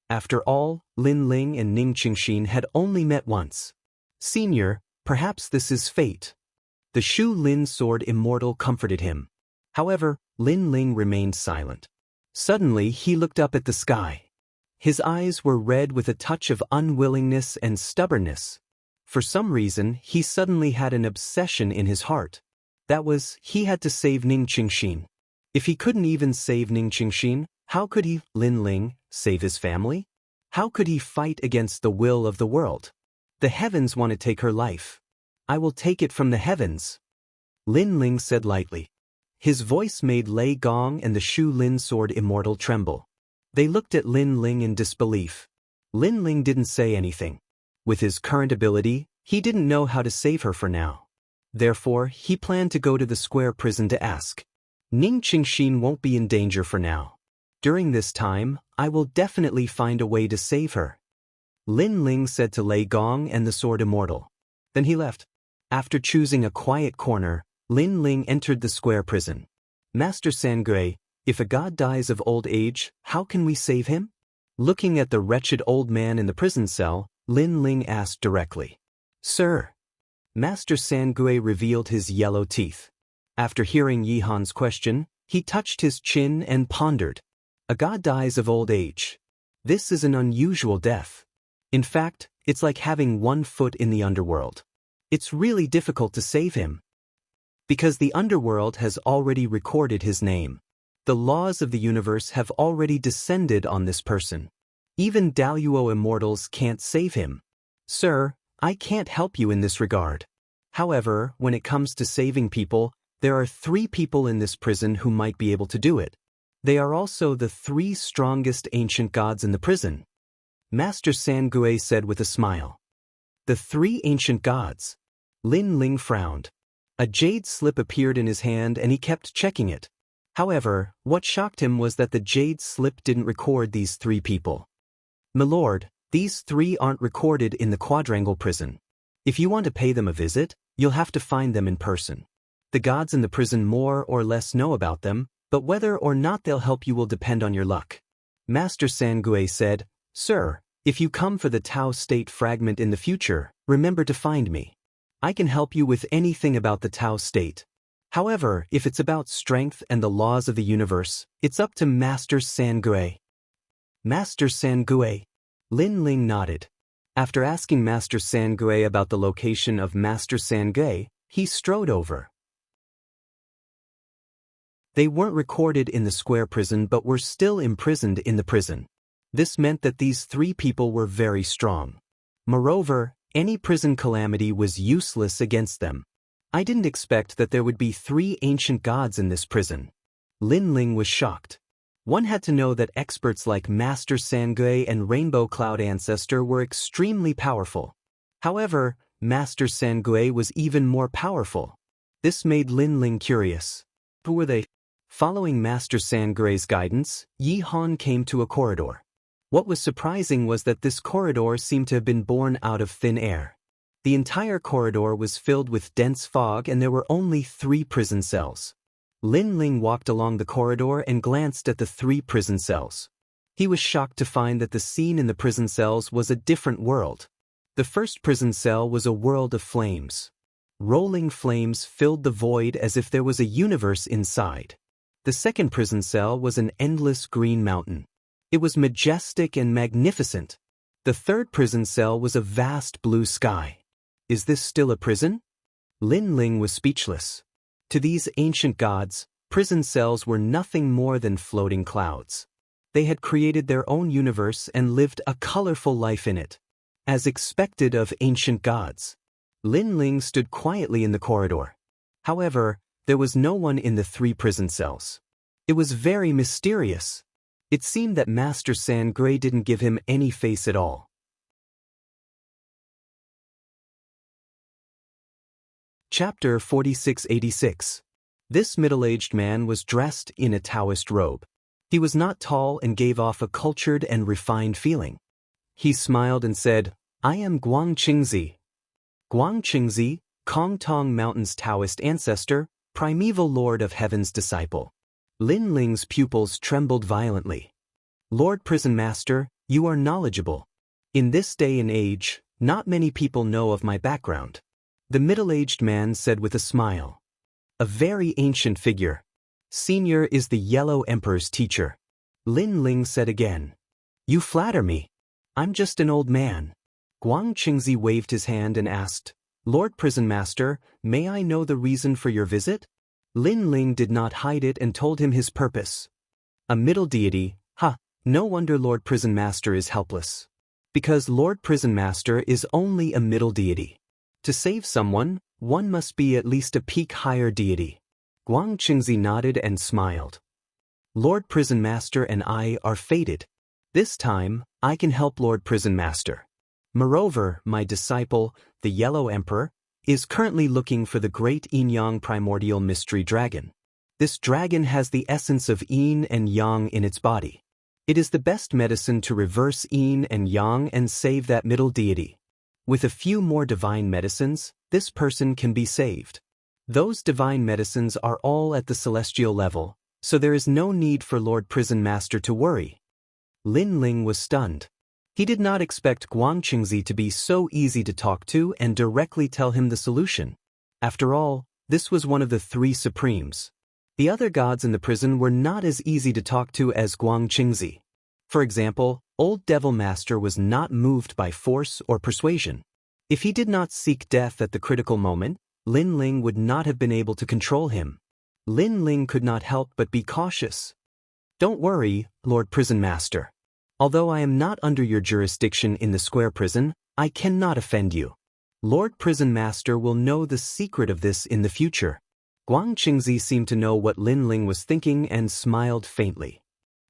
After all, Lin Ling and Ning Qingxin had only met once. Senior, perhaps this is fate. The Shu Lin sword immortal comforted him. However, Lin Ling remained silent. Suddenly, he looked up at the sky. His eyes were red with a touch of unwillingness and stubbornness. For some reason, he suddenly had an obsession in his heart. That was, he had to save Ning Qingxin. If he couldn't even save Ning Qingxin, how could he, Lin Ling, save his family? How could he fight against the will of the world? The heavens want to take her life. I will take it from the heavens. Lin Ling said lightly. His voice made Lei Gong and the Shu Lin sword immortal tremble. They looked at Lin Ling in disbelief. Lin Ling didn't say anything. With his current ability, he didn't know how to save her for now. Therefore, he planned to go to the square prison to ask. Ning Qingxin won't be in danger for now. During this time, I will definitely find a way to save her. Lin Ling said to Lei Gong and the sword immortal. Then he left. After choosing a quiet corner, Lin Ling entered the square prison. Master Sangui, if a god dies of old age, how can we save him? Looking at the wretched old man in the prison cell, Lin Ling asked directly. Sir. Master Sangui revealed his yellow teeth. After hearing Yi Han's question, he touched his chin and pondered. A god dies of old age. This is an unusual death. In fact, it's like having one foot in the underworld. It's really difficult to save him. Because the underworld has already recorded his name. The laws of the universe have already descended on this person. Even Daluo immortals can't save him. Sir, I can't help you in this regard. However, when it comes to saving people, there are 3 people in this prison who might be able to do it. They are also the 3 strongest ancient gods in the prison. Master Sangui said with a smile. The 3 ancient gods. Lin Ling frowned. A jade slip appeared in his hand and he kept checking it. However, what shocked him was that the jade slip didn't record these 3 people. My lord, these 3 aren't recorded in the quadrangle prison. If you want to pay them a visit, you'll have to find them in person. The gods in the prison more or less know about them, but whether or not they'll help you will depend on your luck. Master Sangui said, Sir, if you come for the Tao State fragment in the future, remember to find me. I can help you with anything about the Tao State. However, if it's about strength and the laws of the universe, it's up to Master Sangui. Master Sangui. Lin Ling nodded. After asking Master Sangui about the location of Master Sangui, he strode over. They weren't recorded in the square prison but were still imprisoned in the prison. This meant that these 3 people were very strong. Moreover, any prison calamity was useless against them. I didn't expect that there would be 3 ancient gods in this prison. Lin Ling was shocked. One had to know that experts like Master Sangui and Rainbow Cloud Ancestor were extremely powerful. However, Master Sangui was even more powerful. This made Lin Ling curious. Who were they? Following Master Sangui's guidance, Yi Han came to a corridor. What was surprising was that this corridor seemed to have been born out of thin air. The entire corridor was filled with dense fog and there were only 3 prison cells. Lin Ling walked along the corridor and glanced at the 3 prison cells. He was shocked to find that the scene in the prison cells was a different world. The first prison cell was a world of flames. Rolling flames filled the void as if there was a universe inside. The second prison cell was an endless green mountain. It was majestic and magnificent. The third prison cell was a vast blue sky. Is this still a prison? Lin Ling was speechless. To these ancient gods, prison cells were nothing more than floating clouds. They had created their own universe and lived a colorful life in it. As expected of ancient gods. Lin Ling stood quietly in the corridor. However, there was no one in the 3 prison cells. It was very mysterious. It seemed that Master Sangui didn't give him any face at all. Chapter 4686. This middle-aged man was dressed in a Taoist robe. He was not tall and gave off a cultured and refined feeling. He smiled and said, I am Guang Qingzi. Guang Qingzi, Kongtong Mountain's Taoist ancestor, primeval lord of heaven's disciple. Lin Ling's pupils trembled violently. Lord Prison Master, you are knowledgeable. In this day and age, not many people know of my background. The middle-aged man said with a smile. A very ancient figure. Senior is the Yellow Emperor's teacher. Lin Ling said again. You flatter me. I'm just an old man. Guang Qingzi waved his hand and asked, Lord Prison Master, may I know the reason for your visit? Lin Ling did not hide it and told him his purpose. A middle deity, no wonder Lord Prison Master is helpless. Because Lord Prison Master is only a middle deity. To save someone, one must be at least a peak higher deity. Guang Qingzi nodded and smiled. Lord Prison Master and I are fated. This time, I can help Lord Prison Master. Moreover, my disciple, the Yellow Emperor, is currently looking for the great Yin-Yang primordial mystery dragon. This dragon has the essence of yin and yang in its body. It is the best medicine to reverse yin and yang and save that middle deity. With a few more divine medicines, this person can be saved. Those divine medicines are all at the celestial level, so there is no need for Lord Prison Master to worry. Lin Ling was stunned. He did not expect Guang Qingzi to be so easy to talk to and directly tell him the solution. After all, this was one of the three supremes. The other gods in the prison were not as easy to talk to as Guang Qingzi. For example, Old Devil Master was not moved by force or persuasion. If he did not seek death at the critical moment, Lin Ling would not have been able to control him. Lin Ling could not help but be cautious. Don't worry, Lord Prison Master. Although I am not under your jurisdiction in the square prison, I cannot offend you. Lord Prison Master will know the secret of this in the future. Guang Qingzi seemed to know what Lin Ling was thinking and smiled faintly.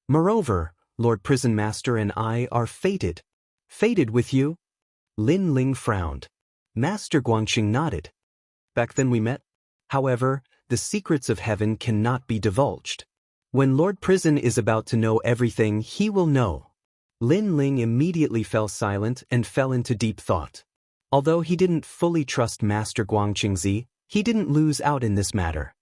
Moreover, Lord Prison Master and I are fated. Fated with you? Lin Ling frowned. Master Guangqing nodded. Back then we met. However, the secrets of heaven cannot be divulged. When Lord Prison is about to know everything, he will know. Lin Ling immediately fell silent and fell into deep thought. Although he didn't fully trust Master Guang Qingzi, he didn't lose out in this matter.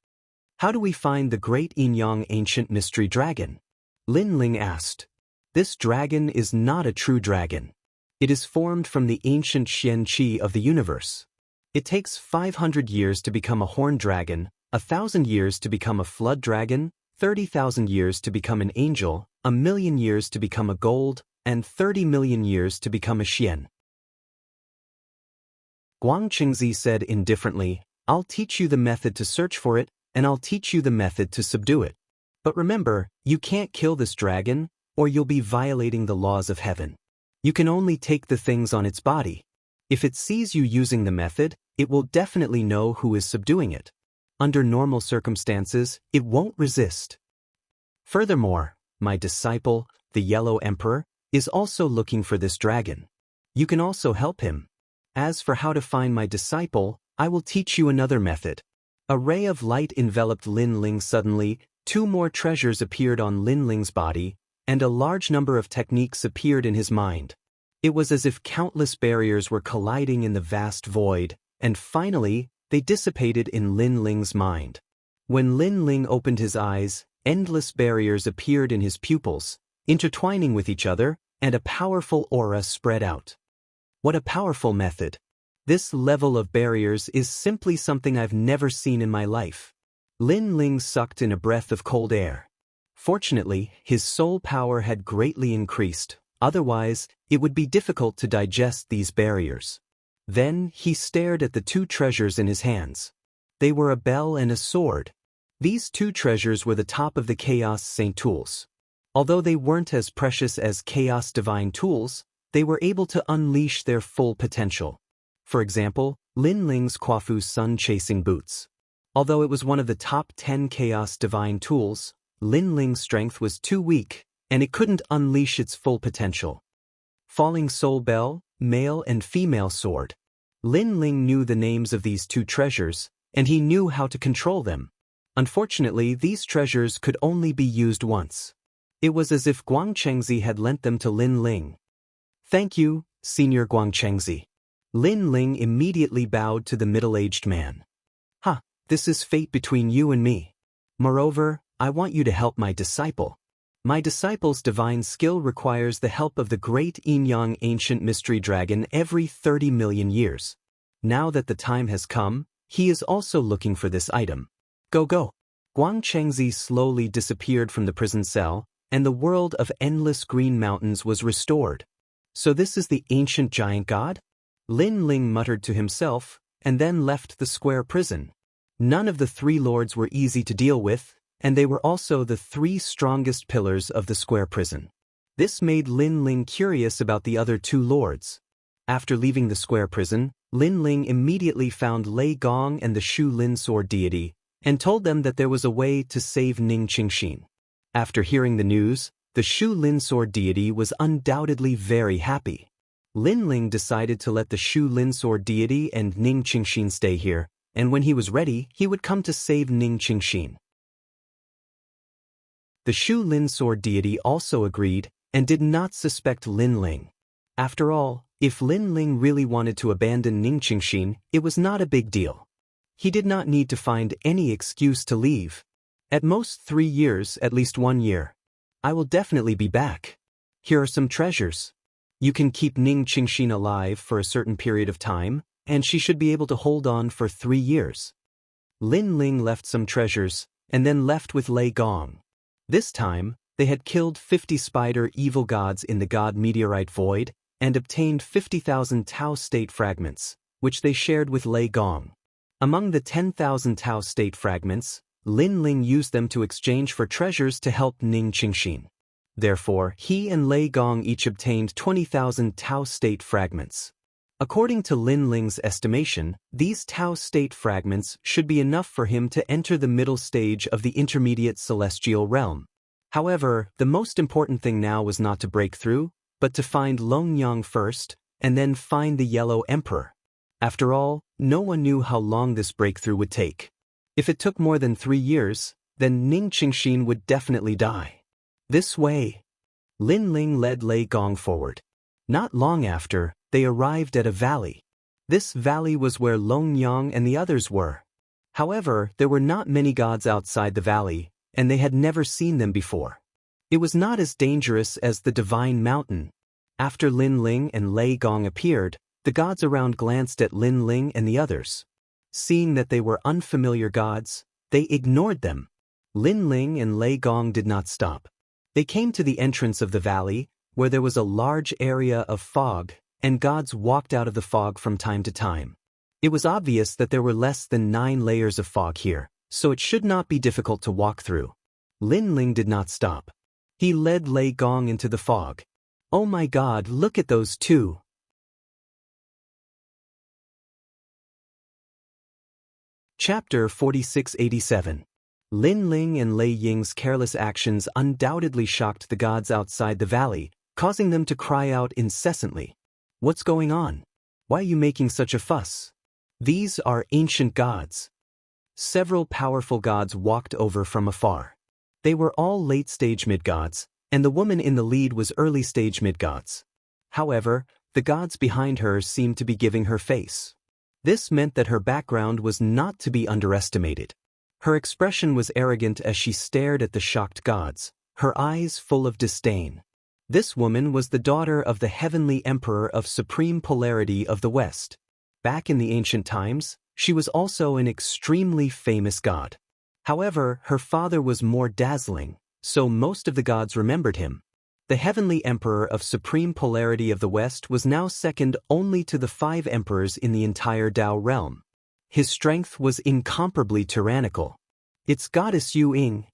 How do we find the great yin-yang ancient mystery dragon? Lin Ling asked. This dragon is not a true dragon. It is formed from the ancient Xian Qi of the universe. It takes 500 years to become a horned dragon, 1,000 years to become a flood dragon, 30,000 years to become an angel, 1,000,000 years to become a gold, and 30 million years to become a Xian. Guang Qingzi said indifferently, I'll teach you the method to search for it, and I'll teach you the method to subdue it. But remember, you can't kill this dragon, or you'll be violating the laws of heaven. You can only take the things on its body. If it sees you using the method, it will definitely know who is subduing it. Under normal circumstances, it won't resist. Furthermore, my disciple, the Yellow Emperor, is also looking for this dragon. You can also help him. As for how to find my disciple, I will teach you another method. A ray of light enveloped Lin Ling suddenly, 2 more treasures appeared on Lin Ling's body, and a large number of techniques appeared in his mind. It was as if countless barriers were colliding in the vast void, and finally, they dissipated in Lin Ling's mind. When Lin Ling opened his eyes, endless barriers appeared in his pupils, intertwining with each other, and a powerful aura spread out. What a powerful method! This level of barriers is simply something I've never seen in my life. Lin Ling sucked in a breath of cold air. Fortunately, his soul power had greatly increased, otherwise, it would be difficult to digest these barriers. Then, he stared at the 2 treasures in his hands. They were a bell and a sword. These 2 treasures were the top of the Chaos Saint tools. Although they weren't as precious as Chaos Divine tools, they were able to unleash their full potential. For example, Lin Ling's Quafu sun-chasing boots. Although it was one of the top 10 Chaos Divine tools, Lin Ling's strength was too weak, and it couldn't unleash its full potential. Falling Soul Bell, male and female sword. Lin Ling knew the names of these 2 treasures, and he knew how to control them. Unfortunately, these treasures could only be used once. It was as if Guang Qingzi had lent them to Lin Ling. Thank you, Senior Guang Qingzi. Lin Ling immediately bowed to the middle-aged man. This is fate between you and me. Moreover, I want you to help my disciple. My disciple's divine skill requires the help of the great yin-yang ancient mystery dragon every 30 million years. Now that the time has come, he is also looking for this item. Go. Guang Qingzi slowly disappeared from the prison cell, and the world of endless green mountains was restored. So this is the ancient giant god? Lin Ling muttered to himself, and then left the square prison. None of the 3 lords were easy to deal with, and they were also the 3 strongest pillars of the square prison. This made Lin Ling curious about the other 2 lords. After leaving the square prison, Lin Ling immediately found Lei Gong and the Shu Lin sword deity, and told them that there was a way to save Ning Qingxin. After hearing the news, the Shu Lin sword deity was undoubtedly very happy. Lin Ling decided to let the Shu Lin sword deity and Ning Qingxin stay here, and when he was ready, he would come to save Ning Qingxin. The Shu Lin sword deity also agreed and did not suspect Lin Ling. After all, if Lin Ling really wanted to abandon Ningqingxin, it was not a big deal. He did not need to find any excuse to leave. At most 3 years, at least 1 year. I will definitely be back. Here are some treasures. You can keep Ningqingxin alive for a certain period of time, and she should be able to hold on for 3 years. Lin Ling left some treasures, and then left with Lei Gong. This time, they had killed 50 spider evil gods in the god meteorite void, and obtained 50,000 Tao state fragments, which they shared with Lei Gong. Among the 10,000 Tao state fragments, Lin Ling used them to exchange for treasures to help Ningqingxin. Therefore, he and Lei Gong each obtained 20,000 Tao state fragments. According to Lin Ling's estimation, these Tao state fragments should be enough for him to enter the middle stage of the intermediate celestial realm. However, the most important thing now was not to break through, but to find Longyang first, and then find the Yellow Emperor. After all, no one knew how long this breakthrough would take. If it took more than 3 years, then Ningqingxin would definitely die. This way, Lin Ling led Lei Gong forward. Not long after, they arrived at a valley. This valley was where Longyang and the others were. However, there were not many gods outside the valley, and they had never seen them before. It was not as dangerous as the Divine Mountain. After Lin Ling and Lei Gong appeared, the gods around glanced at Lin Ling and the others. Seeing that they were unfamiliar gods, they ignored them. Lin Ling and Lei Gong did not stop. They came to the entrance of the valley, where there was a large area of fog, and gods walked out of the fog from time to time. It was obvious that there were less than 9 layers of fog here, so it should not be difficult to walk through. Lin Ling did not stop. He led Lei Gong into the fog. Oh my God, look at those two! Chapter 4687. Lin Ling and Lei Ying's careless actions undoubtedly shocked the gods outside the valley, causing them to cry out incessantly. What's going on? Why are you making such a fuss? These are ancient gods. Several powerful gods walked over from afar. They were all late-stage mid-gods, and the woman in the lead was early-stage mid-gods. However, the gods behind her seemed to be giving her face. This meant that her background was not to be underestimated. Her expression was arrogant as she stared at the shocked gods, her eyes full of disdain. This woman was the daughter of the heavenly emperor of supreme polarity of the West. Back in the ancient times, she was also an extremely famous god. However, her father was more dazzling, so most of the gods remembered him. The heavenly emperor of supreme polarity of the West was now second only to the 5 emperors in the entire Tao realm. His strength was incomparably tyrannical. It's goddess Yu Ying.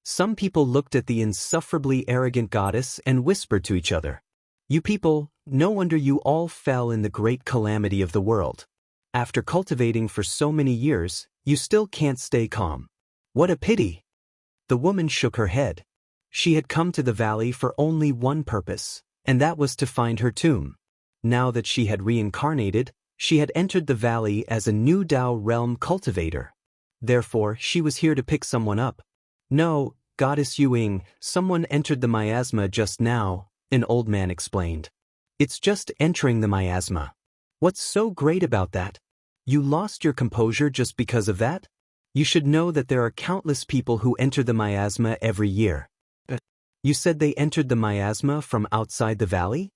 Some people looked at the insufferably arrogant goddess and whispered to each other. You people, no wonder you all fell in the great calamity of the world. After cultivating for so many years, you still can't stay calm. What a pity! The woman shook her head. She had come to the valley for only one purpose, and that was to find her tomb. Now that she had reincarnated, she had entered the valley as a new Tao realm cultivator. Therefore, she was here to pick someone up. No, Goddess Yu Ying, someone entered the miasma just now, an old man explained. It's just entering the miasma. What's so great about that? You lost your composure just because of that? You should know that there are countless people who enter the miasma every year. You said they entered the miasma from outside the valley?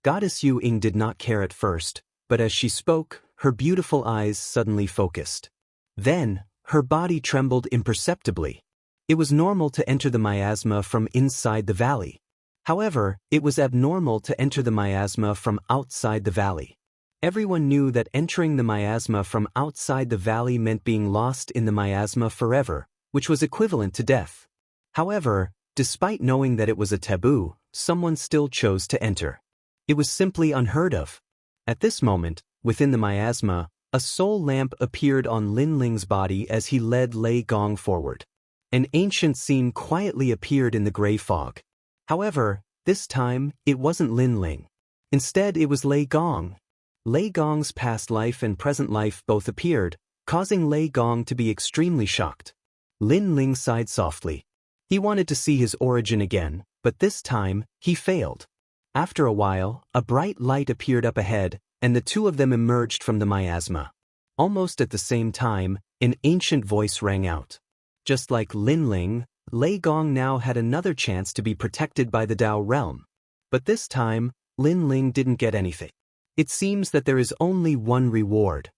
Goddess Yu Ying did not care at first, but as she spoke, her beautiful eyes suddenly focused. Then, her body trembled imperceptibly. It was normal to enter the miasma from inside the valley. However, it was abnormal to enter the miasma from outside the valley. Everyone knew that entering the miasma from outside the valley meant being lost in the miasma forever, which was equivalent to death. However, despite knowing that it was a taboo, someone still chose to enter. It was simply unheard of. At this moment, within the miasma, a soul lamp appeared on Lin Ling's body as he led Lei Gong forward. An ancient scene quietly appeared in the gray fog. However, this time, it wasn't Lin Ling. Instead, it was Lei Gong. Lei Gong's past life and present life both appeared, causing Lei Gong to be extremely shocked. Lin Ling sighed softly. He wanted to see his origin again, but this time, he failed. After a while, a bright light appeared up ahead, and the two of them emerged from the miasma. Almost at the same time, an ancient voice rang out. Just like Lin Ling, Lei Gong now had another chance to be protected by the Tao realm. But this time, Lin Ling didn't get anything. It seems that there is only one reward.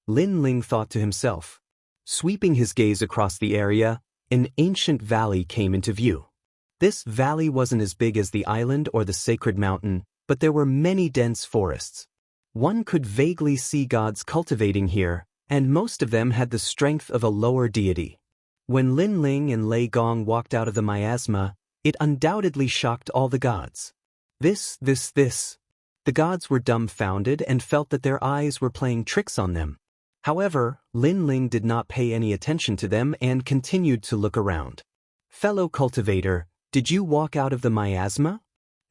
Lin Ling thought to himself. Sweeping his gaze across the area, an ancient valley came into view. This valley wasn't as big as the island or the sacred mountain, but there were many dense forests. One could vaguely see gods cultivating here, and most of them had the strength of a lower deity. When Lin Ling and Lei Gong walked out of the miasma, it undoubtedly shocked all the gods. This. The gods were dumbfounded and felt that their eyes were playing tricks on them. However, Lin Ling did not pay any attention to them and continued to look around. Fellow cultivator, did you walk out of the miasma?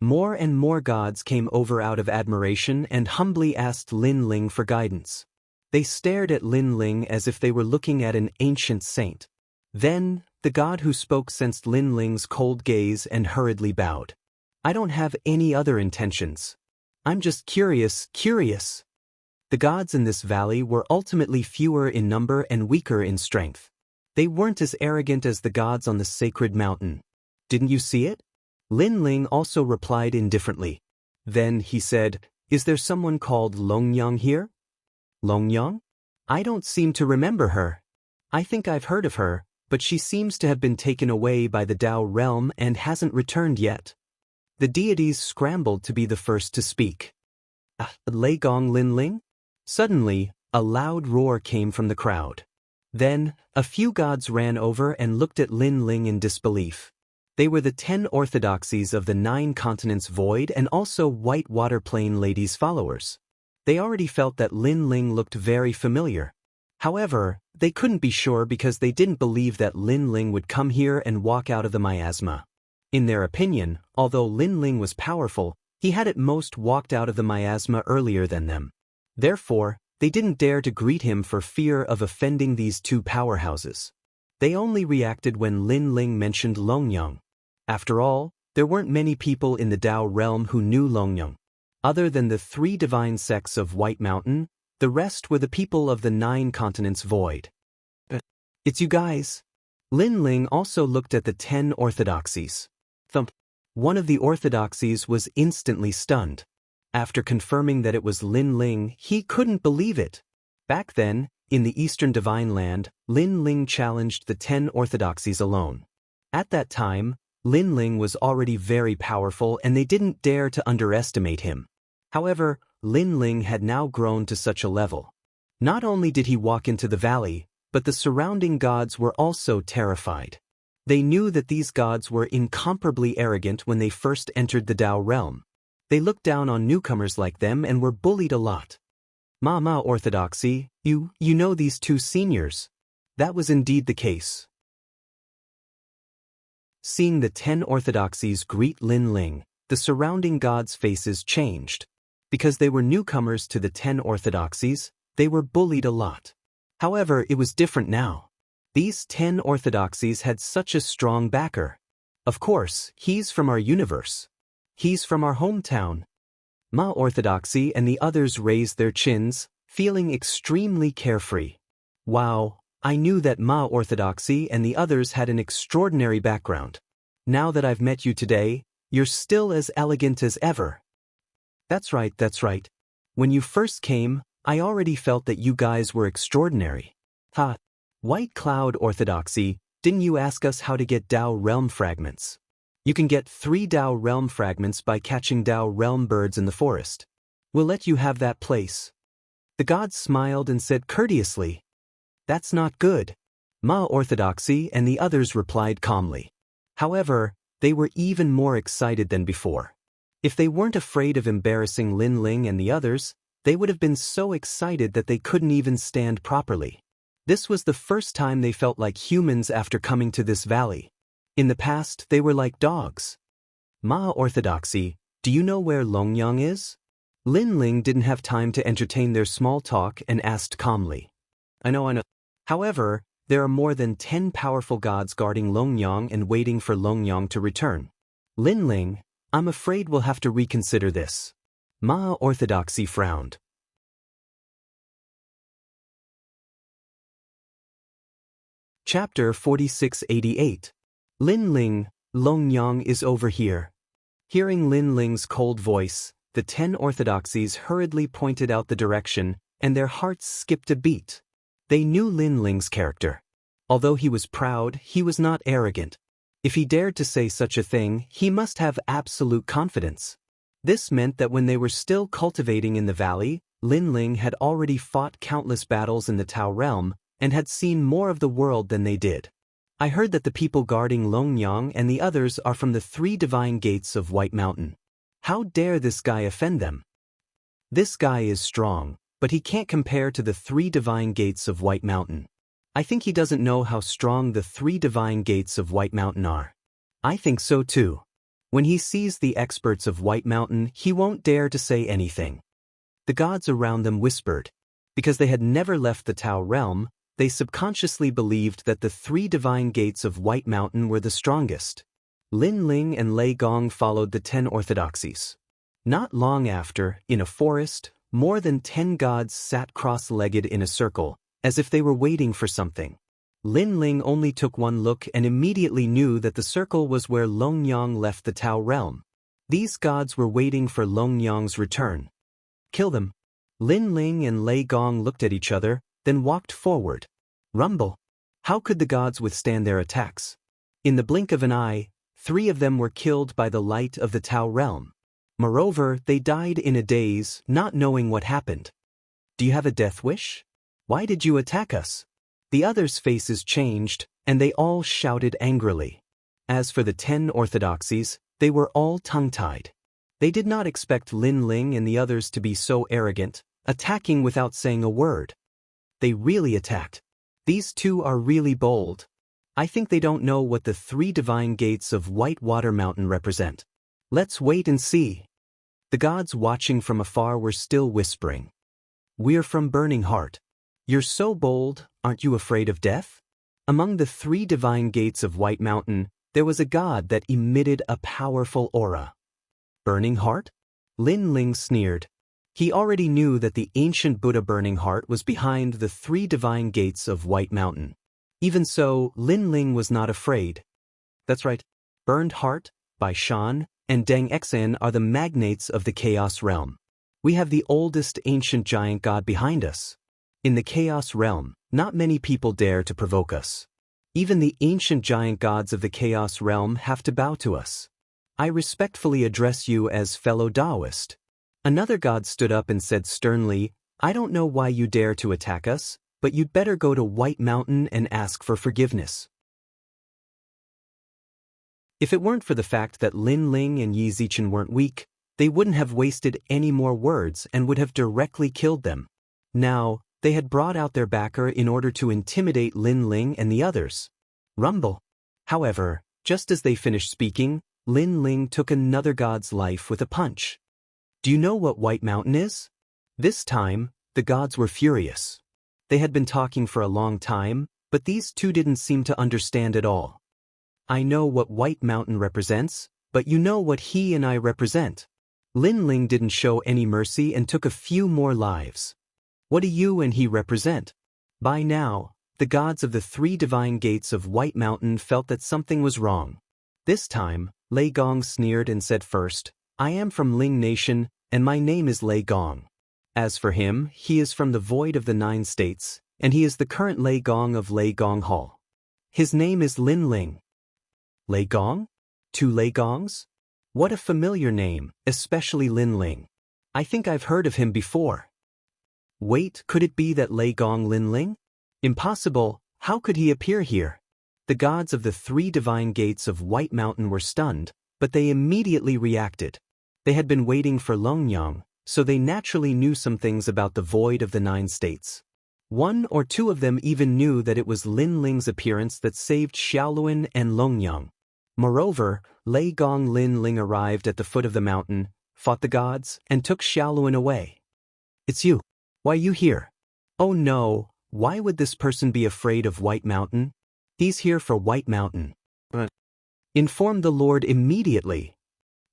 More and more gods came over out of admiration and humbly asked Lin Ling for guidance. They stared at Lin Ling as if they were looking at an ancient saint. Then, the god who spoke sensed Lin Ling's cold gaze and hurriedly bowed. I don't have any other intentions. I'm just curious. The gods in this valley were ultimately fewer in number and weaker in strength. They weren't as arrogant as the gods on the sacred mountain. Didn't you see it? Lin Ling also replied indifferently. Then he said, Is there someone called Longyang here? Longyang? I don't seem to remember her. I think I've heard of her, but she seems to have been taken away by the Tao realm and hasn't returned yet. The deities scrambled to be the first to speak. Lei Gong Lin Ling? Suddenly, a loud roar came from the crowd. Then, a few gods ran over and looked at Lin Ling in disbelief. They were the 10 orthodoxies of the 9 continents void and also White Water Plain Lady's followers. They already felt that Lin Ling looked very familiar. However, they couldn't be sure because they didn't believe that Lin Ling would come here and walk out of the miasma. In their opinion, although Lin Ling was powerful, he had at most walked out of the miasma earlier than them. Therefore, they didn't dare to greet him for fear of offending these two powerhouses. They only reacted when Lin Ling mentioned Longyang. After all, there weren't many people in the Tao realm who knew Longyang. Other than the 3 divine sects of White Mountain, the rest were the people of the 9 continents void. It's you guys. Lin Ling also looked at the 10 orthodoxies. Thump. One of the orthodoxies was instantly stunned. After confirming that it was Lin Ling, he couldn't believe it. Back then, in the Eastern Divine Land, Lin Ling challenged the 10 orthodoxies alone. At that time, Lin Ling was already very powerful and they didn't dare to underestimate him. However, Lin Ling had now grown to such a level. Not only did he walk into the valley, but the surrounding gods were also terrified. They knew that these gods were incomparably arrogant when they first entered the Tao realm. They looked down on newcomers like them and were bullied a lot. Mama Orthodoxy, you know these 2 seniors. That was indeed the case. Seeing the 10 orthodoxies greet Lin Ling, the surrounding gods' faces changed. Because they were newcomers to the 10 orthodoxies, they were bullied a lot. However, it was different now. These 10 orthodoxies had such a strong backer. Of course, he's from our universe. He's from our hometown. Ma Orthodoxy and the others raised their chins, feeling extremely carefree. Wow, I knew that Ma Orthodoxy and the others had an extraordinary background. Now that I've met you today, you're still as elegant as ever. That's right. When you first came, I already felt that you guys were extraordinary. Ha! White Cloud Orthodoxy, didn't you ask us how to get Tao Realm fragments? You can get 3 Tao Realm fragments by catching Tao Realm birds in the forest. We'll let you have that place. The gods smiled and said courteously, That's not good. Ma Orthodoxy and the others replied calmly. However, they were even more excited than before. If they weren't afraid of embarrassing Lin Ling and the others, they would have been so excited that they couldn't even stand properly. This was the first time they felt like humans after coming to this valley. In the past, they were like dogs. Ma Orthodoxy, do you know where Longyang is? Lin Ling didn't have time to entertain their small talk and asked calmly. I know. However, There are more than 10 powerful gods guarding Longyang and waiting for Longyang to return. Lin Ling, I'm afraid we'll have to reconsider this. Ma Orthodoxy frowned. Chapter 4688. Lin Ling, Longyang is over here. Hearing Lin Ling's cold voice, the 10 orthodoxies hurriedly pointed out the direction, and their hearts skipped a beat. They knew Lin Ling's character. Although he was proud, he was not arrogant. If he dared to say such a thing, he must have absolute confidence. This meant that when they were still cultivating in the valley, Lin Ling had already fought countless battles in the Tao realm, and had seen more of the world than they did. I heard that the people guarding Longyang and the others are from the 3 divine gates of White Mountain. How dare this guy offend them? This guy is strong, but he can't compare to the 3 divine gates of White Mountain. I think he doesn't know how strong the 3 divine gates of White Mountain are. I think so too. When he sees the experts of White Mountain, he won't dare to say anything. The gods around them whispered. Because they had never left the Tao realm, they subconsciously believed that the 3 divine gates of White Mountain were the strongest. Lin Ling and Lei Gong followed the 10 orthodoxies. Not long after, in a forest, more than 10 gods sat cross-legged in a circle, as if they were waiting for something. Lin Ling only took one look and immediately knew that the circle was where Longyang left the Tao realm. These gods were waiting for Longyang's return. Kill them. Lin Ling and Lei Gong looked at each other, then walked forward. Rumble. How could the gods withstand their attacks? In the blink of an eye, 3 of them were killed by the light of the Tao realm. Moreover, they died in a daze, not knowing what happened. Do you have a death wish? Why did you attack us? The others' faces changed, and they all shouted angrily. As for the 10 orthodoxies, they were all tongue-tied. They did not expect Lin Ling and the others to be so arrogant, attacking without saying a word. They really attacked. These 2 are really bold. I think they don't know what the 3 divine gates of White Water Mountain represent. Let's wait and see. The gods watching from afar were still whispering. We're from Burning Heart. You're so bold, aren't you afraid of death? Among the 3 divine gates of White Mountain, there was a god that emitted a powerful aura. Burning Heart? Lin Ling sneered. He already knew that the ancient Buddha Burning Heart was behind the 3 divine gates of White Mountain. Even so, Lin Ling was not afraid. That's right. Burned Heart, Bai Shan, and Deng Xen are the magnates of the Chaos Realm. We have the oldest ancient giant god behind us. In the Chaos Realm, not many people dare to provoke us. Even the ancient giant gods of the Chaos Realm have to bow to us. I respectfully address you as fellow Taoist. Another god stood up and said sternly, I don't know why you dare to attack us, but you'd better go to White Mountain and ask for forgiveness. If it weren't for the fact that Lin Ling and Yi Zichen weren't weak, they wouldn't have wasted any more words and would have directly killed them. Now, they had brought out their backer in order to intimidate Lin Ling and the others. Rumble. However, just as they finished speaking, Lin Ling took another god's life with a punch. Do you know what White Mountain is? This time, the gods were furious. They had been talking for a long time, but these 2 didn't seem to understand at all. I know what White Mountain represents, but you know what he and I represent. Lin Ling didn't show any mercy and took a few more lives. What do you and he represent? By now, the gods of the 3 divine gates of White Mountain felt that something was wrong. This time, Lei Gong sneered and said first, I am from Ling Nation, and my name is Lei Gong. As for him, he is from the void of the 9 states, and he is the current Lei Gong of Lei Gong Hall. His name is Lin Ling. Lei Gong? 2 Lei Gongs? What a familiar name, especially Lin Ling. I think I've heard of him before. Wait, could it be that Lei Gong Lin Ling? Impossible, how could he appear here? The gods of the 3 divine gates of White Mountain were stunned, but they immediately reacted. They had been waiting for Longyang, so they naturally knew some things about the void of the 9 states. 1 or 2 of them even knew that it was Lin Ling's appearance that saved Xiaoluan and Longyang. Moreover, Lei Gong Lin Ling arrived at the foot of the mountain, fought the gods, and took Xiaoluan away. It's you. Why are you here? Oh no, Why would this person be afraid of White Mountain? He's here for White Mountain. Inform the Lord immediately.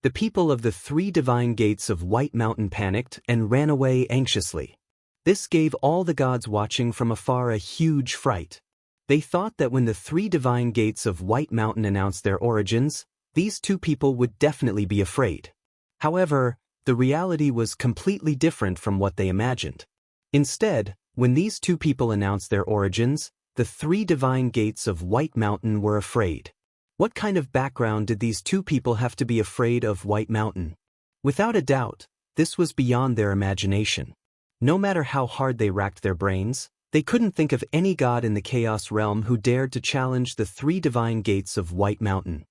The people of the 3 divine gates of White Mountain panicked and ran away anxiously. This gave all the gods watching from afar a huge fright. They thought that when the 3 divine gates of White Mountain announced their origins, these 2 people would definitely be afraid. However, the reality was completely different from what they imagined. Instead, when these 2 people announced their origins, the 3 divine gates of White Mountain were afraid. What kind of background did these 2 people have to be afraid of White Mountain? Without a doubt, this was beyond their imagination. No matter how hard they racked their brains, they couldn't think of any god in the Chaos Realm who dared to challenge the 3 divine gates of White Mountain.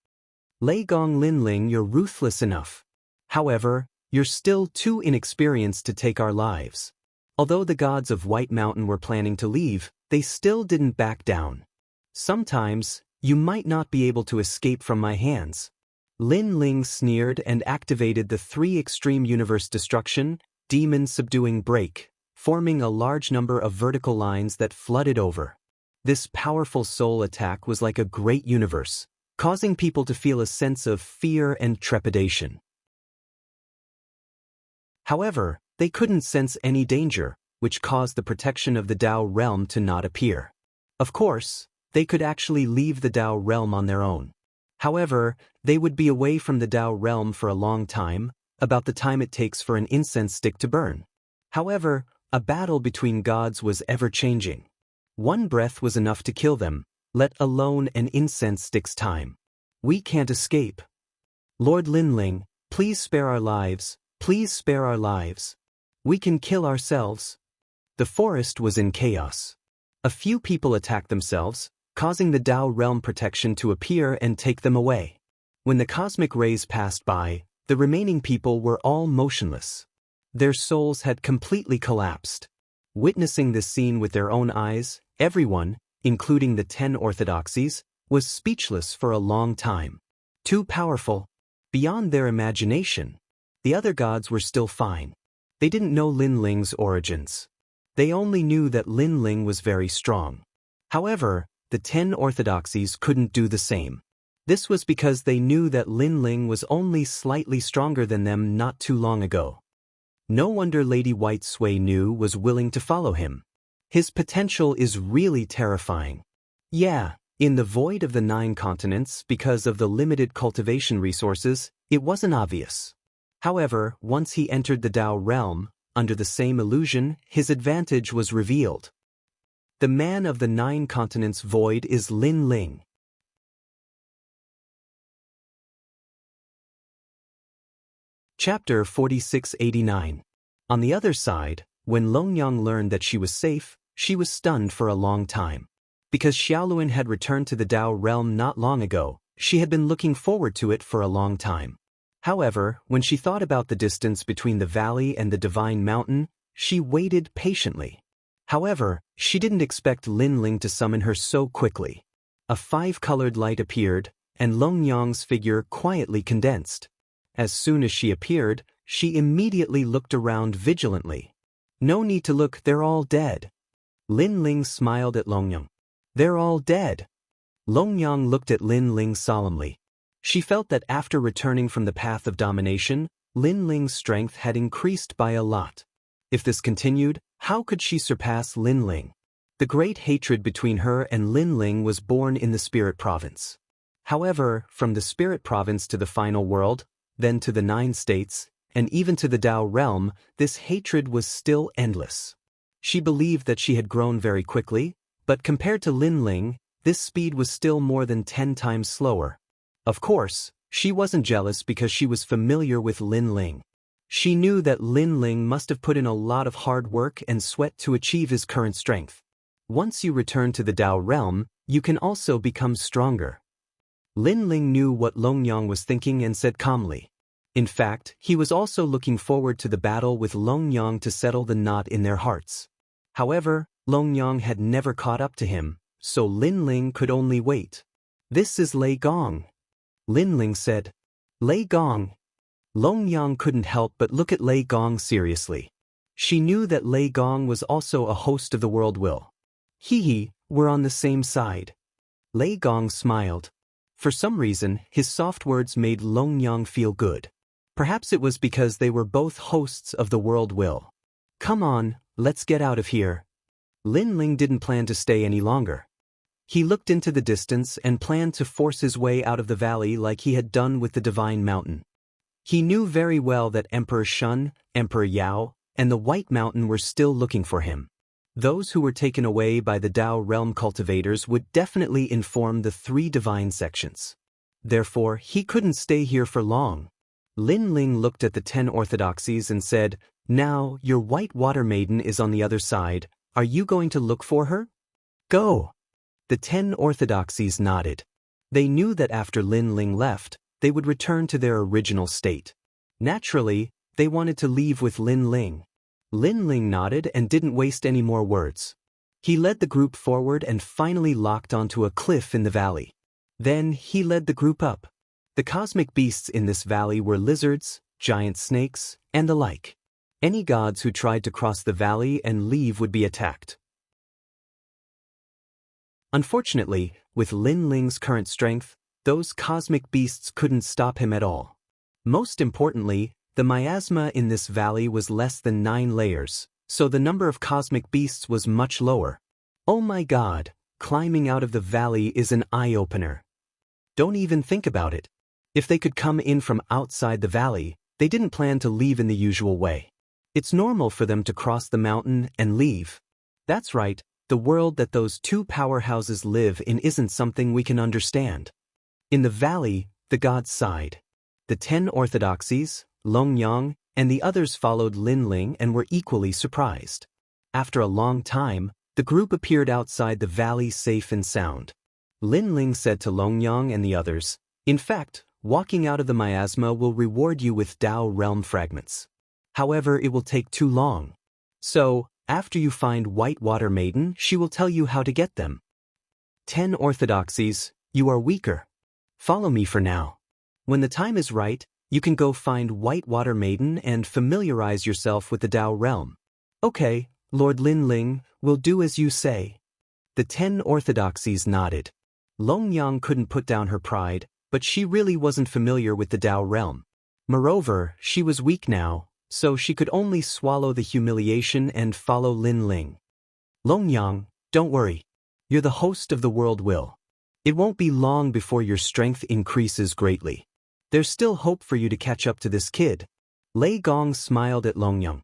Lei Gong Linling, you're ruthless enough. However, you're still too inexperienced to take our lives. Although the gods of White Mountain were planning to leave, they still didn't back down. Sometimes, you might not be able to escape from my hands. Lin Ling sneered and activated the 3 extreme universe destruction, demon subduing break, forming a large number of vertical lines that flooded over. This powerful soul attack was like a great universe, causing people to feel a sense of fear and trepidation. However, they couldn't sense any danger, which caused the protection of the Tao realm to not appear. Of course, they could actually leave the Tao realm on their own. However, they would be away from the Tao realm for a long time, about the time it takes for an incense stick to burn. However, a battle between gods was ever-changing. One breath was enough to kill them, let alone an incense stick's time. We can't escape. Lord Linling, please spare our lives, please spare our lives. We can kill ourselves. The forest was in chaos. A few people attacked themselves, causing the Tao realm protection to appear and take them away. When the cosmic rays passed by, the remaining people were all motionless. Their souls had completely collapsed. Witnessing this scene with their own eyes, everyone, including the 10 orthodoxies, was speechless for a long time. Too powerful, beyond their imagination. The other gods were still fine. They didn't know Lin Ling's origins. They only knew that Lin Ling was very strong. However, the 10 orthodoxies couldn't do the same. This was because they knew that Lin Ling was only slightly stronger than them not too long ago. No wonder Lady White Sui Nu was willing to follow him. His potential is really terrifying. Yeah, in the void of the 9 continents, because of the limited cultivation resources, it wasn't obvious. However, once he entered the Tao realm, under the same illusion, his advantage was revealed. The man of the 9 continents void is Lin Ling. Chapter 4689. On the other side, when Longyang learned that she was safe, she was stunned for a long time. Because Xiaoluan had returned to the Tao realm not long ago, she had been looking forward to it for a long time. However, when she thought about the distance between the valley and the divine mountain, she waited patiently. However, she didn't expect Lin Ling to summon her so quickly. A 5-colored light appeared, and Longyang's figure quietly condensed. As soon as she appeared, she immediately looked around vigilantly. No need to look, they're all dead. Lin Ling smiled at Longyang. They're all dead. Longyang looked at Lin Ling solemnly. She felt that after returning from the path of domination, Lin Ling's strength had increased by a lot. If this continued, how could she surpass Lin Ling? The great hatred between her and Lin Ling was born in the Spirit Province. However, from the Spirit Province to the final world, then to the 9 states, and even to the Tao realm, this hatred was still endless. She believed that she had grown very quickly, but compared to Lin Ling, this speed was still more than 10 times slower. Of course, she wasn't jealous because she was familiar with Lin Ling. She knew that Lin Ling must have put in a lot of hard work and sweat to achieve his current strength. Once you return to the Tao realm, you can also become stronger. Lin Ling knew what Longyang was thinking and said calmly. In fact, he was also looking forward to the battle with Longyang to settle the knot in their hearts. However, Longyang had never caught up to him, so Lin Ling could only wait. This is Lei Gong. Lin Ling said. Lei Gong. Longyang couldn't help but look at Lei Gong seriously. She knew that Lei Gong was also a host of the world will. Hee, we're on the same side. Lei Gong smiled. For some reason, his soft words made Long Yang feel good. Perhaps it was because they were both hosts of the world will. Come on, let's get out of here. Lin Ling didn't plan to stay any longer. He looked into the distance and planned to force his way out of the valley like he had done with the Divine Mountain. He knew very well that Emperor Shun, Emperor Yao, and the White Mountain were still looking for him. Those who were taken away by the Dao realm cultivators would definitely inform the 3 divine sections. Therefore, he couldn't stay here for long. Lin Ling looked at the 10 orthodoxies and said, "Now, your white water maiden is on the other side. Are you going to look for her?" "Go." The 10 orthodoxies nodded. They knew that after Lin Ling left, they would return to their original state. Naturally, they wanted to leave with Lin Ling. Lin Ling nodded and didn't waste any more words. He led the group forward and finally locked onto a cliff in the valley. Then he led the group up. The cosmic beasts in this valley were lizards, giant snakes, and the like. Any gods who tried to cross the valley and leave would be attacked. Unfortunately, with Lin Ling's current strength, those cosmic beasts couldn't stop him at all. Most importantly, the miasma in this valley was less than 9 layers, so the number of cosmic beasts was much lower. Oh my God, climbing out of the valley is an eye-opener. Don't even think about it. If they could come in from outside the valley, they didn't plan to leave in the usual way. It's normal for them to cross the mountain and leave. That's right, the world that those 2 powerhouses live in isn't something we can understand. In the valley, the gods sighed. The 10 orthodoxies, Long Yang, and the others followed Lin Ling and were equally surprised. After a long time, the group appeared outside the valley safe and sound. Lin Ling said to Long Yang and the others, "In fact, walking out of the miasma will reward you with Dao realm fragments. However, it will take too long. So, after you find White Water Maiden, she will tell you how to get them." 10 orthodoxies, you are weaker. Follow me for now. When the time is right, you can go find White Water Maiden and familiarize yourself with the Dao realm. Okay, Lord Lin Ling, we'll do as you say. The 10 orthodoxies nodded. Long Yang couldn't put down her pride, but she really wasn't familiar with the Dao realm. Moreover, she was weak now, so she could only swallow the humiliation and follow Lin Ling. Long Yang, don't worry. You're the host of the world will. It won't be long before your strength increases greatly. There's still hope for you to catch up to this kid. Lei Gong smiled at Long Yang.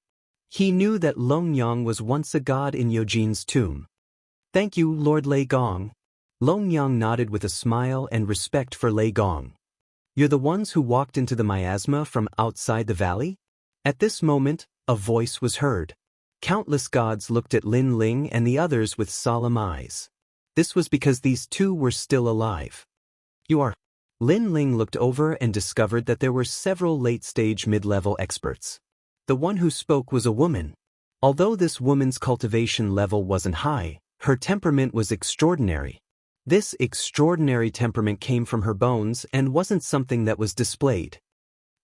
He knew that Long Yang was once a god in Yojin's tomb. Thank you, Lord Lei Gong. Long Yang nodded with a smile and respect for Lei Gong. You're the ones who walked into the miasma from outside the valley? At this moment, a voice was heard. Countless gods looked at Lin Ling and the others with solemn eyes. This was because these 2 were still alive. You are. Lin Ling looked over and discovered that there were several late-stage mid-level experts. The one who spoke was a woman. Although this woman's cultivation level wasn't high, her temperament was extraordinary. This extraordinary temperament came from her bones and wasn't something that was displayed.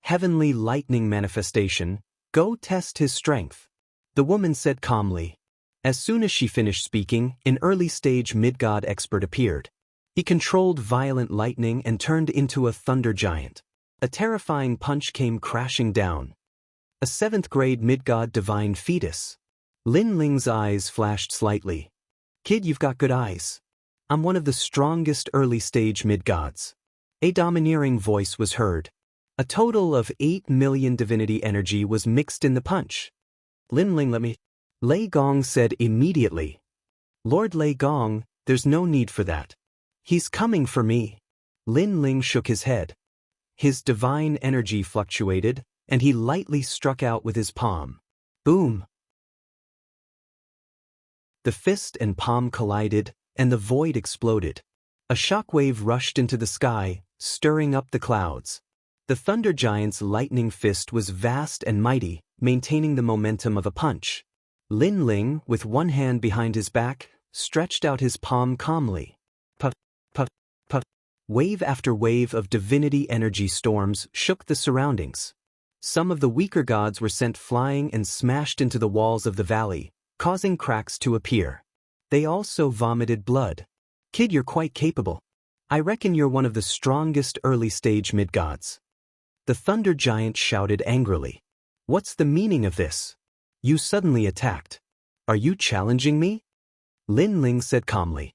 Heavenly lightning manifestation, go test his strength. The woman said calmly. As soon as she finished speaking, an early-stage mid-god expert appeared. He controlled violent lightning and turned into a thunder giant. A terrifying punch came crashing down. A 7th-grade mid-god divine fetus. Lin Ling's eyes flashed slightly. Kid, you've got good eyes. I'm one of the strongest early-stage mid-gods. A domineering voice was heard. A total of 8 million divinity energy was mixed in the punch. Lin Ling, let me... Lei Gong said immediately. Lord Lei Gong, there's no need for that. He's coming for me. Lin Ling shook his head. His divine energy fluctuated, and he lightly struck out with his palm. Boom! The fist and palm collided, and the void exploded. A shockwave rushed into the sky, stirring up the clouds. The thunder giant's lightning fist was vast and mighty, maintaining the momentum of a punch. Lin Ling, with one hand behind his back, stretched out his palm calmly. Puff, puff, puff. Wave after wave of divinity energy storms shook the surroundings. Some of the weaker gods were sent flying and smashed into the walls of the valley, causing cracks to appear. They also vomited blood. Kid, you're quite capable. I reckon you're one of the strongest early-stage mid-gods. The thunder giant shouted angrily. What's the meaning of this? You suddenly attacked. Are you challenging me? Lin Ling said calmly.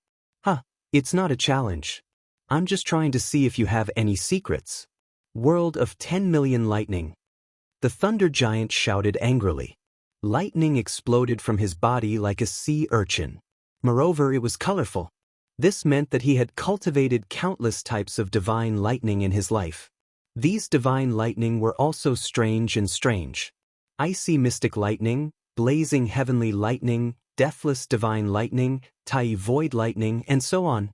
It's not a challenge. I'm just trying to see if you have any secrets. World of 10 million lightning. The thunder giant shouted angrily. Lightning exploded from his body like a sea urchin. Moreover, it was colorful. This meant that he had cultivated countless types of divine lightning in his life. These divine lightning were also strange and strange. Icy mystic lightning, blazing heavenly lightning, deathless divine lightning, Tai void lightning, and so on.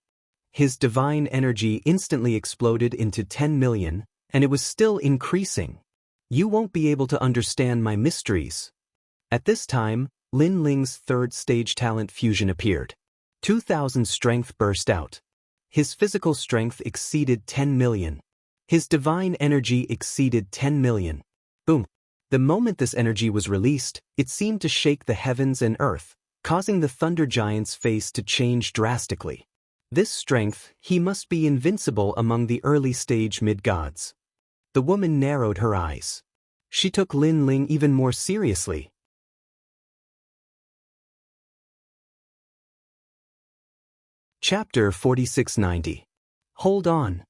His divine energy instantly exploded into 10 million, and it was still increasing. You won't be able to understand my mysteries. At this time, Lin Ling's third stage talent fusion appeared. 2,000 strength burst out. His physical strength exceeded 10 million. His divine energy exceeded 10 million. Boom. The moment this energy was released, it seemed to shake the heavens and earth, causing the thunder giant's face to change drastically. This strength, he must be invincible among the early-stage mid-gods. The woman narrowed her eyes. She took Lin Ling even more seriously. Chapter 4690. Hold on.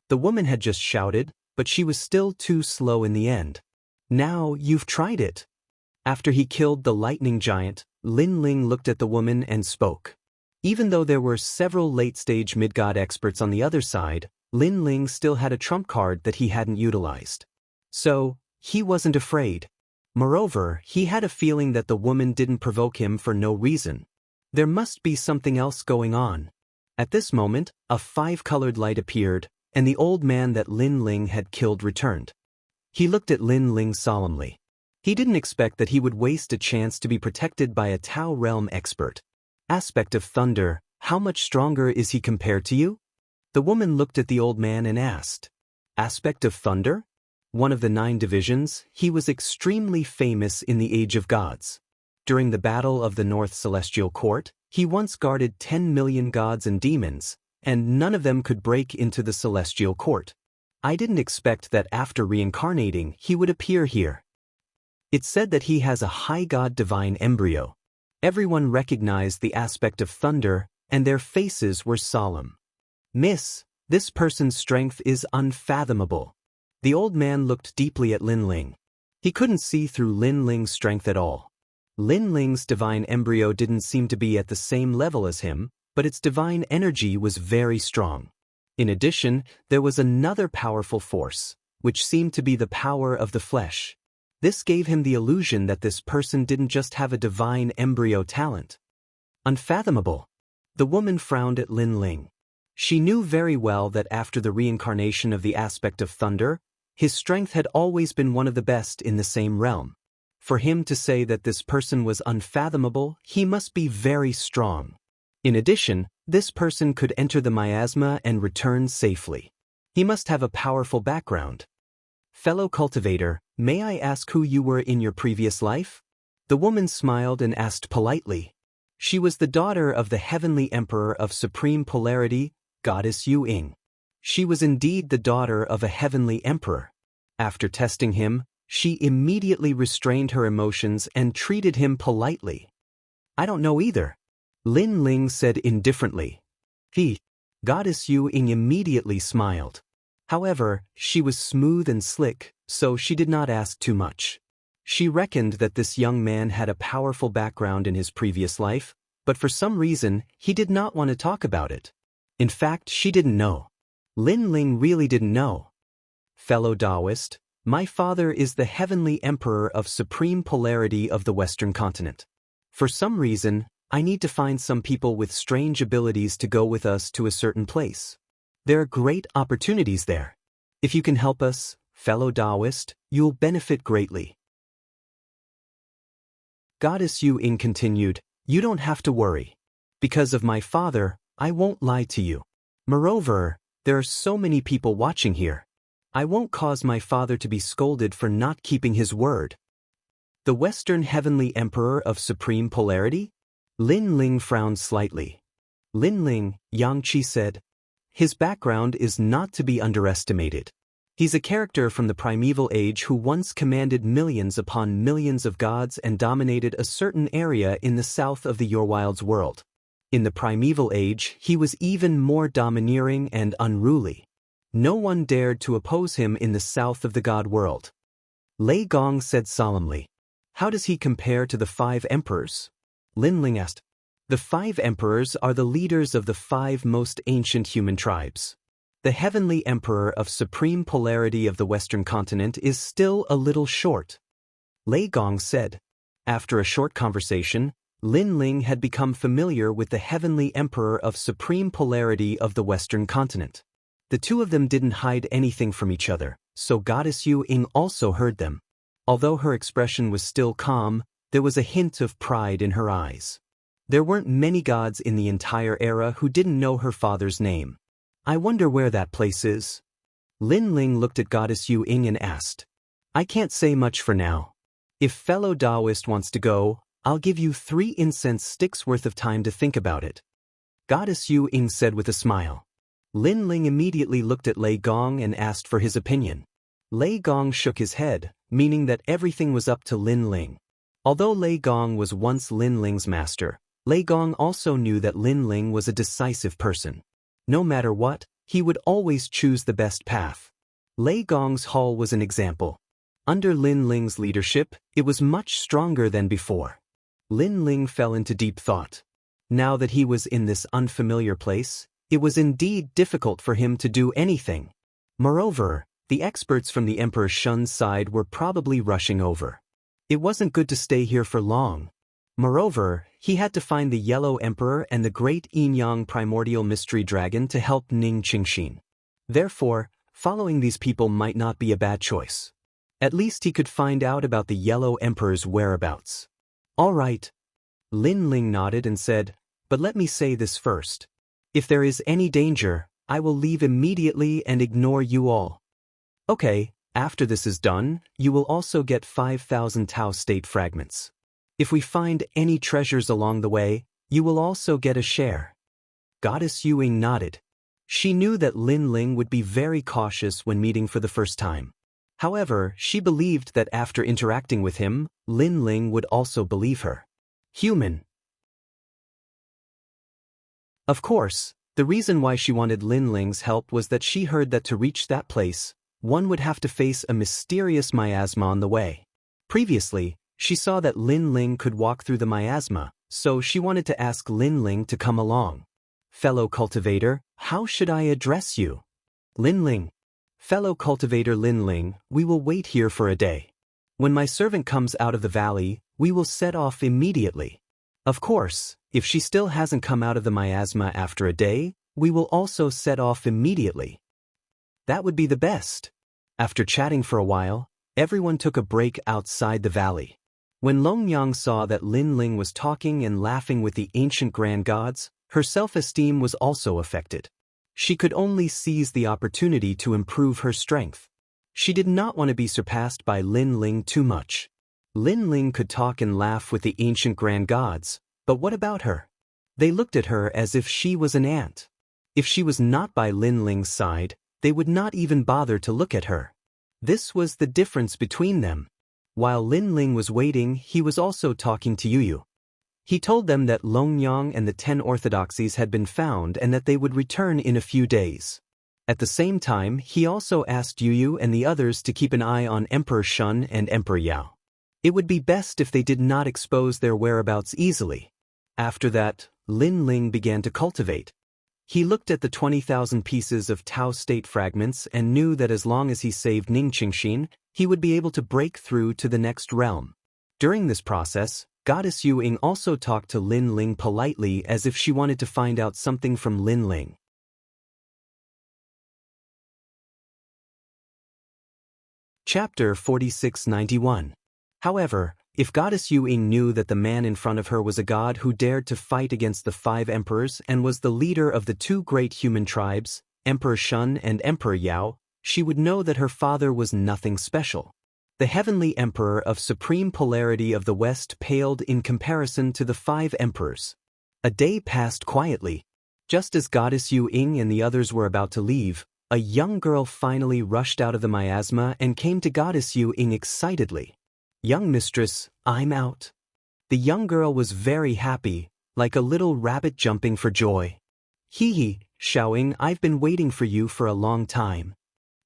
The woman had just shouted, but she was still too slow in the end. Now you've tried it. After he killed the lightning giant, Lin Ling looked at the woman and spoke. Even though there were several late-stage mid-god experts on the other side, Lin Ling still had a trump card that he hadn't utilized. So, he wasn't afraid. Moreover, he had a feeling that the woman didn't provoke him for no reason. There must be something else going on. At this moment, a 5-colored light appeared, and the old man that Lin Ling had killed returned. He looked at Lin Ling solemnly. He didn't expect that he would waste a chance to be protected by a Tao realm expert. Aspect of thunder, how much stronger is he compared to you? The woman looked at the old man and asked. Aspect of thunder? One of the 9 divisions, he was extremely famous in the Age of Gods. During the Battle of the North Celestial Court, he once guarded 10 million gods and demons, and none of them could break into the Celestial Court. I didn't expect that after reincarnating he would appear here. It's said that he has a high god divine embryo. Everyone recognized the aspect of thunder, and their faces were solemn. Miss, this person's strength is unfathomable. The old man looked deeply at Lin Ling. He couldn't see through Lin Ling's strength at all. Lin Ling's divine embryo didn't seem to be at the same level as him, but its divine energy was very strong. In addition, there was another powerful force, which seemed to be the power of the flesh. This gave him the illusion that this person didn't just have a divine embryo talent. Unfathomable. The woman frowned at Lin Ling. She knew very well that after the reincarnation of the aspect of thunder, his strength had always been one of the best in the same realm. For him to say that this person was unfathomable, he must be very strong. In addition, this person could enter the miasma and return safely. He must have a powerful background. Fellow cultivator, may I ask who you were in your previous life? The woman smiled and asked politely. She was the daughter of the heavenly emperor of supreme polarity, Goddess Yu Ying. She was indeed the daughter of a heavenly emperor. After testing him, she immediately restrained her emotions and treated him politely. I don't know either. Lin Ling said indifferently. Goddess Yu Ying immediately smiled. However, she was smooth and slick, so she did not ask too much. She reckoned that this young man had a powerful background in his previous life, but for some reason, he did not want to talk about it. In fact, she didn't know. Lin Ling really didn't know. Fellow Taoist, my father is the heavenly emperor of supreme polarity of the Western continent. For some reason, I need to find some people with strange abilities to go with us to a certain place. There are great opportunities there. If you can help us, fellow Taoist, you'll benefit greatly. Goddess Yu Ying continued, you don't have to worry. Because of my father, I won't lie to you. Moreover, there are so many people watching here. I won't cause my father to be scolded for not keeping his word. The Western Heavenly Emperor of Supreme Polarity? Lin Ling frowned slightly. Lin Ling, Yang Qi said. His background is not to be underestimated. He's a character from the primeval age who once commanded millions upon millions of gods and dominated a certain area in the south of the Yorwild's world. In the primeval age, he was even more domineering and unruly. No one dared to oppose him in the south of the god world. Lei Gong said solemnly. How does he compare to the 5 emperors? Lin Ling asked. The 5 emperors are the leaders of the 5 most ancient human tribes. The heavenly emperor of supreme polarity of the western continent is still a little short. Lei Gong said. After a short conversation, Lin Ling had become familiar with the heavenly emperor of supreme polarity of the western continent. The two of them didn't hide anything from each other, so Goddess Yu Ying also heard them. Although her expression was still calm, there was a hint of pride in her eyes. There weren't many gods in the entire era who didn't know her father's name. I wonder where that place is. Lin Ling looked at Goddess Yu Ying and asked. I can't say much for now. If fellow Taoist wants to go, I'll give you 3 incense sticks worth of time to think about it. Goddess Yu Ying said with a smile. Lin Ling immediately looked at Lei Gong and asked for his opinion. Lei Gong shook his head, meaning that everything was up to Lin Ling. Although Lei Gong was once Lin Ling's master, Lei Gong also knew that Lin Ling was a decisive person. No matter what, he would always choose the best path. Lei Gong's hall was an example. Under Lin Ling's leadership, it was much stronger than before. Lin Ling fell into deep thought. Now that he was in this unfamiliar place, it was indeed difficult for him to do anything. Moreover, the experts from the Emperor Shun's side were probably rushing over. It wasn't good to stay here for long. Moreover, he had to find the Yellow Emperor and the Great Yin-Yang Primordial Mystery Dragon to help Ning Qingxin. Therefore, following these people might not be a bad choice. At least he could find out about the Yellow Emperor's whereabouts. All right. Lin Ling nodded and said, but let me say this first. If there is any danger, I will leave immediately and ignore you all. Okay, after this is done, you will also get 5,000 Tao State fragments. If we find any treasures along the way, you will also get a share. Goddess Yu Ying nodded. She knew that Lin Ling would be very cautious when meeting for the first time. However, she believed that after interacting with him, Lin Ling would also believe her. Human. Of course, the reason why she wanted Lin Ling's help was that she heard that to reach that place, one would have to face a mysterious miasma on the way. Previously, she saw that Lin Ling could walk through the miasma, so she wanted to ask Lin Ling to come along. Fellow cultivator, how should I address you? Lin Ling. Fellow cultivator Lin Ling, we will wait here for a day. When my servant comes out of the valley, we will set off immediately. Of course, if she still hasn't come out of the miasma after a day, we will also set off immediately. That would be the best. After chatting for a while, everyone took a break outside the valley. When Longyang saw that Lin Ling was talking and laughing with the ancient grand gods, her self-esteem was also affected. She could only seize the opportunity to improve her strength. She did not want to be surpassed by Lin Ling too much. Lin Ling could talk and laugh with the ancient grand gods, but what about her? They looked at her as if she was an ant. If she was not by Lin Ling's side, they would not even bother to look at her. This was the difference between them. While Lin Ling was waiting, he was also talking to Yuyu. He told them that Longyang and the 10 orthodoxies had been found and that they would return in a few days. At the same time, he also asked Yuyu and the others to keep an eye on Emperor Shun and Emperor Yao. It would be best if they did not expose their whereabouts easily. After that, Lin Ling began to cultivate. He looked at the 20,000 pieces of Tao State fragments and knew that as long as he saved Ning Qingxin, he would be able to break through to the next realm. During this process, Goddess Yu Ying also talked to Lin Ling politely as if she wanted to find out something from Lin Ling. Chapter 4691. However, if Goddess Yu Ying knew that the man in front of her was a god who dared to fight against the 5 emperors and was the leader of the 2 great human tribes, Emperor Shun and Emperor Yao, she would know that her father was nothing special. The heavenly emperor of supreme polarity of the West paled in comparison to the 5 emperors. A day passed quietly. Just as Goddess Yu Ying and the others were about to leave, a young girl finally rushed out of the miasma and came to Goddess Yu Ying excitedly. "Young mistress, I'm out." The young girl was very happy, like a little rabbit jumping for joy. "Hee hee, Xiaoying, I've been waiting for you for a long time."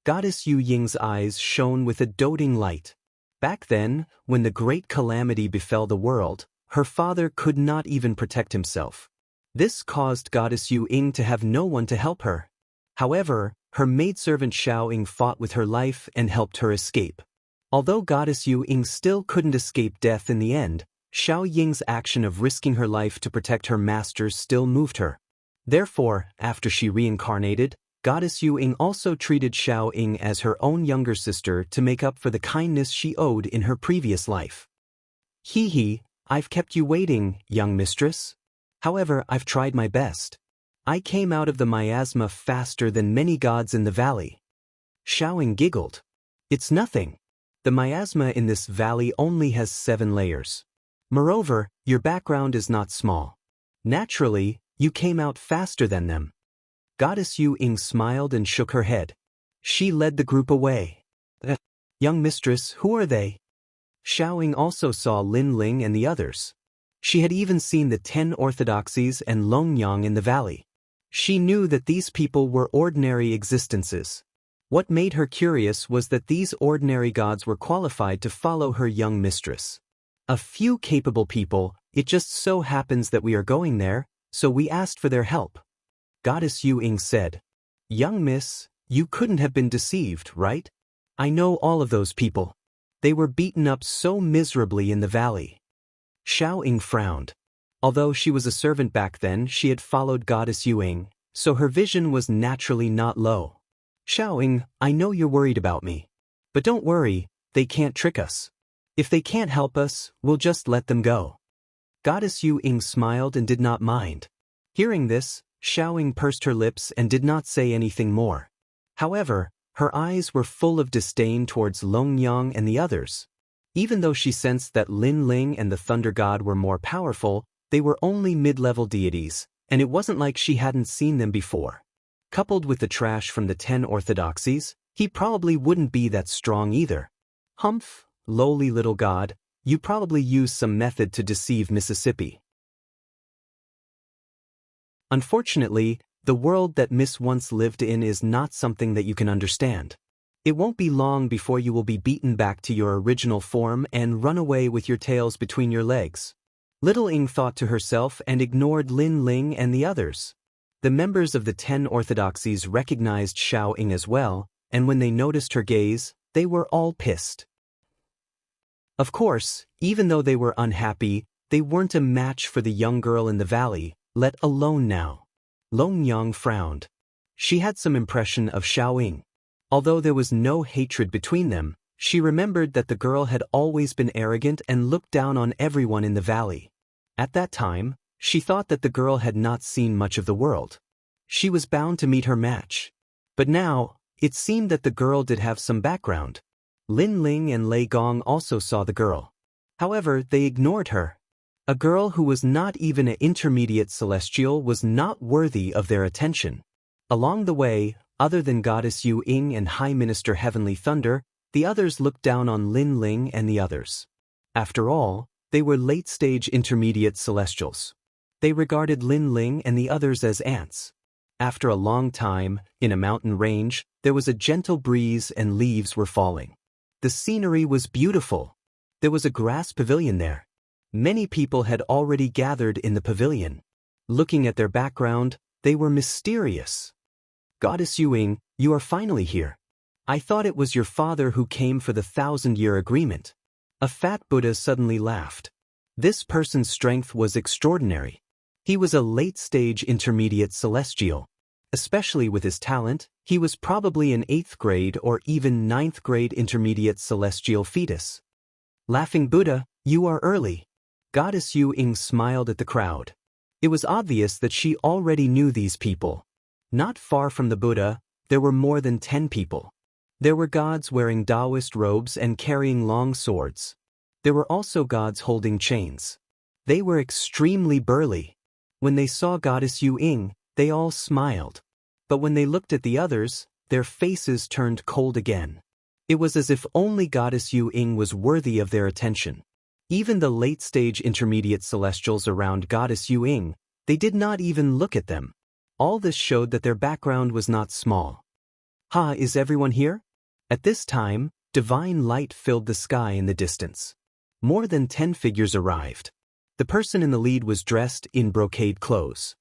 Goddess Yu Ying's eyes shone with a doting light. Back then, when the great calamity befell the world, her father could not even protect himself. This caused Goddess Yu Ying to have no one to help her. However, her maidservant Xiaoying fought with her life and helped her escape. Although Goddess Yu Ying still couldn't escape death in the end, Xiao Ying's action of risking her life to protect her masters still moved her. Therefore, after she reincarnated, Goddess Yu Ying also treated Xiao Ying as her own younger sister to make up for the kindness she owed in her previous life. "Hee hee, I've kept you waiting, young mistress. However, I've tried my best. I came out of the miasma faster than many gods in the valley." Xiao Ying giggled. "It's nothing. The miasma in this valley only has 7 layers. Moreover, your background is not small. Naturally, you came out faster than them." Goddess Yu Ying smiled and shook her head. She led the group away. "Young mistress, who are they?" Xiao Ying also saw Lin Ling and the others. She had even seen the 10 orthodoxies and Longyang in the valley. She knew that these people were ordinary existences. What made her curious was that these ordinary gods were qualified to follow her young mistress. "A few capable people, it just so happens that we are going there, so we asked for their help." Goddess Yu Ying said. "Young miss, you couldn't have been deceived, right? I know all of those people. They were beaten up so miserably in the valley." Xiao Ying frowned. Although she was a servant back then, she had followed Goddess Yu Ying, so her vision was naturally not low. "Xiao Ying, I know you're worried about me. But don't worry, they can't trick us. If they can't help us, we'll just let them go." Goddess Yu Ying smiled and did not mind. Hearing this, Xiao Ying pursed her lips and did not say anything more. However, her eyes were full of disdain towards Longyang and the others. Even though she sensed that Lin Ling and the Thunder God were more powerful, they were only mid-level deities, and it wasn't like she hadn't seen them before. Coupled with the trash from the 10 orthodoxies, he probably wouldn't be that strong either. "Humph, lowly little god, you probably used some method to deceive Mississippi." Unfortunately, the world that Miss once lived in is not something that you can understand. It won't be long before you will be beaten back to your original form and run away with your tails between your legs. Little Ying thought to herself and ignored Lin Ling and the others. The members of the 10 orthodoxies recognized Xiao Ying as well, and when they noticed her gaze, they were all pissed. Of course, even though they were unhappy, they weren't a match for the young girl in the valley, let alone now. Longyang frowned. She had some impression of Xiao Ying. Although there was no hatred between them, she remembered that the girl had always been arrogant and looked down on everyone in the valley. At that time, she thought that the girl had not seen much of the world. She was bound to meet her match. But now, it seemed that the girl did have some background. Lin Ling and Lei Gong also saw the girl. However, they ignored her. A girl who was not even an intermediate celestial was not worthy of their attention. Along the way, other than Goddess Yu Ying and High Minister Heavenly Thunder, the others looked down on Lin Ling and the others. After all, they were late-stage intermediate celestials. They regarded Lin Ling and the others as ants. After a long time, in a mountain range, there was a gentle breeze and leaves were falling. The scenery was beautiful. There was a grass pavilion there. Many people had already gathered in the pavilion. Looking at their background, they were mysterious. "Goddess Yu Ying, you are finally here. I thought it was your father who came for the 1,000-year agreement." A fat Buddha suddenly laughed. This person's strength was extraordinary. He was a late-stage intermediate celestial. Especially with his talent, he was probably an 8th grade or even 9th grade intermediate celestial fetus. "Laughing Buddha, you are early." Goddess Yu Ying smiled at the crowd. It was obvious that she already knew these people. Not far from the Buddha, there were more than 10 people. There were gods wearing Taoist robes and carrying long swords. There were also gods holding chains. They were extremely burly. When they saw Goddess Yu Ying, they all smiled. But when they looked at the others, their faces turned cold again. It was as if only Goddess Yu Ying was worthy of their attention. Even the late-stage intermediate celestials around Goddess Yu Ying, they did not even look at them. All this showed that their background was not small. "Ha, is everyone here?" At this time, divine light filled the sky in the distance. More than 10 figures arrived. The person in the lead was dressed in brocade clothes.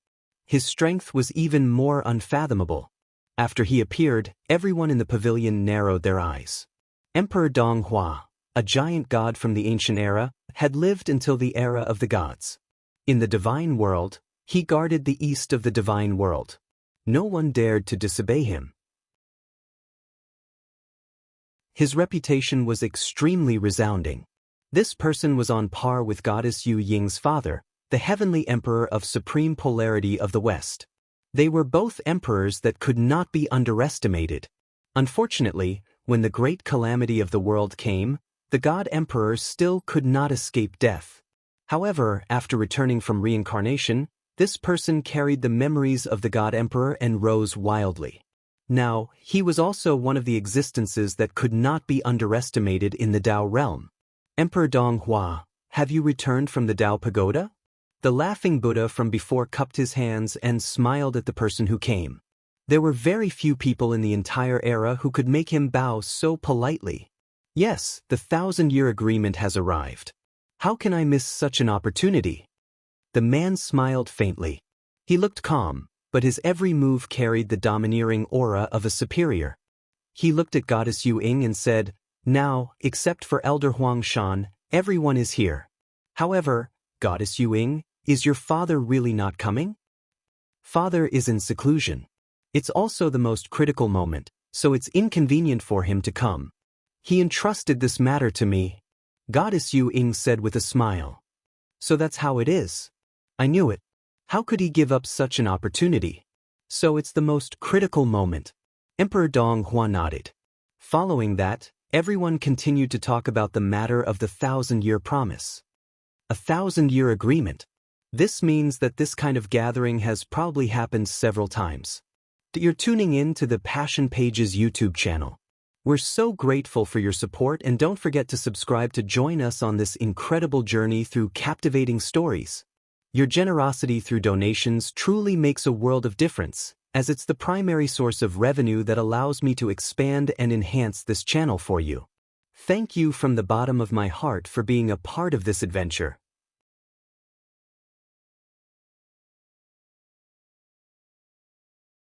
His strength was even more unfathomable. After he appeared, everyone in the pavilion narrowed their eyes. Emperor Donghua, a giant god from the ancient era, had lived until the era of the gods. In the divine world, he guarded the east of the divine world. No one dared to disobey him. His reputation was extremely resounding. This person was on par with Goddess Yu Ying's father, the heavenly emperor of supreme polarity of the West. They were both emperors that could not be underestimated. Unfortunately, when the great calamity of the world came, the god emperor still could not escape death. However, after returning from reincarnation, this person carried the memories of the god emperor and rose wildly. Now, he was also one of the existences that could not be underestimated in the Tao realm. "Emperor Donghua, have you returned from the Tao pagoda?" The laughing Buddha from before cupped his hands and smiled at the person who came. There were very few people in the entire era who could make him bow so politely. "Yes, the 1,000-year agreement has arrived. How can I miss such an opportunity?" The man smiled faintly. He looked calm, but his every move carried the domineering aura of a superior. He looked at Goddess Yu Ying and said, "Now, except for Elder Huang Shan, everyone is here. However, Goddess Yu Ying, is your father really not coming?" "Father is in seclusion. It's also the most critical moment, so it's inconvenient for him to come. He entrusted this matter to me," Goddess Yu Ying said with a smile. "So that's how it is. I knew it. How could he give up such an opportunity? So it's the most critical moment." Emperor Donghua nodded. Following that, everyone continued to talk about the matter of the 1,000-year promise. A 1,000-year agreement. This means that this kind of gathering has probably happened several times. You're tuning in to the Passion Pages YouTube channel. We're so grateful for your support, and don't forget to subscribe to join us on this incredible journey through captivating stories. Your generosity through donations truly makes a world of difference, as it's the primary source of revenue that allows me to expand and enhance this channel for you. Thank you from the bottom of my heart for being a part of this adventure.